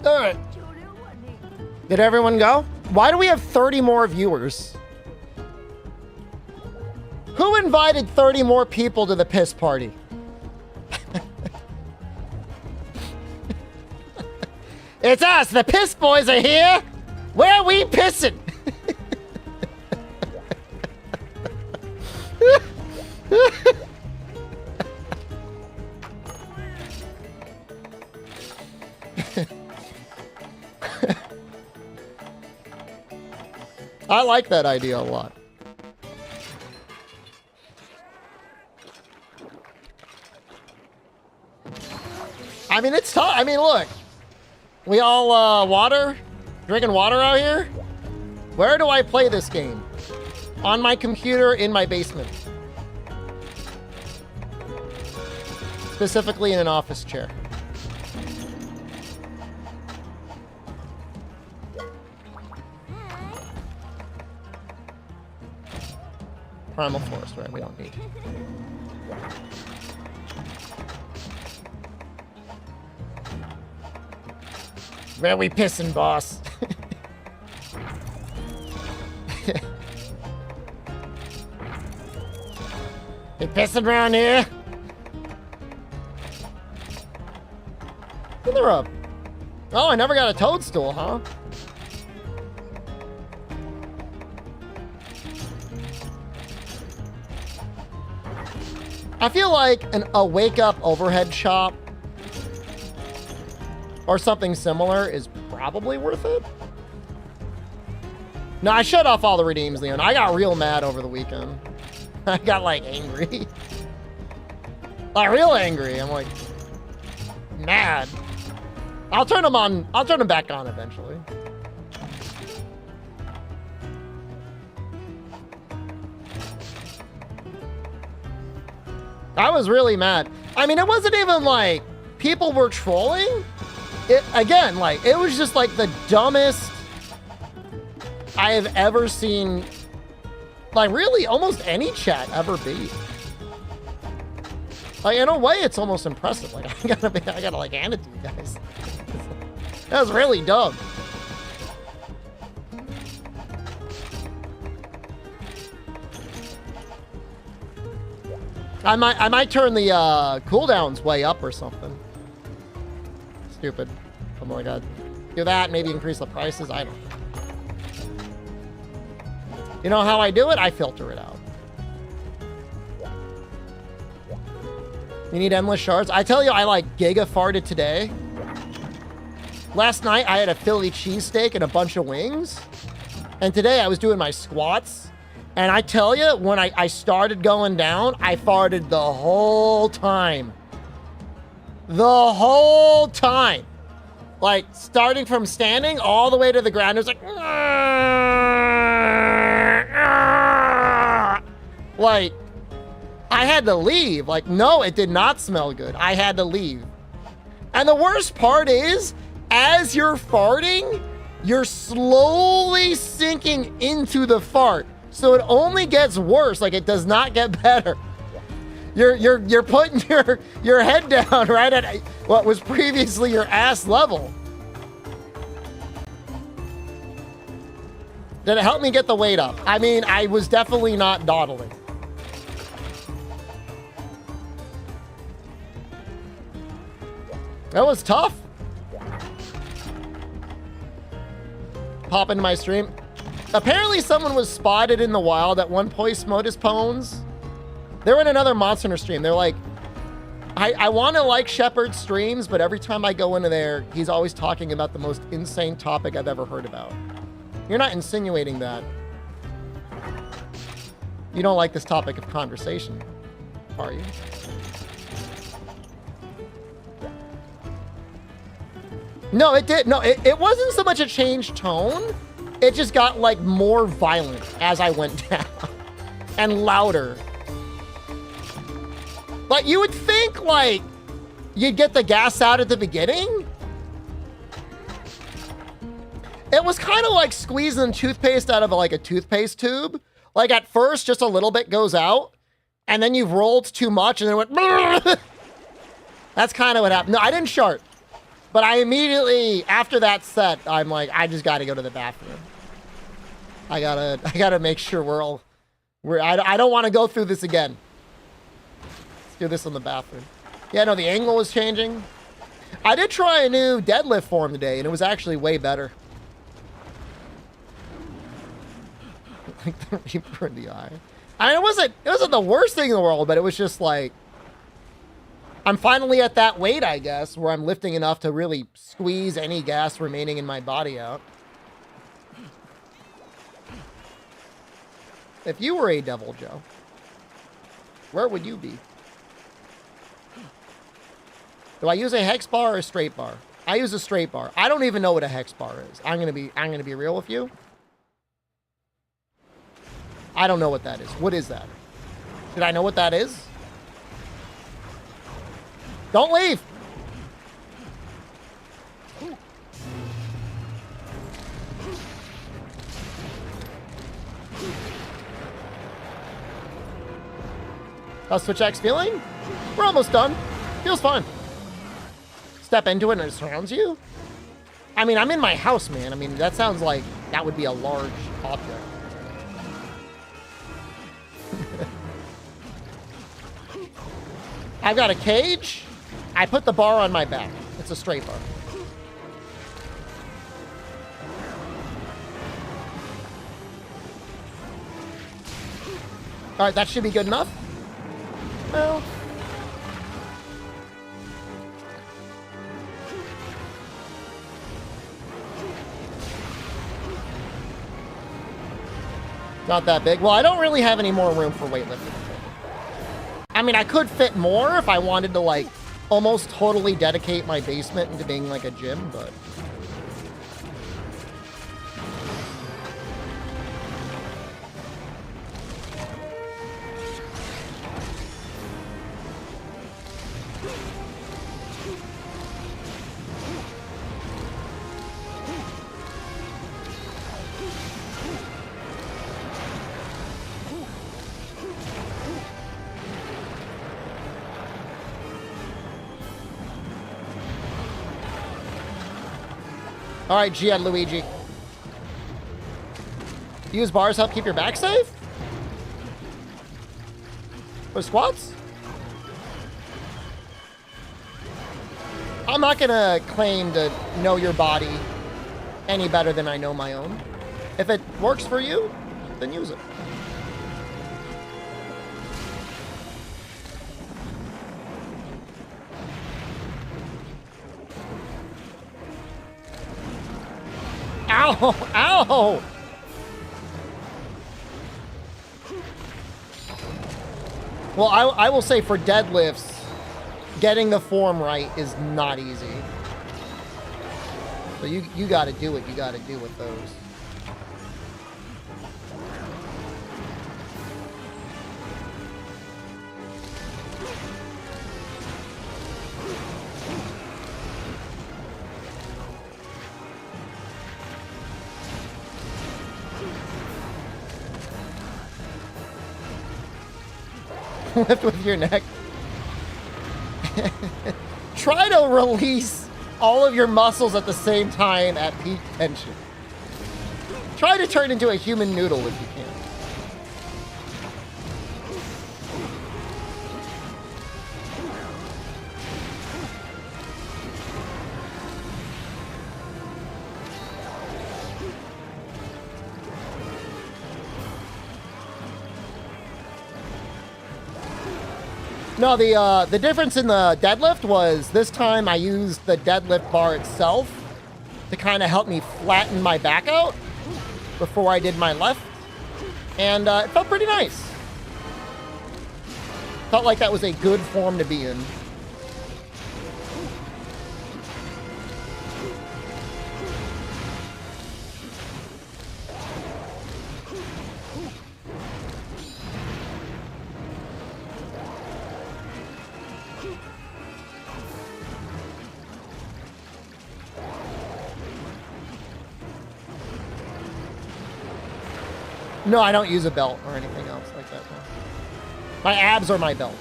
All right. Did everyone go? Why do we have 30 more viewers? Who invited 30 more people to the piss party? It's us, the piss boys are here. Where are we pissing? I like that idea a lot. I mean, it's tough. I mean, look. We all drinking water out here? Where do I play this game? On my computer in my basement. Specifically in an office chair. Primal Forest, right? We don't need. Where we pissing, boss? You pissing around here? Fill her up. Oh, I never got a toadstool, huh? I feel like a wake-up overhead shop or something similar is probably worth it. No, I shut off all the redeems, Leon. I got real mad over the weekend. I got, like, angry. Like, real angry. I'm, like, mad. I'll turn them on. I'll turn them back on eventually. I was really mad. I mean, it wasn't even like people were trolling. It again, like it was just like the dumbest I have ever seen. Like really, almost any chat ever be. Like in a way, it's almost impressive. Like I gotta like hand it to you guys. That was really dumb. I might turn the cooldowns way up or something. Stupid. Something like that. Do that, maybe increase the prices. I don't know. You know how I do it? I filter it out. You need endless shards? I tell you, I like giga farted today. Last night, I had a Philly cheesesteak and a bunch of wings. And today, I was doing my squats. And I tell you, when I started going down, I farted the whole time. The whole time. Like, starting from standing all the way to the ground, it was like... Like, I had to leave. Like, no, it did not smell good. I had to leave. And the worst part is, as you're farting, you're slowly sinking into the fart. So it only gets worse. Like it does not get better. You're putting your head down right at what was previously your ass level. Did it help me get the weight up? I mean, I was definitely not dawdling. That was tough. Pop into my stream. Apparently someone was spotted in the wild at one point, Modus Pones. They're in another Monster Hunter stream. They're like, I want to like Shepard's streams, but every time I go into there, he's always talking about the most insane topic I've ever heard about. You're not insinuating that you don't like this topic of conversation, are you? No, it did. No, it wasn't so much a changed tone. It just got like more violent as I went down and louder. But you would think like you'd get the gas out at the beginning. It was kind of like squeezing toothpaste out of like a toothpaste tube. Like at first, just a little bit goes out and then you've rolled too much and then it went. That's kind of what happened. No, I didn't shart. But I immediately, after that set, I'm like, I just got to go to the bathroom. I gotta make sure I don't want to go through this again. Let's do this in the bathroom. Yeah, no, the angle was changing. I did try a new deadlift form today, and it was actually way better. Like the Reaper in the eye. I mean, it wasn't the worst thing in the world, but it was just like, I'm finally at that weight, I guess, where I'm lifting enough to really squeeze any gas remaining in my body out. If you were a Devil Joe, where would you be? Do I use a hex bar or a straight bar? I use a straight bar. I don't even know what a hex bar is. I'm gonna be real with you. I don't know what that is. What is that? Did I know what that is? Don't leave! How's Switch X feeling? We're almost done. Feels fun. Step into it and it surrounds you? I mean, I'm in my house, man. I mean, that sounds like that would be a large object. I've got a cage. I put the bar on my back. It's a straight bar. All right, that should be good enough. Well, not that big. Well, I don't really have any more room for weightlifting. I mean, I could fit more if I wanted to, like, almost totally dedicate my basement into being like a gym, but... All right, Gia Luigi. Use bars help keep your back safe? For squats? I'm not gonna claim to know your body any better than I know my own. If it works for you, then use it. Ow! Ow! Well, I will say for deadlifts, getting the form right is not easy. So you got to do what you got to do with those. Lift with your neck. Try to release all of your muscles at the same time at peak tension. Try to turn into a human noodle if you can. No, the difference in the deadlift was this time I used the deadlift bar itself to kind of help me flatten my back out before I did my left. And it felt pretty nice. Felt like that was a good form to be in. No, I don't use a belt or anything else like that. No. My abs are my belt.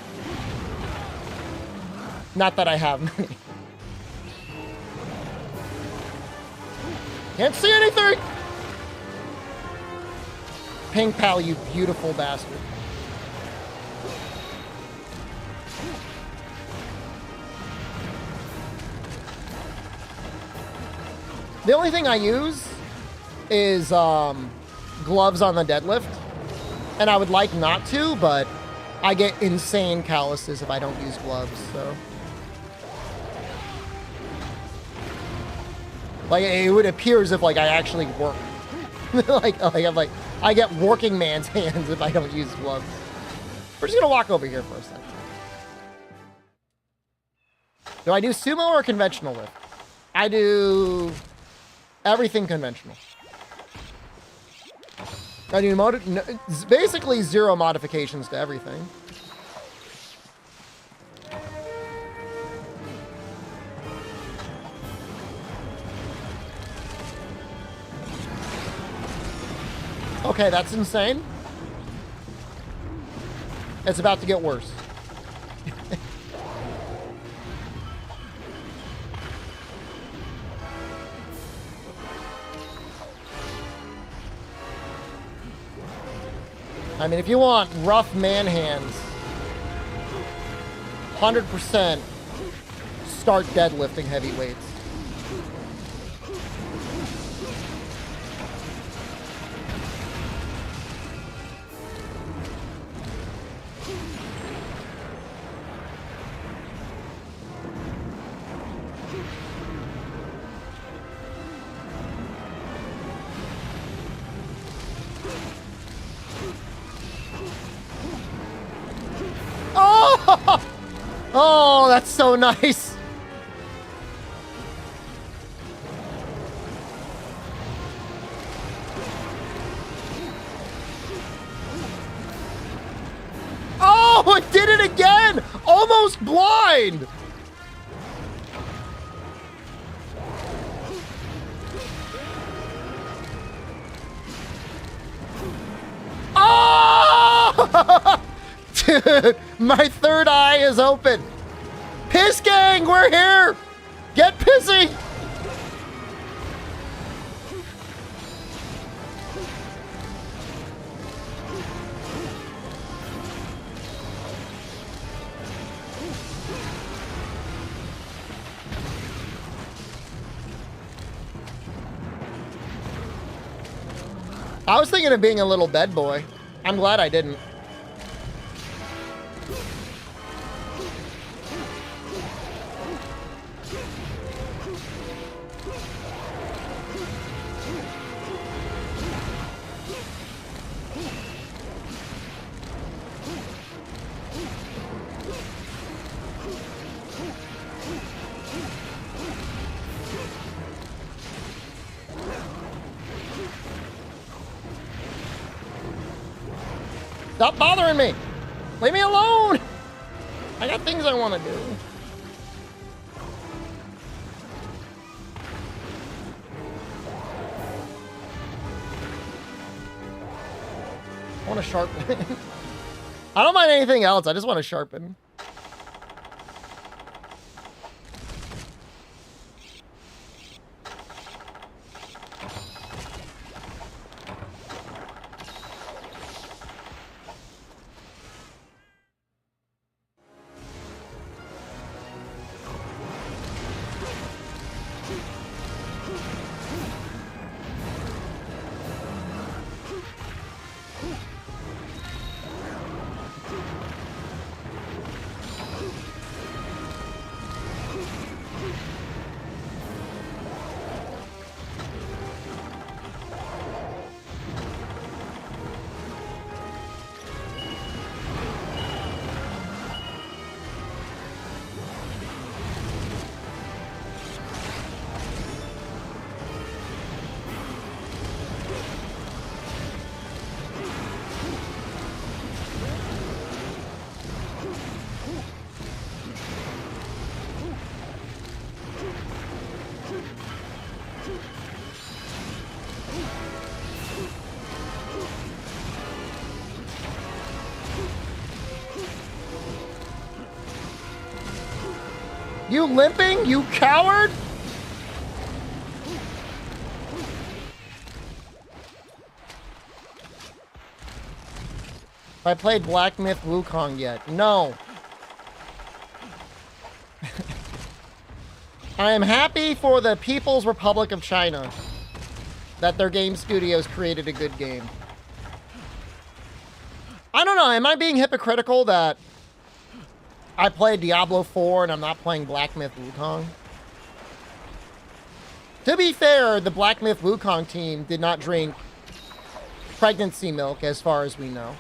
Not that I have many. Can't see anything! Pink pal, you beautiful bastard. The only thing I use is gloves on the deadlift. And I would like not to, but I get insane calluses if I don't use gloves, so. Like, it would appear as if, like, I actually work. I get working man's hands if I don't use gloves. We're just gonna walk over here for a second. Do I do sumo or conventional lift? I do everything conventional. I do basically 0 modifications to everything. Okay, that's insane. It's about to get worse. I mean, if you want rough man hands, 100% start deadlifting heavy weights. Oh, that's so nice. Oh, it did it again. Almost blind. Oh! Dude, my third eye is open. Piss gang, we're here. Get pissy. I was thinking of being a little bed boy. I'm glad I didn't. Stop bothering me! Leave me alone! I got things I want to do. I want to sharpen. I don't mind anything else. I just want to sharpen. You limping, you coward? Have I played Black Myth Wukong yet? No. I am happy for the People's Republic of China that their game studios created a good game. I don't know, am I being hypocritical that I played Diablo 4 and I'm not playing Black Myth Wukong? To be fair, the Black Myth Wukong team did not drink pregnancy milk as far as we know.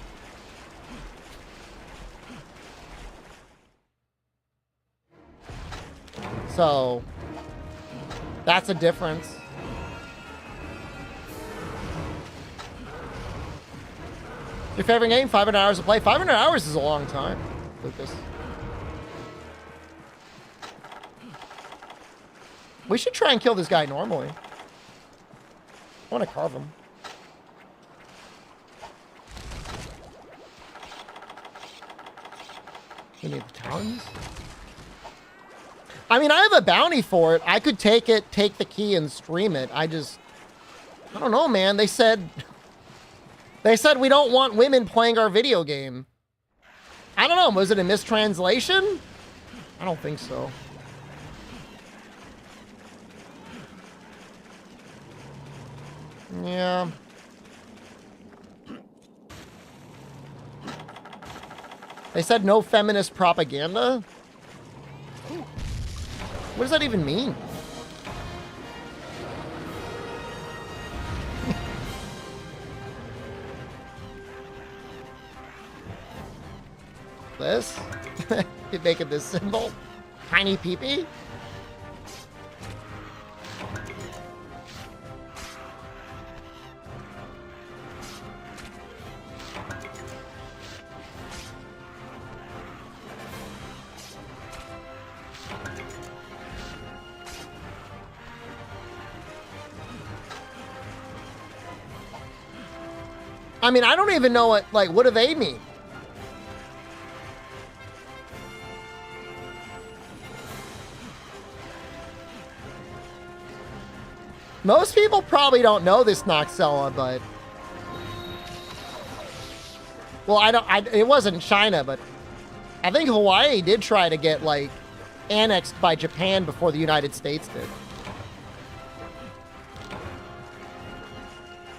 So, that's a difference. Your favorite game? 500 hours to play? 500 hours is a long time, Lucas. We should try and kill this guy normally. I want to carve him. We need the talons. I mean, I have a bounty for it. I could take it, take the key, and stream it. I don't know, man. They said we don't want women playing our video game. I don't know. Was it a mistranslation? I don't think so. Yeah. They said no feminist propaganda? What does that even mean? This? You making this symbol? Tiny peepee? I mean, I don't even know what do they mean? Most people probably don't know this Noxella, but... Well, it wasn't China, but I think Hawaii did try to get, like, annexed by Japan before the United States did.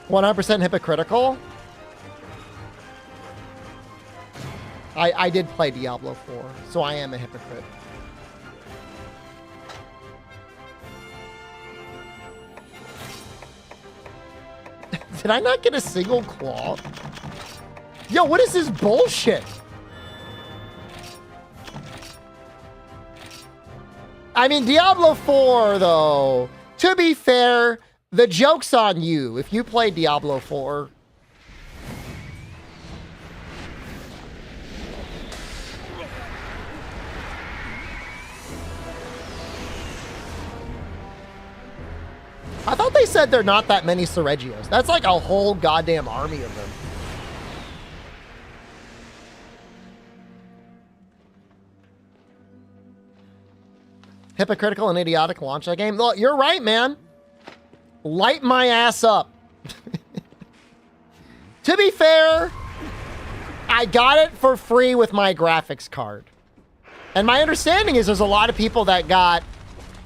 100% hypocritical? I did play Diablo 4, so I am a hypocrite. Did I not get a single claw? Yo, what is this bullshit? I mean, Diablo 4, though, to be fair, the joke's on you if you play Diablo 4. I thought they said there are not that many Seregios. That's like a whole goddamn army of them. Hypocritical and idiotic launch that game. Look, you're right, man. Light my ass up. To be fair, I got it for free with my graphics card. And my understanding is there's a lot of people that got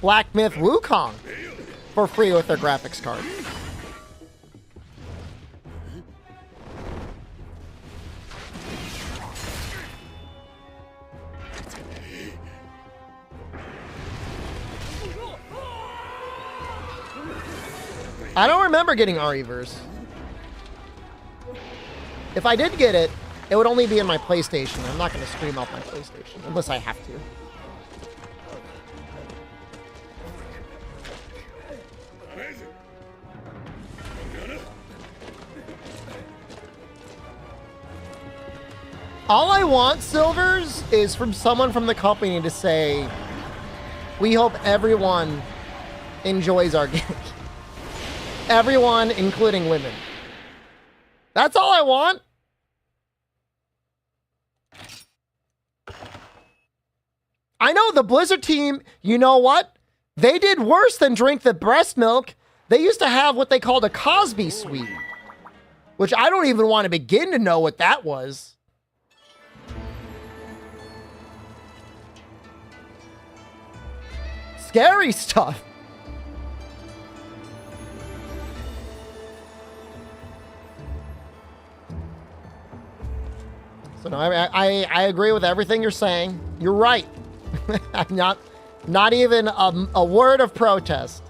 Black Myth Wukong for free with their graphics card. I don't remember getting RE-verse. If I did get it, it would only be in my PlayStation. I'm not going to stream off my PlayStation unless I have to. All I want, Silvers, is from someone from the company to say, we hope everyone enjoys our game. Everyone, including women. That's all I want. I know the Blizzard team, you know what? They did worse than drink the breast milk. They used to have what they called a Cosby suite, which I don't even want to begin to know what that was. scary stuff. So no, I agree with everything you're saying. You're right. I'm not even a word of protest.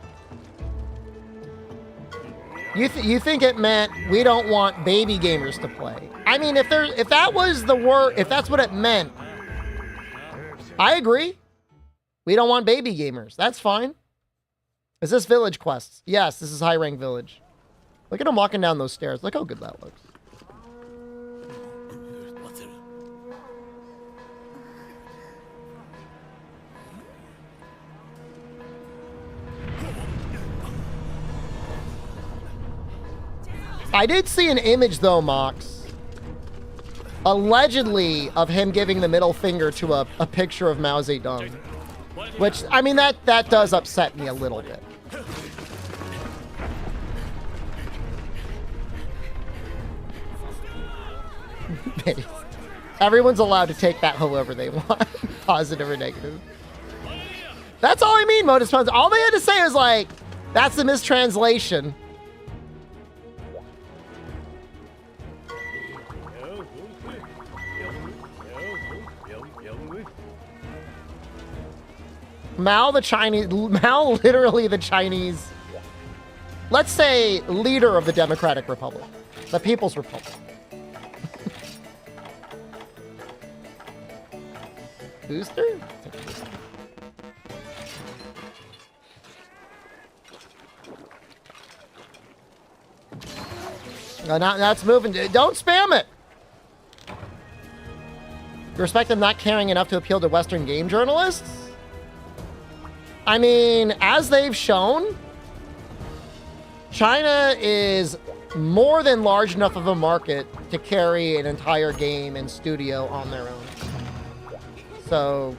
You think it meant we don't want baby gamers to play? I mean, if that was the word, if that's what it meant, I agree. We don't want baby gamers. That's fine. Is this village quests? Yes, this is high rank village. Look at him walking down those stairs. Look how good that looks. I did see an image though, Mox, allegedly of him giving the middle finger to a picture of Mao Zedong, which, I mean, that does upset me a little bit. Everyone's allowed to take that however they want, positive or negative. That's all I mean, Modus Puns. All they had to say was like, that's the mistranslation. Mao literally the Chinese, let's say, leader of the Democratic Republic, the People's Republic. Booster? Now it's moving. Don't spam it. You respect them not caring enough to appeal to Western game journalists? I mean, as they've shown, China is more than large enough of a market to carry an entire game and studio on their own. So,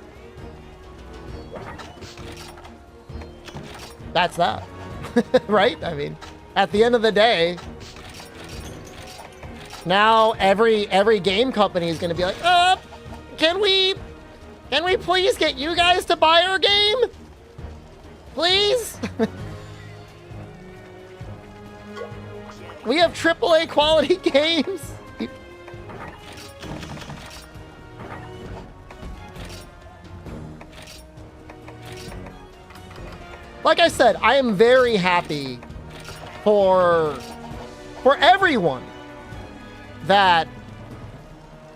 that's that. Right? I mean, at the end of the day, now every game company is going to be like, can we please get you guys to buy our game? Please? We have AAA quality games. Like I said, I am very happy for everyone that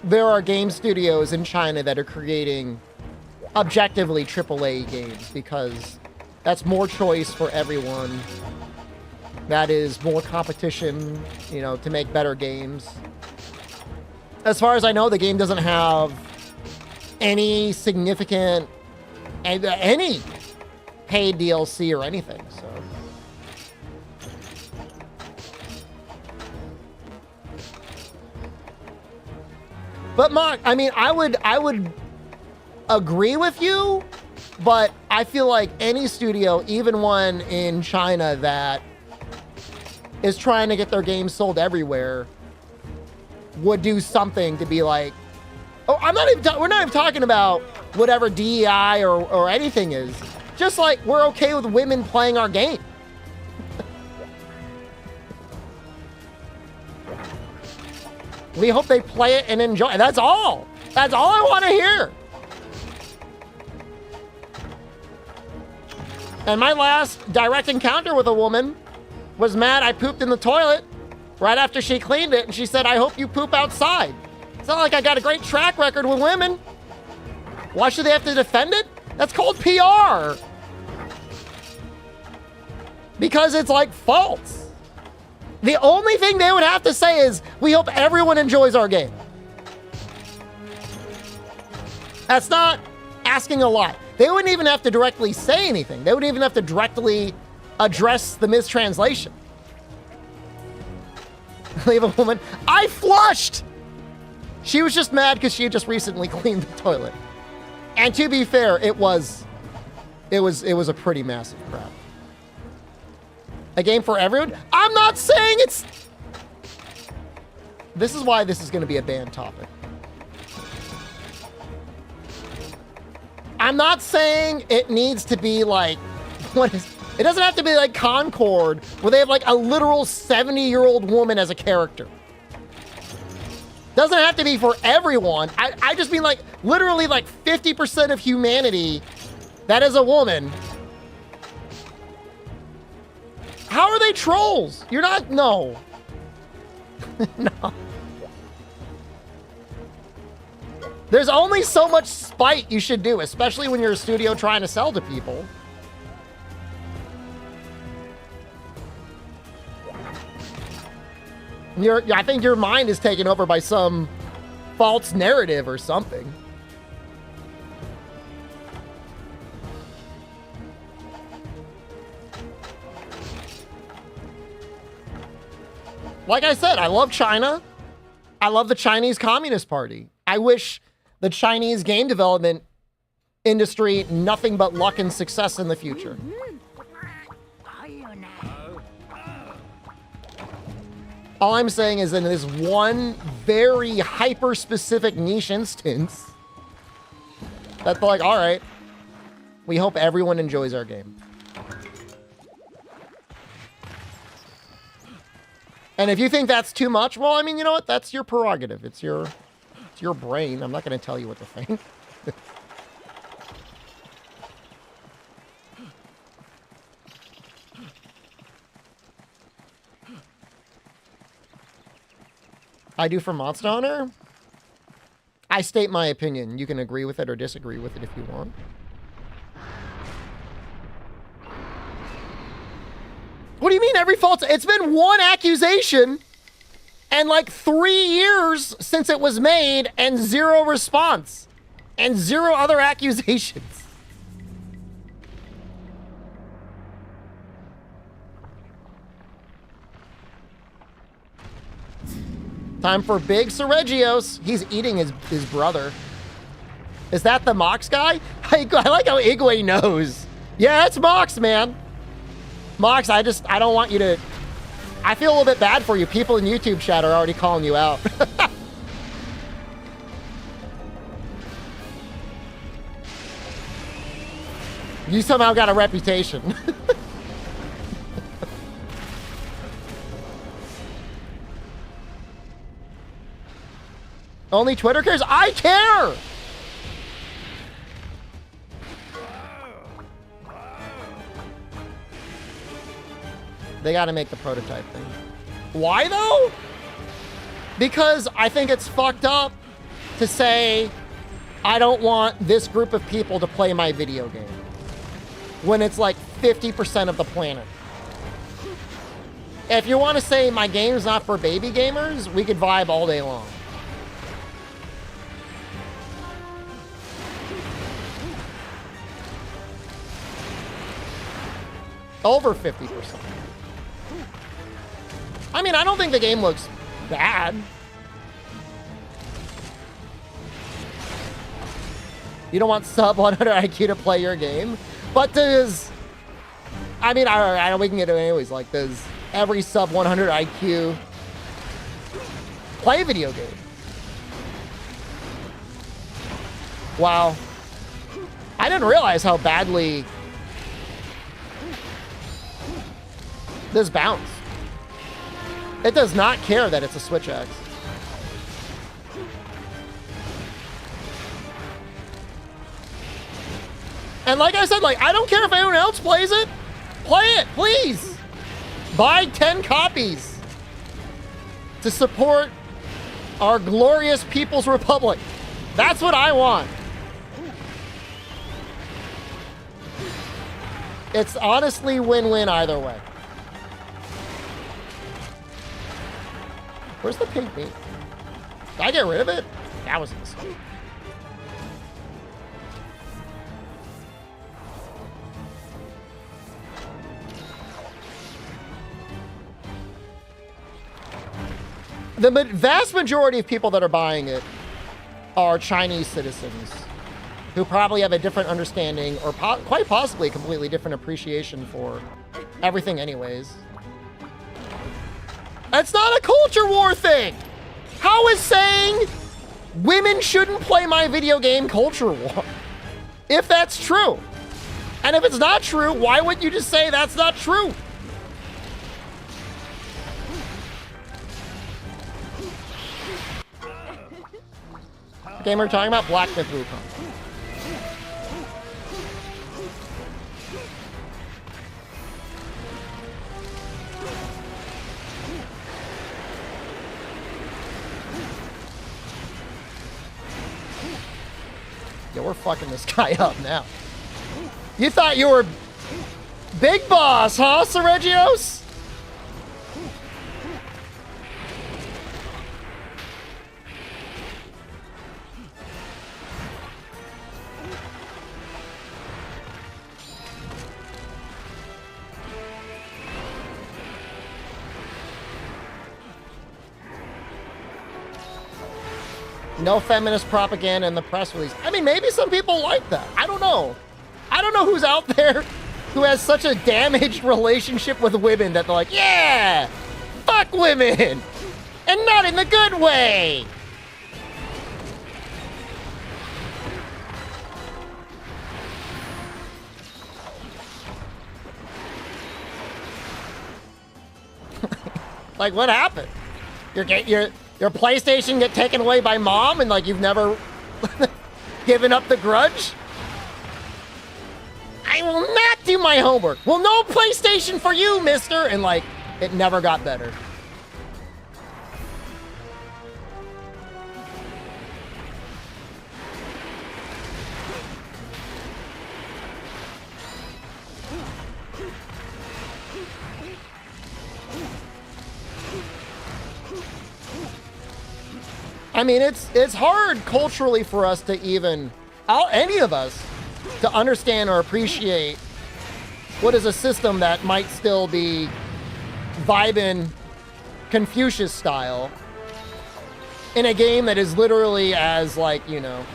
there are game studios in China that are creating objectively AAA games, because that's more choice for everyone. That is more competition, you know, to make better games. As far as I know, the game doesn't have any significant, any paid DLC or anything, so. But Mark, I mean, I would agree with you, but I feel like any studio, even one in China that is trying to get their games sold everywhere, would do something to be like, oh, we're not even talking about whatever DEI or anything is. Just like we're okay with women playing our game. We hope they play it and enjoy it. That's all. That's all I want to hear. And my last direct encounter with a woman was mad I pooped in the toilet right after she cleaned it, and she said, I hope you poop outside. It's not like I got a great track record with women. Why should they have to defend it? That's called PR. Because it's like false. The only thing they would have to say is, we hope everyone enjoys our game. That's not asking a lot. They wouldn't even have to directly say anything. They wouldn't even have to directly address the mistranslation. Leave a woman. I flushed! She was just mad because she had just recently cleaned the toilet. And to be fair, it was a pretty massive crap. A game for everyone? I'm not saying it's... This is why this is going to be a banned topic. I'm not saying it needs to be like, it doesn't have to be like Concord, where they have like a literal 70-year-old woman as a character. Doesn't have to be for everyone. I just mean like, literally like 50% of humanity that is a woman. How are they trolls? You're not, no. No. There's only so much spite you should do, especially when you're a studio trying to sell to people. I think your mind is taken over by some false narrative or something. Like I said, I love China. I love the Chinese Communist Party. I wish the Chinese game development industry nothing but luck and success in the future. All I'm saying is in this one very hyper-specific niche instance, that's like, all right, we hope everyone enjoys our game. And if you think that's too much, well, I mean, you know what? That's your prerogative. It's your brain. I'm not going to tell you what to think. I do for Monster Hunter? I state my opinion. You can agree with it or disagree with it if you want. What do you mean every false? It's been one accusation and like 3 years since it was made and 0 response and 0 other accusations. Time for Big Sergio's. He's eating his brother. Is that the Mox guy? I like how Igwe knows. Yeah, it's Mox, man. Mox, I don't want you to... I feel a little bit bad for you. People in YouTube chat are already calling you out. You somehow got a reputation. Only Twitter cares? I care! They gotta make the prototype thing. Why though? Because I think it's fucked up to say, I don't want this group of people to play my video game. When it's like 50% of the planet. If you want to say my game's not for baby gamers, we could vibe all day long. Over 50%. I mean, I don't think the game looks bad. You don't want sub 100 IQ to play your game? But does... I mean, I know we can get it anyways. Like, does every sub 100 IQ play a video game? Wow. I didn't realize how badly this bounce. It does not care that it's a Switch X. And like I said, like, I don't care if anyone else plays it. Play it, please. Buy 10 copies to support our glorious People's Republic. That's what I want. It's honestly win-win either way. Where's the pink meat? Did I get rid of it? That was a mistake. The vast majority of people that are buying it are Chinese citizens who probably have a different understanding or quite possibly a completely different appreciation for everything anyways. That's not a culture war thing. How is saying women shouldn't play my video game culture war? if that's true. And if it's not true, why wouldn't you just say that's not true? What game are we talking about? Black Myth Wukong. Yeah, we're fucking this guy up now. You thought you were big boss, huh, Seregios? No feminist propaganda in the press release. I mean, maybe some people like that. I don't know. I don't know who's out there who has such a damaged relationship with women that they're like, yeah, fuck women, and not in the good way. Like, what happened? Your PlayStation get taken away by mom and like you've never given up the grudge? I will not do my homework. Well, no PlayStation for you, mister. And like, it never got better. I mean, it's hard culturally for us to even, any of us, to understand or appreciate what is a system that might still be vibing Confucius style in a game that is literally as, like, you know,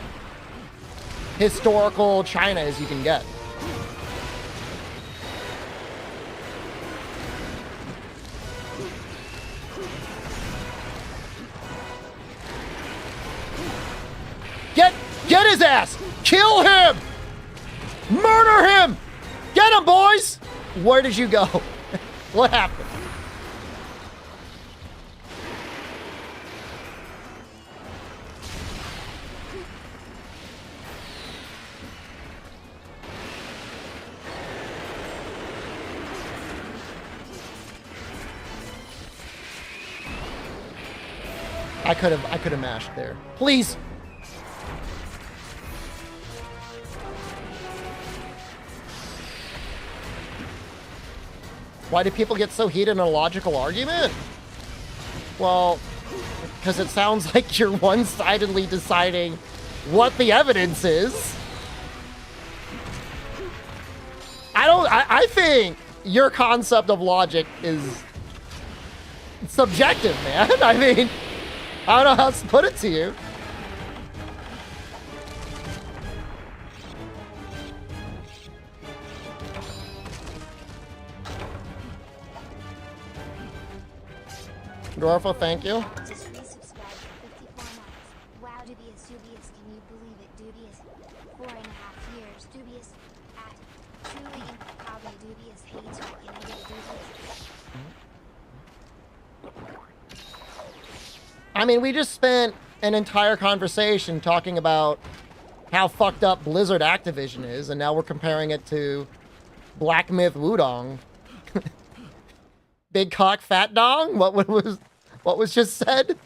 historical China as you can get. Get his ass! Kill him! Murder him! Get him, boys! Where did you go? What happened? I could have mashed there. Please. Why do people get so heated in a logical argument? Well, because it sounds like you're one-sidedly deciding what the evidence is. I think your concept of logic is subjective, man. I mean, I don't know how else to put it to you. Dwarfo, thank you. Just resubscribed for 54 months. Wow, Dubious, Dubious, can you believe it? Dubious, 4.5 years. Dubious, at truly probably Dubious hates you. Can I get a Dubious? I mean, we just spent an entire conversation talking about how fucked up Blizzard Activision is, and now we're comparing it to Black Myth Wudong. Big cock, fat dong? What was just said?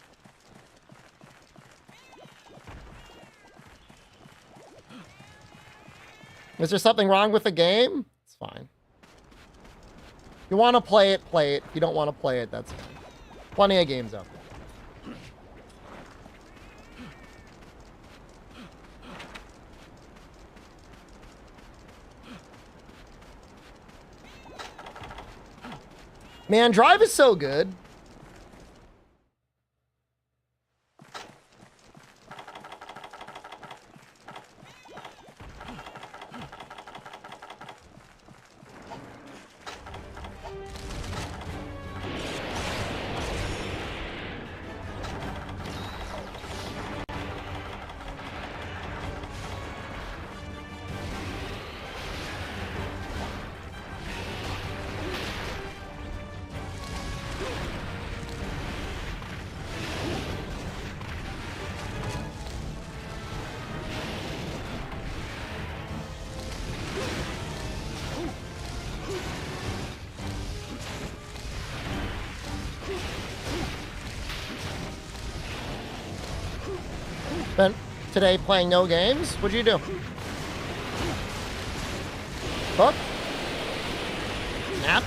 Is there something wrong with the game? It's fine. If you want to play it, play it. If you don't want to play it, that's fine. Plenty of games out there. Man, Drive is so good. Spent today playing no games. What'd you do? Book? Nap?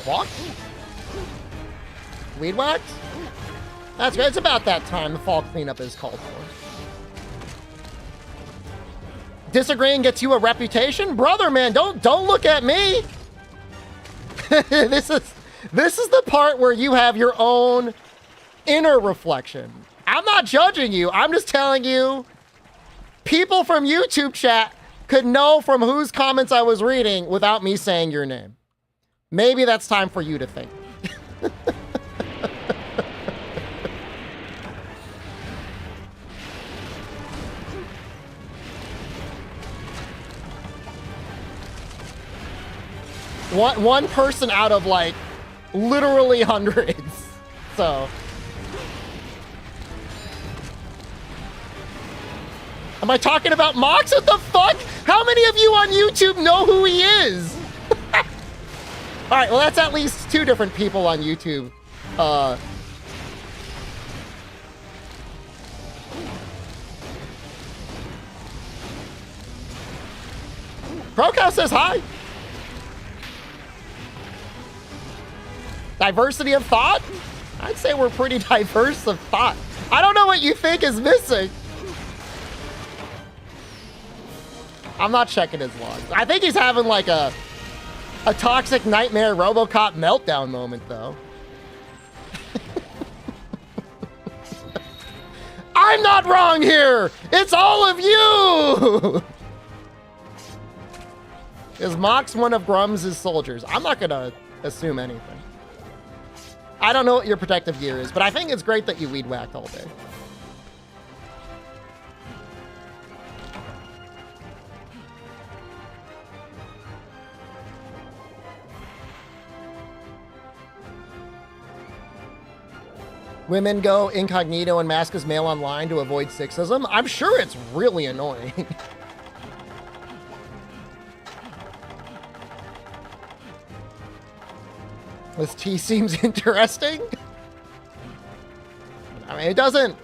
Walk? Weed whacked? That's good. It's about that time. The fall cleanup is called for. Disagreeing gets you a reputation? Brother, man, don't look at me. This is the part where you have your own inner reflection. I'm not judging you. I'm just telling you, people from YouTube chat could know from whose comments I was reading without me saying your name. Maybe that's time for you to think. One person out of, like, literally hundreds. So. Am I talking about Mox? What the fuck? How many of you on YouTube know who he is? All right, well, that's at least 2 different people on YouTube. Procow says hi. Diversity of thought? I'd say we're pretty diverse of thought. I don't know what you think is missing. I'm not checking his logs. I think he's having like a toxic nightmare RoboCop meltdown moment, though. I'm not wrong here! It's all of you! Is Mox one of Grums' soldiers? I'm not gonna assume anything. I don't know what your protective gear is, but I think it's great that you weed whacked all day. Women go incognito and mask as male online to avoid sexism. I'm sure it's really annoying. This tea seems interesting. I mean, it doesn't...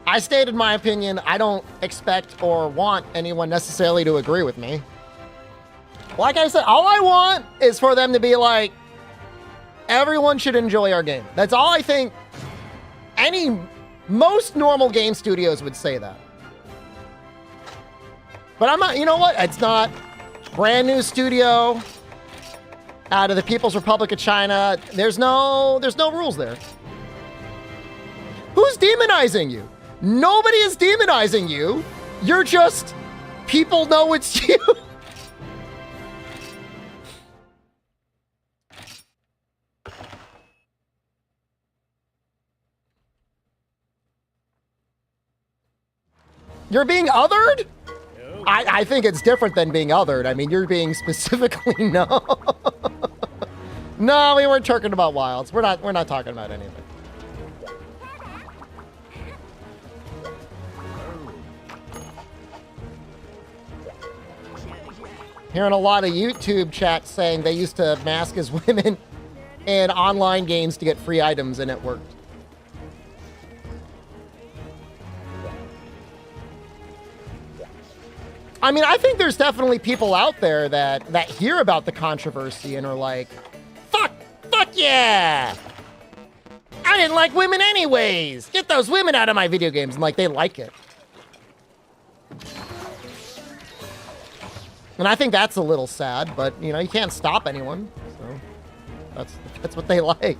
I stated my opinion. I don't expect or want anyone necessarily to agree with me. Like I said, all I want is for them to be like, everyone should enjoy our game. That's all I think. Most normal game studios would say that. But I'm not, you know what? It's not brand new studio out of the People's Republic of China. There's no rules there. Who's demonizing you? Nobody is demonizing you. You're just, people know it's you. You're being othered? I think it's different than being othered. I mean, you're being specifically no. No, we weren't talking about wilds. We're not talking about anything. Hearing a lot of YouTube chats saying they used to mask as women in online games to get free items, and it worked. I mean, I think there's definitely people out there that hear about the controversy and are like, fuck yeah! I didn't like women anyways! Get those women out of my video games! And like, they like it. And I think that's a little sad, but you know, you can't stop anyone. So that's what they like.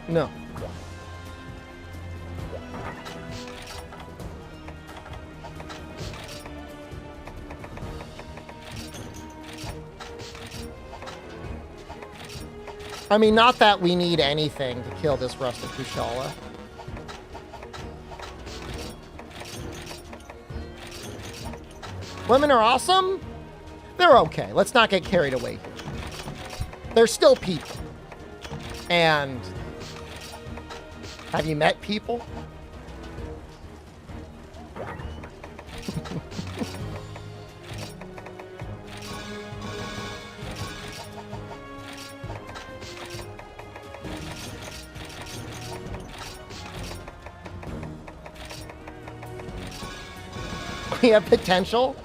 No. I mean, not that we need anything to kill this rustic Kushala. Women are awesome? They're okay. Let's not get carried away here. They're still people. And have you met people? we have potential.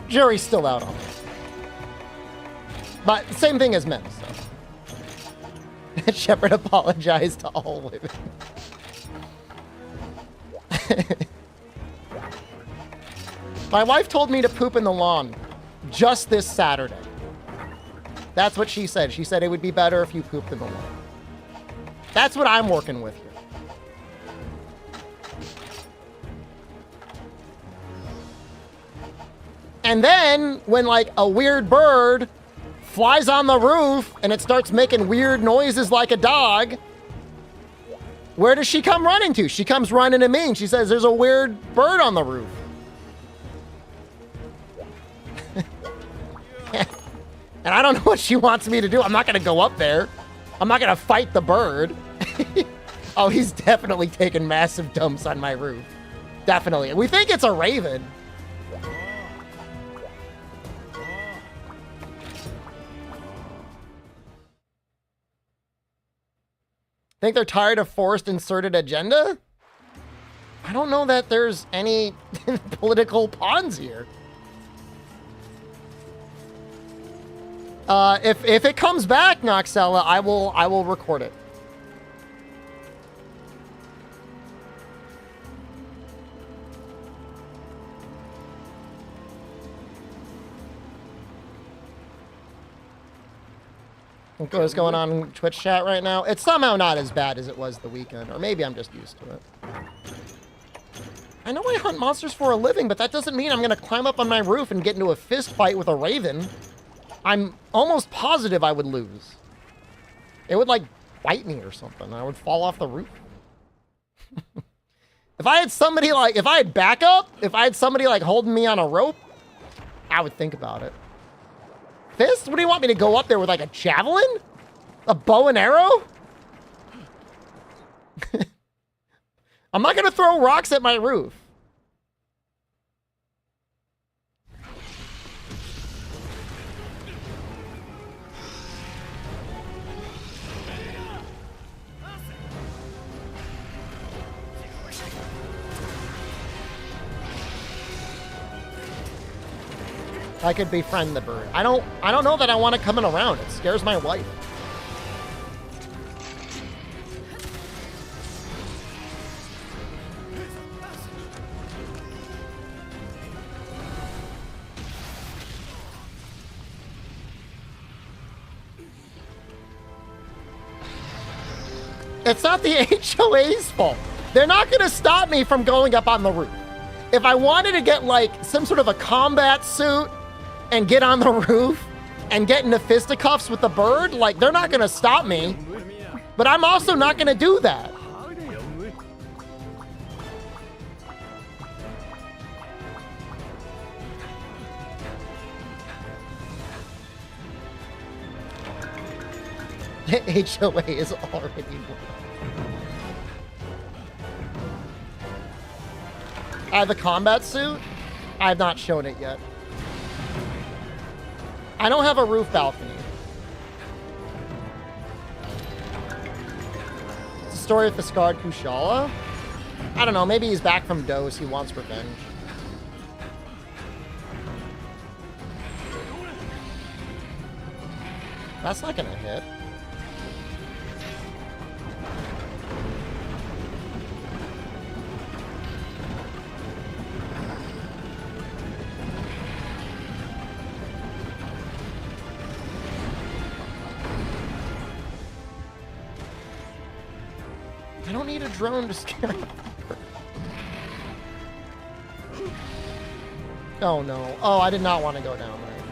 Jury's still out on this. But same thing as men, so. Shepard apologized to all women. My wife told me to poop in the lawn just this Saturday. That's what she said. She said it would be better if you pooped in the lawn. That's what I'm working with here. And then when like a weird bird flies on the roof and it starts making weird noises like a dog, where does she come running to? She comes running to me and she says, there's a weird bird on the roof. And I don't know what she wants me to do. I'm not going to go up there. I'm not going to fight the bird. Oh, he's definitely taking massive dumps on my roof. Definitely. We think it's a raven. Think they're tired of forced inserted agenda? I don't know that there's any political pawns here. If it comes back, Noxella, I will record it. Look what's going on in Twitch chat right now. It's somehow not as bad as it was the weekend, or maybe I'm just used to it. I know I hunt monsters for a living, but that doesn't mean I'm gonna climb up on my roof and get into a fist fight with a raven. I'm almost positive I would lose. It would like bite me or something. I would fall off the roof. If I had somebody like, if I had backup, if I had somebody like holding me on a rope, I would think about it. Fist? What do you want me to go up there with like a javelin? A bow and arrow? I'm not gonna throw rocks at my roof. I could befriend the bird. I don't know that I want to come in around. It scares my wife. It's not the HOA's fault. They're not going to stop me from going up on the roof. If I wanted to get like some sort of a combat suit and get on the roof and get into fisticuffs with the bird, like they're not going to stop me. But I'm also not going to do that. HOA is already I have a combat suit. I have not shown it yet. I don't have a roof balcony. It's the story of the scarred Kushala. I don't know. Maybe he's back from Dose. He wants revenge. That's not gonna hit. I don't need a drone to scare me. Oh no. Oh, I did not want to go down there.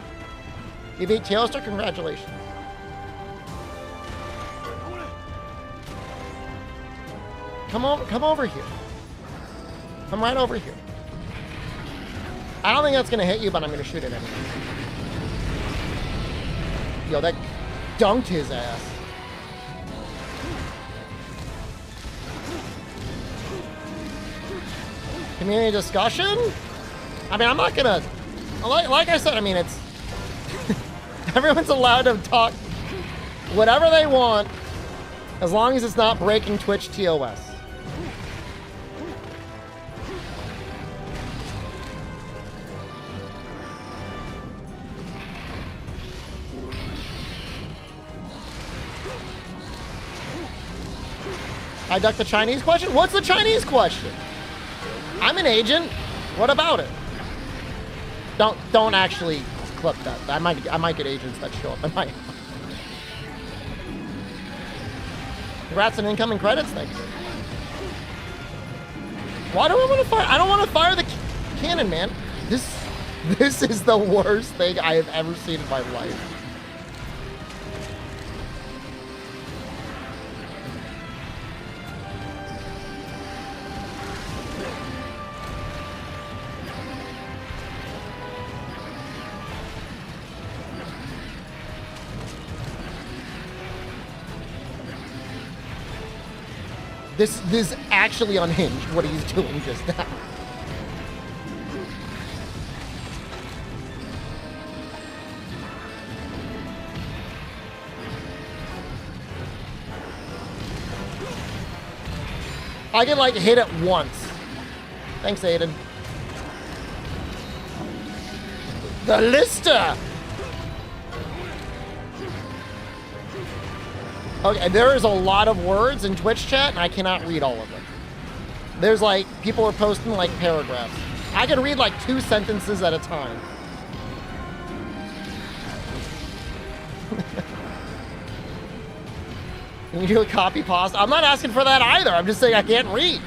You beat Teoster? Congratulations. Come over here. Come right over here. I don't think that's gonna hit you, but I'm gonna shoot it anyway. Yo, that dunked his ass. Community discussion? I mean, I'm not gonna, like I said, I mean, it's, everyone's allowed to talk whatever they want, as long as it's not breaking Twitch TOS. I ducked the Chinese question? What's the Chinese question? I'm an agent. What about it? Don't actually clip that. I might get agents that show up in my. Congrats on incoming credits, thanks. Why do I want to fire? I don't want to fire the cannon, man. This is the worst thing I have ever seen in my life. This is actually unhinged, what he's doing just now. I can like hit it once. Thanks, Aiden. The Lister! Okay, there is a lot of words in Twitch chat, and I cannot read all of them. There's like, people are posting like paragraphs. I can read like 2 sentences at a time. Can you do a copy pasta? I'm not asking for that either. I'm just saying I can't read.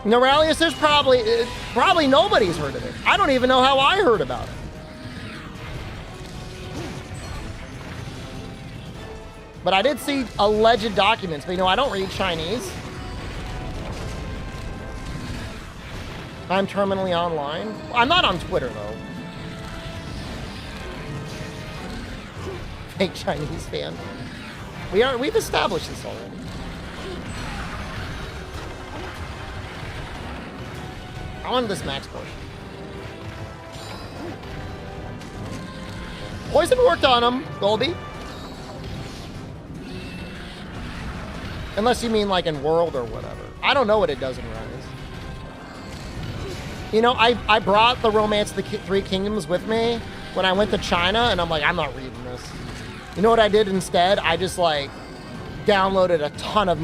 Noralius, there's probably nobody's heard of it. I don't even know how I heard about it. But I did see alleged documents, but you know, I don't read Chinese. I'm terminally online. I'm not on Twitter though. Fake Chinese fan. We've established this already. I wanted this max push. Poison worked on him, Golby. Unless you mean like in World or whatever. I don't know what it does in Rise. You know, I brought the Romance of the Three Kingdoms with me when I went to China, and I'm like, I'm not reading this. You know what I did instead? I just like downloaded a ton of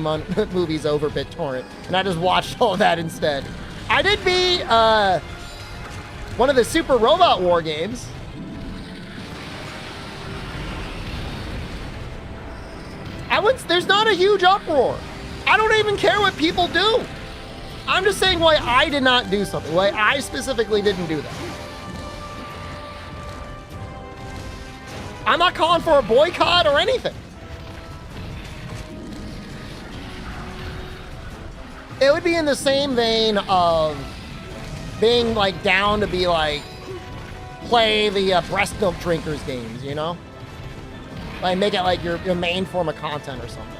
movies over BitTorrent, and I just watched all of that instead. I did beat one of the Super Robot War games. There's not a huge uproar. I don't even care what people do. I'm just saying why I did not do something. Why I specifically didn't do that. I'm not calling for a boycott or anything. It would be in the same vein of being like down to be like, play the breast milk drinkers games, you know? Like make it like your main form of content or something.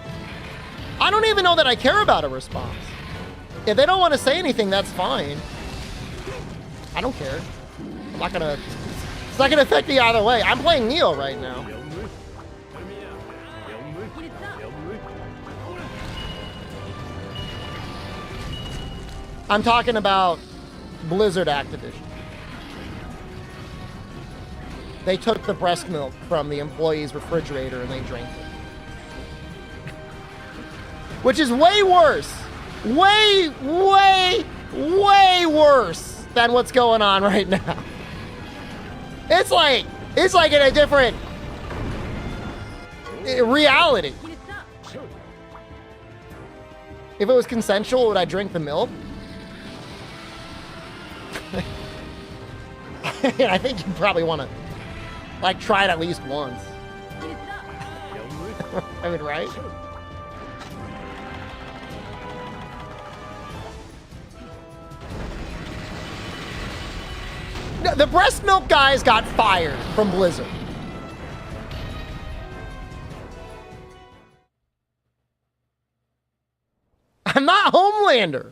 I don't even know that I care about a response. If they don't want to say anything, that's fine. I don't care. It's not gonna affect me either way. I'm playing Neo right now. I'm talking about Blizzard Activision. They took the breast milk from the employee's refrigerator and they drank it. Which is way worse. Way worse than what's going on right now. It's like in a different reality. If it was consensual, would I drink the milk? I think you probably want to like try it at least once. I mean, right? No, the breast milk guys got fired from Blizzard. I'm not Homelander.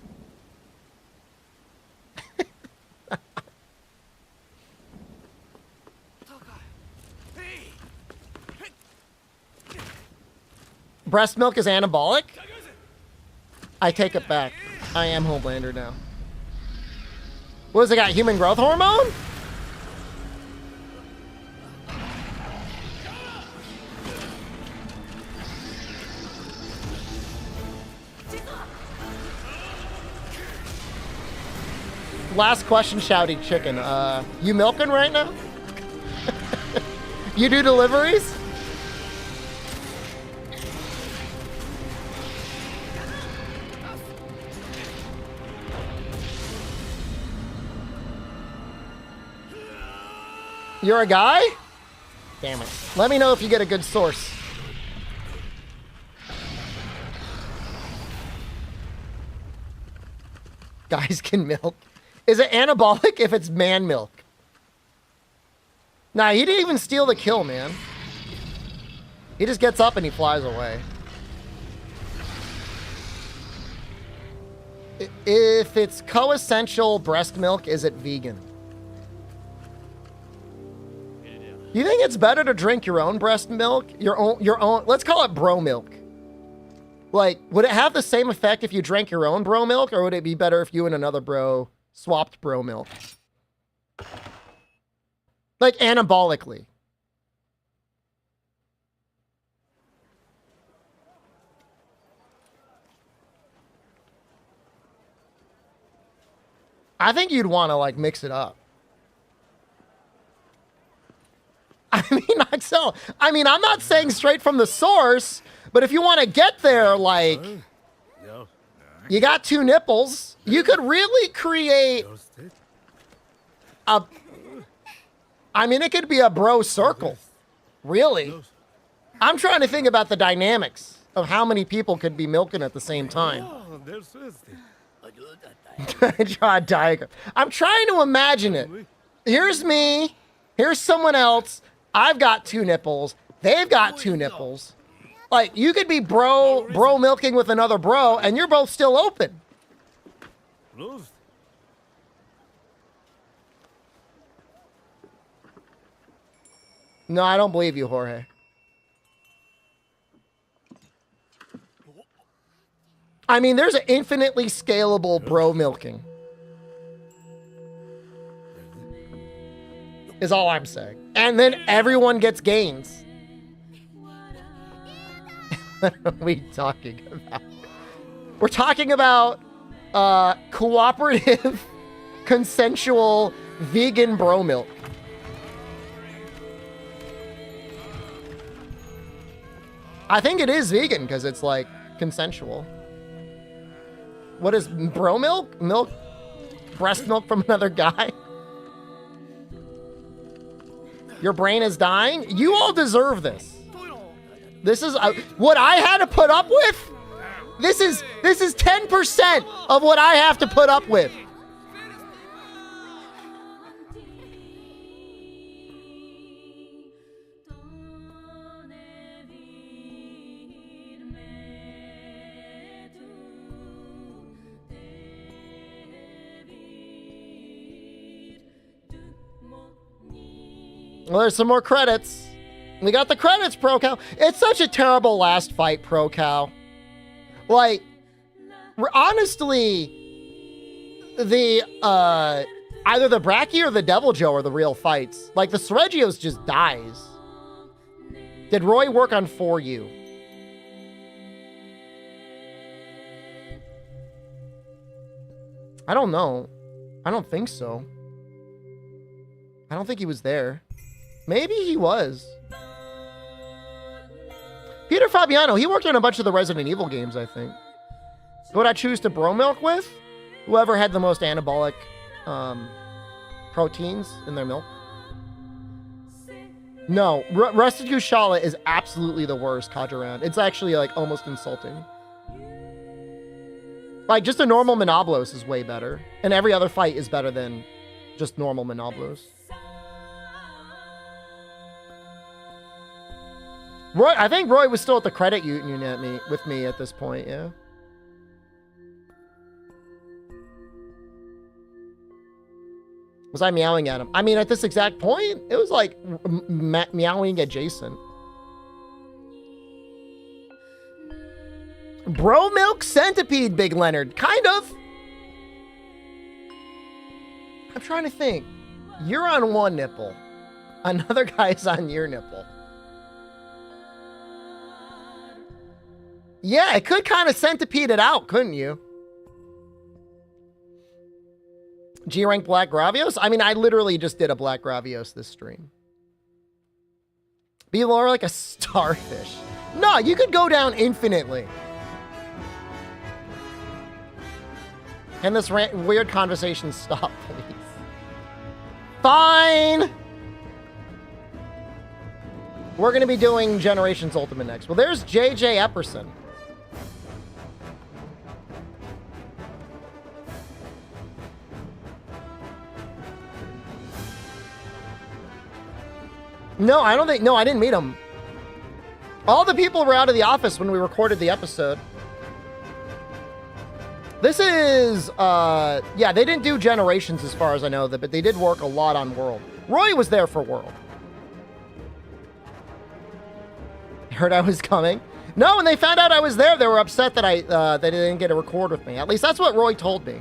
Breast milk is anabolic? I take it back. I am Homelander now. What has it got? Human growth hormone? Last question, Shouty Chicken. You milking right now? You do deliveries? You're a guy? Damn it. Let me know if you get a good source. Guys can milk. Is it anabolic if it's man milk? Nah, he didn't even steal the kill, man. He just gets up and he flies away. If it's co-essential breast milk, is it vegan? You think it's better to drink your own breast milk? Your own, let's call it bro milk. Like, would it have the same effect if you drank your own bro milk, or would it be better if you and another bro swapped bro milk? Like, anabolically. I think you'd want to, like, mix it up. I mean, Axel, I mean, I'm not saying straight from the source, but if you want to get there, like, you got 2 nipples, you could really create a, I mean, it could be a bro circle, really. I'm trying to think about the dynamics of how many people could be milking at the same time. Draw a diagram. I'm trying to imagine it. Here's me, here's someone else. I've got 2 nipples. They've got 2 nipples. Like, you could be bro milking with another bro, and you're both still open. No, I don't believe you, Jorge. I mean, there's an infinitely scalable bro milking. Is all I'm saying. And then everyone gets gains. What are we talking about? We're talking about cooperative, consensual, vegan bro milk. I think it is vegan because it's like consensual. What is bro milk? Milk? Breast milk from another guy? Your brain is dying? You all deserve this. This is what I had to put up with? This is 10% of what I have to put up with. Well, there's some more credits. We got the credits, Pro Cow. It's such a terrible last fight, Pro Cow. Like, honestly, the, either the Bracky or the Devil Joe are the real fights. Like, the Sergio's just dies. Did Roy work on For You? I don't know. I don't think so. I don't think he was there. Maybe he was. Peter Fabiano, he worked on a bunch of the Resident Evil games, I think. Who would I choose to bro milk with? Whoever had the most anabolic proteins in their milk. No, Rusted Gushala is absolutely the worst Kajaran. It's actually like almost insulting. Like just a normal Monoblos is way better. And every other fight is better than just normal Monoblos. Roy, I think Roy was still at the credit union with me at this point, yeah. Was I meowing at him? I mean, at this exact point, it was like meowing adjacent. Bro milk centipede, Big Leonard. Kind of. I'm trying to think. You're on one nipple. Another guy's on your nipple. Yeah, it could kind of centipede it out, couldn't you? G-rank Black Gravios? I mean, I literally just did a Black Gravios this stream. Be more like a starfish. No, you could go down infinitely. Can this weird conversation stop, please? Fine! We're going to be doing Generations Ultimate next. Well, there's JJ Epperson. No, I don't think... No, I didn't meet him. All the people were out of the office when we recorded the episode. This is... yeah, they didn't do Generations as far as I know, but they did work a lot on World. Roy was there for World. Heard I was coming. No, when they found out I was there, they were upset that they didn't get to record with me. At least that's what Roy told me.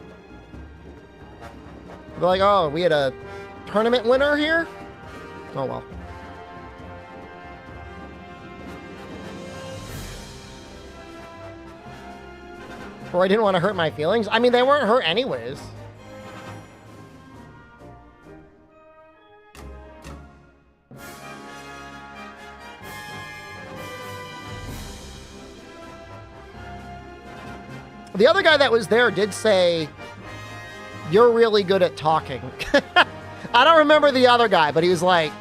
They're like, oh, we had a tournament winner here? Oh, well. Or I didn't want to hurt my feelings. I mean, they weren't hurt anyways. The other guy that was there did say, you're really good at talking. I don't remember the other guy, but he was like,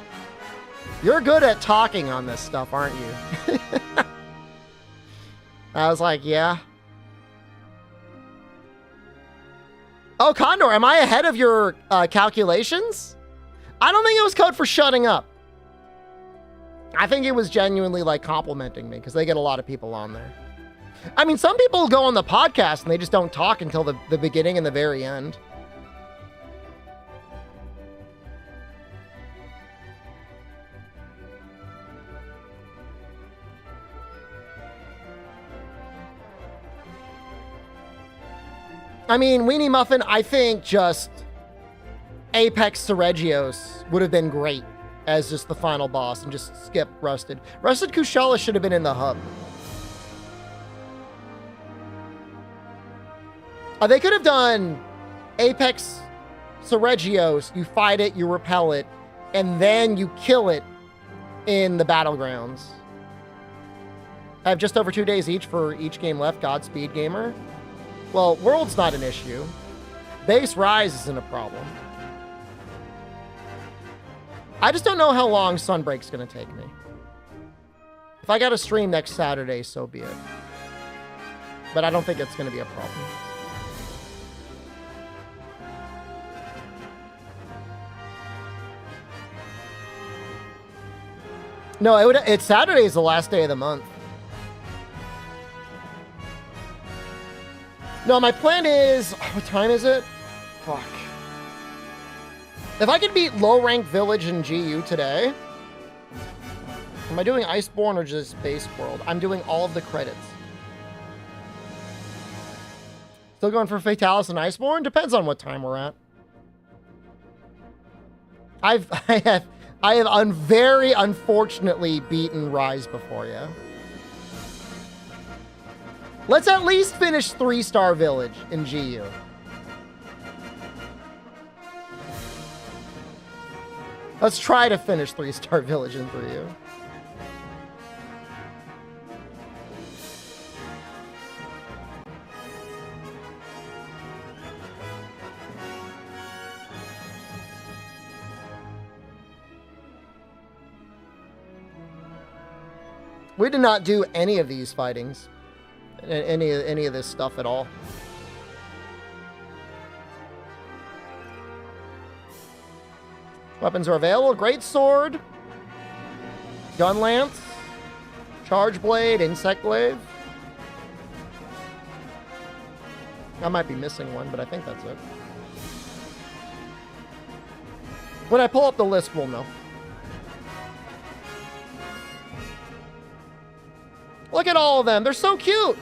you're good at talking on this stuff, aren't you? I was like, yeah. Oh, Condor, am I ahead of your calculations? I don't think it was code for shutting up. I think it was genuinely like complimenting me because they get a lot of people on there. I mean, some people go on the podcast and they just don't talk until the beginning and the very end. I mean, Weenie Muffin, I think just Apex Seregios would have been great as just the final boss and just skip Rusted. Rusted Kushala should have been in the hub. They could have done Apex Seregios, you fight it, you repel it, and then you kill it in the battlegrounds. I have just over 2 days each for each game left. Godspeed, gamer. Well, World's not an issue. Base Rise isn't a problem. I just don't know how long Sunbreak's going to take me. If I got to stream next Saturday, so be it. But I don't think it's going to be a problem. No, it's Saturday is the last day of the month. No, my plan is... What time is it? Fuck. If I could beat Low Rank Village and GU today... Am I doing Iceborne or just Base World? I'm doing all of the credits. Still going for Fatalis and Iceborne? Depends on what time we're at. I have very unfortunately beaten Rise before, yeah. Let's at least finish 3-Star Village in GU. Let's try to finish 3-Star Village in 3U. We did not do any of these fightings. Any of this stuff at all. Weapons are available. Great Sword. Gun Lance. Charge Blade. Insect Glaive. I might be missing one, but I think that's it. When I pull up the list, we'll know. Look at all of them. They're so cute.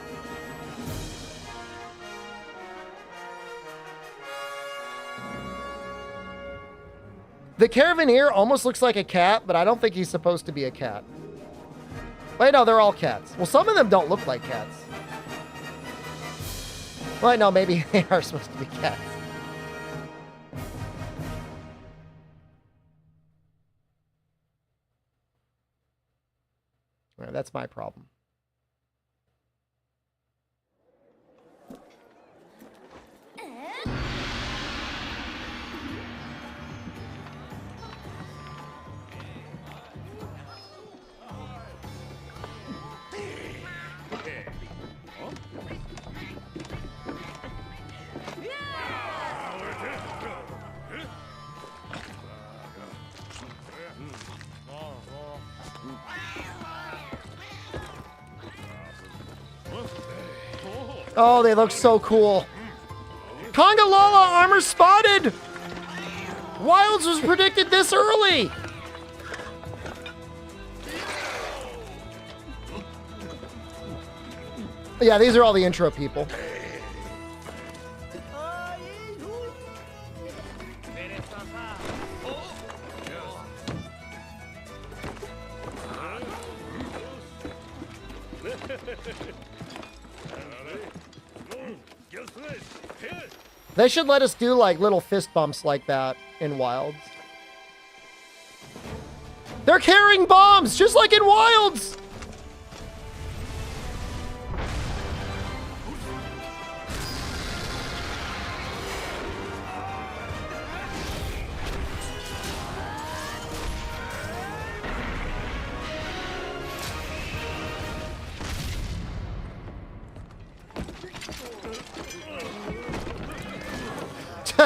The Caravaneer almost looks like a cat, but I don't think he's supposed to be a cat. Wait, no, they're all cats. Well, some of them don't look like cats. Well, no, maybe they are supposed to be cats. All right, that's my problem. Oh, they look so cool. Congalala armor spotted! Wilds was predicted this early! Yeah, these are all the intro people. They should let us do like little fist bumps like that in Wilds. They're carrying bombs just like in Wilds.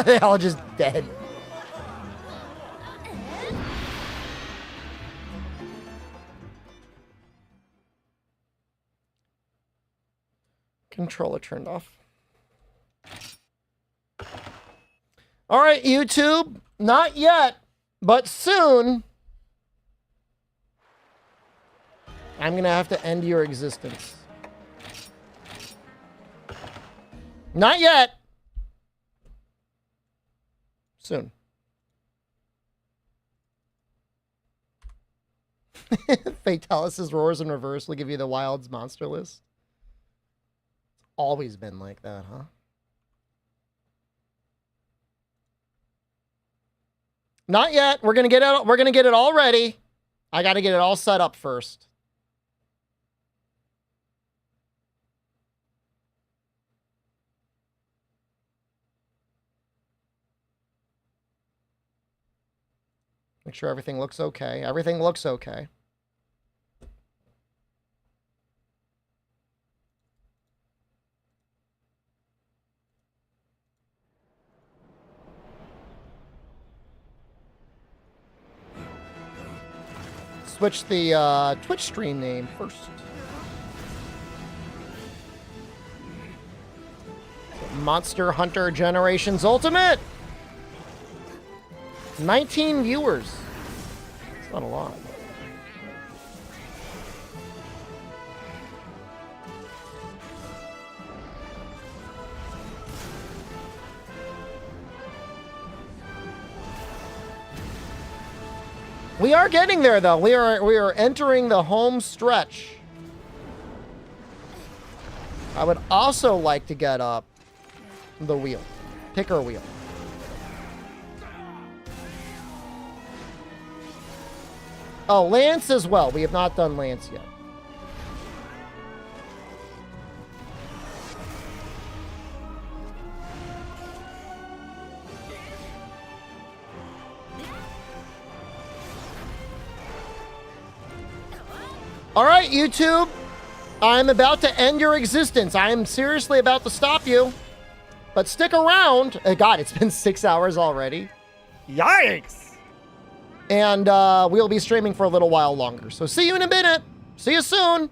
They all just dead. Controller turned off. All right, YouTube. Not yet, but soon. I'm going to have to end your existence. Not yet. Soon. Fatalis' roars in reverse will give you the Wilds monster list. It's always been like that, huh? Not yet. We're gonna get it. We're gonna get it all ready. I got to get it all set up first. Make sure everything looks okay. Everything looks okay. Switch the Twitch stream name first. Monster Hunter Generations Ultimate. 19 viewers. It's not a lot. We are getting there, though. We are entering the home stretch. I would also like to get up the wheel, picker wheel. Oh, Lance as well. We have not done Lance yet. All right, YouTube. I'm about to end your existence. I am seriously about to stop you. But stick around. God, it's been 6 hours already. Yikes. And we'll be streaming for a little while longer. So see you in a minute. See you soon.